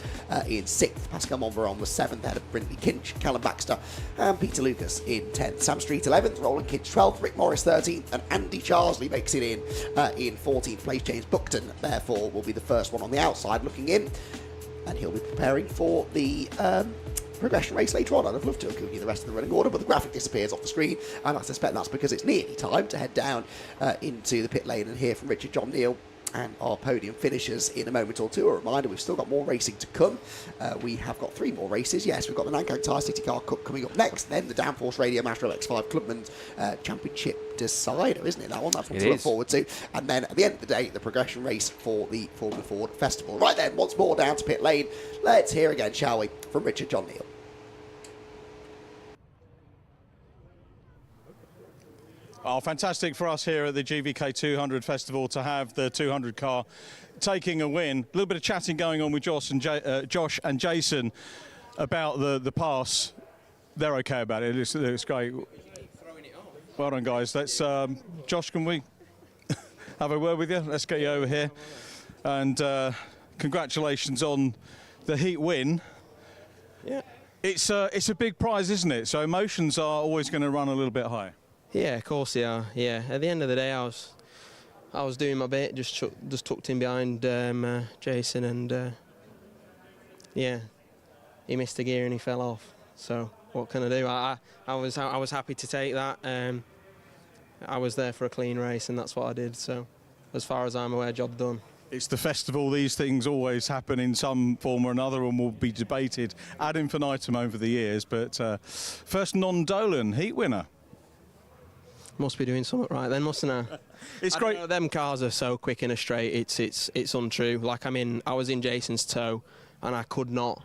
in 6th. Pascal Monveron was 7th, ahead of Brindley Kinch, Callum Baxter, and Peter Lucas in 10th. Sam Street 11th, Roland Kinch 12th, Rick Morris 13th, and Andy Charsley makes it in 14th place. James Buckton, therefore, will be the first one on the outside looking in, and he'll be preparing for the progression race later on. I'd have loved to have given you the rest of the running order, but the graphic disappears off the screen, and I suspect that's because it's nearly time to head down into the pit lane and hear from Richard John Neal and our podium finishers in a moment or two. A reminder, we've still got more racing to come. We have got 3 more races. Yes, we've got the Nankang Tyre City Car Cup coming up next, then the Downforce Radio Master LX5 Clubman Championship Decider, isn't it? That one, that's what to look forward to. And then at the end of the day, the progression race for the Formula Ford Festival. Right then, once more down to pit lane. Let's hear again, shall we, from Richard John Neal. Oh, fantastic for us here at the GVK 200 Festival to have the 200 car taking a win. A little bit of chatting going on with Josh and Jason about the pass. They're okay about it. It's great. Well done, guys. Let's, Josh, can we have a word with you? Let's get you over here. And congratulations on the heat win. Yeah. It's a big prize, isn't it? So emotions are always going to run a little bit high. Yeah, of course they are. Yeah, at the end of the day, I was doing my bit, just tucked in behind Jason, and yeah, he missed a gear and he fell off. So what can I do? I was happy to take that. I was there for a clean race, and that's what I did. So as far as I'm aware, job done. It's the festival. These things always happen in some form or another and will be debated ad infinitum over the years. But first non-Dolan heat winner. Must be doing something right then, mustn't I? It's great. Know, them cars are so quick in a straight. It's untrue. Like I was in Jason's toe, and I could not.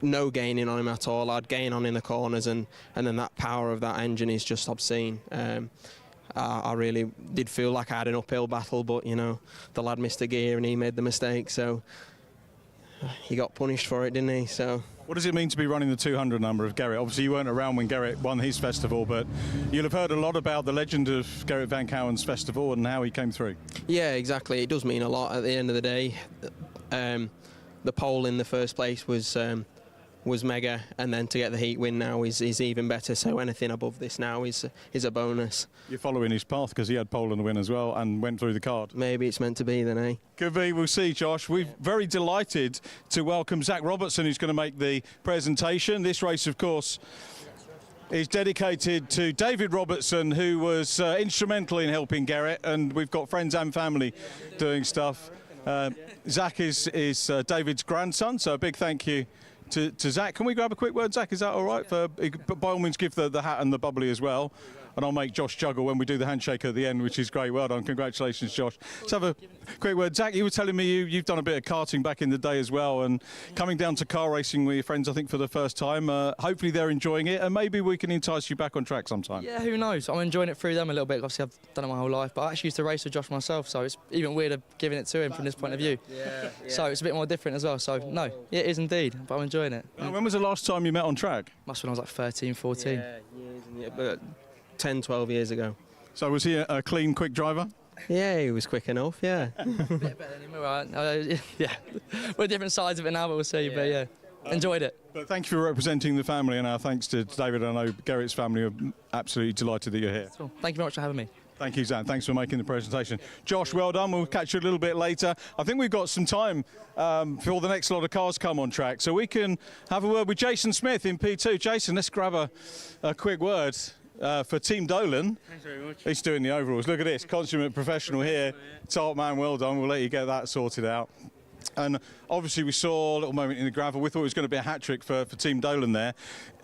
No gaining on him at all. I'd gain on in the corners, and then that power of that engine is just obscene. I really did feel like I had an uphill battle, but you know, the lad missed a gear and he made the mistake, so he got punished for it, didn't he? So. What does it mean to be running the 200 number of Garrett? Obviously, you weren't around when Garrett won his festival, but you'll have heard a lot about the legend of Gerrit van Kouwen's festival and how he came through. Yeah, exactly. It does mean a lot at the end of the day. The pole in the first place was mega, and then to get the heat win now is even better. So anything above this now is a bonus. You're following his path because he had pole in the win as well and went through the card. Maybe it's meant to be then, eh? Could be. We'll see, Josh. We're very delighted to welcome Zach Robertson, who's going to make the presentation. This race, of course, is dedicated to David Robertson, who was instrumental in helping Garrett, and we've got friends and family doing stuff. Zach is David's grandson, so a big thank you to Zach. Can we grab a quick word, Zach? Is that all right? By all means, give the hat and the bubbly as well. and I'll make Josh juggle when we do the handshake at the end, which is great. Well done. Congratulations, Josh. Let's have a quick word. Zach, you were telling me you've done a bit of karting back in the day as well, and coming down to car racing with your friends, I think, for the first time. Hopefully they're enjoying it, and maybe we can entice you back on track sometime. Yeah, who knows? I'm enjoying it through them a little bit. Obviously, I've done it my whole life, but I actually used to race with Josh myself, so it's even weirder giving it to him from this point of view. Yeah. So it's a bit more different as well. So no, it is indeed, but I'm enjoying it. When was the last time you met on track? Must have been when I was like 13, 14. Yeah, years and years, but 10, 12 years ago. So was he a clean, quick driver? Yeah, he was quick enough, yeah. A bit better than him, right? Yeah, we're different sides of it now, but we'll see. But yeah, enjoyed it. But thank you for representing the family, and our thanks to David. I know Garrett's family are absolutely delighted that you're here. Cool. Thank you very much for having me. Thank you, Zan. Thanks for making the presentation. Josh, well done. We'll catch you a little bit later. I think we've got some time before the next lot of cars come on track, so we can have a word with Jason Smith in P2. Jason, let's grab a quick word for Team Dolan. Thanks very much. He's doing the overalls. Look at this, consummate professional here. Top man, well done. We'll let you get that sorted out. And obviously we saw a little moment in the gravel. We thought it was going to be a hat-trick for Team Dolan there.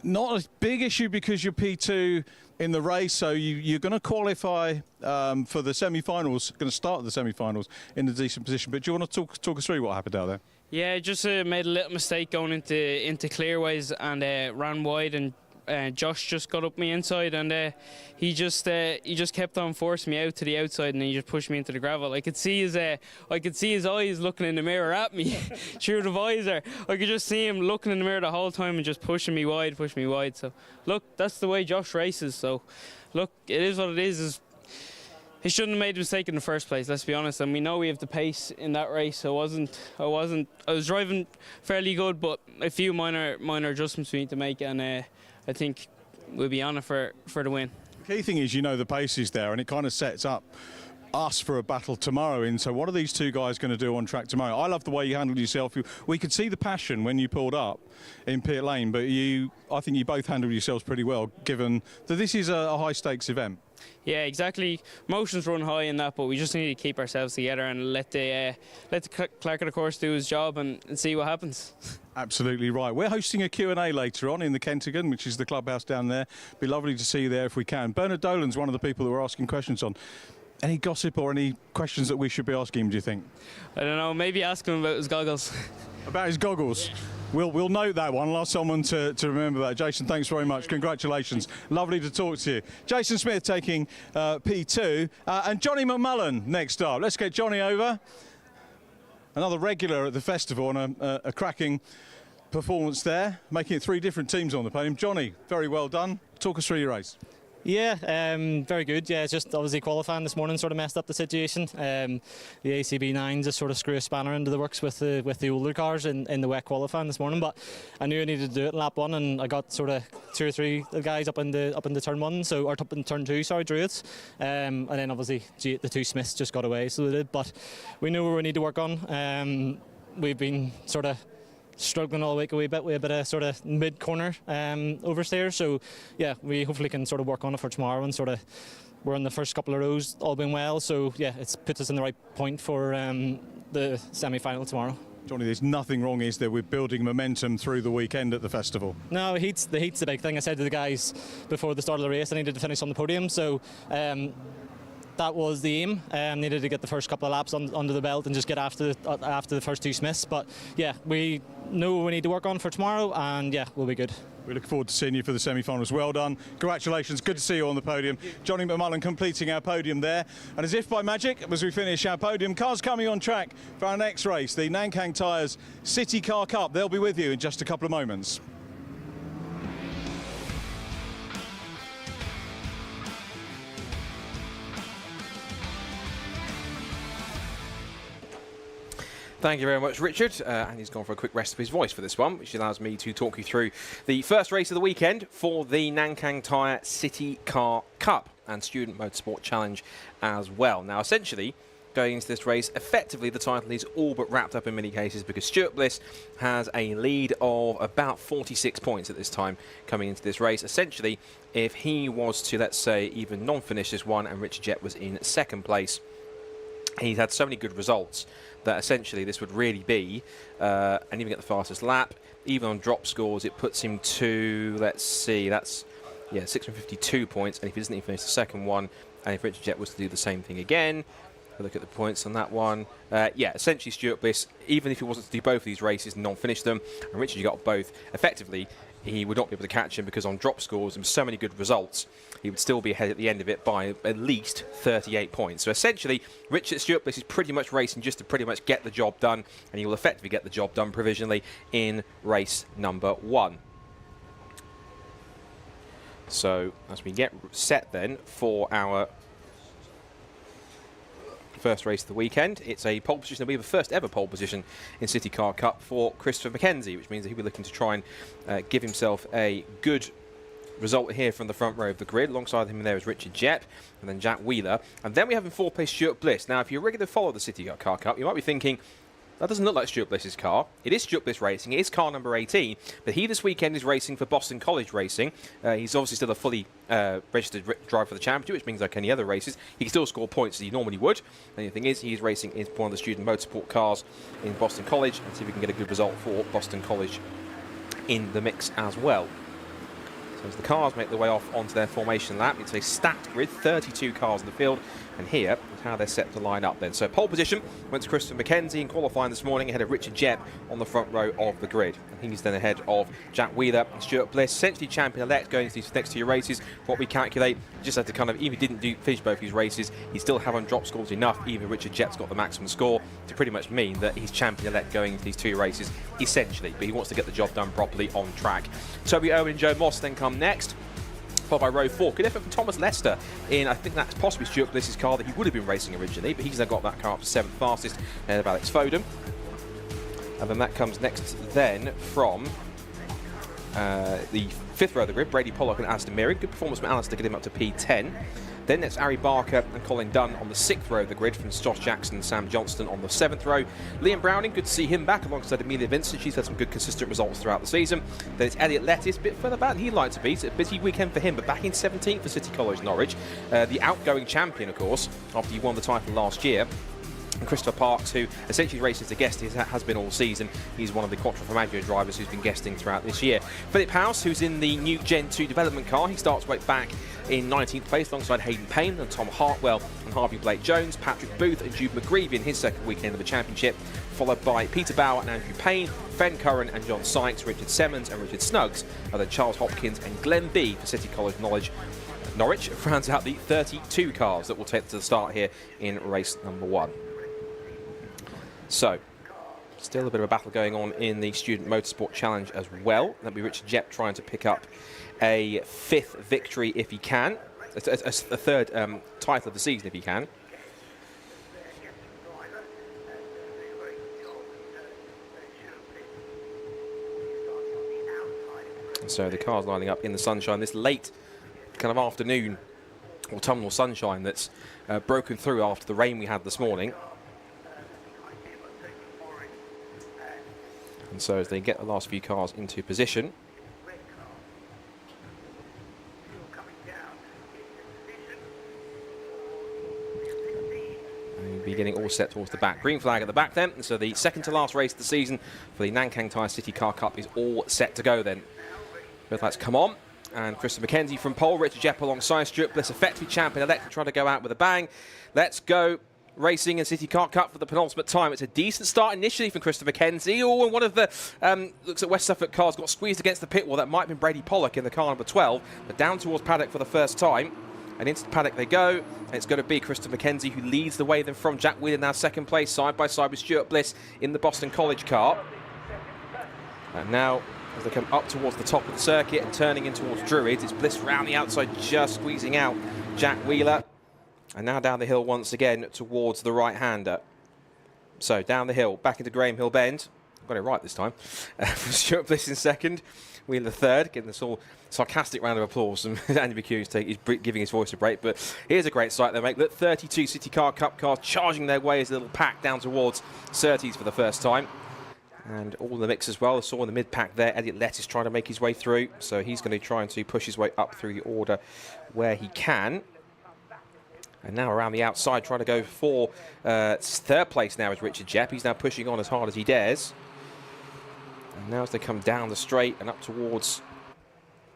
Not a big issue because you're P2 in the race, so you're going to qualify for the semi-finals, going to start the semi-finals in a decent position. But do you want to talk us through what happened out there? Yeah, just made a little mistake going into clearways and ran wide, and Josh just got up my inside, and he just kept on forcing me out to the outside, and he just pushed me into the gravel. I could see his eyes looking in the mirror at me through the visor. I could just see him looking in the mirror the whole time and just pushing me wide. So look, that's the way Josh races. So look, it is what it is. He shouldn't have made a mistake in the first place, let's be honest, and we know we have the pace in that race. I was driving fairly good, but a few minor adjustments we need to make, and I think we'll be on it for the win. The key thing is, you know, the pace is there, and it kind of sets up us for a battle tomorrow. And so what are these two guys going to do on track tomorrow? I love the way you handled yourself. We could see the passion when you pulled up in pit lane, but I think you both handled yourselves pretty well, given that this is a high-stakes event. Yeah, exactly. Emotions run high in that, but we just need to keep ourselves together and let the clerk of the course do his job and see what happens. Absolutely right. We're hosting a Q&A later on in the Kentagon, which is the clubhouse down there. Be lovely to see you there if we can. Bernard Dolan's one of the people that we're asking questions on. Any gossip or any questions that we should be asking him, do you think? I don't know, maybe ask him about his goggles. About his goggles? We'll note that one. I'll ask someone to remember that. Jason, thanks very much. Congratulations. Lovely to talk to you. Jason Smith taking P2. And Johnny McMullen next up. Let's get Johnny over. Another regular at the festival and a cracking performance there, making it 3 different teams on the podium. Johnny, very well done. Talk us through your race. Yeah, very good. Yeah, it's just obviously qualifying this morning sort of messed up the situation. The ACB9 just sort of screw a spanner into the works with the older cars in the wet qualifying this morning. But I knew I needed to do it in lap 1, and I got sort of 2 or 3 guys up into turn 1, or up in turn 2, sorry, Druids. And then obviously the 2 Smiths just got away, so they did. But we know where we need to work on. We've been sort of struggling all week a wee bit with a bit of sort of mid-corner oversteer, so yeah, we hopefully can sort of work on it for tomorrow, and sort of we're in the first couple of rows, all been well, so yeah, it's put us in the right point for the semi-final tomorrow. Johnny, there's nothing wrong, is there, with building momentum through the weekend at the festival? No, the heat's the big thing. I said to the guys before the start of the race I needed to finish on the podium, so that was the aim. Needed to get the first couple of laps under the belt and just get after the first 2 Smiths. But yeah, we know what we need to work on for tomorrow, and yeah, we'll be good. We look forward to seeing you for the semi-finals. Well done. Congratulations. Good to see you on the podium. Johnny McMullen completing our podium there. And as if by magic, as we finish our podium, cars coming on track for our next race, the Nankang Tyres City Car Cup. They'll be with you in just a couple of moments. Thank you very much, Richard. And he's gone for a quick rest of his voice for this one, which allows me to talk you through the first race of the weekend for the Nankang Tyre City Car Cup and Student Motorsport Challenge as well. Now, essentially, going into this race, effectively the title is all but wrapped up in many cases, because Stuart Bliss has a lead of about 46 points at this time coming into this race. Essentially, if he was to, let's say, even non-finish this one and Richard Jett was in second place, he's had so many good results that essentially this would really be, and even get the fastest lap, even on drop scores, it puts him to, let's see, that's Yeah, 652 points, and if he doesn't even finish the second one, and if Richard Jett was to do the same thing again, look at the points on that one. Yeah, essentially Stuart Bliss, even if he wasn't to do both of these races and non-finish them, and Richard, you got both, effectively, he would not be able to catch him because on drop scores and so many good results, he would still be ahead at the end of it by at least 38 points. So essentially, Stuart Bliss is pretty much racing just to pretty much get the job done, and he will effectively get the job done provisionally in race number 1. So as we get set then for our first race of the weekend, it's a pole position. It'll be the first ever pole position in City Car Cup for Christopher Mackenzie, which means that he'll be looking to try and give himself a good result here from the front row of the grid. Alongside him there is Richard Jett and then Jack Wheeler. And then we have in fourth place Stuart Bliss. Now, if you're a regular follower of the City Car Cup, you might be thinking, that doesn't look like Stuart Bliss's car. It is Stuart Bliss Racing. It is car number 18. But he this weekend is racing for Boston College Racing. He's obviously still a fully registered driver for the championship, which means like any other races, he can still score points as he normally would. And the thing is, he's racing in one of the student motorsport cars in Boston College, and see if we can get a good result for Boston College in the mix as well. So as the cars make their way off onto their formation lap, it's a stacked grid, 32 cars in the field, and here is how they're set to line up then. So pole position went to Christopher Mackenzie in qualifying this morning, ahead of Richard Jett on the front row of the grid. And he's then ahead of Jack Wheeler and Stuart Bliss, essentially champion-elect going into these next 2 races. What we calculate, just had to kind of, even if he didn't finish both these races, he still have on drop scores enough, even Richard Jett's got the maximum score, to pretty much mean that he's champion-elect going into these 2 races, essentially. But he wants to get the job done properly on track. Toby Owen and Joe Moss then come next, followed by row 4. Good effort from Thomas Lester in, I think that's possibly Stuart Bliss's car that he would have been racing originally, but he's now got that car up to 7th fastest ahead of Alex Foden. And then that comes next then from the 5th row of the grid, Brady Pollock and Aston Mirren. Good performance from Alistair to get him up to P10. Then it's Ari Barker and Colin Dunn on the 6th row of the grid, from Josh Jackson and Sam Johnston on the 7th row. Liam Browning, good to see him back alongside Amelia Vincent. She's had some good consistent results throughout the season. Then it's Elliot Lettis, a bit further back than he'd like to be. It's a busy weekend for him, but back in 17th for City College Norwich. The outgoing champion, of course, after he won the title last year. And Christopher Parks, who essentially races as a guest, has been all season. He's one of the Quattro Formaggio drivers who's been guesting throughout this year. Philip House, who's in the new Gen 2 development car, he starts right back in 19th place alongside Hayden Payne and Tom Hartwell and Harvey Blake-Jones. Patrick Booth and Jude McGreevy in his second weekend of the championship, followed by Peter Bauer and Andrew Payne, Ben Curran and John Sykes, Richard Simmons and Richard Snuggs, and then Charles Hopkins and Glenn B for City College Norwich rounds out the 32 cars that will take to the start here in race number 1. So, still a bit of a battle going on in the Student Motorsport Challenge as well. That'll be Richard Jett trying to pick up a 5th victory if he can, a 3rd title of the season if he can. So the car's lining up in the sunshine, this late kind of afternoon, autumnal sunshine that's broken through after the rain we had this morning. And so as they get the last few cars into position, we'll be getting all set towards the back. Green flag at the back then, and so the second to last race of the season for the Nankang Thai City Car Cup is all set to go then. Both lights come on, and Christopher Mackenzie from pole, Richard Jett alongside Stuart Bliss, effectively champion-elect, trying to go out with a bang. Let's go racing in City Car Cup for the penultimate time. It's a decent start initially from Christopher Mackenzie. Oh, and one of the looks at West Suffolk cars got squeezed against the pit wall. That might have been Brady Pollock in the car number 12. But down towards paddock for the first time. And into the paddock they go. And it's going to be Christopher Mackenzie who leads the way then from Jack Wheeler, now second place, side by side with Stuart Bliss in the Boston College car. And now, as they come up towards the top of the circuit and turning in towards Druids, it's Bliss round the outside, just squeezing out Jack Wheeler. And now down the hill once again towards the right-hander. So down the hill, back into Graham Hill Bend. Got it right this time. Stuart Bliss in second, Wheeler third. Getting this all sarcastic round of applause from Andy McHugh. He's giving his voice a break. But here's a great sight there, mate. Look, 32 City Car Cup cars charging their way as a little pack down towards Surtees for the first time. And all in the mix as well. I saw in the mid-pack there, Elliot Lettis trying to make his way through. So he's going to try and push his way up through the order where he can. And now around the outside, trying to go for 3rd place now is Richard Jett. He's now pushing on as hard as he dares. And now as they come down the straight and up towards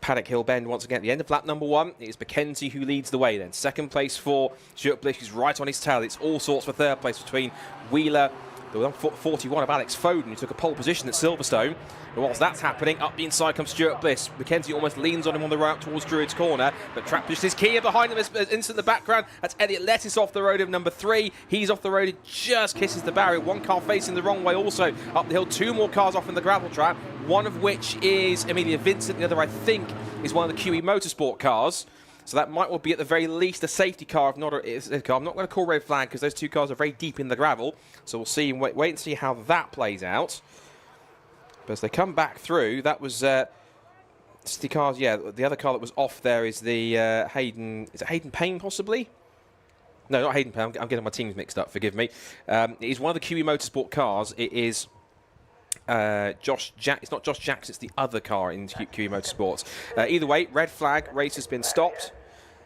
Paddock Hill Bend once again at the end of lap number 1. It is Mackenzie who leads the way then. Second place for Stuart Bliss, who's right on his tail. It's all sorts for third place between Wheeler, the 41 of Alex Foden, who took a pole position at Silverstone. And whilst that's happening, up the inside comes Stuart Bliss. Mackenzie almost leans on him on the route towards Druid's corner, but track position is Kia behind him, instant in the background. That's Elliot Lettis off the road of number 3. He's off the road, it just kisses the barrier. One car facing the wrong way also up the hill. 2 more cars off in the gravel trap, one of which is Amelia Vincent, the other I think is one of the QE Motorsport cars. So that might well be at the very least a safety car, if not a car. I'm not going to call red flag because those 2 cars are very deep in the gravel. So we'll see and wait and see how that plays out. But as they come back through, that was City cars. Yeah, the other car that was off there is the Hayden. Is it Hayden Payne possibly? No, not Hayden Payne. I'm getting my teams mixed up. Forgive me. It is one of the QE Motorsport cars. It is. It's not Josh Jackson, it's the other car in QE Motorsports. Either way, red flag, race has been stopped.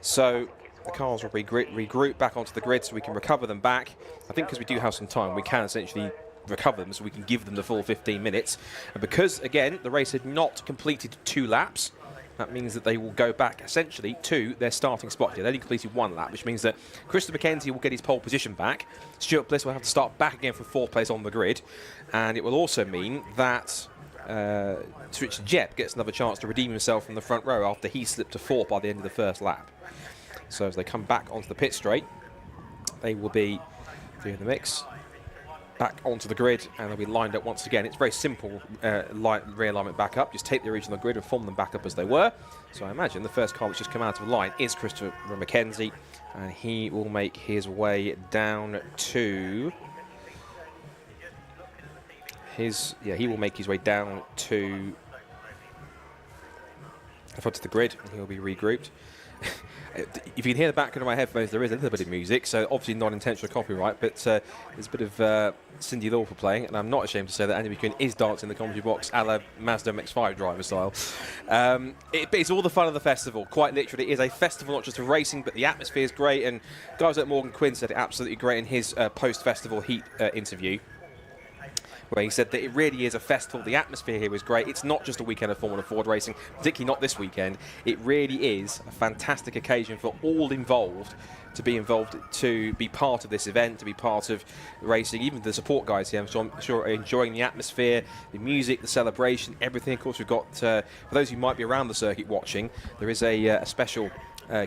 So the cars will regroup back onto the grid so we can recover them back. I think because we do have some time, we can essentially recover them so we can give them the full 15 minutes. And because, again, the race had not completed 2 laps, that means that they will go back essentially to their starting spot here. They only completed 1 lap, which means that Christopher Mackenzie will get his pole position back. Stuart Bliss will have to start back again from 4th place on the grid. And it will also mean that Richard Jep gets another chance to redeem himself from the front row after he slipped to 4th by the end of the first lap. So as they come back onto the pit straight, they will be in the mix. Back onto the grid, and they'll be lined up once again. It's very simple realignment back up. Just take the original grid and form them back up as they were. So I imagine the first car which has come out of the line is Christopher Mackenzie, and he will make his way down to he will make his way down to in front of the grid, and he'll be regrouped. If you can hear the background of my headphones, there is a little bit of music, so obviously not intentional copyright, but there's a bit of Cyndi Lauper playing, and I'm not ashamed to say that Andy McQueen is dancing in the commentary box a la Mazda MX-5 driver style. It's all the fun of the festival, quite literally. It is a festival, not just of racing, but the atmosphere is great, and guys like Morgan Quinn said it absolutely great in his post-festival heat interview, where he said that it really is a festival. The atmosphere here is great. It's not just a weekend of Formula Ford racing, particularly not this weekend. It really is a fantastic occasion for all involved to be part of this event, to be part of racing, even the support guys here. So I'm sure are enjoying the atmosphere, the music, the celebration, everything. Of course, we've got, for those who might be around the circuit watching, there is a special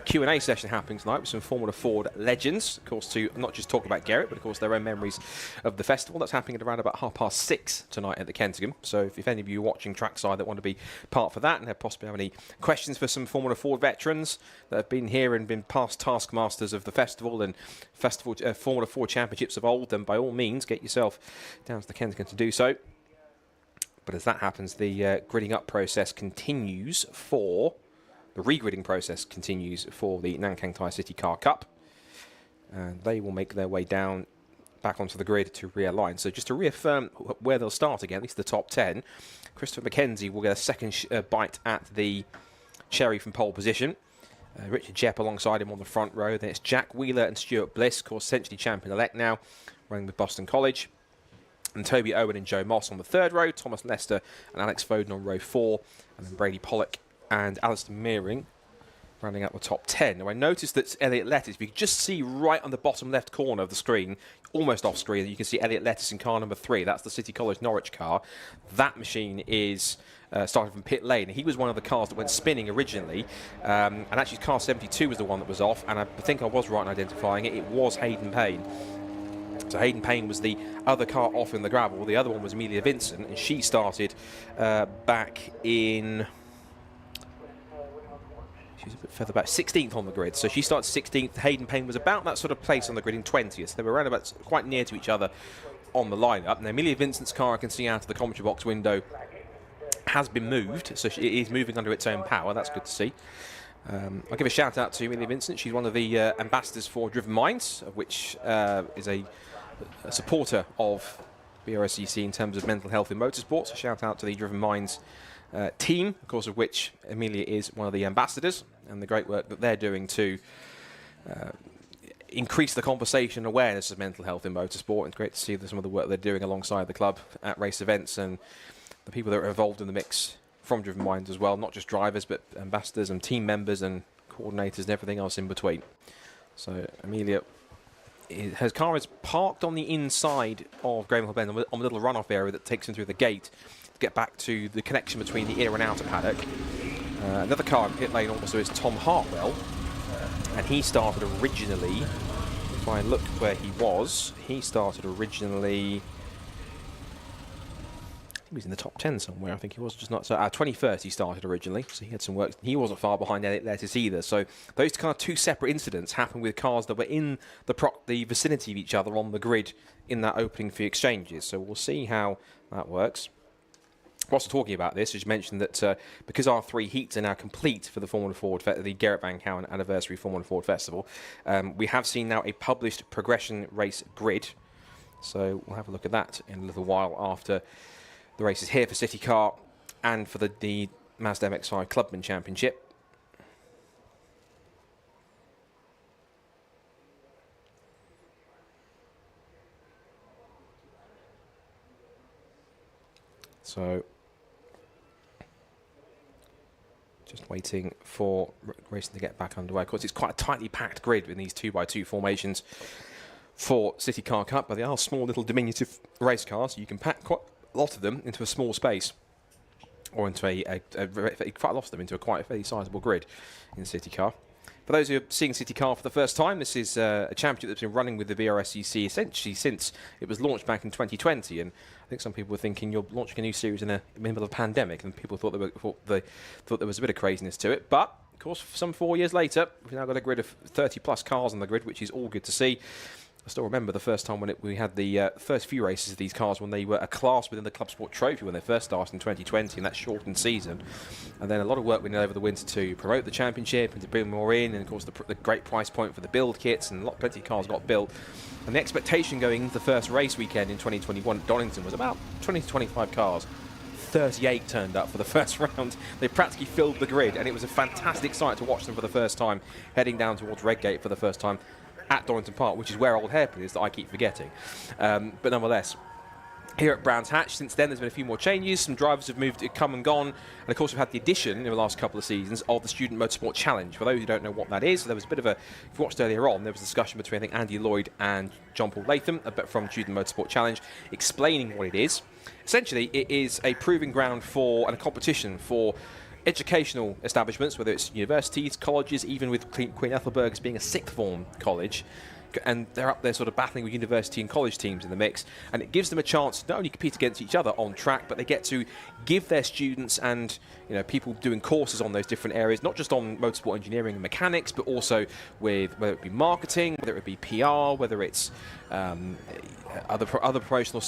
Q&A session happening tonight with some Formula Ford legends, of course, to not just talk about Garrett, but of course their own memories of the festival. That's happening at around about 6:30 tonight at the Kentigam. So if any of you are watching trackside that want to be part for that and possibly have any questions for some Formula Ford veterans that have been here and been past taskmasters of the festival and Formula Ford championships of old, then by all means get yourself down to the Kentigam to do so. But as that happens, the gridding up process continues for... The regridding process continues for the Nankang Thai City Car Cup. And they will make their way down back onto the grid to realign. So just to reaffirm where they'll start again, at least the top 10, Christopher Mackenzie will get a second bite at the cherry from pole position. Richard Jep alongside him on the front row. Then it's Jack Wheeler and Stuart Bliss, of course, Century champion-elect now, running with Boston College. And Toby Owen and Joe Moss on the third row. Thomas Lester and Alex Foden on row 4. And then Brady Pollock and Alistair Mearing rounding out the top 10. Now I noticed that Elliot Lettis, if you could just see right on the bottom left corner of the screen, almost off screen, you can see Elliot Lettis in car number 3. That's the City College Norwich car. That machine is starting from pit lane. He was one of the cars that went spinning originally, and actually car 72 was the one that was off, and I think I was right in identifying it. It was Hayden Payne. So Hayden Payne was the other car off in the gravel. The other one was Amelia Vincent, and she started back in... She's a bit further back, 16th on the grid. So she started 16th. Hayden Payne was about that sort of place on the grid in 20th. They were around about quite near to each other on the lineup. Now, Amelia Vincent's car, I can see out of the commentary box window, has been moved. So it is moving under its own power. That's good to see. I'll give a shout out to Amelia Vincent. She's one of the ambassadors for Driven Minds, which is a supporter of Brscc in terms of mental health in motorsport. So shout out to the Driven Minds team, of course, of which Amelia is one of the ambassadors, and the great work that they're doing to increase the conversation and awareness of mental health in motorsport. It's great to see some of the work they're doing alongside the club at race events and the people that are involved in the mix from Driven Minds as well, not just drivers, but ambassadors and team members and coordinators and everything else in between. So Amelia, her car is parked on the inside of Gravenhill Bend on a little runoff area that takes him through the gate to get back to the connection between the inner and outer paddock. Another car in pit lane also is Tom Hartwell, and he started originally, if I look where he started originally, he was in the top 10 somewhere, I think he was, just not so. 21st he started originally, so he had some work. He wasn't far behind Lettuce either. So those kind of two separate incidents happened with cars that were in the vicinity of each other on the grid in that opening few exchanges. So we'll see how that works. Whilst we're talking about this, as you mentioned that because our 3 heats are now complete for the Formula Ford, the Gerrit van Kouwen Anniversary Formula Ford Festival, we have seen now a published progression race grid. So we'll have a look at that in a little while after the races here for City Car and for the Mazda MX-5 Clubman Championship. So just waiting for racing to get back underway. Of course, it's quite a tightly packed grid in these 2x2 formations for City Car Cup, but they are small little diminutive race cars, so you can pack quite a lot of them into a small space, or into quite a lot of them into a quite a fairly sizable grid in City Car. For those who are seeing City Car for the first time, this is a championship that's been running with the Brscc essentially since it was launched back in 2020, and I think some people were thinking you're launching a new series in the middle of a pandemic, and people thought there was a bit of craziness to it. But of course, some 4 years later, we've now got a grid of 30+ cars on the grid, which is all good to see. I still remember the first time when we had the first few races of these cars when they were a class within the Club Sport Trophy when they first started in 2020 in that shortened season. And then a lot of work went in over the winter to promote the championship and to bring more in, and of course the great price point for the build kits, and plenty of cars got built. And the expectation going into the first race weekend in 2021 at Donington was about 20 to 25 cars. 38 turned up for the first round. They practically filled the grid, and it was a fantastic sight to watch them for the first time, heading down towards Redgate for the first time at Donington Park, which is where Old Hairpin is that I keep forgetting. But nonetheless, here at Brands Hatch, since then there's been a few more changes. Some drivers have come and gone, and of course we've had the addition in the last couple of seasons of the Student Motorsport Challenge. For those who don't know what that is, there was a bit of a, if you watched earlier on, there was a discussion between I think Andy Lloyd and John Paul Latham from Student Motorsport Challenge explaining what it is. Essentially, it is a proving ground for and a competition for educational establishments, whether it's universities, colleges, even with Queen Ethelberg's being a sixth form college, and they're up there sort of battling with university and college teams in the mix, and it gives them a chance to not only compete against each other on track, but they get to give their students and people doing courses on those different areas, not just on motorsport engineering and mechanics, but also with whether it be marketing, whether it be PR, whether it's other promotional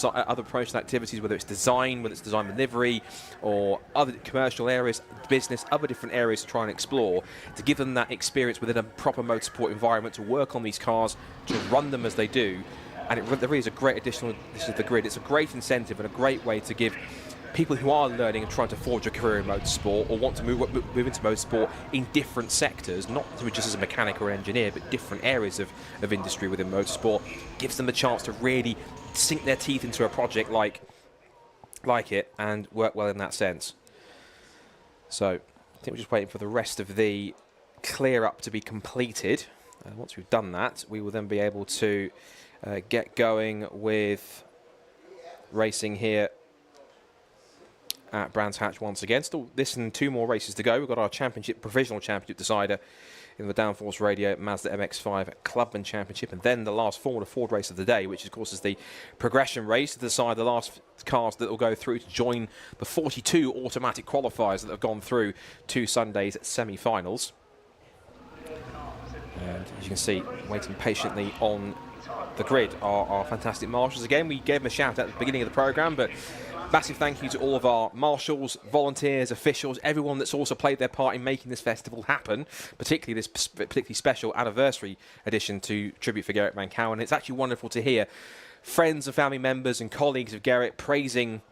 activities, whether it's design delivery, or other commercial areas, business, other different areas to try and explore, to give them that experience within a proper motorsport environment, to work on these cars, to run them as they do. And it really is a great additional to the grid. It's a great incentive and a great way to give people who are learning and trying to forge a career in motorsport, or want to move into motorsport in different sectors, not just as a mechanic or an engineer, but different areas of industry within motorsport, gives them the chance to really sink their teeth into a project like it and work well in that sense. So I think we're just waiting for the rest of the clear up to be completed. Once we've done that, we will then be able to get going with racing here at Brands Hatch once again. Still this and 2 more races to go. We've got our provisional championship decider in the Downforce Radio Mazda MX-5 Clubman Championship, and then the last Formula Ford race of the day, which of course is the progression race to decide the last cars that will go through to join the 42 automatic qualifiers that have gone through to Sunday's semi-finals. And as you can see, waiting patiently on the grid are our fantastic marshals. Again, we gave them a shout at the beginning of the programme, but massive thank you to all of our marshals, volunteers, officials, everyone that's also played their part in making this festival happen, particularly this particularly special anniversary edition to Tribute for Gerrit van Kouwen. It's actually wonderful to hear friends and family members and colleagues of Garrett praising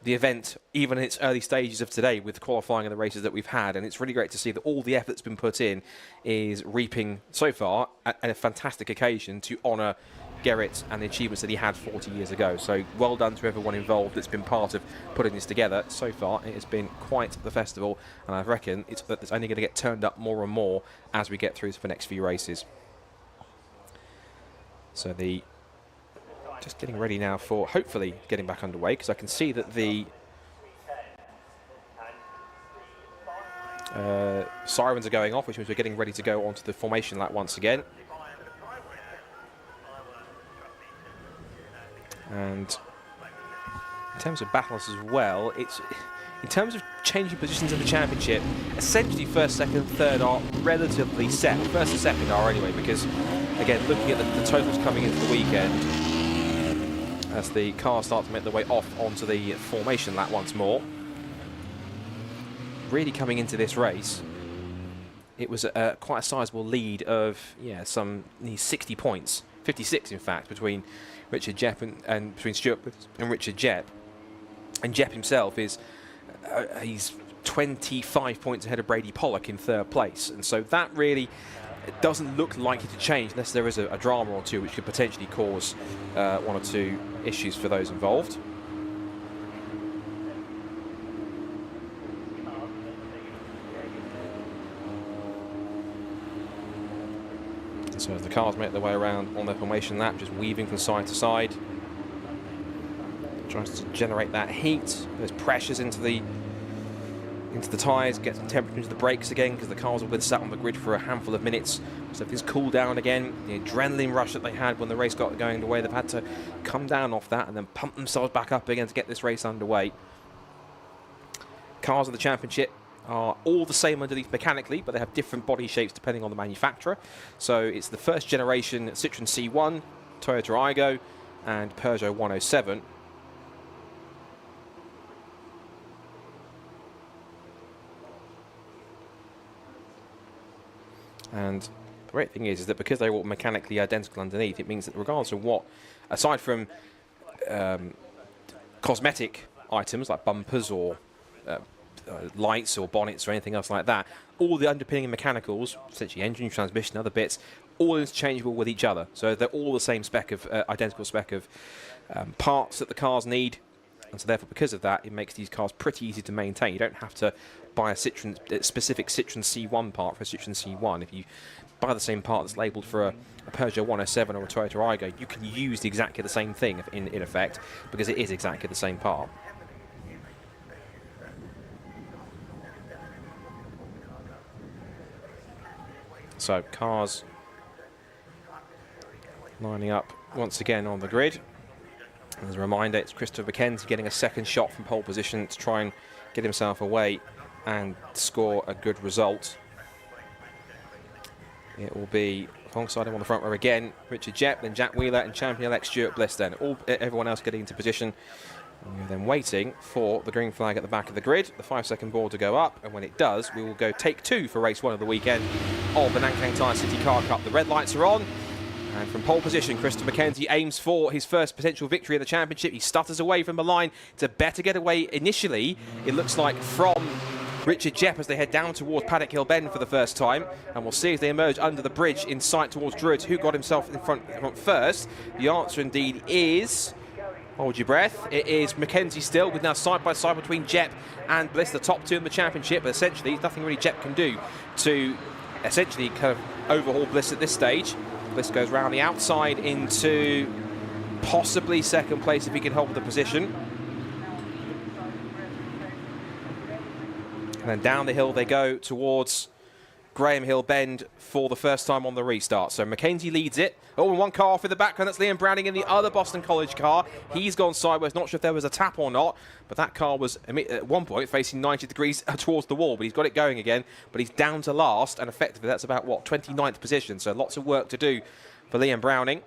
the event, even in its early stages of today, with qualifying and the races that we've had. And it's really great to see that all the effort that's been put in is reaping so far at a fantastic occasion to honour Gerrit and the achievements that he had 40 years ago. So well done to everyone involved that's been part of putting this together. So far, it has been quite the festival, and I reckon it's only going to get turned up more and more as we get through to the next few races. So just getting ready now for hopefully getting back underway, because I can see that the sirens are going off, which means we're getting ready to go onto the formation lap once again. And in terms of battles as well, it's in terms of changing positions in the championship, essentially first, second, third are relatively set. First and second are anyway, because again, looking at the totals coming into the weekend, as the cars start to make their way off onto the formation lap once more. Really coming into this race, it was quite a sizable lead of some 60 points, 56 in fact, between Richard Jepp and between Stuart and Richard Jepp. And Jepp himself is he's 25 points ahead of Brady Pollock in third place, and so that really doesn't look likely to change unless there is a drama or two which could potentially cause one or two issues for those involved. So as the cars make their way around on their formation lap, just weaving from side to side, tries to generate that heat. There's pressures into the tyres, get some temperature into the brakes again, because the cars have been sat on the grid for a handful of minutes. So everything's cooled down again. The adrenaline rush that they had when the race got going the way, they've had to come down off that and then pump themselves back up again to get this race underway. Cars of the championship are all the same underneath mechanically, but they have different body shapes depending on the manufacturer. So it's the first generation Citroen C1, Toyota Aygo, and Peugeot 107. And the great thing is that because they're all mechanically identical underneath, it means that regardless of what, aside from cosmetic items like bumpers or lights or bonnets or anything else like that, all the underpinning mechanicals, essentially engine, transmission, other bits, all interchangeable with each other. So they're all the same spec of identical spec of parts that the cars need, and so therefore because of that, it makes these cars pretty easy to maintain. You don't have to buy a specific Citroen C1 part for a Citroen C1. If you buy the same part that's labelled for a Peugeot 107 or a Toyota Aygo, you can use exactly the same thing in effect, because it is exactly the same part. So cars lining up once again on the grid. As a reminder, it's Christopher McKenzie getting a second shot from pole position to try and get himself away and score a good result. It will be alongside him on the front row again, Richard Jepp, then Jack Wheeler and champion-elect Stuart Bliss then. Everyone else getting into position. And we're then waiting for the green flag at the back of the grid, the 5-second board to go up, and when it does, we will go take two for race one of the weekend of the Nankang Tyre City Car Cup. The red lights are on, and from pole position, Christopher McKenzie aims for his first potential victory in the championship. He stutters away from the line. It's a better getaway initially, it looks like, from Richard Jepp as they head down towards Paddock Hill Bend for the first time, and we'll see as they emerge under the bridge in sight towards Druids who got himself in front first. The answer indeed is, hold your breath, it is McKenzie still, with now side by side between Jepp and Bliss, the top two in the championship, but essentially there's nothing really Jepp can do to essentially kind of overhaul Bliss at this stage. Bliss goes round the outside into possibly second place if he can hold the position. And then down the hill they go towards Graham Hill Bend for the first time on the restart. So McKenzie leads it. Oh, and one car off in the background. That's Liam Browning in the other Boston College car. He's gone sideways. Not sure if there was a tap or not, but that car was at one point facing 90 degrees towards the wall, but he's got it going again. But he's down to last, and effectively that's about, what, 29th position. So lots of work to do for Liam Browning.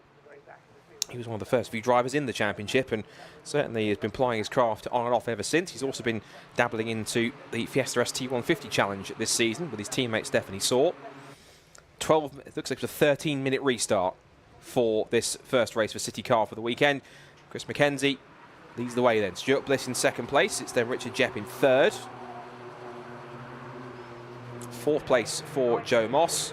He was one of the first few drivers in the championship, and certainly has been plying his craft on and off ever since. He's also been dabbling into the Fiesta ST150 challenge this season with his teammate Stephanie Saw. It looks like it's a 13-minute restart for this first race for City Car for the weekend. Chris McKenzie leads the way then. Stuart Bliss in second place. It's then Richard Jepp in third. Fourth place for Joe Moss.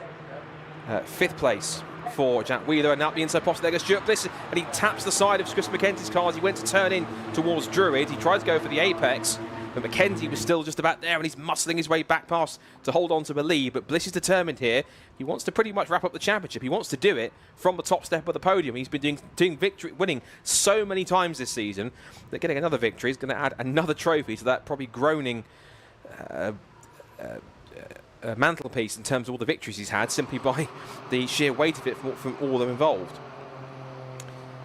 Fifth place for Jack Wheeler, and out the inside post there goes Stuart Bliss, and he taps the side of Chris McKenzie's car as he went to turn in towards Druid. He tried to go for the apex, but McKenzie was still just about there, and he's muscling his way back past to hold on to the lead. But Bliss is determined here. He wants to pretty much wrap up the championship. He wants to do it from the top step of the podium. He's been winning so many times this season that getting another victory is going to add another trophy to that probably groaning mantelpiece in terms of all the victories he's had, simply by the sheer weight of it from all of them involved.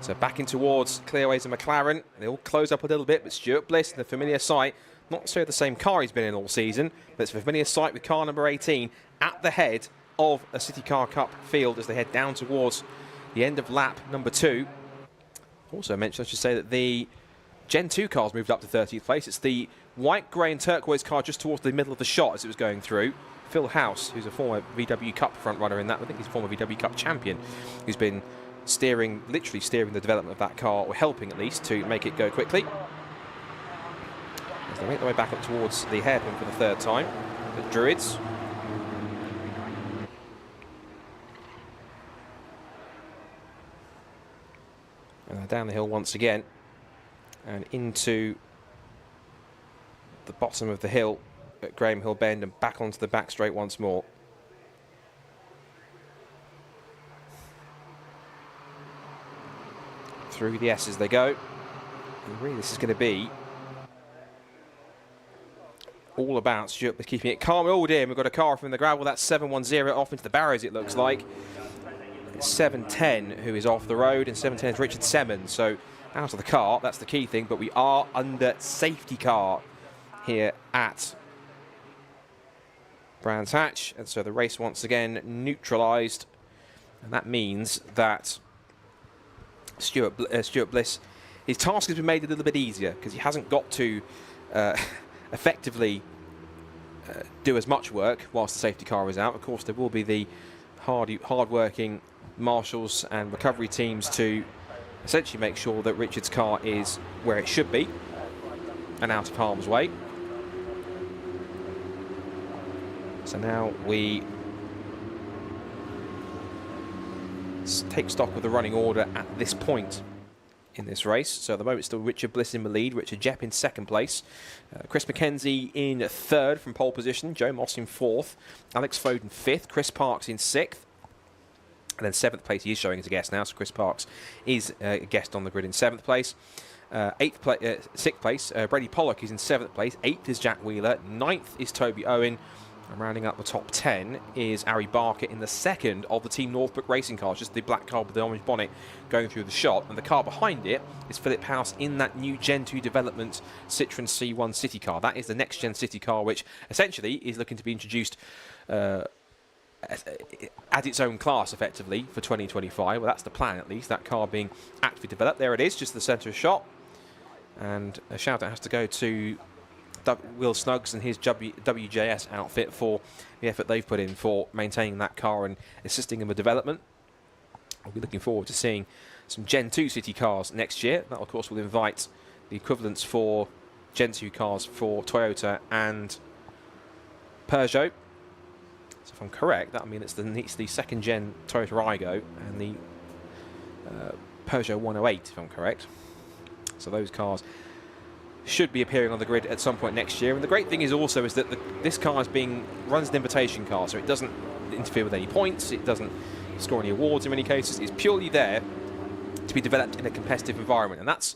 So back in towards Clearways and McLaren. They all close up a little bit, but Stuart Bliss in the familiar sight, not necessarily the same car he's been in all season, but it's a familiar sight with car number 18 at the head of a City Car Cup field as they head down towards the end of lap number 2. Also mentioned, I should say, that the Gen 2 cars moved up to 30th place. It's the white, grey and turquoise car just towards the middle of the shot as it was going through. Phil House, who's a former VW Cup front runner in that, I think he's a former VW Cup champion, who's been literally steering the development of that car, or helping at least to make it go quickly. As they make their way back up towards the hairpin for the 3rd time, the Druids. And they're down the hill once again, and into the bottom of the hill at Graham Hill Bend, and back onto the back straight once more. Through the S's they go. And really this is going to be all about Stuart keeping it calm. Oh dear, we've got a car from the gravel. That's 710 off into the barrows, it looks like. It's 710 who is off the road, and 710 is Richard Semmons. So out of the car, that's the key thing, but we are under safety car here at Brands Hatch, and so the race once again neutralised, and that means that Stuart Bliss, his task has been made a little bit easier because he hasn't got to effectively do as much work whilst the safety car is out. Of course, there will be the hard-working marshals and recovery teams to essentially make sure that Richard's car is where it should be and out of harm's way. So now we take stock of the running order at this point in this race. So at the moment, still Richard Bliss in the lead, Richard Jepp in 2nd place, Chris McKenzie in 3rd from pole position, Joe Moss in 4th, Alex Foden 5th, Chris Parks in 6th, and then 7th place he is showing as a guest now, so Chris Parks is a guest on the grid in 7th place. 6th place, Brady Pollock is in 7th place, 8th is Jack Wheeler, 9th is Toby Owen, and rounding up the top 10 is Ari Barker in the 2nd of the Team Northbrook racing cars, just the black car with the orange bonnet going through the shot. And the car behind it is Philip House in that new Gen 2 development Citroen C1 City car. That is the next gen City car, which essentially is looking to be introduced at its own class effectively for 2025. Well, that's the plan at least, that car being actively developed. There it is, just the centre shot. And a shout out has to go to Will Snuggs and his WJS outfit for the effort they've put in for maintaining that car and assisting in the development. We'll be looking forward to seeing some Gen 2 City cars next year. That, of course, will invite the equivalents for Gen 2 cars for Toyota and Peugeot. So if I'm correct, that means it's the 2nd gen Toyota Aygo and the Peugeot 108, if I'm correct. So those cars should be appearing on the grid at some point next year. And the great thing is also is that this car runs an invitation car, so it doesn't interfere with any points, it doesn't score any awards in many cases. It's purely there to be developed in a competitive environment, and that's,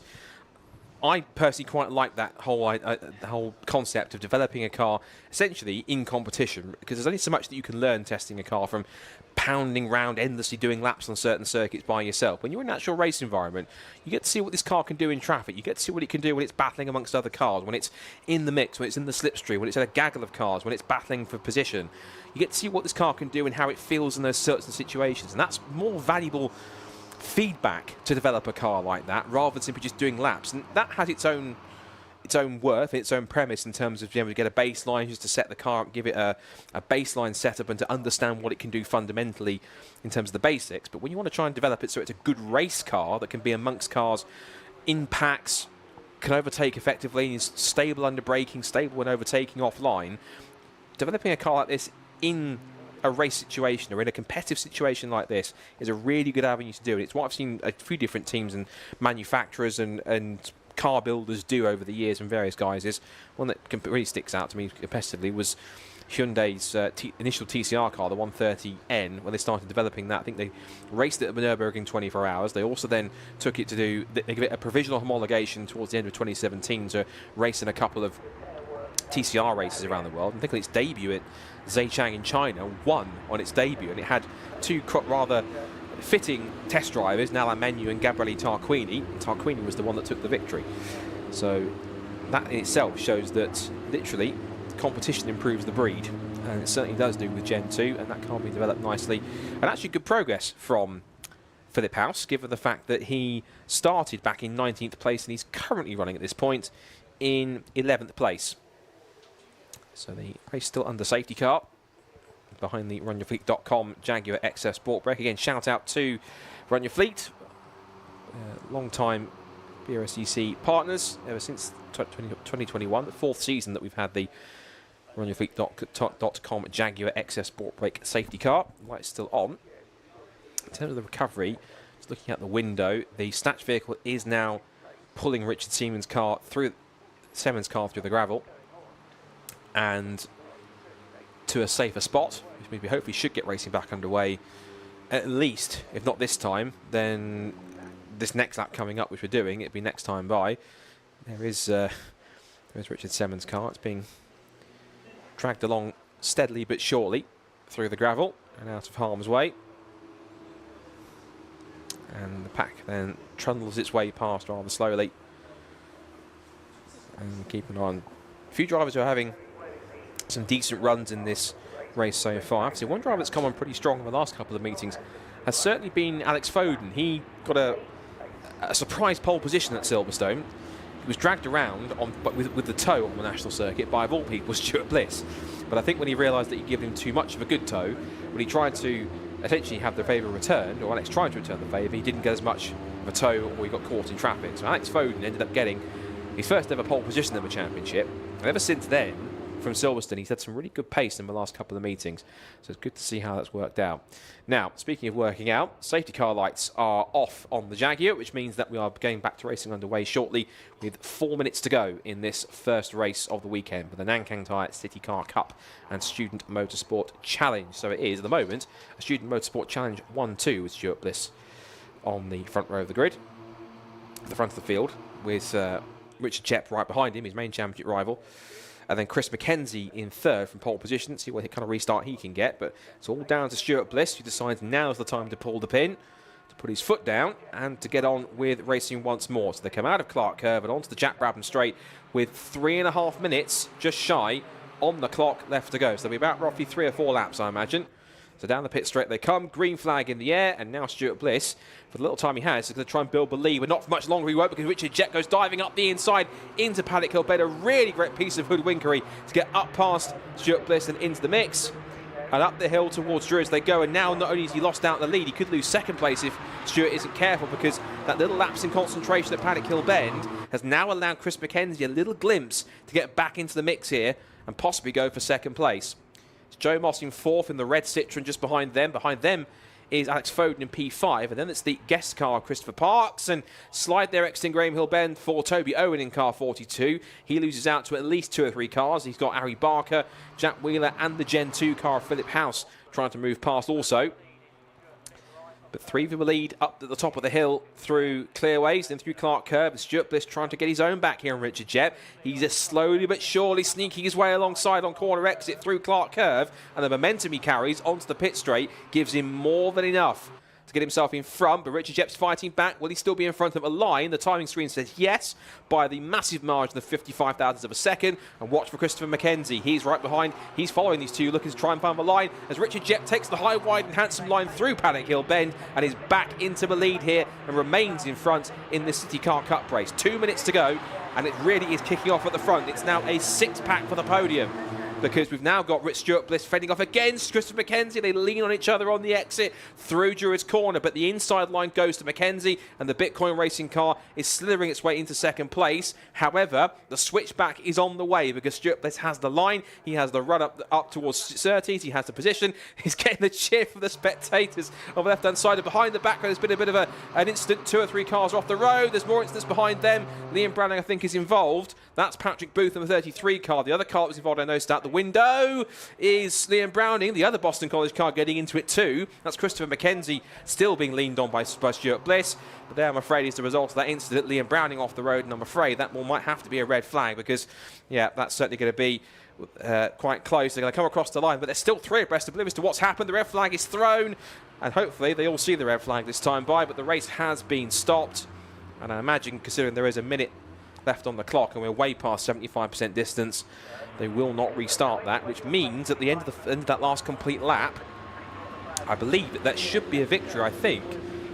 I personally quite like that whole concept of developing a car essentially in competition, because there's only so much that you can learn testing a car from pounding round endlessly doing laps on certain circuits by yourself. When you're in an actual race environment, you get to see what this car can do in traffic, you get to see what it can do when it's battling amongst other cars, when it's in the mix, when it's in the slipstream, when it's in a gaggle of cars, when it's battling for position. You get to see what this car can do and how it feels in those certain situations, and that's more valuable feedback to develop a car like that rather than simply just doing laps. And that has its own worth, its own premise in terms of being able to get a baseline, just to set the car up, give it a baseline setup and to understand what it can do fundamentally in terms of the basics. But when you want to try and develop it so it's a good race car that can be amongst cars in packs, can overtake effectively, and is stable under braking, stable when overtaking offline, developing a car like this in a race situation or in a competitive situation like this is a really good avenue to do it. It's what I've seen a few different teams and manufacturers and car builders do over the years, and various guises. One that really sticks out to me competitively was Hyundai's initial TCR car, the 130N. When they started developing that, I think they raced it at the Nürburgring 24 hours. They also then took it to do, they gave it a provisional homologation towards the end of 2017 to race in a couple of TCR races around the world. I think its debut at Zhejiang in China won on its debut, and it had two rather fitting test drivers, Nala Menu and Gabriele Tarquini. Tarquini was the one that took the victory. So that in itself shows that literally competition improves the breed, and it certainly does do with Gen 2, and that can't be developed nicely. And actually good progress from Philip House, given the fact that he started back in 19th place and he's currently running at this point in 11th place. So the race still under safety car behind the runyourfleet.com Jaguar XF Sport Brake. Again, shout out to Run Your Fleet, long time Brscc partners ever since 2021, the 4th season that we've had the runyourfleet.com Jaguar XF Sport Brake safety car. The light's still on. In terms of the recovery, just looking out the window, the snatch vehicle is now pulling Richard Siemens' car through the gravel and to a safer spot, which means we hopefully should get racing back underway, at least, if not this time, then this next lap coming up, which we're doing, it'll be next time by. There's Richard Siemens' car. It's being dragged along steadily but surely through the gravel and out of harm's way. And the pack then trundles its way past rather slowly. And keeping on. A few drivers who are having some decent runs in this race so far. I have to say, one driver that's come on pretty strong in the last couple of meetings has certainly been Alex Foden. He got a surprise pole position at Silverstone. He was dragged around with the toe on the national circuit by, of all people, Stuart Bliss. But I think when he realised that he'd given him too much of a good toe, when he tried to essentially have the favour returned, or Alex tried to return the favour, he didn't get as much of a toe, or he got caught in traffic. So Alex Foden ended up getting his first ever pole position in the championship. And ever since then, from Silverstone, he's had some really good pace in the last couple of meetings. So it's good to see how that's worked out. Now, speaking of working out, safety car lights are off on the Jaguar, which means that we are getting back to racing underway shortly with 4 minutes to go in this first race of the weekend for the Nankang Tire City Car Cup and Student Motorsport Challenge. So it is, at the moment, a Student Motorsport Challenge 1-2 with Stuart Bliss on the front row of the grid, the front of the field, with Richard Jepp right behind him, his main championship rival. And then Chris McKenzie in third from pole position. See what kind of restart he can get. But it's all down to Stuart Bliss, who decides now's the time to pull the pin, to put his foot down, and to get on with racing once more. So they come out of Clark Curve and onto the Jack Brabham Straight with 3.5 minutes, just shy, on the clock left to go. So there'll be about roughly 3 or 4 laps, I imagine. So down the pit straight they come, green flag in the air, and now Stuart Bliss, for the little time he has, is going to try and build the lead, but not for much longer he won't, because Richard Jett goes diving up the inside into Paddock Hill Bend. A really great piece of hoodwinkery to get up past Stuart Bliss and into the mix. And up the hill towards Druids they go, and now not only has he lost out in the lead, he could lose second place if Stuart isn't careful, because that little lapse in concentration at Paddock Hill Bend has now allowed Chris McKenzie a little glimpse to get back into the mix here and possibly go for second place. Joe Moss in fourth in the red Citroen just behind them. Behind them is Alex Foden in P5. And then it's the guest car, Christopher Parks. And slide there exiting Graham Hill Bend for Toby Owen in car 42. He loses out to at least 2 or 3 cars. He's got Harry Barker, Jack Wheeler and the Gen 2 car, Philip House, trying to move past also. But 3 of them lead up at the top of the hill through Clearways, then through Clark Curve. And Stuart Bliss trying to get his own back here on Richard Jett. He's just slowly but surely sneaking his way alongside on corner exit through Clark Curve. And the momentum he carries onto the pit straight gives him more than enough to get himself in front. But Richard Jepp's fighting back. Will he still be in front of a line? The timing screen says yes, by the massive margin of 55 thousandths of a second. And watch for Christopher McKenzie. He's right behind. He's following these two, looking to try and find the line as Richard Jett takes the high, wide and handsome line through Paddock Hill Bend and is back into the lead here and remains in front in this City Car Cup race. 2 minutes to go, and it really is kicking off at the front. It's now a 6-pack for the podium. because we've now got Rich Stuart Bliss fending off against Christopher McKenzie. They lean on each other on the exit through Druid's corner, but the inside line goes to McKenzie, and the Bitcoin racing car is slithering its way into second place. However, the switchback is on the way because Stuart Bliss has the line. He has the run up towards Surtees. He has the position. He's getting the cheer from the spectators on the left-hand side. And behind the back, there's been a bit of an incident. 2 or 3 cars are off the road. There's more incidents behind them. Liam Browning, I think, is involved. That's Patrick Booth in the 33 car. The other car that was involved, I noticed out the window, is Liam Browning, the other Boston College car, getting into it too. That's Christopher McKenzie still being leaned on by Stuart Bliss. But there, I'm afraid, is the result of that incident. Liam Browning off the road, and I'm afraid that might have to be a red flag because, yeah, that's certainly going to be quite close. They're going to come across the line, but there's still 3 abreast oblivious to what's happened. The red flag is thrown, and hopefully they all see the red flag this time by, but the race has been stopped. And I imagine, considering there is a minute left on the clock and we're way past 75% distance, they will not restart that, which means at the end of that last complete lap, I believe that should be a victory, I think,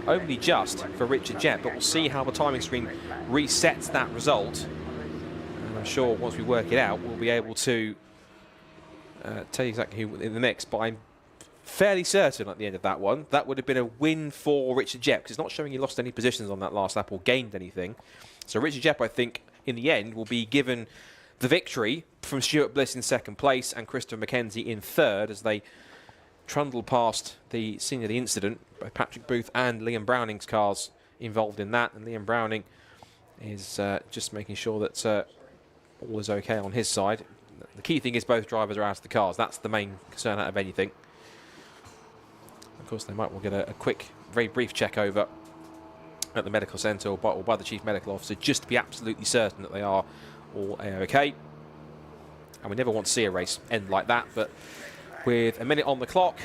only just for Richard Jett, but we'll see how the timing screen resets that result. And I'm sure once we work it out, we'll be able to tell you exactly who in the mix, but I'm fairly certain at the end of that one, that would have been a win for Richard Jett, because it's not showing he lost any positions on that last lap or gained anything. So Richard Jett, I think, in the end, will be given the victory from Stuart Bliss in second place and Christopher McKenzie in third as they trundle past the scene of the incident by Patrick Booth and Liam Browning's cars involved in that. And Liam Browning is just making sure that all is okay on his side. The key thing is both drivers are out of the cars. That's the main concern out of anything. Of course, they might well get a quick, very brief check over at the medical centre or by the chief medical officer, just to be absolutely certain that they are all A-OK. And we never want to see a race end like that, but with a minute on the clock,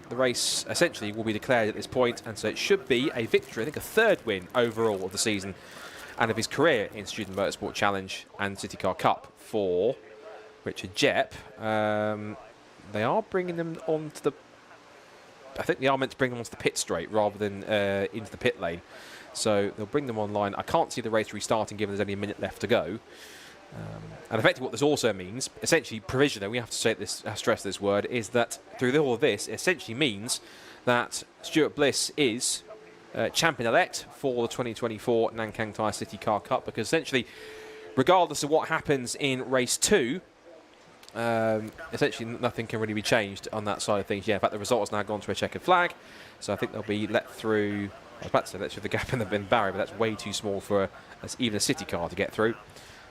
the race essentially will be declared at this point, and so it should be a victory, I think a 3rd win overall of the season and of his career in Student Motorsport Challenge and City Car Cup for Richard Jett. They are bringing them onto the... I think they are meant to bring them onto the pit straight rather than into the pit lane. So they'll bring them online. I can't see the race restarting given there's only a minute left to go. And effectively what this also means, essentially provisionally, we have to stress this word, is that through all of this, it essentially means that Stuart Bliss is champion-elect for the 2024 Nankang Thai City Car Cup, because essentially, regardless of what happens in race 2, essentially nothing can really be changed on that side of things. Yeah, in fact, the result has now gone to a checkered flag, so I think they'll be let through. I was about to say let through the gap in the barrier, but that's way too small for even a city car to get through.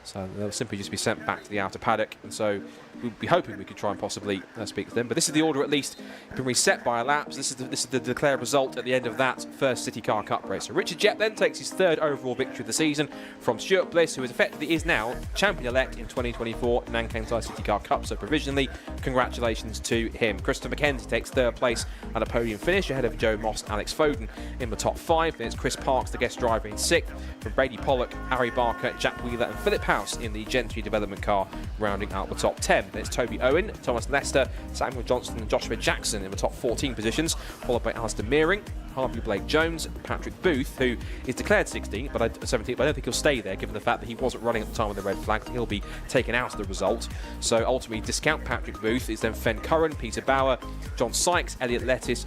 So they'll simply just be sent back to the outer paddock, and so we'll be hoping we could try and possibly speak to them. But this is the order, at least, been reset by a lap. So this is the declared result at the end of that first City Car Cup race. So Richard Jett then takes his 3rd overall victory of the season from Stuart Bliss, who is now champion-elect in 2024 Nankang Thai City Car Cup. So provisionally, congratulations to him. Christopher McKenzie takes 3rd place at a podium finish ahead of Joe Moss and Alex Foden in the top 5. Then it's Chris Parks, the guest driver, in 6th, from Brady Pollock, Harry Barker, Jack Wheeler and Philip House in the Gentry development car, rounding out the top 10. Then it's Toby Owen, Thomas Lester, Samuel Johnston and Joshua Jackson in the top 14 positions, followed by Alistair Mearing, Harvey Blake Jones, Patrick Booth, who is declared 17th, but I don't think he'll stay there given the fact that he wasn't running at the time of the red flag. He'll be taken out of the result. So ultimately, discount Patrick Booth. It's then Fen Curran, Peter Bauer, John Sykes, Elliot Lettis,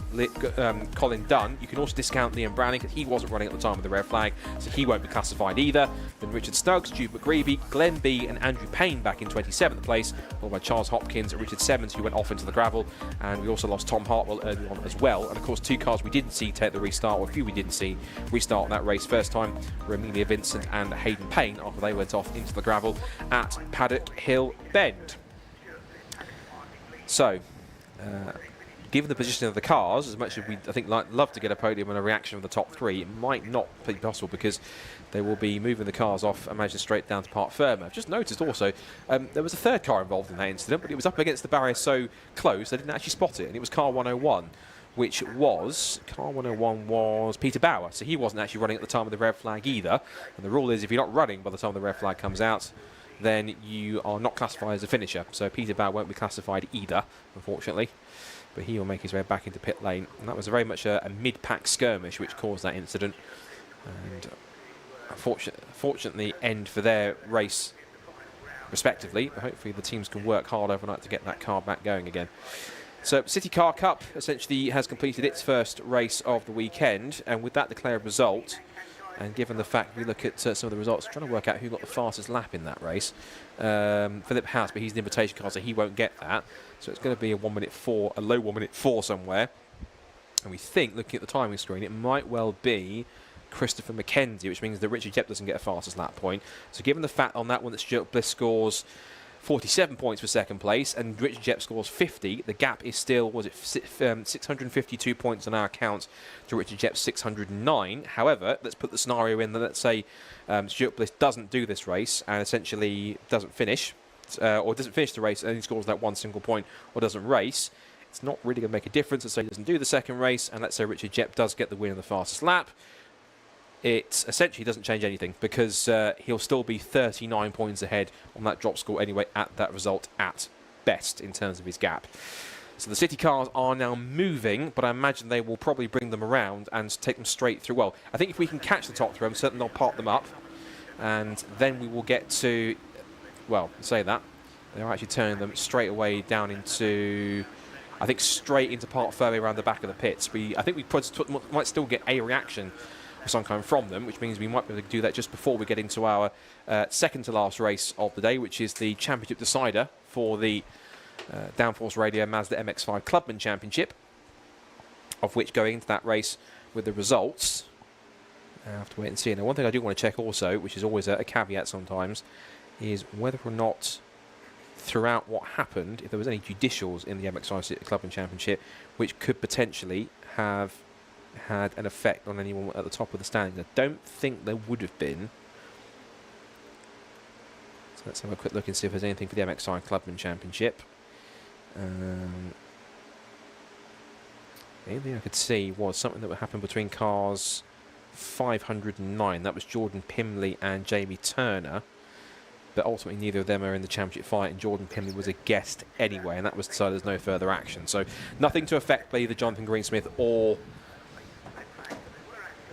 Colin Dunn. You can also discount Liam Browning because he wasn't running at the time of the red flag, so he won't be classified either. Then Richard Stokes, Jude McGreevy, Glenn B and Andrew Payne back in 27th place, followed by Charles Hopkins, Richard Simmons, who went off into the gravel, and we also lost Tom Hartwell early on as well. And of course, 2 cars we didn't see take the restart, or a few we didn't see restart that race first time were Amelia Vincent and Hayden Payne after they went off into the gravel at Paddock Hill Bend. So, given the position of the cars, as much as we I think love to get a podium and a reaction of the top 3, it might not be possible because they will be moving the cars off, I imagine, straight down to Parc Ferme. I've just noticed also there was a 3rd car involved in that incident, but it was up against the barrier so close they didn't actually spot it, and it was car 101. Which was, car 101 was Peter Bauer, so he wasn't actually running at the time of the red flag either. And the rule is if you're not running by the time the red flag comes out, then you are not classified as a finisher. So Peter Bauer won't be classified either, unfortunately. But he will make his way back into pit lane. And that was very much a mid-pack skirmish which caused that incident. And unfortunately, end for their race respectively. But hopefully the teams can work hard overnight to get that car back going again. So City Car Cup essentially has completed its first race of the weekend, and with that declared result, and given the fact we look at some of the results, trying to work out who got the fastest lap in that race, Philip House, but he's an invitation car, so he won't get that. So it's going to be a 1 minute 4, a low 1 minute 4 somewhere. And we think, looking at the timing screen, it might well be Christopher McKenzie, which means that Richard Jepp doesn't get a fastest lap point. So given the fact on that one that Stuart Bliss scores 47 points for second place and Richard Jepp scores 50, the gap is still, 652 points on our account to Richard Jepp's 609. However, let's put the scenario in that, let's say Stuart Bliss doesn't do this race and essentially doesn't finish, or doesn't finish the race and he scores that one single point or doesn't race. It's not really going to make a difference. Let's say he doesn't do the second race, and let's say Richard Jepp does get the win in the fastest lap. It essentially doesn't change anything because he'll still be 39 points ahead on that drop score anyway at that result at best in terms of his gap. So the City cars are now moving, but I imagine they will probably bring them around and take them straight through. Well, I think if we can catch the top three, I'm certain they'll park them up, and then we will get to, well, say that, they're actually turning them straight away down into, I think, straight into part fairway around the back of the pits. I think we might still get a reaction of some kind from them, which means we might be able to do that just before we get into our second to last race of the day, which is the championship decider for the Downforce Radio Mazda MX-5 Clubman Championship, of which going into that race with the results, I have to wait and see. Now, one thing I do want to check also, which is always a caveat sometimes, is whether or not throughout what happened, if there was any judicials in the MX-5 Clubman Championship, which could potentially have had an effect on anyone at the top of the standings. I don't think there would have been. So let's have a quick look and see if there's anything for the MX-5 Clubman Championship. The only thing I could see was something that would happen between cars 509. That was Jordan Pimley and Jamie Turner. But ultimately neither of them are in the championship fight, and Jordan Pimley was a guest anyway, and that was decided there's no further action. So nothing to affect either Jonathan Greensmith or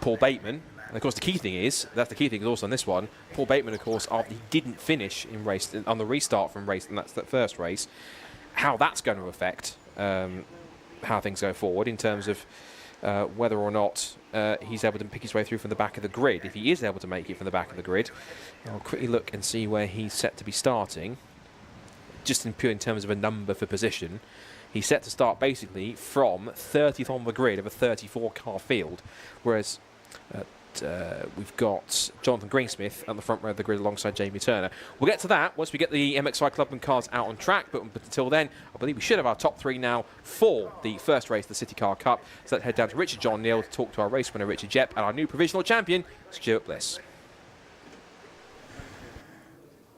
Paul Bateman. And of course the key thing is, also on this one, Paul Bateman, of course, after he didn't finish in race on the restart from race, and that's that first race, how that's going to affect how things go forward in terms of whether or not he's able to pick his way through from the back of the grid. If he is able to make it from the back of the grid, I'll quickly look and see where he's set to be starting. Just in terms of a number for position, he's set to start basically from 30th on the grid of a 34-car field, whereas we've got Jonathan Greensmith at the front row of the grid alongside Jamie Turner. We'll get to that once we get the MX-5 Clubman cars out on track, but until then, I believe we should have our top three now for the first race of the City Car Cup. So let's head down to Richard John Neal to talk to our race winner Richard Jepp and our new provisional champion, Stuart Bliss.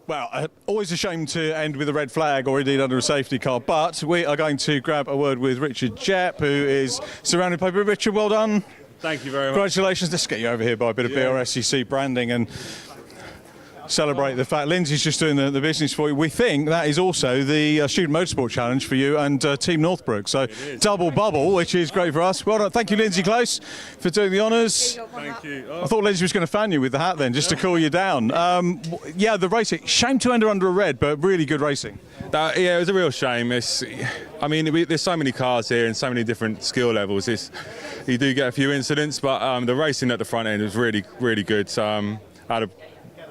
Well, always a shame to end with a red flag or indeed under a safety car, but we are going to grab a word with Richard Jepp, who is surrounded by Richard. Well done. Thank you very much. Congratulations. Let's get you over here by a bit of Brscc branding and celebrate the fact Lindsay's just doing the business for you. We think that is also the Student Motorsport Challenge for you and Team Northbrook. So double bubble, which is great for us. Well done. Thank you, Lindsay Close, for doing the honours. Thank you. I thought Lindsay was going to fan you with the hat then, just to cool you down. Yeah, the racing. Shame to end under a red, but really good racing. Yeah, it was a real shame. There's so many cars here and so many different skill levels. You do get a few incidents, but the racing at the front end was really, really good. So I had a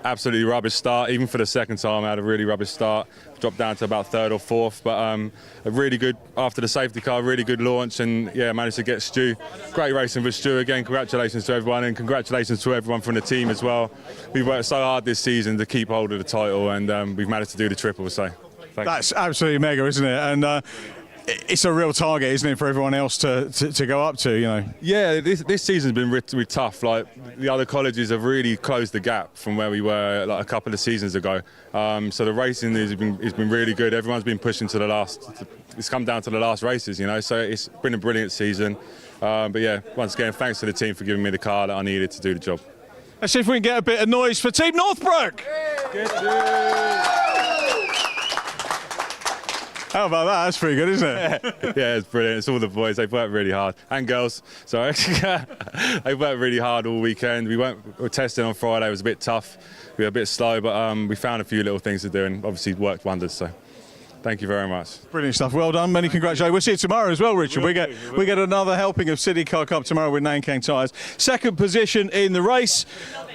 absolutely rubbish start. Even for the second time, I had a really rubbish start. Dropped down to about third or fourth, but a really good, after the safety car, really good launch, and yeah, managed to get Stu. Great racing for Stu. Again, congratulations to everyone, and congratulations to everyone from the team as well. We've worked so hard this season to keep hold of the title, and we've managed to do the triple, so thanks. That's absolutely mega, isn't it? And it's a real target, isn't it, for everyone else to go up to, you know? Yeah, this season's been really tough. Like, the other colleges have really closed the gap from where we were like a couple of seasons ago. So the racing has been really good. Everyone's been pushing to the last. It's come down to the last races, you know. So it's been a brilliant season. But yeah, once again, thanks to the team for giving me the car that I needed to do the job. Let's see if we can get a bit of noise for Team Northbrook. How about that? That's pretty good, isn't it? Yeah, it's brilliant. It's all the boys. They've worked really hard. And girls, sorry. They've worked really hard all weekend. We were testing on Friday. It was a bit tough. We were a bit slow, but we found a few little things to do and obviously worked wonders. So thank you very much. Brilliant stuff. Well done. Many congratulations. We'll see you tomorrow as well, Richard. We get another helping of City Car Cup tomorrow with Nankang tyres. Second position in the race.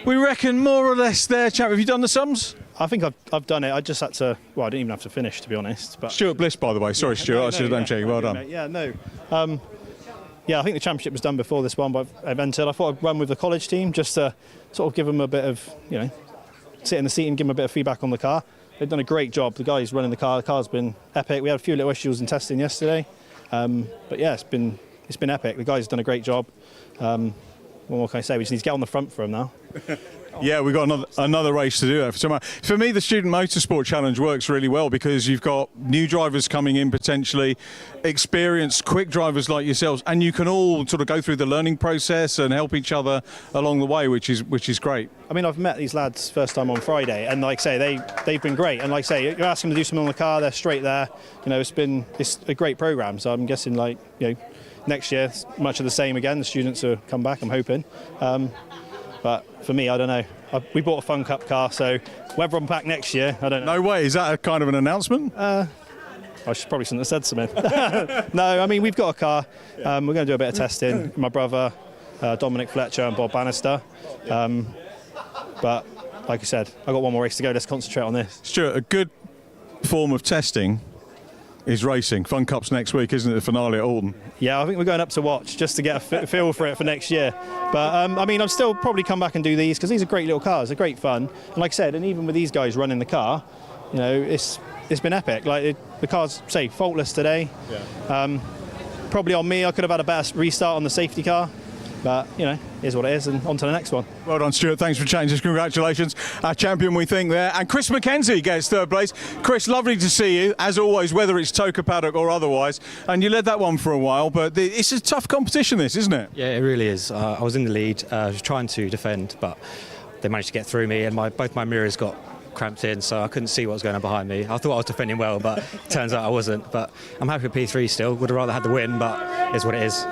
We reckon more or less there, chap. Have you done the sums? I think I've done it. I just had to. Well, I didn't even have to finish, to be honest. But Stuart Bliss, by the way. Sorry, Stuart. I should have done checking. Well done. Yeah, no. Yeah, I think the championship was done before this one, but I've entered. I thought I'd run with the college team just to sort of give them a bit of, sit in the seat and give them a bit of feedback on the car. They've done a great job. The guys running the car's been epic. We had a few little issues in testing yesterday, but yeah, it's been epic. The guys have done a great job. What more can I say? We just need to get on the front for them now. Yeah, we've got another race to do for tomorrow. For me, the Student Motorsport Challenge works really well because you've got new drivers coming in, potentially experienced, quick drivers like yourselves, and you can all sort of go through the learning process and help each other along the way, which is great. I mean, I've met these lads first time on Friday, and like I say, they've been great. And like I say, you're asking them to do something on the car, they're straight there. It's a great program. So I'm guessing next year, much of the same again. The students will come back, I'm hoping. But for me, I don't know. We bought a Fun Cup car, so whether I'm back next year, I don't know. No way. Is that a kind of an announcement? I probably shouldn't have said something. No, I mean, we've got a car. We're going to do a bit of testing. My brother, Dominic Fletcher and Bob Bannister. But like I said, I've got one more race to go. Let's concentrate on this. Stuart, a good form of testing is racing. Fun Cup's next week, isn't it? The finale at Alton. Yeah, I think we're going up to watch just to get a feel for it for next year. But I mean, I'll still probably come back and do these because these are great little cars. They're great fun. And like I said, and even with these guys running the car, it's been epic. Like the car's faultless today. Yeah. Probably on me. I could have had a better restart on the safety car. But, is what it is, and on to the next one. Well done, Stuart. Thanks for changing. Congratulations. Our champion, we think, there. And Chris McKenzie gets third place. Chris, lovely to see you, as always, whether it's Toka Paddock or otherwise. And you led that one for a while, but it's a tough competition, this, isn't it? Yeah, it really is. I was in the lead. I was trying to defend, but they managed to get through me, and both my mirrors got cramped in, so I couldn't see what was going on behind me. I thought I was defending well, but it turns out I wasn't. But I'm happy with P3 still. Would have rather had the win, but it's what it is.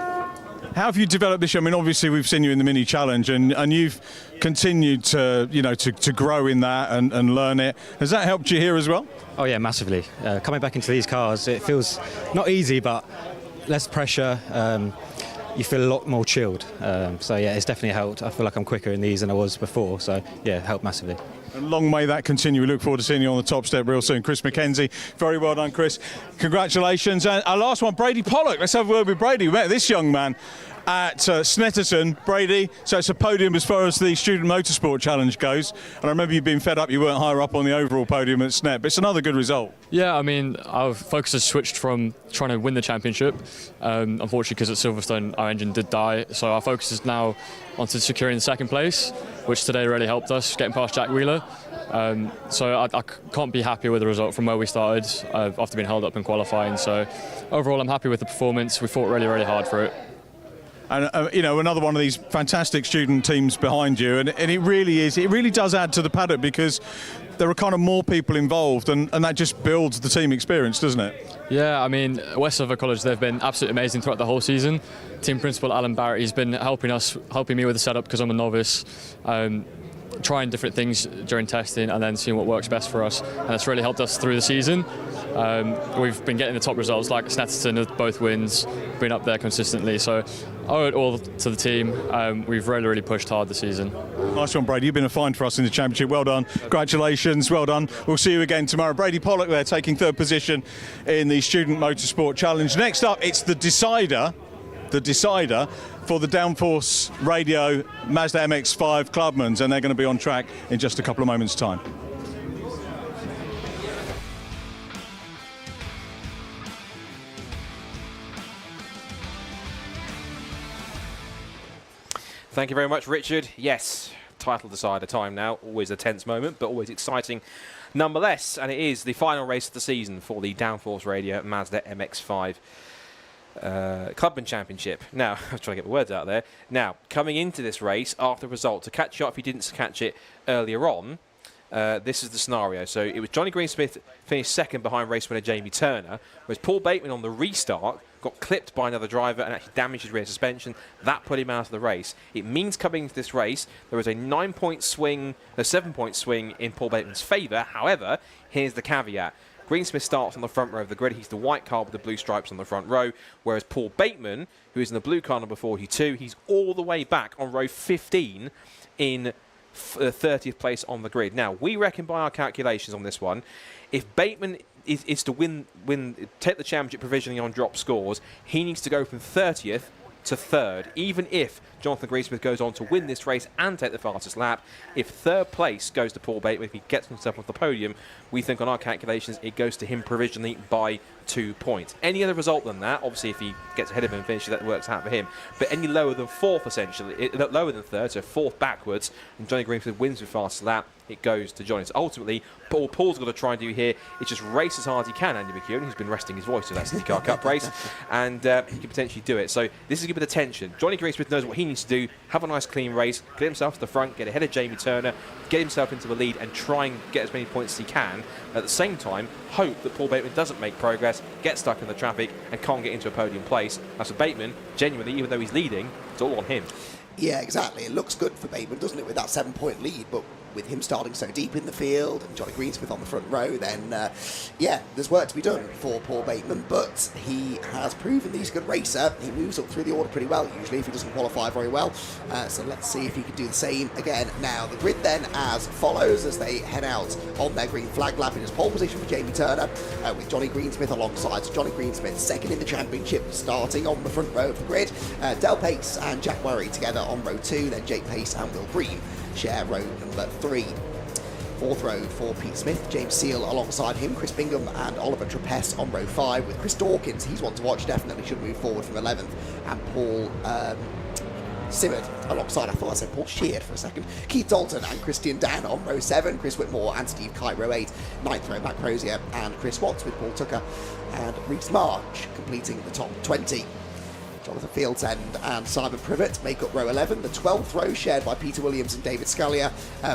How have you developed this year? I mean, obviously we've seen you in the mini challenge, and you've continued to to grow in that and learn it. Has that helped you here as well? Oh yeah, massively. Coming back into these cars, it feels not easy, but less pressure. You feel a lot more chilled. So yeah, it's definitely helped. I feel like I'm quicker in these than I was before. So yeah, it helped massively. And long may that continue. We look forward to seeing you on the top step real soon. Chris McKenzie, very well done, Chris. Congratulations. And our last one, Brady Pollock. Let's have a word with Brady. We met this young man at Snetterton. Brady, so it's a podium as far as the Student Motorsport Challenge goes. And I remember you being fed up you weren't higher up on the overall podium at Snet, but it's another good result. Yeah, I mean, our focus has switched from trying to win the championship. Unfortunately, because at Silverstone, our engine did die. So our focus is now onto securing the second place, which today really helped us, getting past Jack Wheeler. So I can't be happier with the result from where we started after being held up in qualifying. So overall, I'm happy with the performance. We fought really, really hard for it. And another one of these fantastic student teams behind you, and it really does add to the paddock because there are kind of more people involved, and that just builds the team experience, doesn't it? Yeah, I mean, West Suffolk College, they've been absolutely amazing throughout the whole season. Team principal Alan Barrett, he's been helping me with the setup because I'm a novice, trying different things during testing and then seeing what works best for us, and that's really helped us through the season. We've been getting the top results like Snetterton with both wins, been up there consistently, so I owe it all to the team. We've really pushed hard this season. Nice one, Brady. You've been a find for us in the championship. Well done. Congratulations. Well done. We'll see you again tomorrow. Brady Pollock there taking third position in the Student Motorsport Challenge. Next up, it's the decider for the Downforce Radio Mazda MX-5 Clubmans, and they're going to be on track in just a couple of moments' time. Thank you very much, Richard. Yes, title decider time now. Always a tense moment, but always exciting nonetheless. And it is the final race of the season for the Downforce Radio Mazda MX-5 Clubman Championship. Now, I was trying to get the words out there. Now, coming into this race after the result, to catch you up if you didn't catch it earlier on, this is the scenario. So it was Johnny Greensmith finished second behind race winner Jamie Turner, whereas Paul Bateman on the restart got clipped by another driver and actually damaged his rear suspension. That put him out of the race. It means coming into this race, there was a 7-point swing in Paul Bateman's favour. However, here's the caveat. Greensmith starts on the front row of the grid. He's the white car with the blue stripes on the front row, whereas Paul Bateman, who is in the blue car number 42, he's all the way back on row 15 in 30th place on the grid. Now, we reckon by our calculations on this one, if Bateman is to take the championship provisionally on drop scores, he needs to go from 30th to 3rd, even if Jonathan Greensmith goes on to win this race and take the fastest lap. If 3rd place goes to Paul Bateman, if he gets himself off the podium, we think on our calculations it goes to him provisionally by 2 points. Any other result than that, obviously if he gets ahead of him and finishes, that works out for him. But any lower than 4th, essentially, lower than 3rd, so 4th backwards, and Johnny Greensmith wins with fastest lap, it goes to Johnny. So ultimately, Paul's got to try and do here is just race as hard as he can, Andy McEwen, who's been resting his voice to that City Car Cup race, and he can potentially do it. So this is a bit of tension. Johnny Greensmith knows what he needs to do, have a nice clean race, get himself to the front, get ahead of Jamie Turner, get himself into the lead and try and get as many points as he can. At the same time, hope that Paul Bateman doesn't make progress, get stuck in the traffic and can't get into a podium place. As for Bateman, genuinely, even though he's leading, it's all on him. Yeah, exactly. It looks good for Bateman, doesn't it, with that 7-point lead, but with him starting so deep in the field and Johnny Greensmith on the front row, then, yeah, there's work to be done for Paul Bateman, but he has proven that he's a good racer. He moves up through the order pretty well, usually, if he doesn't qualify very well. So let's see if he can do the same again now. The grid then as follows as they head out on their green flag lap in his pole position for Jamie Turner, with Johnny Greensmith alongside. So Johnny Greensmith second in the championship, starting on the front row of the grid. Del Pace and Jack Murray together on row 2, then Jake Pace and Will Green share row number 3. 4th row for Pete Smith, James Seal alongside him, Chris Bingham and Oliver Trapesse on row 5 with Chris Dawkins. He's one to watch, definitely should move forward from 11th, and Paul Simmerd alongside, I thought I said Paul Sheard for a second, Keith Dalton and Christian Dan on row 7, Chris Whitmore and Steve Kite row 8, 9th row Matt Crozier and Chris Watts with Paul Tucker and Reece March completing the top 20. Jonathan Fieldsend and Simon Privet make up row 11. The 12th row shared by Peter Williams and David Scalia,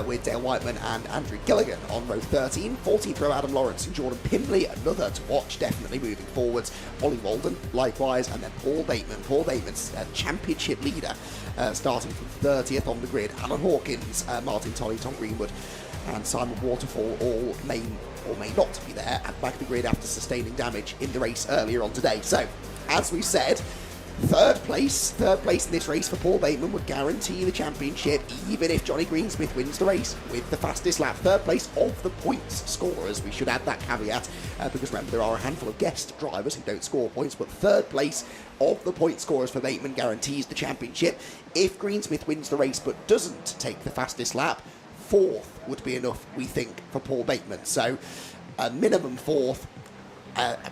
with Dale Whiteman and Andrew Gilligan on row 13. 14th row Adam Lawrence and Jordan Pimbley, another to watch, definitely moving forwards. Ollie Walden likewise, and then Paul Bateman. Paul Bateman's championship leader, starting from 30th on the grid. Alan Hawkins, Martin Tolley, Tom Greenwood and Simon Waterfall all may or may not be there at the back of the grid after sustaining damage in the race earlier on today. So, as we said, third place in this race for Paul Bateman would guarantee the championship, even if Johnny Greensmith wins the race with the fastest lap. Third place of the points scorers, we should add that caveat, because remember there are a handful of guest drivers who don't score points, but third place of the point scorers for Bateman guarantees the championship. If Greensmith wins the race but doesn't take the fastest lap, 4th would be enough, we think, for Paul Bateman. So a minimum 4th.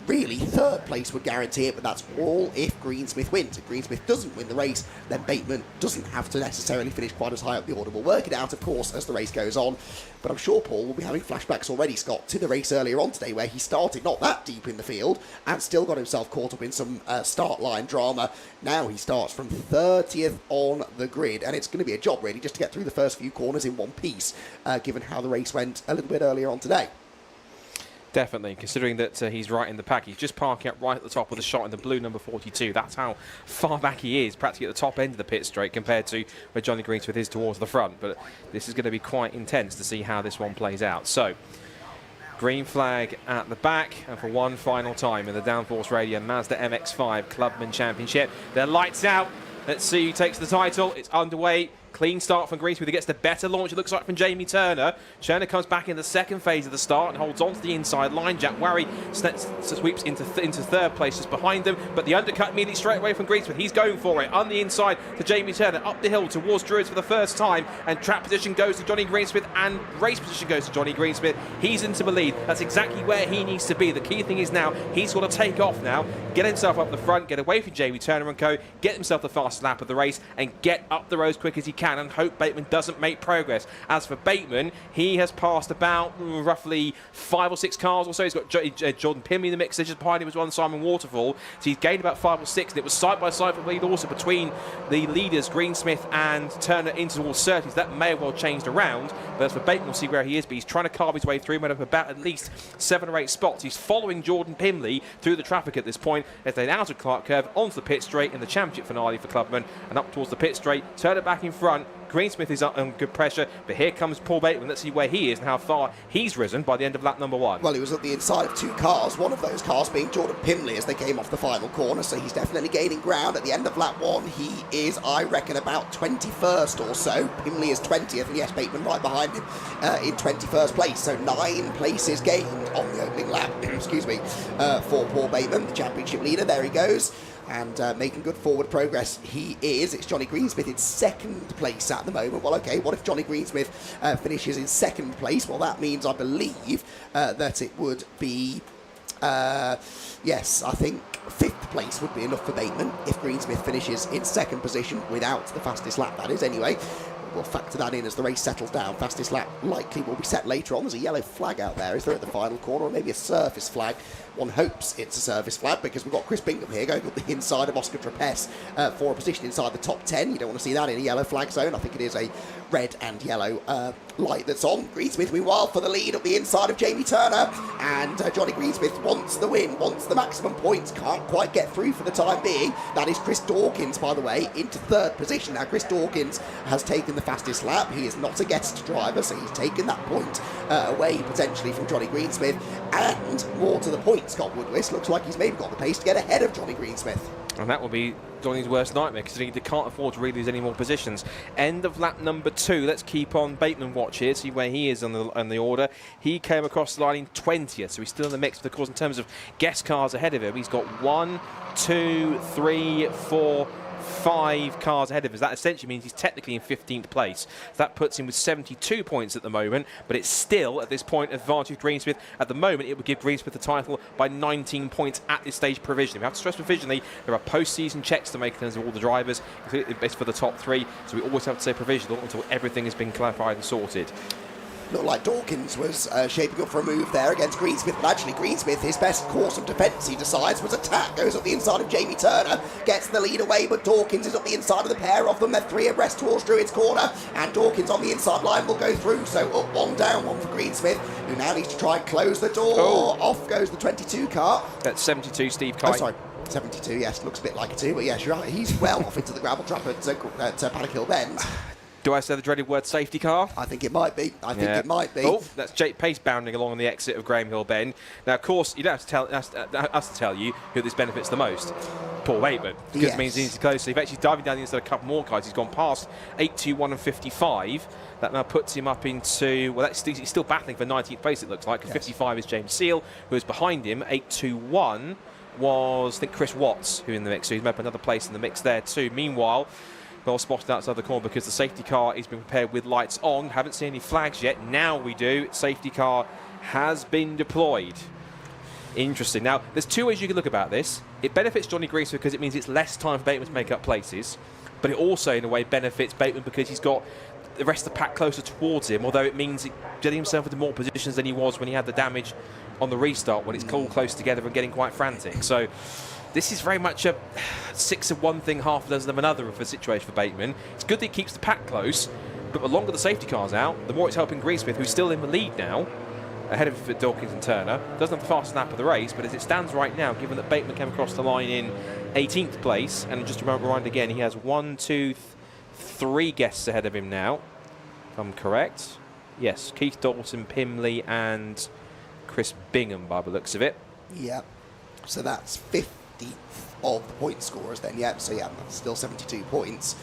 Really, 3rd place would guarantee it, but that's all if Greensmith wins. If Greensmith doesn't win the race, then Bateman doesn't have to necessarily finish quite as high up the order. We'll work it out, of course, as the race goes on, but I'm sure Paul will be having flashbacks already, Scott, to the race earlier on today, where he started not that deep in the field and still got himself caught up in some start line drama. Now he starts from 30th on the grid, and it's going to be a job, really, just to get through the first few corners in one piece, given how the race went a little bit earlier on today. Definitely, considering that he's right in the pack. He's just parking up right at the top with a shot in the blue number 42. That's how far back he is, practically at the top end of the pit straight compared to where Johnny Greensmith is towards the front. But this is going to be quite intense to see how this one plays out. So, green flag at the back, and for one final time in the Downforce Radio Mazda MX-5 Clubman Championship. They're lights out. Let's see who takes the title. It's underway. Clean start from Greensmith. He gets the better launch, it looks like, from Jamie Turner. Turner comes back in the second phase of the start and holds on to the inside line. Jack Warry sweeps into 3rd place just behind him, but the undercut immediately straight away from Greensmith. He's going for it on the inside to Jamie Turner, up the hill towards Druids for the first time, and track position goes to Johnny Greensmith and race position goes to Johnny Greensmith. He's into the lead. That's exactly where he needs to be. The key thing is now he's got to take off now, get himself up the front, get away from Jamie Turner and co, get himself the fastest lap of the race and get up the road as quick as he can. can and hope Bateman doesn't make progress. As for Bateman, he has passed about roughly 5 or 6 cars or so. He's got Jordan Pimley in the mix. Just behind him was one Simon Waterfall. So he's gained about 5 or 6, and it was side by side for the lead also between the leaders, Greensmith and Turner, into towards 30s. That may have well changed around, but as for Bateman, we'll see where he is, but he's trying to carve his way through, made up about at least 7 or 8 spots. He's following Jordan Pimley through the traffic at this point as they out of Clark Curve onto the pit straight in the championship finale for Clubman, and up towards the pit straight. Turner back in front. Greensmith is up on good pressure, but here comes Paul Bateman. Let's see where he is and how far he's risen by the end of lap number 1. Well, he was at the inside of 2 cars, one of those cars being Jordan Pimley as they came off the final corner, so he's definitely gaining ground. At the end of lap 1, he is, I reckon, about 21st or so. Pimley is 20th, and yes, Bateman right behind him in 21st place, so 9 places gained on the opening lap, excuse me, for Paul Bateman, the championship leader. There he goes. And making good forward progress he is. It's Johnny Greensmith in 2nd place at the moment. Well, okay, what if Johnny Greensmith finishes in 2nd place? Well, that means, I believe, that it would be, yes, I think 5th place would be enough for Bateman if Greensmith finishes in 2nd position without the fastest lap, that is, anyway. We'll factor that in as the race settles down. Fastest lap likely will be set later on. There's a yellow flag out there. Is there at the final corner, or maybe a surface flag? One hopes it's a surface flag because we've got Chris Bingham here going up the inside of Oscar Trapez for a position inside the top 10. You don't want to see that in a yellow flag zone. I think it is a red and yellow light that's on. Greensmith, meanwhile, for the lead up the inside of Jamie Turner. And Johnny Greensmith wants the win, wants the maximum points. Can't quite get through for the time being. That is Chris Dawkins, by the way, into 3rd position. Now, Chris Dawkins has taken the fastest lap. He is not a guest driver, so he's taken that point away potentially from Johnny Greensmith. And more to the point, Scott Woodwist looks like he's maybe got the pace to get ahead of Johnny Greensmith. And that will be Johnny's worst nightmare because they can't afford to really lose any more positions. End of lap number 2. Let's keep on Bateman watch here, see where he is on the order. He came across the line in 20th, so he's still in the mix. Of course, in terms of guest cars ahead of him, he's got 1, 2, 3, 4, 5 cars ahead of us. That essentially means he's technically in 15th place. That puts him with 72 points at the moment, but it's still, at this point, advantage Greensmith. At the moment, it would give Greensmith the title by 19 points at this stage provisionally. We have to stress provisionally, there are post-season checks to make in terms of all the drivers. It's for the top 3, so we always have to say provisional until everything has been clarified and sorted. Looked like Dawkins was shaping up for a move there against Greensmith, but actually Greensmith, his best course of defence, he decides, was attack. Goes up the inside of Jamie Turner, gets the lead away, but Dawkins is up the inside of the pair of them. They're 3 abreast towards Druid's corner, and Dawkins on the inside line will go through. So up 1, down 1 for Greensmith, who now needs to try and close the door. Oh. Off goes the 22 car. That's 72, Steve Kite. Oh, sorry. 72, yes, looks a bit like a 2, but yes, you're right. He's well off into the gravel trap at Paddock Hill Bend. Do I say the dreaded word safety car? I think it might be. I think it might be. Oh, that's Jake Pace bounding along on the exit of Graham Hill Bend. Now, of course, you don't have to tell us to tell you who this benefits the most. Paul Bateman, because it means he needs to close. So he's actually diving down the inside a couple more cars. He's gone past 821 and 55. That now puts him up into, well, he's still battling for 19th place, it looks like. 55 is James Seal, who is behind him. 821 was, I think, Chris Watts, who in the mix. So he's made up another place in the mix there too. Meanwhile, well spotted outside the corner because the safety car is being prepared with lights on. Haven't seen any flags yet. Now we do. Safety car has been deployed. Interesting. Now, there's 2 ways you can look about this. It benefits Johnny Greensmith because it means it's less time for Bateman to make up places, but it also, in a way, benefits Bateman because he's got the rest of the pack closer towards him, although it means getting himself into more positions than he was when he had the damage on the restart, when it's all close together and getting quite frantic. So this is very much a 6 of one thing, half a dozen of another of a situation for Bateman. It's good that he keeps the pack close, but the longer the safety car's out, the more it's helping Greensmith, who's still in the lead now, ahead of Dawkins and Turner. Doesn't have the fastest lap of the race, but as it stands right now, given that Bateman came across the line in 18th place, and just to remind again, he has 1, 2, 3 guests ahead of him now, if I'm correct. Yes, Keith Dawson, Pimley, and Chris Bingham, by the looks of it. Yeah, so that's 50th of the point scorers then, yeah, so yeah, that's still 72 points.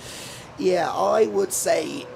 Yeah, I would say,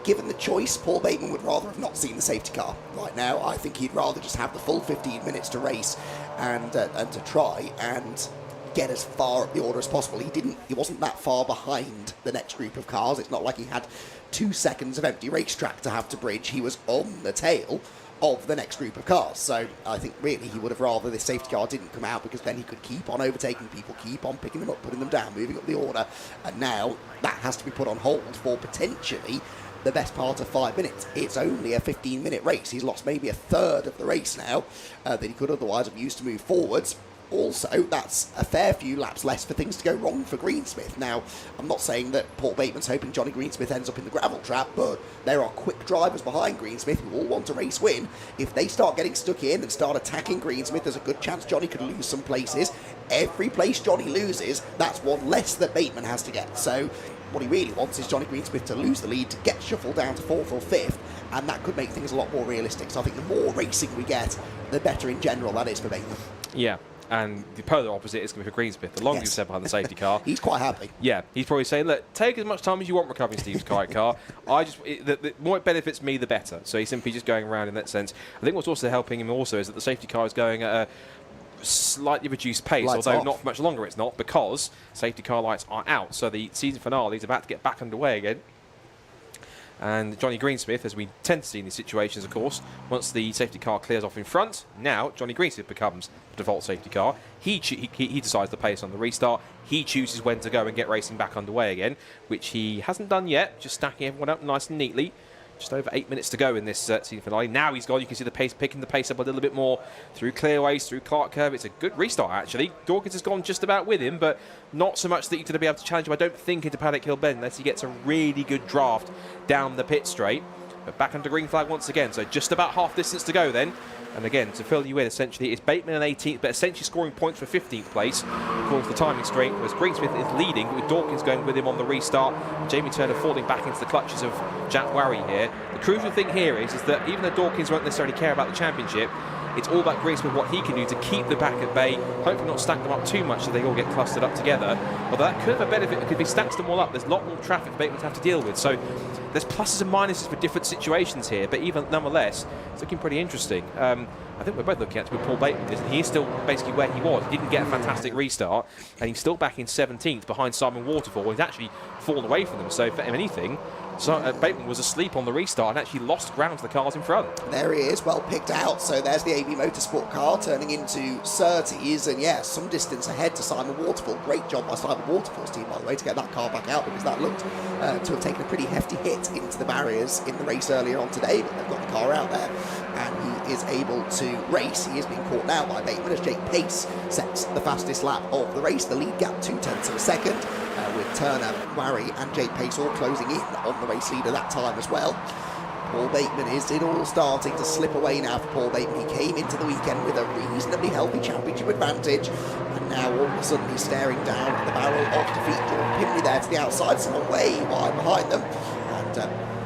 given the choice, Paul Bateman would rather have not seen the safety car right now. I think he'd rather just have the full 15 minutes to race and to try and get as far up the order as possible. He wasn't that far behind the next group of cars. It's not like he had 2 seconds of empty racetrack to have to bridge. He was on the tail of the next group of cars. So I think really he would have rather this safety car didn't come out, because then he could keep on overtaking people, keep on picking them up, putting them down, moving up the order. And now that has to be put on hold for potentially the best part of 5 minutes. It's only a 15-minute race. He's lost maybe a third of the race now that he could otherwise have used to move forwards. Also, that's a fair few laps less for things to go wrong for Greensmith. Now, I'm not saying that Paul Bateman's hoping Johnny Greensmith ends up in the gravel trap, but there are quick drivers behind Greensmith who all want a race win. If they start getting stuck in and start attacking Greensmith, there's a good chance Johnny could lose some places. Every place Johnny loses, that's one less that Bateman has to get. So what he really wants is Johnny Greensmith to lose the lead, to get shuffled down to 4th or 5th, and that could make things a lot more realistic. So I think the more racing we get, the better in general that is for Bateman. Yeah. And the polar opposite is going to be for Greensmith. The longer you step behind the safety car, he's quite happy. Yeah, he's probably saying, look, take as much time as you want recovering Steve's car. The more it benefits me, the better. So he's simply just going around in that sense. I think what's also helping him also is that the safety car is going at a slightly reduced pace, Lights although off. not for much longer it's not, because safety car lights are out. So the season finale is about to get back underway again. And Johnny Greensmith, as we tend to see in these situations, of course, once the safety car clears off in front, now Johnny Greensmith becomes the default safety car. He decides the pace on the restart. He chooses when to go and get racing back underway again, which he hasn't done yet, just stacking everyone up nice and neatly. Just over 8 minutes to go in this season finale. Now he's gone. You can see the pace, picking the pace up a little bit more through clearways, through Clark Curve. It's a good restart, actually. Dawkins has gone just about with him, but not so much that you're going to be able to challenge him, I don't think, into Paddock Hill Bend, unless he gets a really good draft down the pit straight. But back under green flag once again, so just about half distance to go then. And again, to fill you in, essentially, it's Bateman in 18th, but essentially scoring points for 15th place, according to the timing string, whereas Greensmith is leading, with Dawkins going with him on the restart, and Jamie Turner falling back into the clutches of Jack Warry here. The crucial thing here is that even though Dawkins won't necessarily care about the championship, it's all about Greensmith, what he can do to keep the back at bay, hopefully not stack them up too much so they all get clustered up together. Although that could have a benefit, because if he stacks them all up, there's a lot more traffic for Bateman to have to deal with. So there's pluses and minuses for different situations here, but even nonetheless, it's looking pretty interesting. I think we're both looking at it with Paul Bateman, isn't he? He's still basically where he was. He didn't get a fantastic restart, and he's still back in 17th behind Simon Waterfall. He's actually fallen away from them, so if anything, Bateman was asleep on the restart and actually lost ground to the cars in front. There he is, well picked out. So there's the AB Motorsport car turning into Surtees, and yeah, some distance ahead to Simon Waterfall. Great job by Simon Waterfall's team, by the way, to get that car back out, because that looked to have taken a pretty hefty hit into the barriers in the race earlier on today, but they've got the car out there and he is able to race. He is being caught now by Bateman as Jake Pace sets the fastest lap of the race. The lead gap 0.2 of a second, with Turner, Warry and Jake Pace all closing in on the race leader that time as well. Paul Bateman, is it all starting to slip away now for Paul Bateman? He came into the weekend with a reasonably healthy championship advantage, and now all of a sudden he's staring down at the barrel of defeat. Jordan Pimley there to the outside, someone way wide behind them, and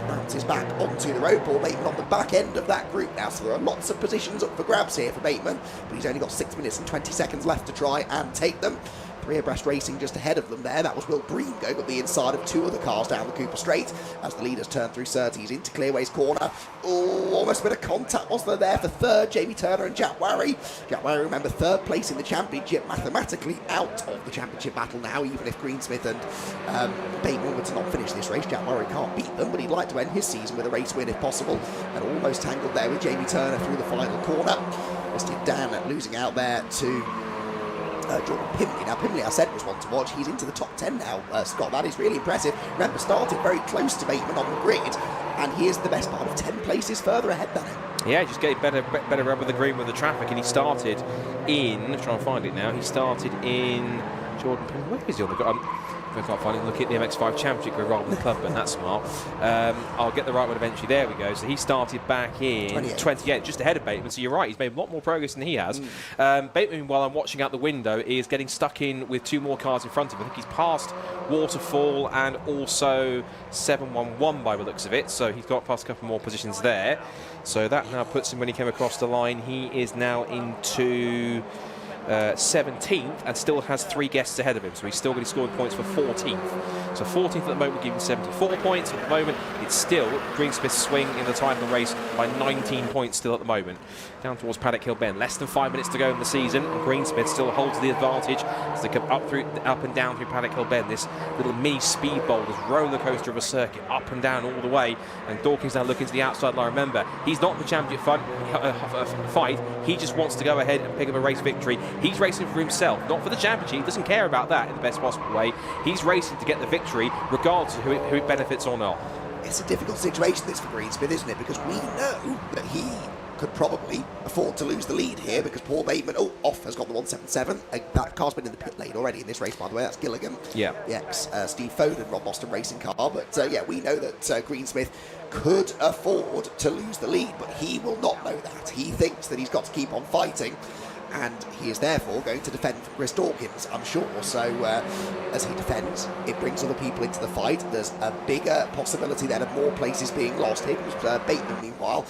bounces back onto the road. Paul Bateman on the back end of that group now, so there are lots of positions up for grabs here for Bateman, but he's only got 6 minutes and 20 seconds left to try and take them. Three abreast racing just ahead of them there. That was Will Breen going up the inside of two other cars down the Cooper Straight as the leaders turn through Surtees into Clearway's corner. Oh, almost a bit of contact, wasn't there for third? Jamie Turner and Jack Warry. Jack Warry, remember, third place in the championship, mathematically out of the championship battle now, even if Greensmith and Bateman were to not finish this race. Jack Warry can't beat them, but he'd like to end his season with a race win if possible, and almost tangled there with Jamie Turner through the final corner. Listed Dan losing out there to Jordan Pimley. Now, Pimley, I said, was one to watch. He's into the top 10 now, Scott. That is really impressive. Remember, started very close to Bateman on the grid, and he is the best part of 10 places further ahead than him. Yeah, just getting better rub with the green with the traffic, and he started in, trying to find it now, he started in Jordan Pimley. Where is he on the if I can't find it, look at the MX5 Championship grid rather than the Clubman. That's smart. I'll get the right one eventually. There we go. So he started back in 28, just ahead of Bateman. So you're right, he's made a lot more progress than he has. Bateman, while I'm watching out the window, is getting stuck in with two more cars in front of him. I think he's passed Waterfall and also 711 by the looks of it. So he's got past a couple more positions there. So that now puts him, when he came across the line, he is now into 17th and still has 3 guests ahead of him, so he's still going to score points for 14th. So 14th at the moment, giving 74 points. At the moment, it's still Greensmith's swing in the title race by 19 points still at the moment. Down towards Paddock Hill Bend. Less than 5 minutes to go in the season, and Greensmith still holds the advantage as they come up and down through Paddock Hill Bend. This little mini speed bowl, this roller coaster of a circuit, up and down all the way. And Dawkins now looking to the outside line. Remember, he's not in the championship fight. He just wants to go ahead and pick up a race victory. He's racing for himself, not for the championship. He doesn't care about that in the best possible way. He's racing to get the victory, regardless of who it benefits or not. It's a difficult situation, this, for Greensmith, isn't it? Because we know that he could probably afford to lose the lead here, because Paul Bateman, off, has got the 177. That car's been in the pit lane already in this race, by the way. That's Gilligan. Yeah. The ex Steve Foden, Rob Boston racing car. But yeah, we know that Greensmith could afford to lose the lead, but he will not know that. He thinks that he's got to keep on fighting, and he is therefore going to defend from Chris Dawkins, I'm sure. So as he defends, it brings other people into the fight. There's a bigger possibility then of more places being lost here, because Bateman, meanwhile,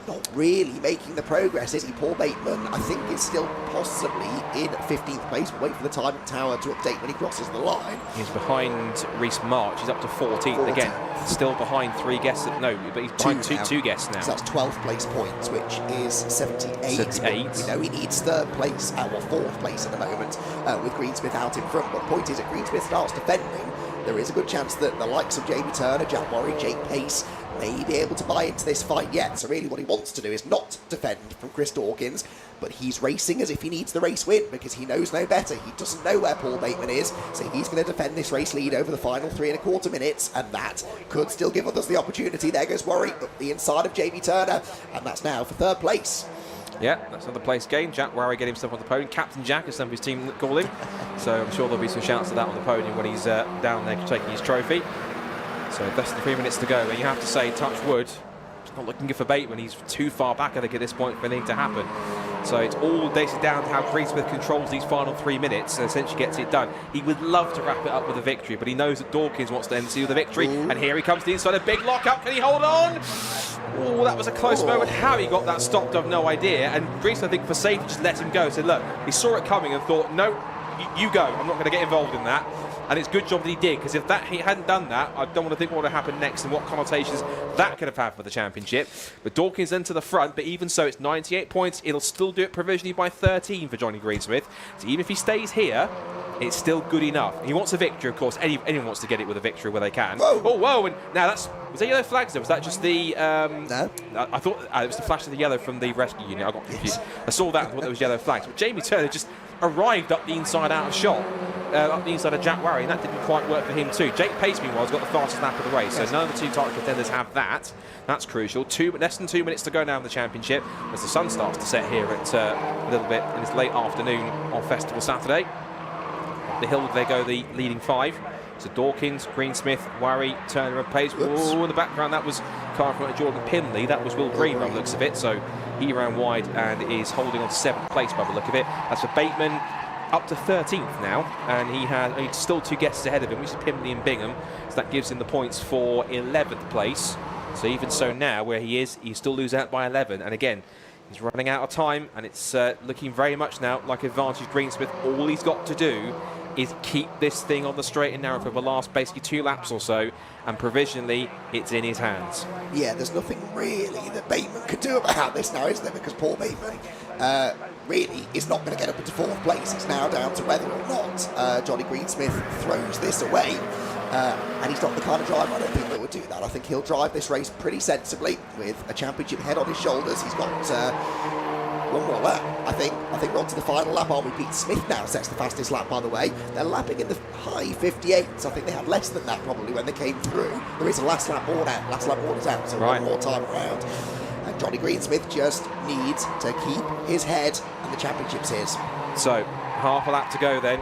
not really making the progress, is he? Paul Bateman, I think, is still possibly in 15th place. We'll wait for the timing tower to update when he crosses the line. He's behind Reece March. He's up to 14th. Again, still behind 3 guests. No, but he's behind two guests now. So that's 12th place points, which is 78. We know he needs 3rd place, 4th place at the moment, with Greensmith out in front. But the point is, if Greensmith starts defending, there is a good chance that the likes of Jamie Turner, Jack Worry, Jake Pace may be able to buy into this fight yet. So really what he wants to do is not defend from Chris Dawkins, but he's racing as if he needs the race win, because he knows no better. He doesn't know where Paul Bateman is, so he's going to defend this race lead over the final 3¼ minutes, and that could still give others the opportunity. There goes Worry up the inside of Jamie Turner, and that's now for 3rd place. Yeah, that's another place gain. Jack Warry getting himself on the podium. Captain Jack, as some of his team call him. So I'm sure there'll be some shouts of that on the podium when he's down there taking his trophy. So less than 3 minutes to go, and you have to say, touch wood, it's not looking good for Bateman. He's too far back, I think, at this point for anything to happen. So it's all basically down to how Greensmith controls these final 3 minutes and essentially gets it done. He would love to wrap it up with a victory, but he knows that Dawkins wants to end with a victory. And here he comes to the inside, a big lock-up. Can he hold on? Oh, that was a close moment. How he got that stopped, I've no idea. And Greensmith, I think, for safety, just let him go. Said, look, he saw it coming and thought, no, you go. I'm not going to get involved in that. And it's a good job that he did, because if he hadn't done that, I don't want to think what would have happened next and what connotations that could have had for the championship. But Dawkins into the front, but even so, it's 98 points. It'll still do it provisionally by 13 for Johnny Greensmith. So even if he stays here, it's still good enough. He wants a victory, of course. Anyone wants to get it with a victory where they can. Whoa. Oh, whoa! And now was that yellow flags there? Was that just the? No. I thought it was the flash of the yellow from the rescue unit. I got confused. I saw that and thought there was yellow flags. But Jamie Turner just arrived up the inside out of shot, up the inside of Jack Warry, and that didn't quite work for him too. Jake Pace, meanwhile, has got the fastest lap of the race, so none of the 2 title contenders have that. That's crucial. Less than 2 minutes to go now in the championship, as the sun starts to set here at a little bit in this late afternoon on Festival Saturday. Up the hill they go, the leading 5. So Dawkins, Greensmith, Warry, Turner and Pace. Oh, in the background, that was car in front of Jordan Pinley. That was Will Green by the looks of it. So he ran wide and is holding on to 7th place by the look of it. As for Bateman, up to 13th now, and he has still 2 guests ahead of him, which is Pinley and Bingham. So that gives him the points for 11th place. So even so now, where he is, he still loses out by 11. And again, he's running out of time, and it's looking very much now like advantage Greensmith. All he's got to do is keep this thing on the straight and narrow for the last basically 2 laps or so, and provisionally it's in his hands. Yeah, there's nothing really that Bateman could do about this now, isn't there? Because Paul Bateman really is not going to get up into 4th place. It's now down to whether or not Johnny Greensmith throws this away. And he's not the kind of driver, I don't think, that would do that. I think he'll drive this race pretty sensibly with a championship head on his shoulders. He's got one more lap, I think. I think we're on to the final lap, aren't we? Pete Smith now sets the fastest lap, by the way. They're lapping in the high 58s. I think they had less than that probably when they came through. There is a last lap board out. Last lap board is out, so one more time around. And Johnny Greensmith just needs to keep his head, and the championship's his. So half a lap to go then.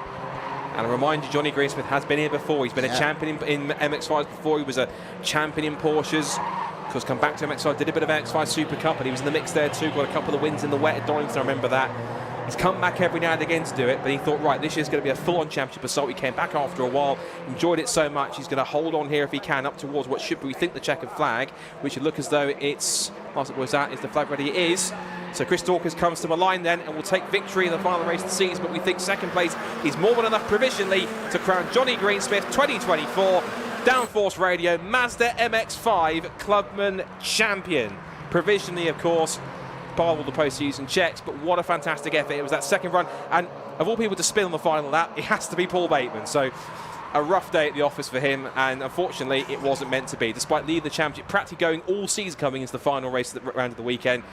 And I remind you, Johnny Greensmith has been here before. He's been a champion in MX-5s before. He was a champion in Porsches. Of course, come back to MX-5, did a bit of MX-5 Super Cup, and he was in the mix there too. Got a couple of wins in the wet at Donington, I remember that. He's come back every now and again to do it, but he thought, right, this year's going to be a full-on championship assault. He came back after a while, enjoyed it so much, he's going to hold on here if he can up towards what should be, we think, the checkered flag, which would look as though it's, was that, is the flag ready? It is. So Chris Dawkins comes to the line then and will take victory in the final race of the season, but we think second place is more than enough provisionally to crown Johnny Greensmith 2024 Downforce Radio Mazda MX-5 Clubman champion. Provisionally, of course, by all the post-season checks, but what a fantastic effort. It was that second run, and of all people to spin on the final lap, it has to be Paul Bateman. So a rough day at the office for him, and unfortunately it wasn't meant to be. Despite leading the championship, practically going all season coming into the final race at the round of the weekend,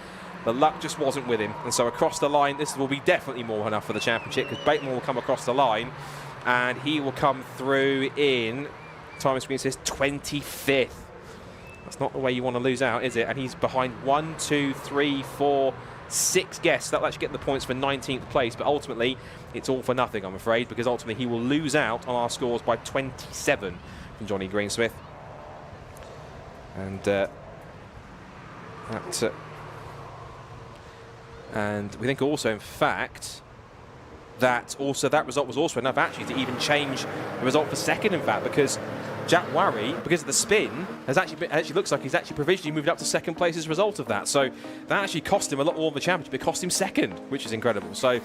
the luck just wasn't with him. And so across the line, this will be definitely more enough for the championship, because Bateman will come across the line and he will come through in, time screen says 25th. That's not the way you want to lose out, is it? And he's behind 1, 2, 3, 4, 6 guests. That'll actually get the points for 19th place, but ultimately it's all for nothing, I'm afraid, because ultimately he will lose out on our scores by 27 from Johnny Greensmith. And and we think also, in fact, that result was also enough actually to even change the result for second, in fact, because Jack Warry, because of the spin, has actually looks like he's actually provisionally moved up to second place as a result of that. So that actually cost him a lot more of the championship. It cost him second, which is incredible. So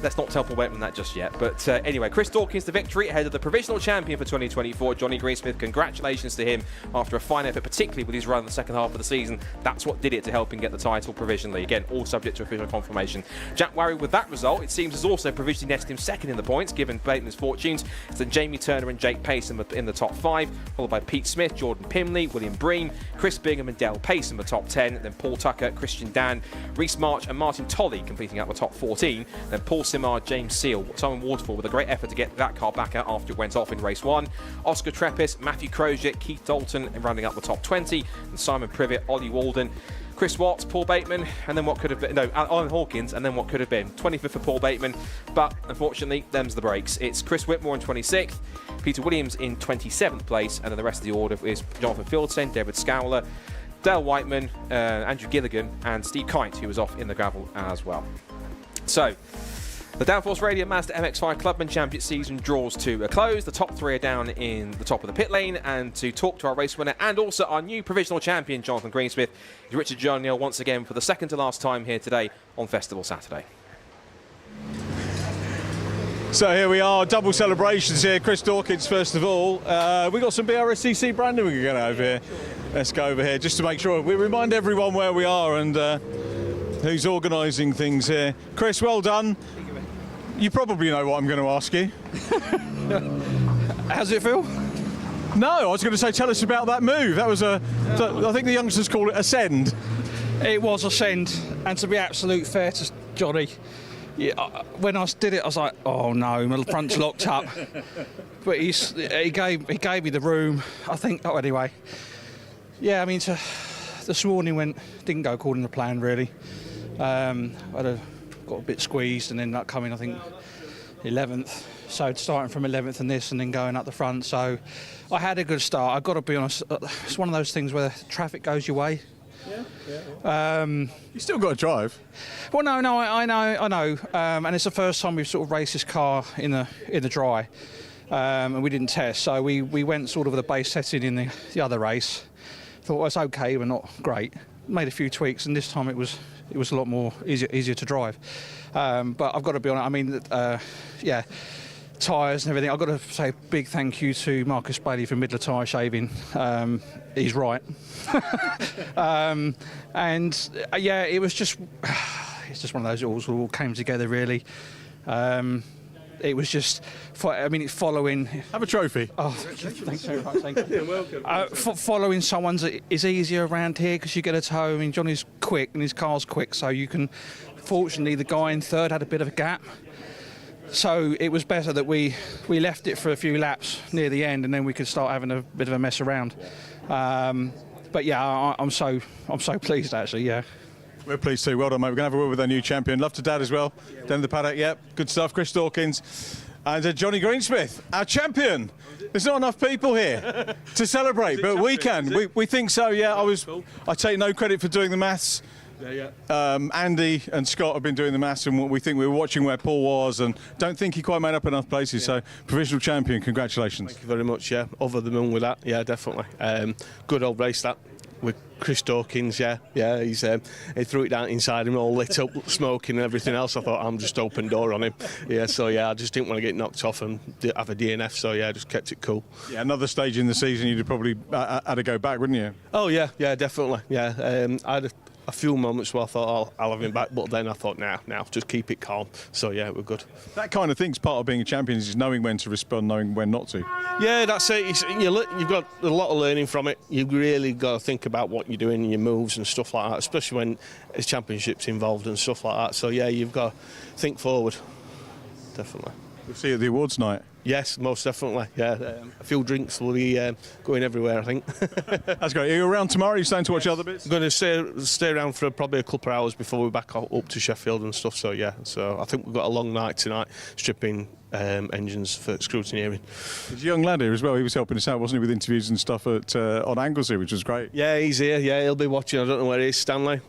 let's not tell Paul Bateman that just yet. But anyway, Chris Dawkins the victory ahead of the provisional champion for 2024, Johnny Greensmith. Congratulations to him after a fine effort, particularly with his run in the second half of the season. That's what did it to help him get the title provisionally. Again, all subject to official confirmation. Jack Warry, with that result, it seems, has also provisionally nested him second in the points, given Bateman's fortunes. It's then Jamie Turner and Jake Pace in the top 5, followed by Pete Smith, Jordan Pimley, William Bream, Chris Bingham and Dale Pace in the top 10. Then Paul Tucker, Christian Dan, Reece March and Martin Tolley completing out the top 14. Then Paul Simard, James Seal, Simon Waterfall with a great effort to get that car back out after it went off in race 1. Oscar Treppis, Matthew Crozier, Keith Dalton and rounding up the top 20. And Simon Privet, Ollie Walden, Chris Watts, Paul Bateman, and then what could have been, no, Alan Hawkins, and then what could have been. 25th for Paul Bateman, but unfortunately, them's the breaks. It's Chris Whitmore in 26th, Peter Williams in 27th place, and then the rest of the order is Jonathan Fieldsen, David Scowler, Dale Whiteman, Andrew Gilligan, and Steve Kite, who was off in the gravel as well. So, the Downforce Radio Mazda MX-5 Clubman Championship season draws to a close. The top 3 are down in the top of the pit lane, and to talk to our race winner and also our new provisional champion, Jonathan Greensmith, is Richard Joniel once again for the second to last time here today on Festival Saturday. So here we are, double celebrations here. Chris Dawkins, first of all. We've got some BRSCC branding we can get over here. Let's go over here just to make sure we remind everyone where we are and who's organising things here. Chris, well done. You probably know what I'm going to ask you. How does it feel? No, I was going to say, tell us about that move. That was I think the youngsters call it ascend. It was ascend, and to be absolute fair to Johnny, yeah, when I did it, I was like, oh no, my front's locked up. But he gave me the room. I think. Oh, anyway, yeah. I mean, this morning didn't go according to plan really. Got a bit squeezed and ended up coming, I think, 11th. So starting from 11th and this and then going up the front. So I had a good start. I've got to be honest, it's one of those things where traffic goes your way. Yeah. You still got to drive. Well, no, I know. And it's the first time we've sort of raced this car in the dry. And we didn't test. So we went sort of with a base setting in the other race. Thought, well, it's okay, but not great. Made a few tweaks, and this time it was a lot more easier to drive. But I've got to be honest, I mean, yeah, tyres and everything. I've got to say a big thank you to Marcus Bailey for Midler Tyre Shaving. He's right. And yeah, it's just one of those, it all came together really. It was just, it's following... Have a trophy. Oh, thanks very much. Thank you. You're welcome. Following someone's is easier around here because you get a tow. I mean, Johnny's quick and his car's quick, so you can... Fortunately, the guy in third had a bit of a gap. So it was better that we left it for a few laps near the end, and then we could start having a bit of a mess around. But yeah, I'm so pleased actually. Yeah. We're pleased too. Well done, mate. We're going to have a word with our new champion. Love to Dad as well. Down in the paddock. Yep, good stuff. Chris Dawkins and Johnny Greensmith, our champion. There's not enough people here to celebrate, but we can. We think so. Yeah, I take no credit for doing the maths. Andy and Scott have been doing the maths, and we think we were watching where Paul was, and don't think he quite made up enough places. So, provisional champion, congratulations. Thank you very much. Yeah, over the moon with that. Yeah, definitely. Good old race that with Chris Dawkins. Yeah, he threw it down inside him, all lit up, smoking and everything else. I thought, I'm just open door on him. Yeah, so I just didn't want to get knocked off and have a DNF. So I just kept it cool. Yeah, another stage in the season, you'd have probably had to go back, wouldn't you? Oh yeah, definitely. Yeah, I had a few moments where I thought I'll have him back, but then I thought now just keep it calm. So yeah, we're good. That kind of thing's part of being a champion, is knowing when to respond, knowing when not to. Yeah, that's it. You've got a lot of learning from it. You've really got to think about what you're doing, your moves and stuff like that, especially when there's championships involved and stuff like that. So yeah, you've got to think forward. Definitely. We'll see you at the awards night. Yes, most definitely. Yeah, a few drinks will be going everywhere, I think. That's great. Are you around tomorrow? Are you staying to watch other bits? I'm going to stay around for probably a couple of hours before we're back up to Sheffield and stuff. So yeah, I think we've got a long night tonight, stripping engines for scrutineering. There's a young lad here as well. He was helping us out, wasn't he, with interviews and stuff on Anglesey, which was great. Yeah, he's here. Yeah, he'll be watching. I don't know where he is, Stanley.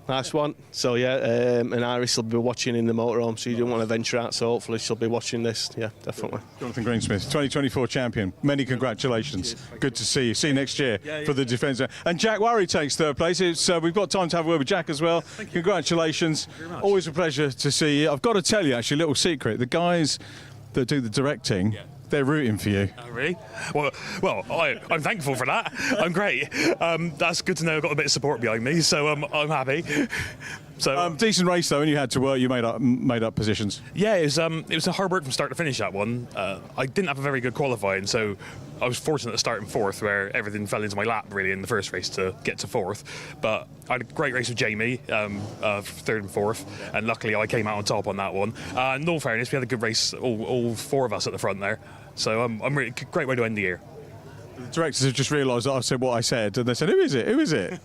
Nice one. So yeah, and Iris will be watching in the motorhome, so you don't want to venture out, so hopefully she'll be watching this. Yeah, definitely. Jonathan Greensmith, 2024 champion. Many congratulations. Good to see you. See you next year for the defence. And Jack Worry takes third place. We've got time to have a word with Jack as well. Congratulations. Always a pleasure to see you. I've got to tell you, actually, a little secret. The guys that do the directing, they're rooting for you. Oh, really? Well, I'm thankful for that. I'm great. That's good to know. I've got a bit of support behind me, so I'm happy. So decent race though, and you had to work. You made up positions. Yeah, it was a hard work from start to finish. That one, I didn't have a very good qualifying, so I was fortunate to start in fourth, where everything fell into my lap really in the first race to get to fourth. But I had a great race with Jamie, third and fourth, and luckily I came out on top on that one. In all fairness, we had a good race, all four of us at the front there. So I'm really great way to end the year. The directors have just realised that I said what I said, and they said, "Who is it? Who is it?"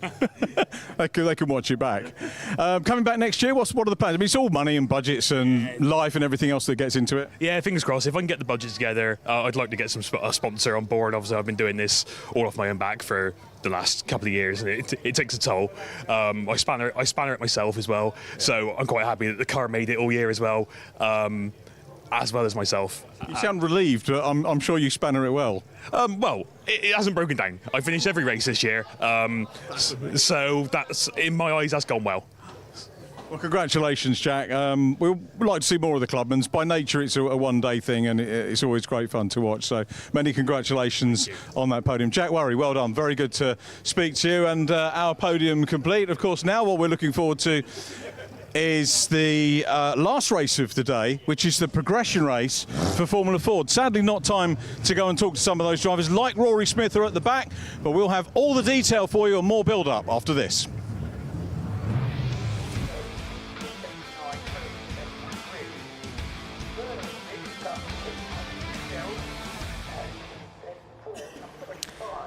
they can watch it back. Coming back next year, what are the plans? I mean, it's all money and budgets and life and everything else that gets into it. Yeah, fingers crossed. If I can get the budget together, I'd like to get a sponsor on board. Obviously, I've been doing this all off my own back for the last couple of years, and it takes a toll. I spanner it myself as well, so I'm quite happy that the car made it all year as well as myself. You sound relieved, but I'm sure you spanner it well. Well, it hasn't broken down. I finished every race this year, so that's, in my eyes, that's gone well. Well, congratulations, Jack. We'd like to see more of the Clubmans. By nature, it's a one-day thing, and it's always great fun to watch. So many congratulations on that podium. Jack Worry, well done. Very good to speak to you. And our podium complete. Of course, now what we're looking forward to is the last race of the day, which is the progression race for Formula Ford. Sadly, not time to go and talk to some of those drivers like Rory Smith are at the back, but we'll have all the detail for you and more build-up after this.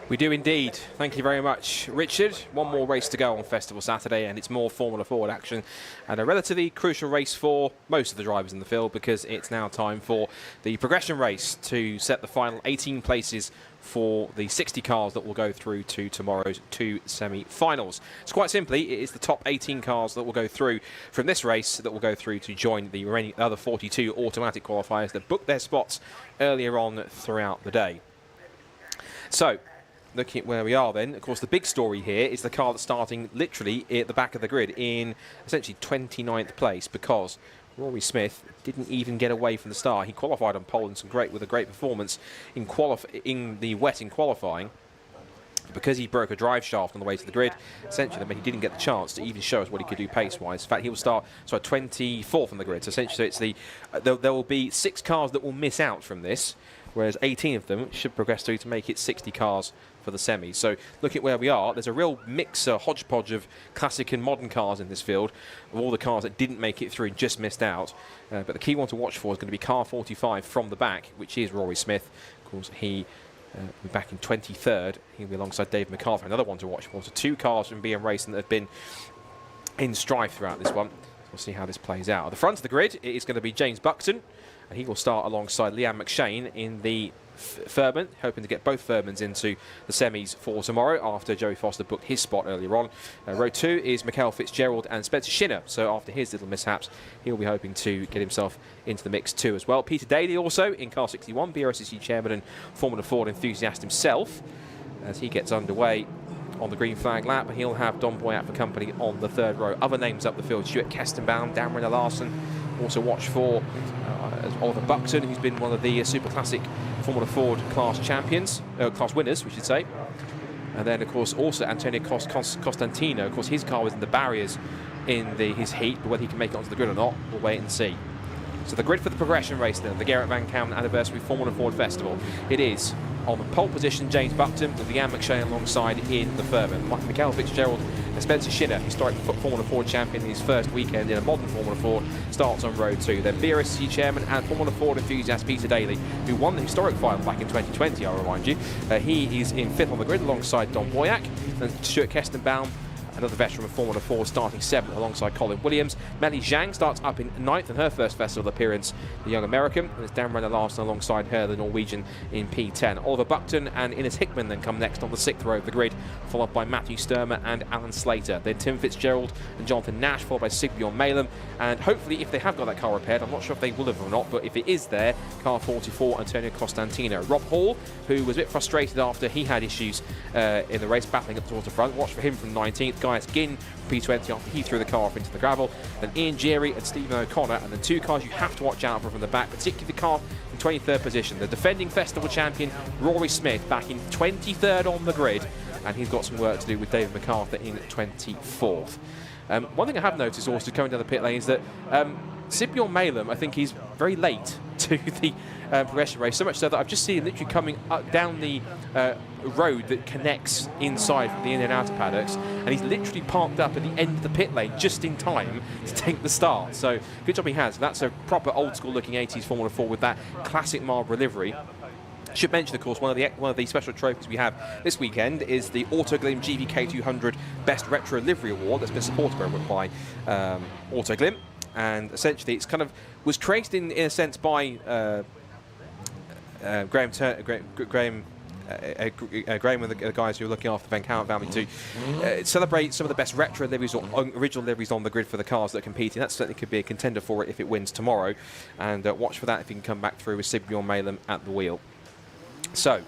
We do indeed. Thank you very much, Richard. One more race to go on Festival Saturday, and it's more Formula Ford action, and a relatively crucial race for most of the drivers in the field, because it's now time for the progression race to set the final 18 places for the 60 cars that will go through to tomorrow's two semi-finals. So quite simply, it is the top 18 cars that will go through from this race that will go through to join the remaining other 42 automatic qualifiers that booked their spots earlier on throughout the day. So, looking at where we are then, of course the big story here is the car that's starting literally at the back of the grid in essentially 29th place, because Rory Smith didn't even get away from the start. He qualified on pole with a great performance in the wet in qualifying. Because he broke a drive shaft on the way to the grid, essentially, he didn't get the chance to even show us what he could do pace-wise. In fact, he will start 24th on the grid. So essentially, it's there will be 6 cars that will miss out from this, whereas 18 of them should progress through to make it 60 cars for the semis. So look at where we are. There's a real mixer, hodgepodge of classic and modern cars in this field, of all the cars that didn't make it through and just missed out. But the key one to watch for is going to be car 45 from the back, which is Rory Smith. Of course, he will be back in 23rd. He'll be alongside Dave McArthur. Another one to watch for. So 2 cars from BM Racing that have been in strife throughout this one. We'll see how this plays out. At the front of the grid, it is going to be James Buxton and he will start alongside Liam McShane in the Furman, hoping to get both Furmans into the semis for tomorrow after Joey Foster booked his spot earlier on. Row 2 is Mikhail Fitzgerald and Spencer Shinner, so after his little mishaps, he'll be hoping to get himself into the mix too as well. Peter Daly also in car 61, BRSCC chairman and Formula Ford enthusiast himself, as he gets underway on the green flag lap, and he'll have Don Boyat for company on the 3rd row. Other names up the field: Stuart Kestenbaum, Dan Renner Larson. Also watch for Oliver Buckton, who's been one of the Super Classic Formula Ford class champions, class winners, we should say. And then, of course, also Antonio Costantino. Of course, his car was in the barriers in his heat, but whether he can make it onto the grid or not, we'll wait and see. So the grid for the progression race then, the Gerrit van Kouwen Anniversary Formula Ford Festival. It is on the pole position, James Buckton, with Leanne McShane alongside in the Furman. Mikhail Fitzgerald and Spencer Shinner, historic Formula Ford champion in his first weekend in a modern Formula Ford, starts on row 2. Then BRSCC chairman and Formula Ford enthusiast Peter Daly, who won the historic final back in 2020, I'll remind you. He is in 5th on the grid alongside Don Boyack. And Stuart Kestenbaum, another veteran of Formula 4, starting 7th alongside Colin Williams. Melly Zhang starts up in 9th in her first festival appearance, the young American. And it's Dan Renner Larson alongside her, the Norwegian, in P10. Oliver Buckton and Innes Hickman then come next on the 6th row of the grid, followed by Matthew Sturmer and Alan Slater. Then Tim Fitzgerald and Jonathan Nash, followed by Sigbjorn Malem. And hopefully, if they have got that car repaired, I'm not sure if they will have or not, but if it is there, car 44, Antonio Costantino. Rob Hall, who was a bit frustrated after he had issues in the race, battling up towards the front. Watch for him from 19th. Gaius Ginn from P20 after he threw the car off into the gravel. Then Ian Gerry and Stephen O'Connor, and the 2 cars you have to watch out for from the back, particularly the car in 23rd position, the defending festival champion Rory Smith, back in 23rd on the grid, and he's got some work to do with David MacArthur in 24th. One thing I have noticed also coming down the pit lane is that Sigbjorn Malem, I think he's very late to the progression race, so much so that I've just seen him literally coming up down the road that connects inside from the in and outer paddocks, and he's literally parked up at the end of the pit lane just in time to take the start. So good job he has. That's a proper old school looking 80s Formula 4 with that classic Marlboro livery. Should mention, of course, one of the special trophies we have this weekend is the Autoglim GVK 200 Best Retro Livery Award that's been supported by Autoglim, and essentially it's kind of was created in a sense by Graham and the guys who are looking after the Van Kouwen family to celebrate some of the best retro liveries or original liveries on the grid for the cars that are competing. That certainly could be a contender for it if it wins tomorrow, and watch for that if you can come back through with Sigbjorn Malem at the wheel. So,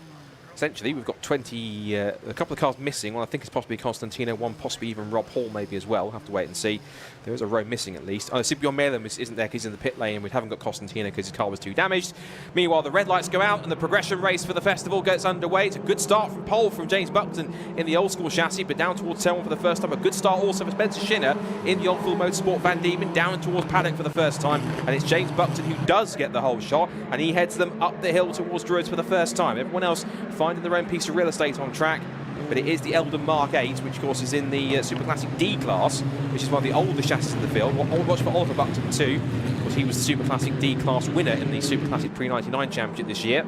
essentially, we've got a couple of cars missing. Well, I think it's possibly Constantino, one possibly even Rob Hall maybe as well. We'll have to wait and see. There is a row missing at least. Sigbjorn Malem isn't there because he's in the pit lane, and we haven't got Constantino because his car was too damaged. Meanwhile, the red lights go out and the progression race for the festival gets underway. It's a good start from pole from James Buckton in the old school chassis, but down towards turn 1 for the first time. A good start also for Spencer Shinner in the old-school Motorsport Van Diemen, down towards paddock for the first time. And it's James Buckton who does get the whole shot, and he heads them up the hill towards Druids for the first time. Everyone else finding their own piece of real estate on track. But it is the Eldon Mark 8, which of course is in the Super Classic D class, which is one of the older chassis in the field. Watch for Oliver Buckton too, because he was the Super Classic D class winner in the Super Classic Pre-99 Championship this year.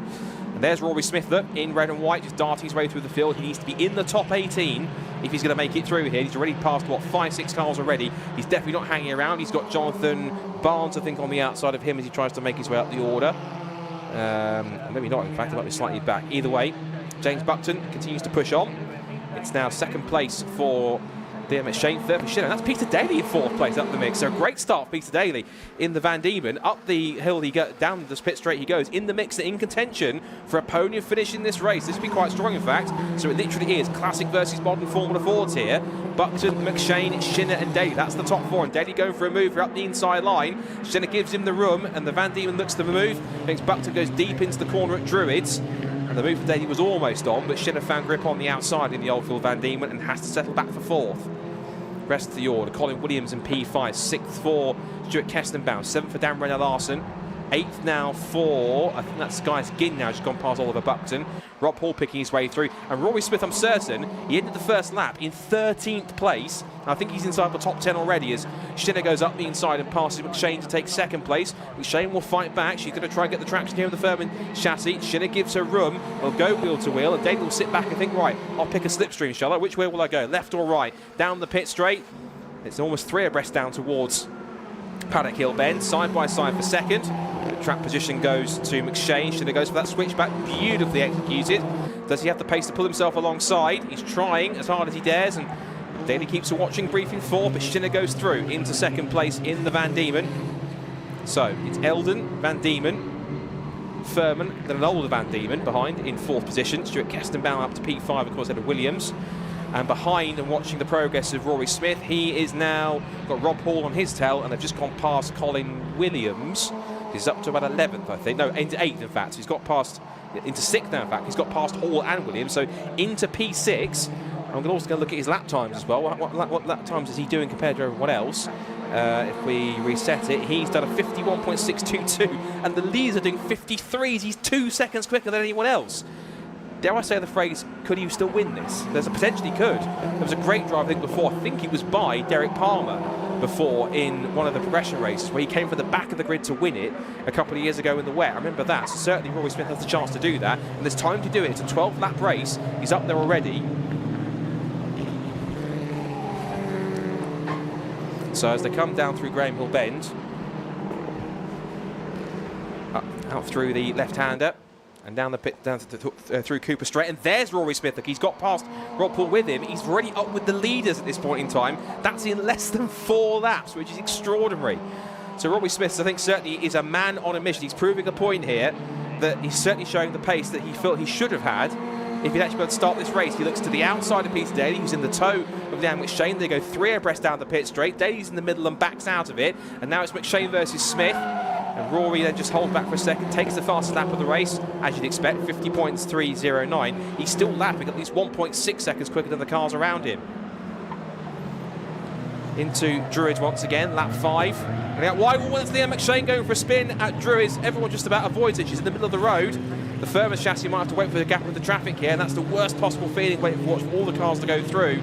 And there's Rory Smith in red and white, just darting his way through the field. He needs to be in the top 18 if he's going to make it through here. He's already passed, 5-6 cars already. He's definitely not hanging around. He's got Jonathan Barnes, I think, on the outside of him as he tries to make his way up the order. Maybe not, in fact, he might be slightly back. Either way, James Buckton continues to push on. It's now 2nd place for Liam McShane, 3rd for Shinner. That's Peter Daly in 4th place up the mix. So a great start for Peter Daly in the Van Diemen. Up the hill he goes, down the pit straight he goes, in the mix and in contention for a podium finish in this race. This will be quite strong, in fact. So it literally is classic versus modern Formula Fords here. Buckton, McShane, Shinner and Daly. That's the top 4. And Daly going for a move up the inside line. Shinner gives him the room, and the Van Diemen looks to the move. Thinks Buckton goes deep into the corner at Druids. And the move for Daly was almost on, but Shinner found grip on the outside in the Oldfield Van Diemen and has to settle back for 4th. Rest of the order, Colin Williams in P5, 6th for Stuart Kestenbaum, 7th for Dan Renner Larson, 8th now for, I think that's Gaius Ginn now, just gone past Oliver Buckton. Rob Hall picking his way through, and Rory Smith, I'm certain, he ended the first lap in 13th place. I think he's inside the top 10 already as Shinner goes up the inside and passes McShane to take 2nd place. McShane will fight back. She's going to try and get the traction here with the Furman chassis. Shinner gives her room. They'll go wheel to wheel, and Daly will sit back and think, right, I'll pick a slipstream, shall I? Which way will I go, left or right? Down the pit straight. It's almost 3 abreast down towards Paddock Hill Bend, side by side for 2nd. Track position goes to McShane. Shinner goes for that switchback, beautifully executed. Does he have the pace to pull himself alongside? He's trying as hard as he dares, and Daly keeps a watching brief in 4, but Shinner goes through into second place in the Van Diemen. So it's Eldon, Van Diemen, Furman, then an older Van Diemen behind in 4th position. Stuart Kestenbaum up to P5, of course, ahead of Williams. And behind and watching the progress of Rory Smith, he is now got Rob Hall on his tail, and they've just gone past Colin Williams. He's up to about 11th, I think. No, into 8th, in fact. So he's got past, into 6th now, in fact. He's got past Hall and Williams, so into P6. I'm also going to look at his lap times as well. What lap times is he doing compared to everyone else? If we reset it, he's done a 51.622, and the leaders are doing 53s. He's 2 seconds quicker than anyone else. Dare I say the phrase, could he still win this? There's a potentially could. There was a great drive, I think, before. I think it was by Derek Palmer before in one of the progression races where he came from the back of the grid to win it a couple of years ago in the wet. I remember that. So certainly Rory Smith has the chance to do that, and there's time to do it. It's a 12-lap race. He's up there already. So as they come down through Graham Hill Bend, out through the left-hander, and down the pit, through Cooper Straight, and there's Rory Smith. Look, he's got past Rob Paul with him. He's already up with the leaders at this point in time. That's in less than 4 laps, which is extraordinary. So Rory Smith, I think, certainly is a man on a mission. He's proving a point here that he's certainly showing the pace that he felt he should have had if he'd actually been able to start this race. He looks to the outside of Peter Daly, who's in the tow of Liam McShane. They go 3 abreast down the pit straight. Daly's in the middle and backs out of it, and now it's McShane versus Smith. And Rory then just holds back for a second, takes the fastest lap of the race, as you'd expect, 50.309. He's still lapping at least 1.6 seconds quicker than the cars around him. Into Druids once again, lap 5. And out wide, that's Liam McShane going for a spin at Druids. Everyone just about avoids it. She's in the middle of the road. The Firmus chassis might have to wait for the gap with the traffic here, and that's the worst possible feeling, waiting for all the cars to go through.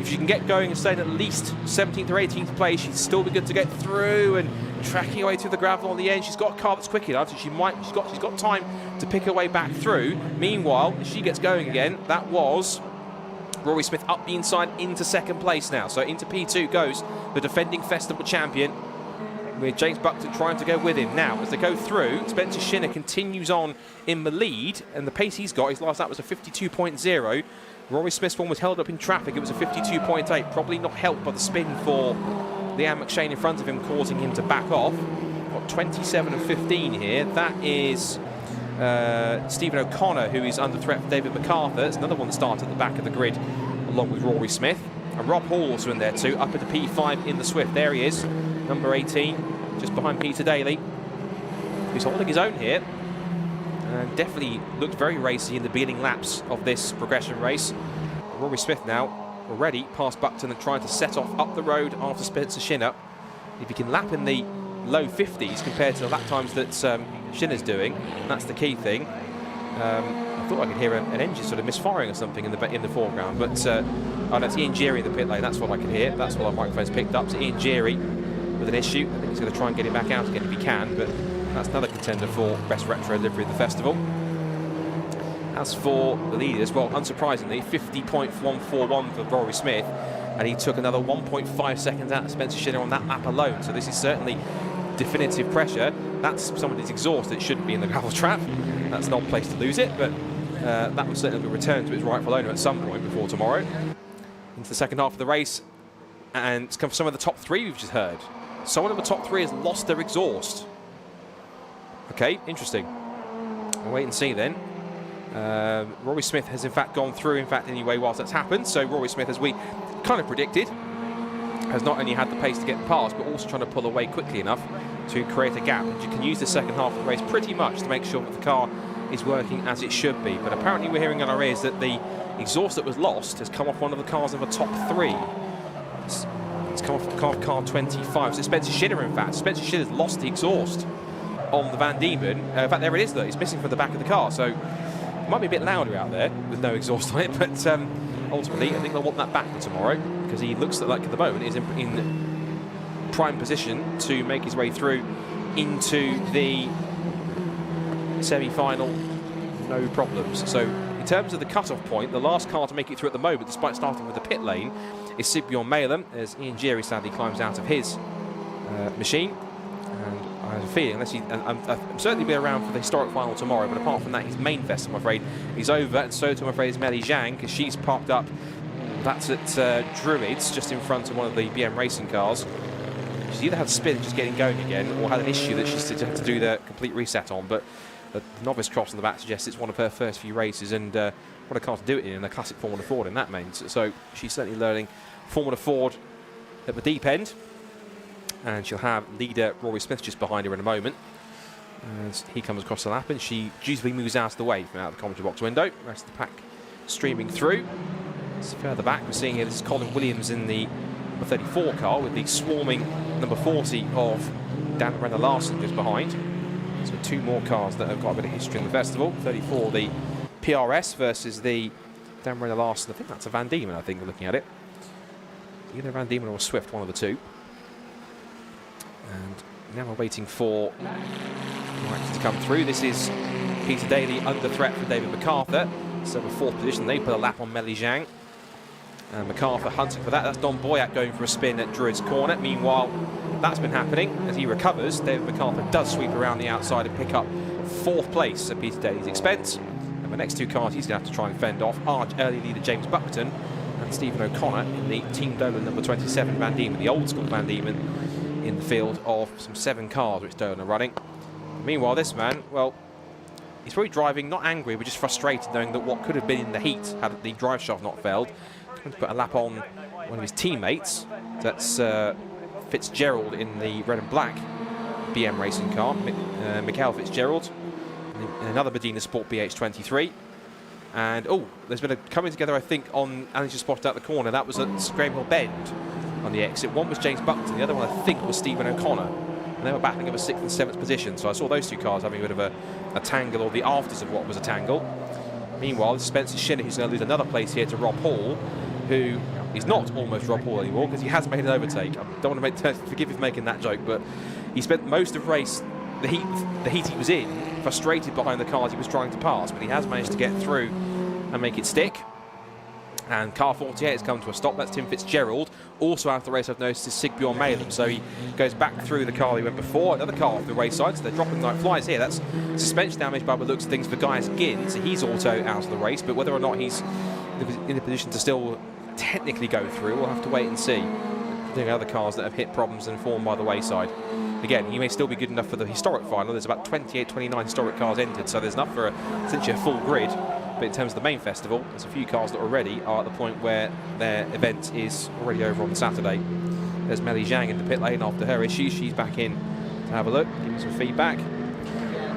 If you can get going and stay in at least 17th or 18th place, she'd still be good to get through and tracking away through the gravel on the end. She's got a car that's quick enough, so she's got time to pick her way back through. Meanwhile, as she gets going again, that was Rory Smith up the inside into second place now. So into P2 goes the defending festival champion, with James Buckton trying to go with him. Now, as they go through, Spencer Shinner continues on in the lead, and the pace he's got, his last lap was a 52.0. Rory Smith's one was held up in traffic, it was a 52.8, probably not helped by the spin for Liam McShane in front of him, causing him to back off. Got 27 and 15 here. That is Stephen O'Connor, who is under threat for David MacArthur. It's another one that started at the back of the grid, along with Rory Smith. And Rob Hall also in there too, up at the P5 in the Swift. There he is, number 18, just behind Peter Daly, who's holding his own here. And definitely looked very racy in the beginning laps of this progression race. Rory Smith now already past Buckton and trying to set off up the road after Spencer Shinner. If he can lap in the low 50s compared to the lap times that Shinner's doing, that's the key thing. I thought I could hear an engine sort of misfiring or something in the foreground, but oh, that's Ian Gerry in the pit lane. That's what I can hear. That's what our microphone's picked up. So Ian Gerry with an issue. I think he's going to try and get him back out again if he can, but that's another contender for best retro livery of the festival. As for the leaders, well, unsurprisingly, 50.141 for Rory Smith, and he took another 1.5 seconds out of Spencer Shinner on that lap alone. So this is certainly definitive pressure. That's somebody's exhaust. It shouldn't be in the gravel trap. That's not a place to lose it, but that will certainly return to its rightful owner at some point before tomorrow. Into the second half of the race, and it's come from some of the top 3 we've just heard. Someone in the top 3 has lost their exhaust. Okay, interesting. We'll wait and see then. Rory Smith has in fact gone through, anyway, whilst that's happened. So Rory Smith, as we kind of predicted, has not only had the pace to get past, but also trying to pull away quickly enough to create a gap. And you can use the second half of the race pretty much to make sure that the car is working as it should be. But apparently we're hearing on our ears that the exhaust that was lost has come off one of the cars in the top 3. It's come off car 25. So Spencer Shinner, in fact. Spencer Shinner's lost the exhaust on the Van Diemen. In fact, there it is, though. It's missing from the back of the car. So it might be a bit louder out there with no exhaust on it. But ultimately, I think they'll want that back for tomorrow, because he looks like at the moment is in prime position to make his way through into the semi-final, no problems. So in terms of the cut-off point, the last car to make it through at the moment, despite starting with the pit lane, is Sigbjorn Malem, as Ian Gerry sadly climbs out of his machine. And has a feeling, unless I'm certainly be around for the historic final tomorrow, but apart from that, his main fest, I'm afraid, is over, and so too, I'm afraid, is Melly Zhang, because she's parked up. That's at Druids, just in front of one of the BM racing cars. She's either had a spin just getting going again, or had an issue that she's had to do the complete reset on, but the novice cross on the back suggests it's one of her first few races, and what a car to do it in a classic Formula Ford in that main. So she's certainly learning Formula Ford at the deep end, and she'll have leader Rory Smith just behind her in a moment as he comes across the lap, and she dutifully moves out of the way from out of the commentary box window. The rest of the pack streaming through. So further back, we're seeing here, this is Colin Williams in the number 34 car with the swarming number 40 of Dan Renner Larsen just behind. So 2 more cars that have got a bit of history in the festival. 34, the PRS versus the Dan Renner Larsen. I think that's a Van Diemen, I think, looking at it. Either Van Diemen or a Swift, one of the two. And now we're waiting for to come through. This is Peter Daly under threat for David MacArthur. So the 4th position, they put a lap on Melly Zhang. And MacArthur hunting for that. That's Don Boyack going for a spin at Druid's corner. Meanwhile, that's been happening. As he recovers, David MacArthur does sweep around the outside and pick up 4th place at Peter Daly's expense. And the next 2 cars he's going to have to try and fend off are early leader James Buckton and Stephen O'Connor in the Team Dolan number 27 Van Diemen, the old school Van Diemen, in the field of some 7 cars which Dolan are running. Meanwhile, this man, well, he's probably driving not angry but just frustrated, knowing that what could have been in the heat had the drive shaft not failed. He's going to put a lap on one of his teammates. That's Fitzgerald in the red and black BM racing car, Mikhail Fitzgerald, in another Medina Sport BH23. And there's been a coming together, I think, on, and he's just spotted out the corner. That was at Graham Hill Bend on the exit. One was James Buckton, the other one I think was Stephen O'Connor. And they were battling over 6th and 7th position. So I saw those 2 cars having a bit of a tangle, or the afters of what was a tangle. Meanwhile, it's Spencer Shinner who's going to lose another place here to Rob Hall, who is not almost Rob Hall anymore because he has made an overtake. I don't want to forgive you for making that joke, but he spent most of race, the heat he was in, frustrated behind the cars he was trying to pass, but he has managed to get through and make it stick. And car 48 has come to a stop. That's Tim Fitzgerald. Also out of the race, I've noticed, is Sigbjorn Malem. So he goes back through the car he went before. Another car off the race side, so they're dropping like flies here. That's suspension damage by the looks of things for Gaius Ginn. So he's also out of the race, but whether or not he's in a position to still technically go through, we'll have to wait and see. There are other cars that have hit problems and fallen by the wayside. Again, he may still be good enough for the historic final. There's about 28, 29 historic cars entered, so there's enough for essentially a full grid. But in terms of the main festival, there's a few cars that already are at the point where their event is already over on Saturday. There's Melly Zhang in the pit lane after her issues. She's back in to have a look, give some feedback.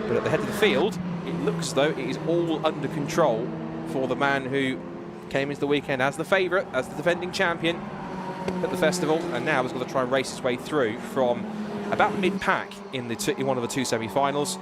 But at the head of the field, it looks as though it is all under control for the man who came into the weekend as the favourite, as the defending champion at the festival, and now has got to try and race his way through from about mid-pack in one of the 2 semi-finals.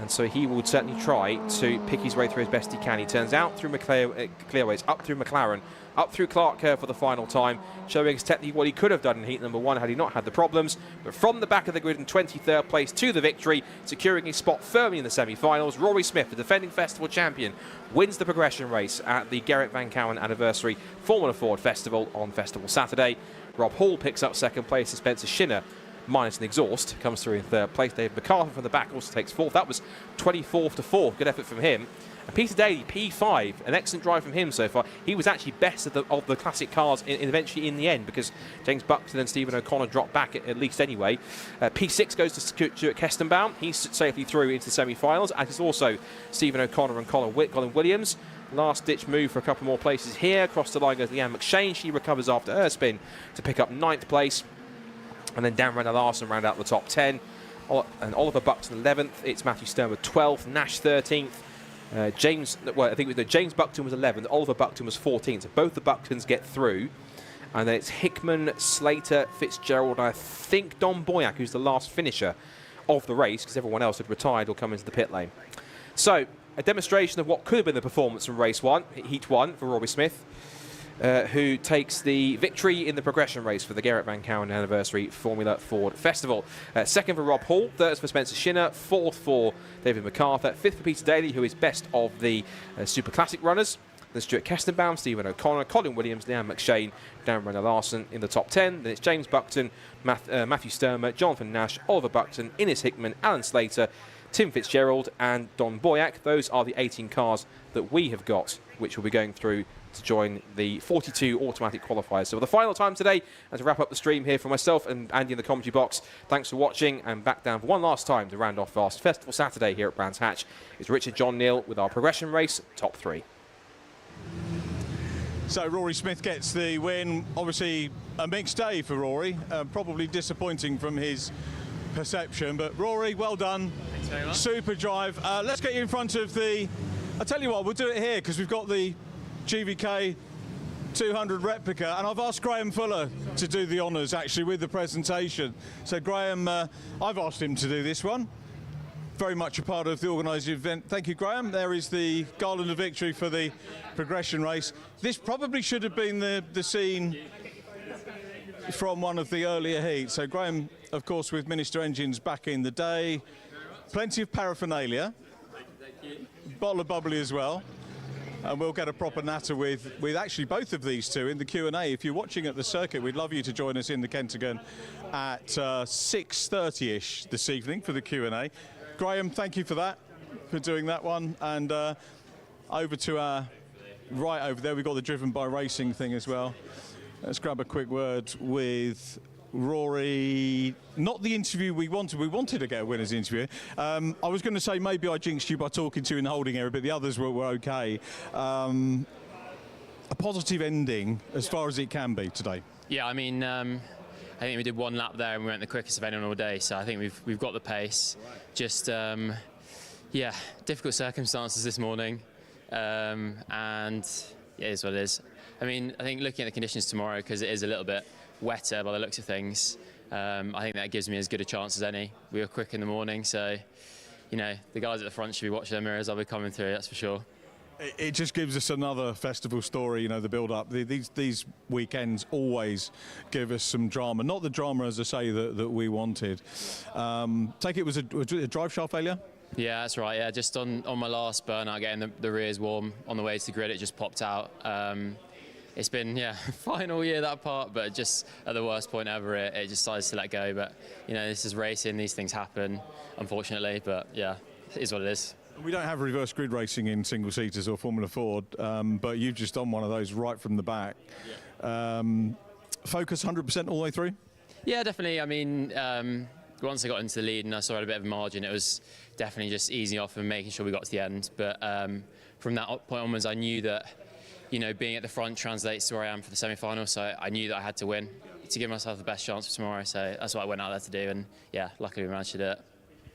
And so he will certainly try to pick his way through as best he can. He turns out through Clearways, up through McLaren, up through Clark Kerr for the final time, showing us technically what he could have done in heat number 1 had he not had the problems. But from the back of the grid in 23rd place to the victory, securing his spot firmly in the semi-finals, Rory Smith, the defending festival champion, wins the progression race at the Gerrit van Kouwen Anniversary Formula Ford Festival on Festival Saturday. Rob Hall picks up 2nd place, and Spencer Shinner, minus an exhaust, comes through in 3rd place. David MacArthur from the back also takes 4th. That was 24th to 4th. Good effort from him. And Peter Daly, P5, an excellent drive from him so far. He was actually best of the classic cars eventually in the end, because James Buckton and Stephen O'Connor dropped back at least anyway. P6 goes to Stuart Kestenbaum. He's safely through into the semi-finals, as is also Stephen O'Connor and Colin Williams. Last-ditch move for a couple more places here. Across the line goes Leanne McShane. She recovers after her spin to pick up 9th place. And then Dan Renner Larsen round out the top 10. And Oliver Buxton 11th. It's Matthew Stern 12th. Nash 13th. James Buckton was 11th. Oliver Buckton was 14th. So both the Bucktons get through. And then it's Hickman, Slater, Fitzgerald, and I think Don Boyack, who's the last finisher of the race, because everyone else had retired or come into the pit lane. So a demonstration of what could have been the performance from race 1, heat 1 for Rory Smith, who takes the victory in the progression race for the Gerrit van Kouwen Anniversary Formula Ford Festival. 2nd for Rob Hall, 3rd for Spencer Shinner, 4th for David MacArthur, 5th for Peter Daly, who is best of the Super Classic runners. then Stuart Kestenbaum, Stephen O'Connor, Colin Williams, Liam McShane, Darren Renner-Larsen in the top 10. Then it's James Buckton, Matthew Sturmer, Jonathan Nash, Oliver Buckton, Innes Hickman, Alan Slater, Tim Fitzgerald and Don Boyack. Those are the 18 cars that we have got, which will be going through to join the 42 automatic qualifiers. So for the final time today, and to wrap up the stream here for myself and Andy in the commentary box, thanks for watching, and back down for one last time to round off Fast Festival Saturday here at Brands Hatch is Richard John Neal with our progression race top 3. So Rory Smith gets the win. Obviously a mixed day for Rory, probably disappointing from his perception, but Rory, well done. Thanks very much. Super drive. Let's get you in front of the, I'll tell you what, we'll do it here because we've got the GVK 200 replica, and I've asked Graham Fuller to do the honours actually with the presentation. So Graham, I've asked him to do this one. Very much a part of the organised event. Thank you, Graham. There is the Garland of Victory for the progression race. This probably should have been the scene from one of the earlier heats. So Graham, of course, with Minister Engines back in the day. Plenty of paraphernalia. Bottle of bubbly as well. And we'll get a proper natter with actually both of these two in the Q&A. If you're watching at the circuit, we'd love you to join us in the Kentagon at 6:30ish this evening for the Q&A. Graham, thank you for that, for doing that one. And over to our right over there, we've got the Driven by Racing thing as well. Let's grab a quick word with Rory. Not the interview we wanted. We wanted to get a winner's interview. I was going to say maybe I jinxed you by talking to you in the holding area, but the others were okay. A positive ending as far as it can be today. Yeah, I mean, I think we did one lap there and we went the quickest of anyone all day. So I think we've got the pace. Just yeah, difficult circumstances this morning, and yeah, it is what it is. I mean, I think looking at the conditions tomorrow, because it is a little bit wetter by the looks of things, I think that gives me as good a chance as any. We were quick in the morning, so you know the guys at the front should be watching their mirrors. I'll be coming through, that's for sure. It just gives us another festival story, you know, the build-up. These weekends always give us some drama. Not the drama, as I say, that we wanted. Take it was a drive shaft failure? Yeah, that's right. Yeah, just on my last burnout, getting the rears warm on the way to the grid, it just popped out. It's been, yeah, final year that part, but just at the worst point ever, it just decides to let go. But, you know, this is racing, these things happen, unfortunately, but yeah, it is what it is. We don't have reverse grid racing in single-seaters or Formula Ford, but you've just done one of those right from the back. Yeah. Focus 100% all the way through? Yeah, definitely. I mean, once I got into the lead and I saw I had a bit of a margin, it was definitely just easing off and making sure we got to the end. But from that point onwards, I knew that, you know, being at the front translates to where I am for the semi-final, so I knew that I had to win to give myself the best chance for tomorrow. So that's what I went out there to do, and yeah, luckily we managed to do it.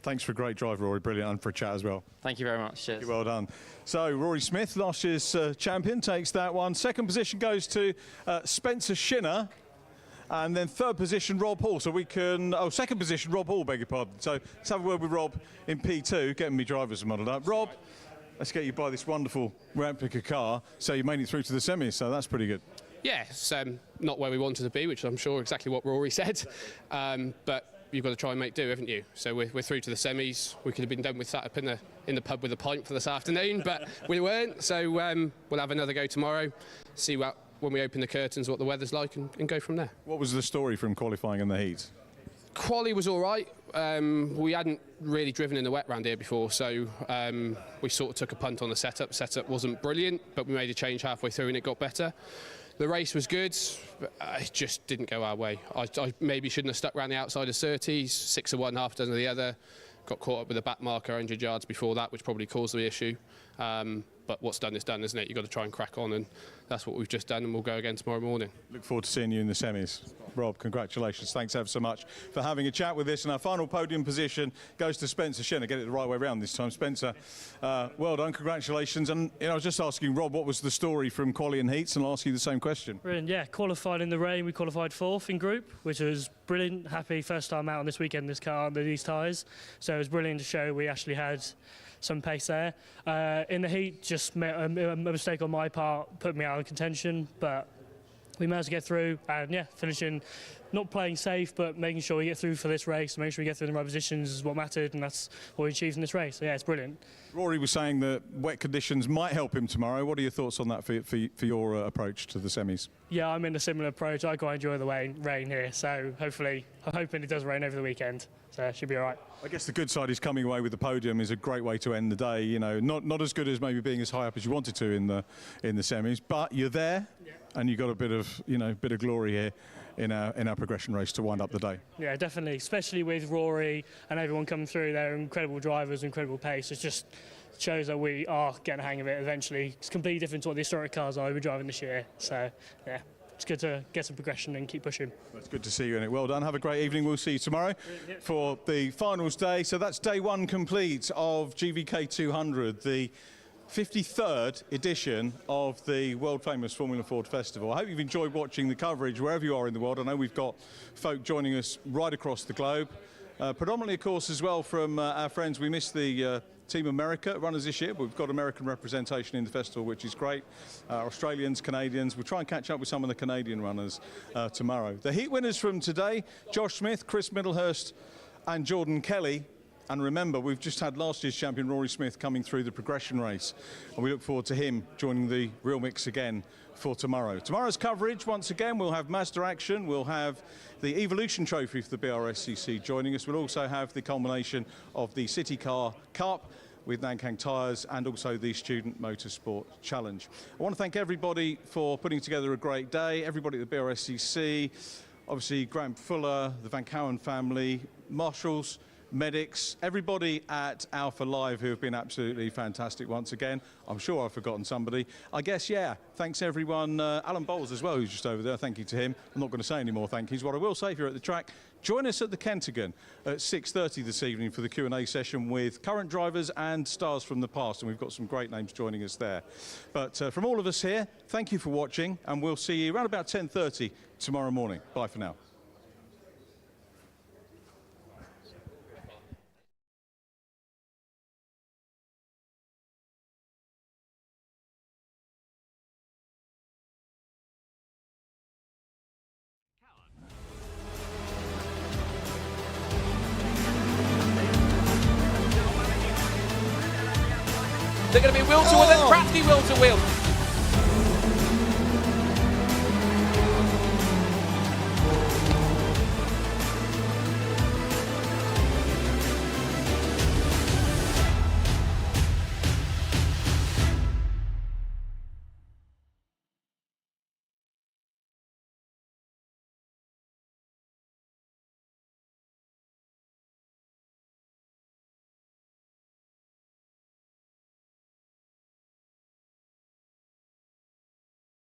Thanks for a great drive, Rory. Brilliant, and for a chat as well. Thank you very much. Cheers. Well done. So Rory Smith, last year's champion, takes that one. Second position goes to Spencer Shinner. And then third position, Rob Hall. So we can, second position, Rob Hall, beg your pardon. So let's have a word with Rob in P2, getting me drivers muddled up. Rob, let's get you by this wonderful replica car. So you made it through to the semis, so that's pretty good. Yeah, it's not where we wanted to be, which I'm sure exactly what Rory said. But you've got to try and make do, haven't you? So we're through to the semis. We could have been done with sat up in the pub with a pint for this afternoon, but we weren't. So we'll have another go tomorrow, see when we open the curtains what the weather's like, and go from there. What was the story from qualifying in the heat? Quali was all right. We hadn't really driven in the wet round here before, so we sort of took a punt on the setup. Setup wasn't brilliant, but we made a change halfway through and it got better. The race was good, but it just didn't go our way. I maybe shouldn't have stuck around the outside of 30s, 6 of one, half a dozen of the other. Got caught up with a back marker 100 yards before that, which probably caused the issue. But what's done is done, isn't it? You've got to try and crack on, and that's what we've just done, and we'll go again tomorrow morning. Look forward to seeing you in the semis. Rob, congratulations. Thanks ever so much for having a chat with us. And our final podium position goes to Spencer Shinner. Get it the right way around this time. Spencer, well done, congratulations. And I was just asking Rob, what was the story from quali and heats, and I'll ask you the same question. Brilliant, yeah. Qualified in the rain, we qualified 4th in group, which was brilliant. Happy, first time out on this weekend in this car under these tyres. So it was brilliant to show we actually had some pace there. In the heat, just a mistake on my part put me out of contention, but we managed to get through, and yeah, finishing, not playing safe, but making sure we get through for this race, making sure we get through in the right positions is what mattered, and that's what we achieved in this race. So yeah, it's brilliant. Rory was saying that wet conditions might help him tomorrow. What are your thoughts on that for your approach to the semis? Yeah, I'm in a similar approach. I quite enjoy the rain here, so hopefully, I'm hoping it does rain over the weekend, so it should be all right. I guess the good side is coming away with the podium is a great way to end the day. You know, not as good as maybe being as high up as you wanted to in the semis, but you're there, and you got a bit of glory here in our progression race to wind up the day. Yeah, definitely, especially with Rory and everyone coming through. They're incredible drivers, incredible pace. It just shows that we are getting a hang of it eventually. It's completely different to what the historic cars are we're driving this year. So yeah, it's good to get some progression and keep pushing. It's good to see you in it. Well done. Have a great evening. We'll see you tomorrow for the finals day. So that's day one complete of GVK 200, the 53rd edition of the world famous Formula Ford Festival. I hope you've enjoyed watching the coverage wherever you are in the world. I know we've got folk joining us right across the globe. Predominantly, of course, as well from our friends. We missed the Team America runners this year, but we've got American representation in the festival, which is great. Australians, Canadians. We'll try and catch up with some of the Canadian runners tomorrow. The heat winners from today, Josh Smith, Chris Middlehurst and Jordan Kelly. And remember, we've just had last year's champion Rory Smith coming through the progression race, and we look forward to him joining the real mix again for tomorrow. Tomorrow's coverage, once again, we'll have Mazda action, we'll have the Evolution Trophy for the Brscc joining us. We'll also have the culmination of the City Car Cup with Nankang Tyres and also the Student Motorsport Challenge. I want to thank everybody for putting together a great day, everybody at the Brscc, obviously Graham Fuller, the Van Kouwen family, marshals, medics, everybody at Alpha Live who have been absolutely fantastic once again. I'm sure I've forgotten somebody. I guess, yeah, thanks everyone. Alan Bowles as well, who's just over there. Thank you to him. I'm not going to say any more thank yous. What I will say, if you're at the track, join us at the Kentagon at 6:30 this evening for the Q&A session with current drivers and stars from the past, and we've got some great names joining us there. But from all of us here, thank you for watching, and we'll see you around about 10:30 tomorrow morning. Bye for now. They're going to be wheel to wheel, then crafty wheel to wheel.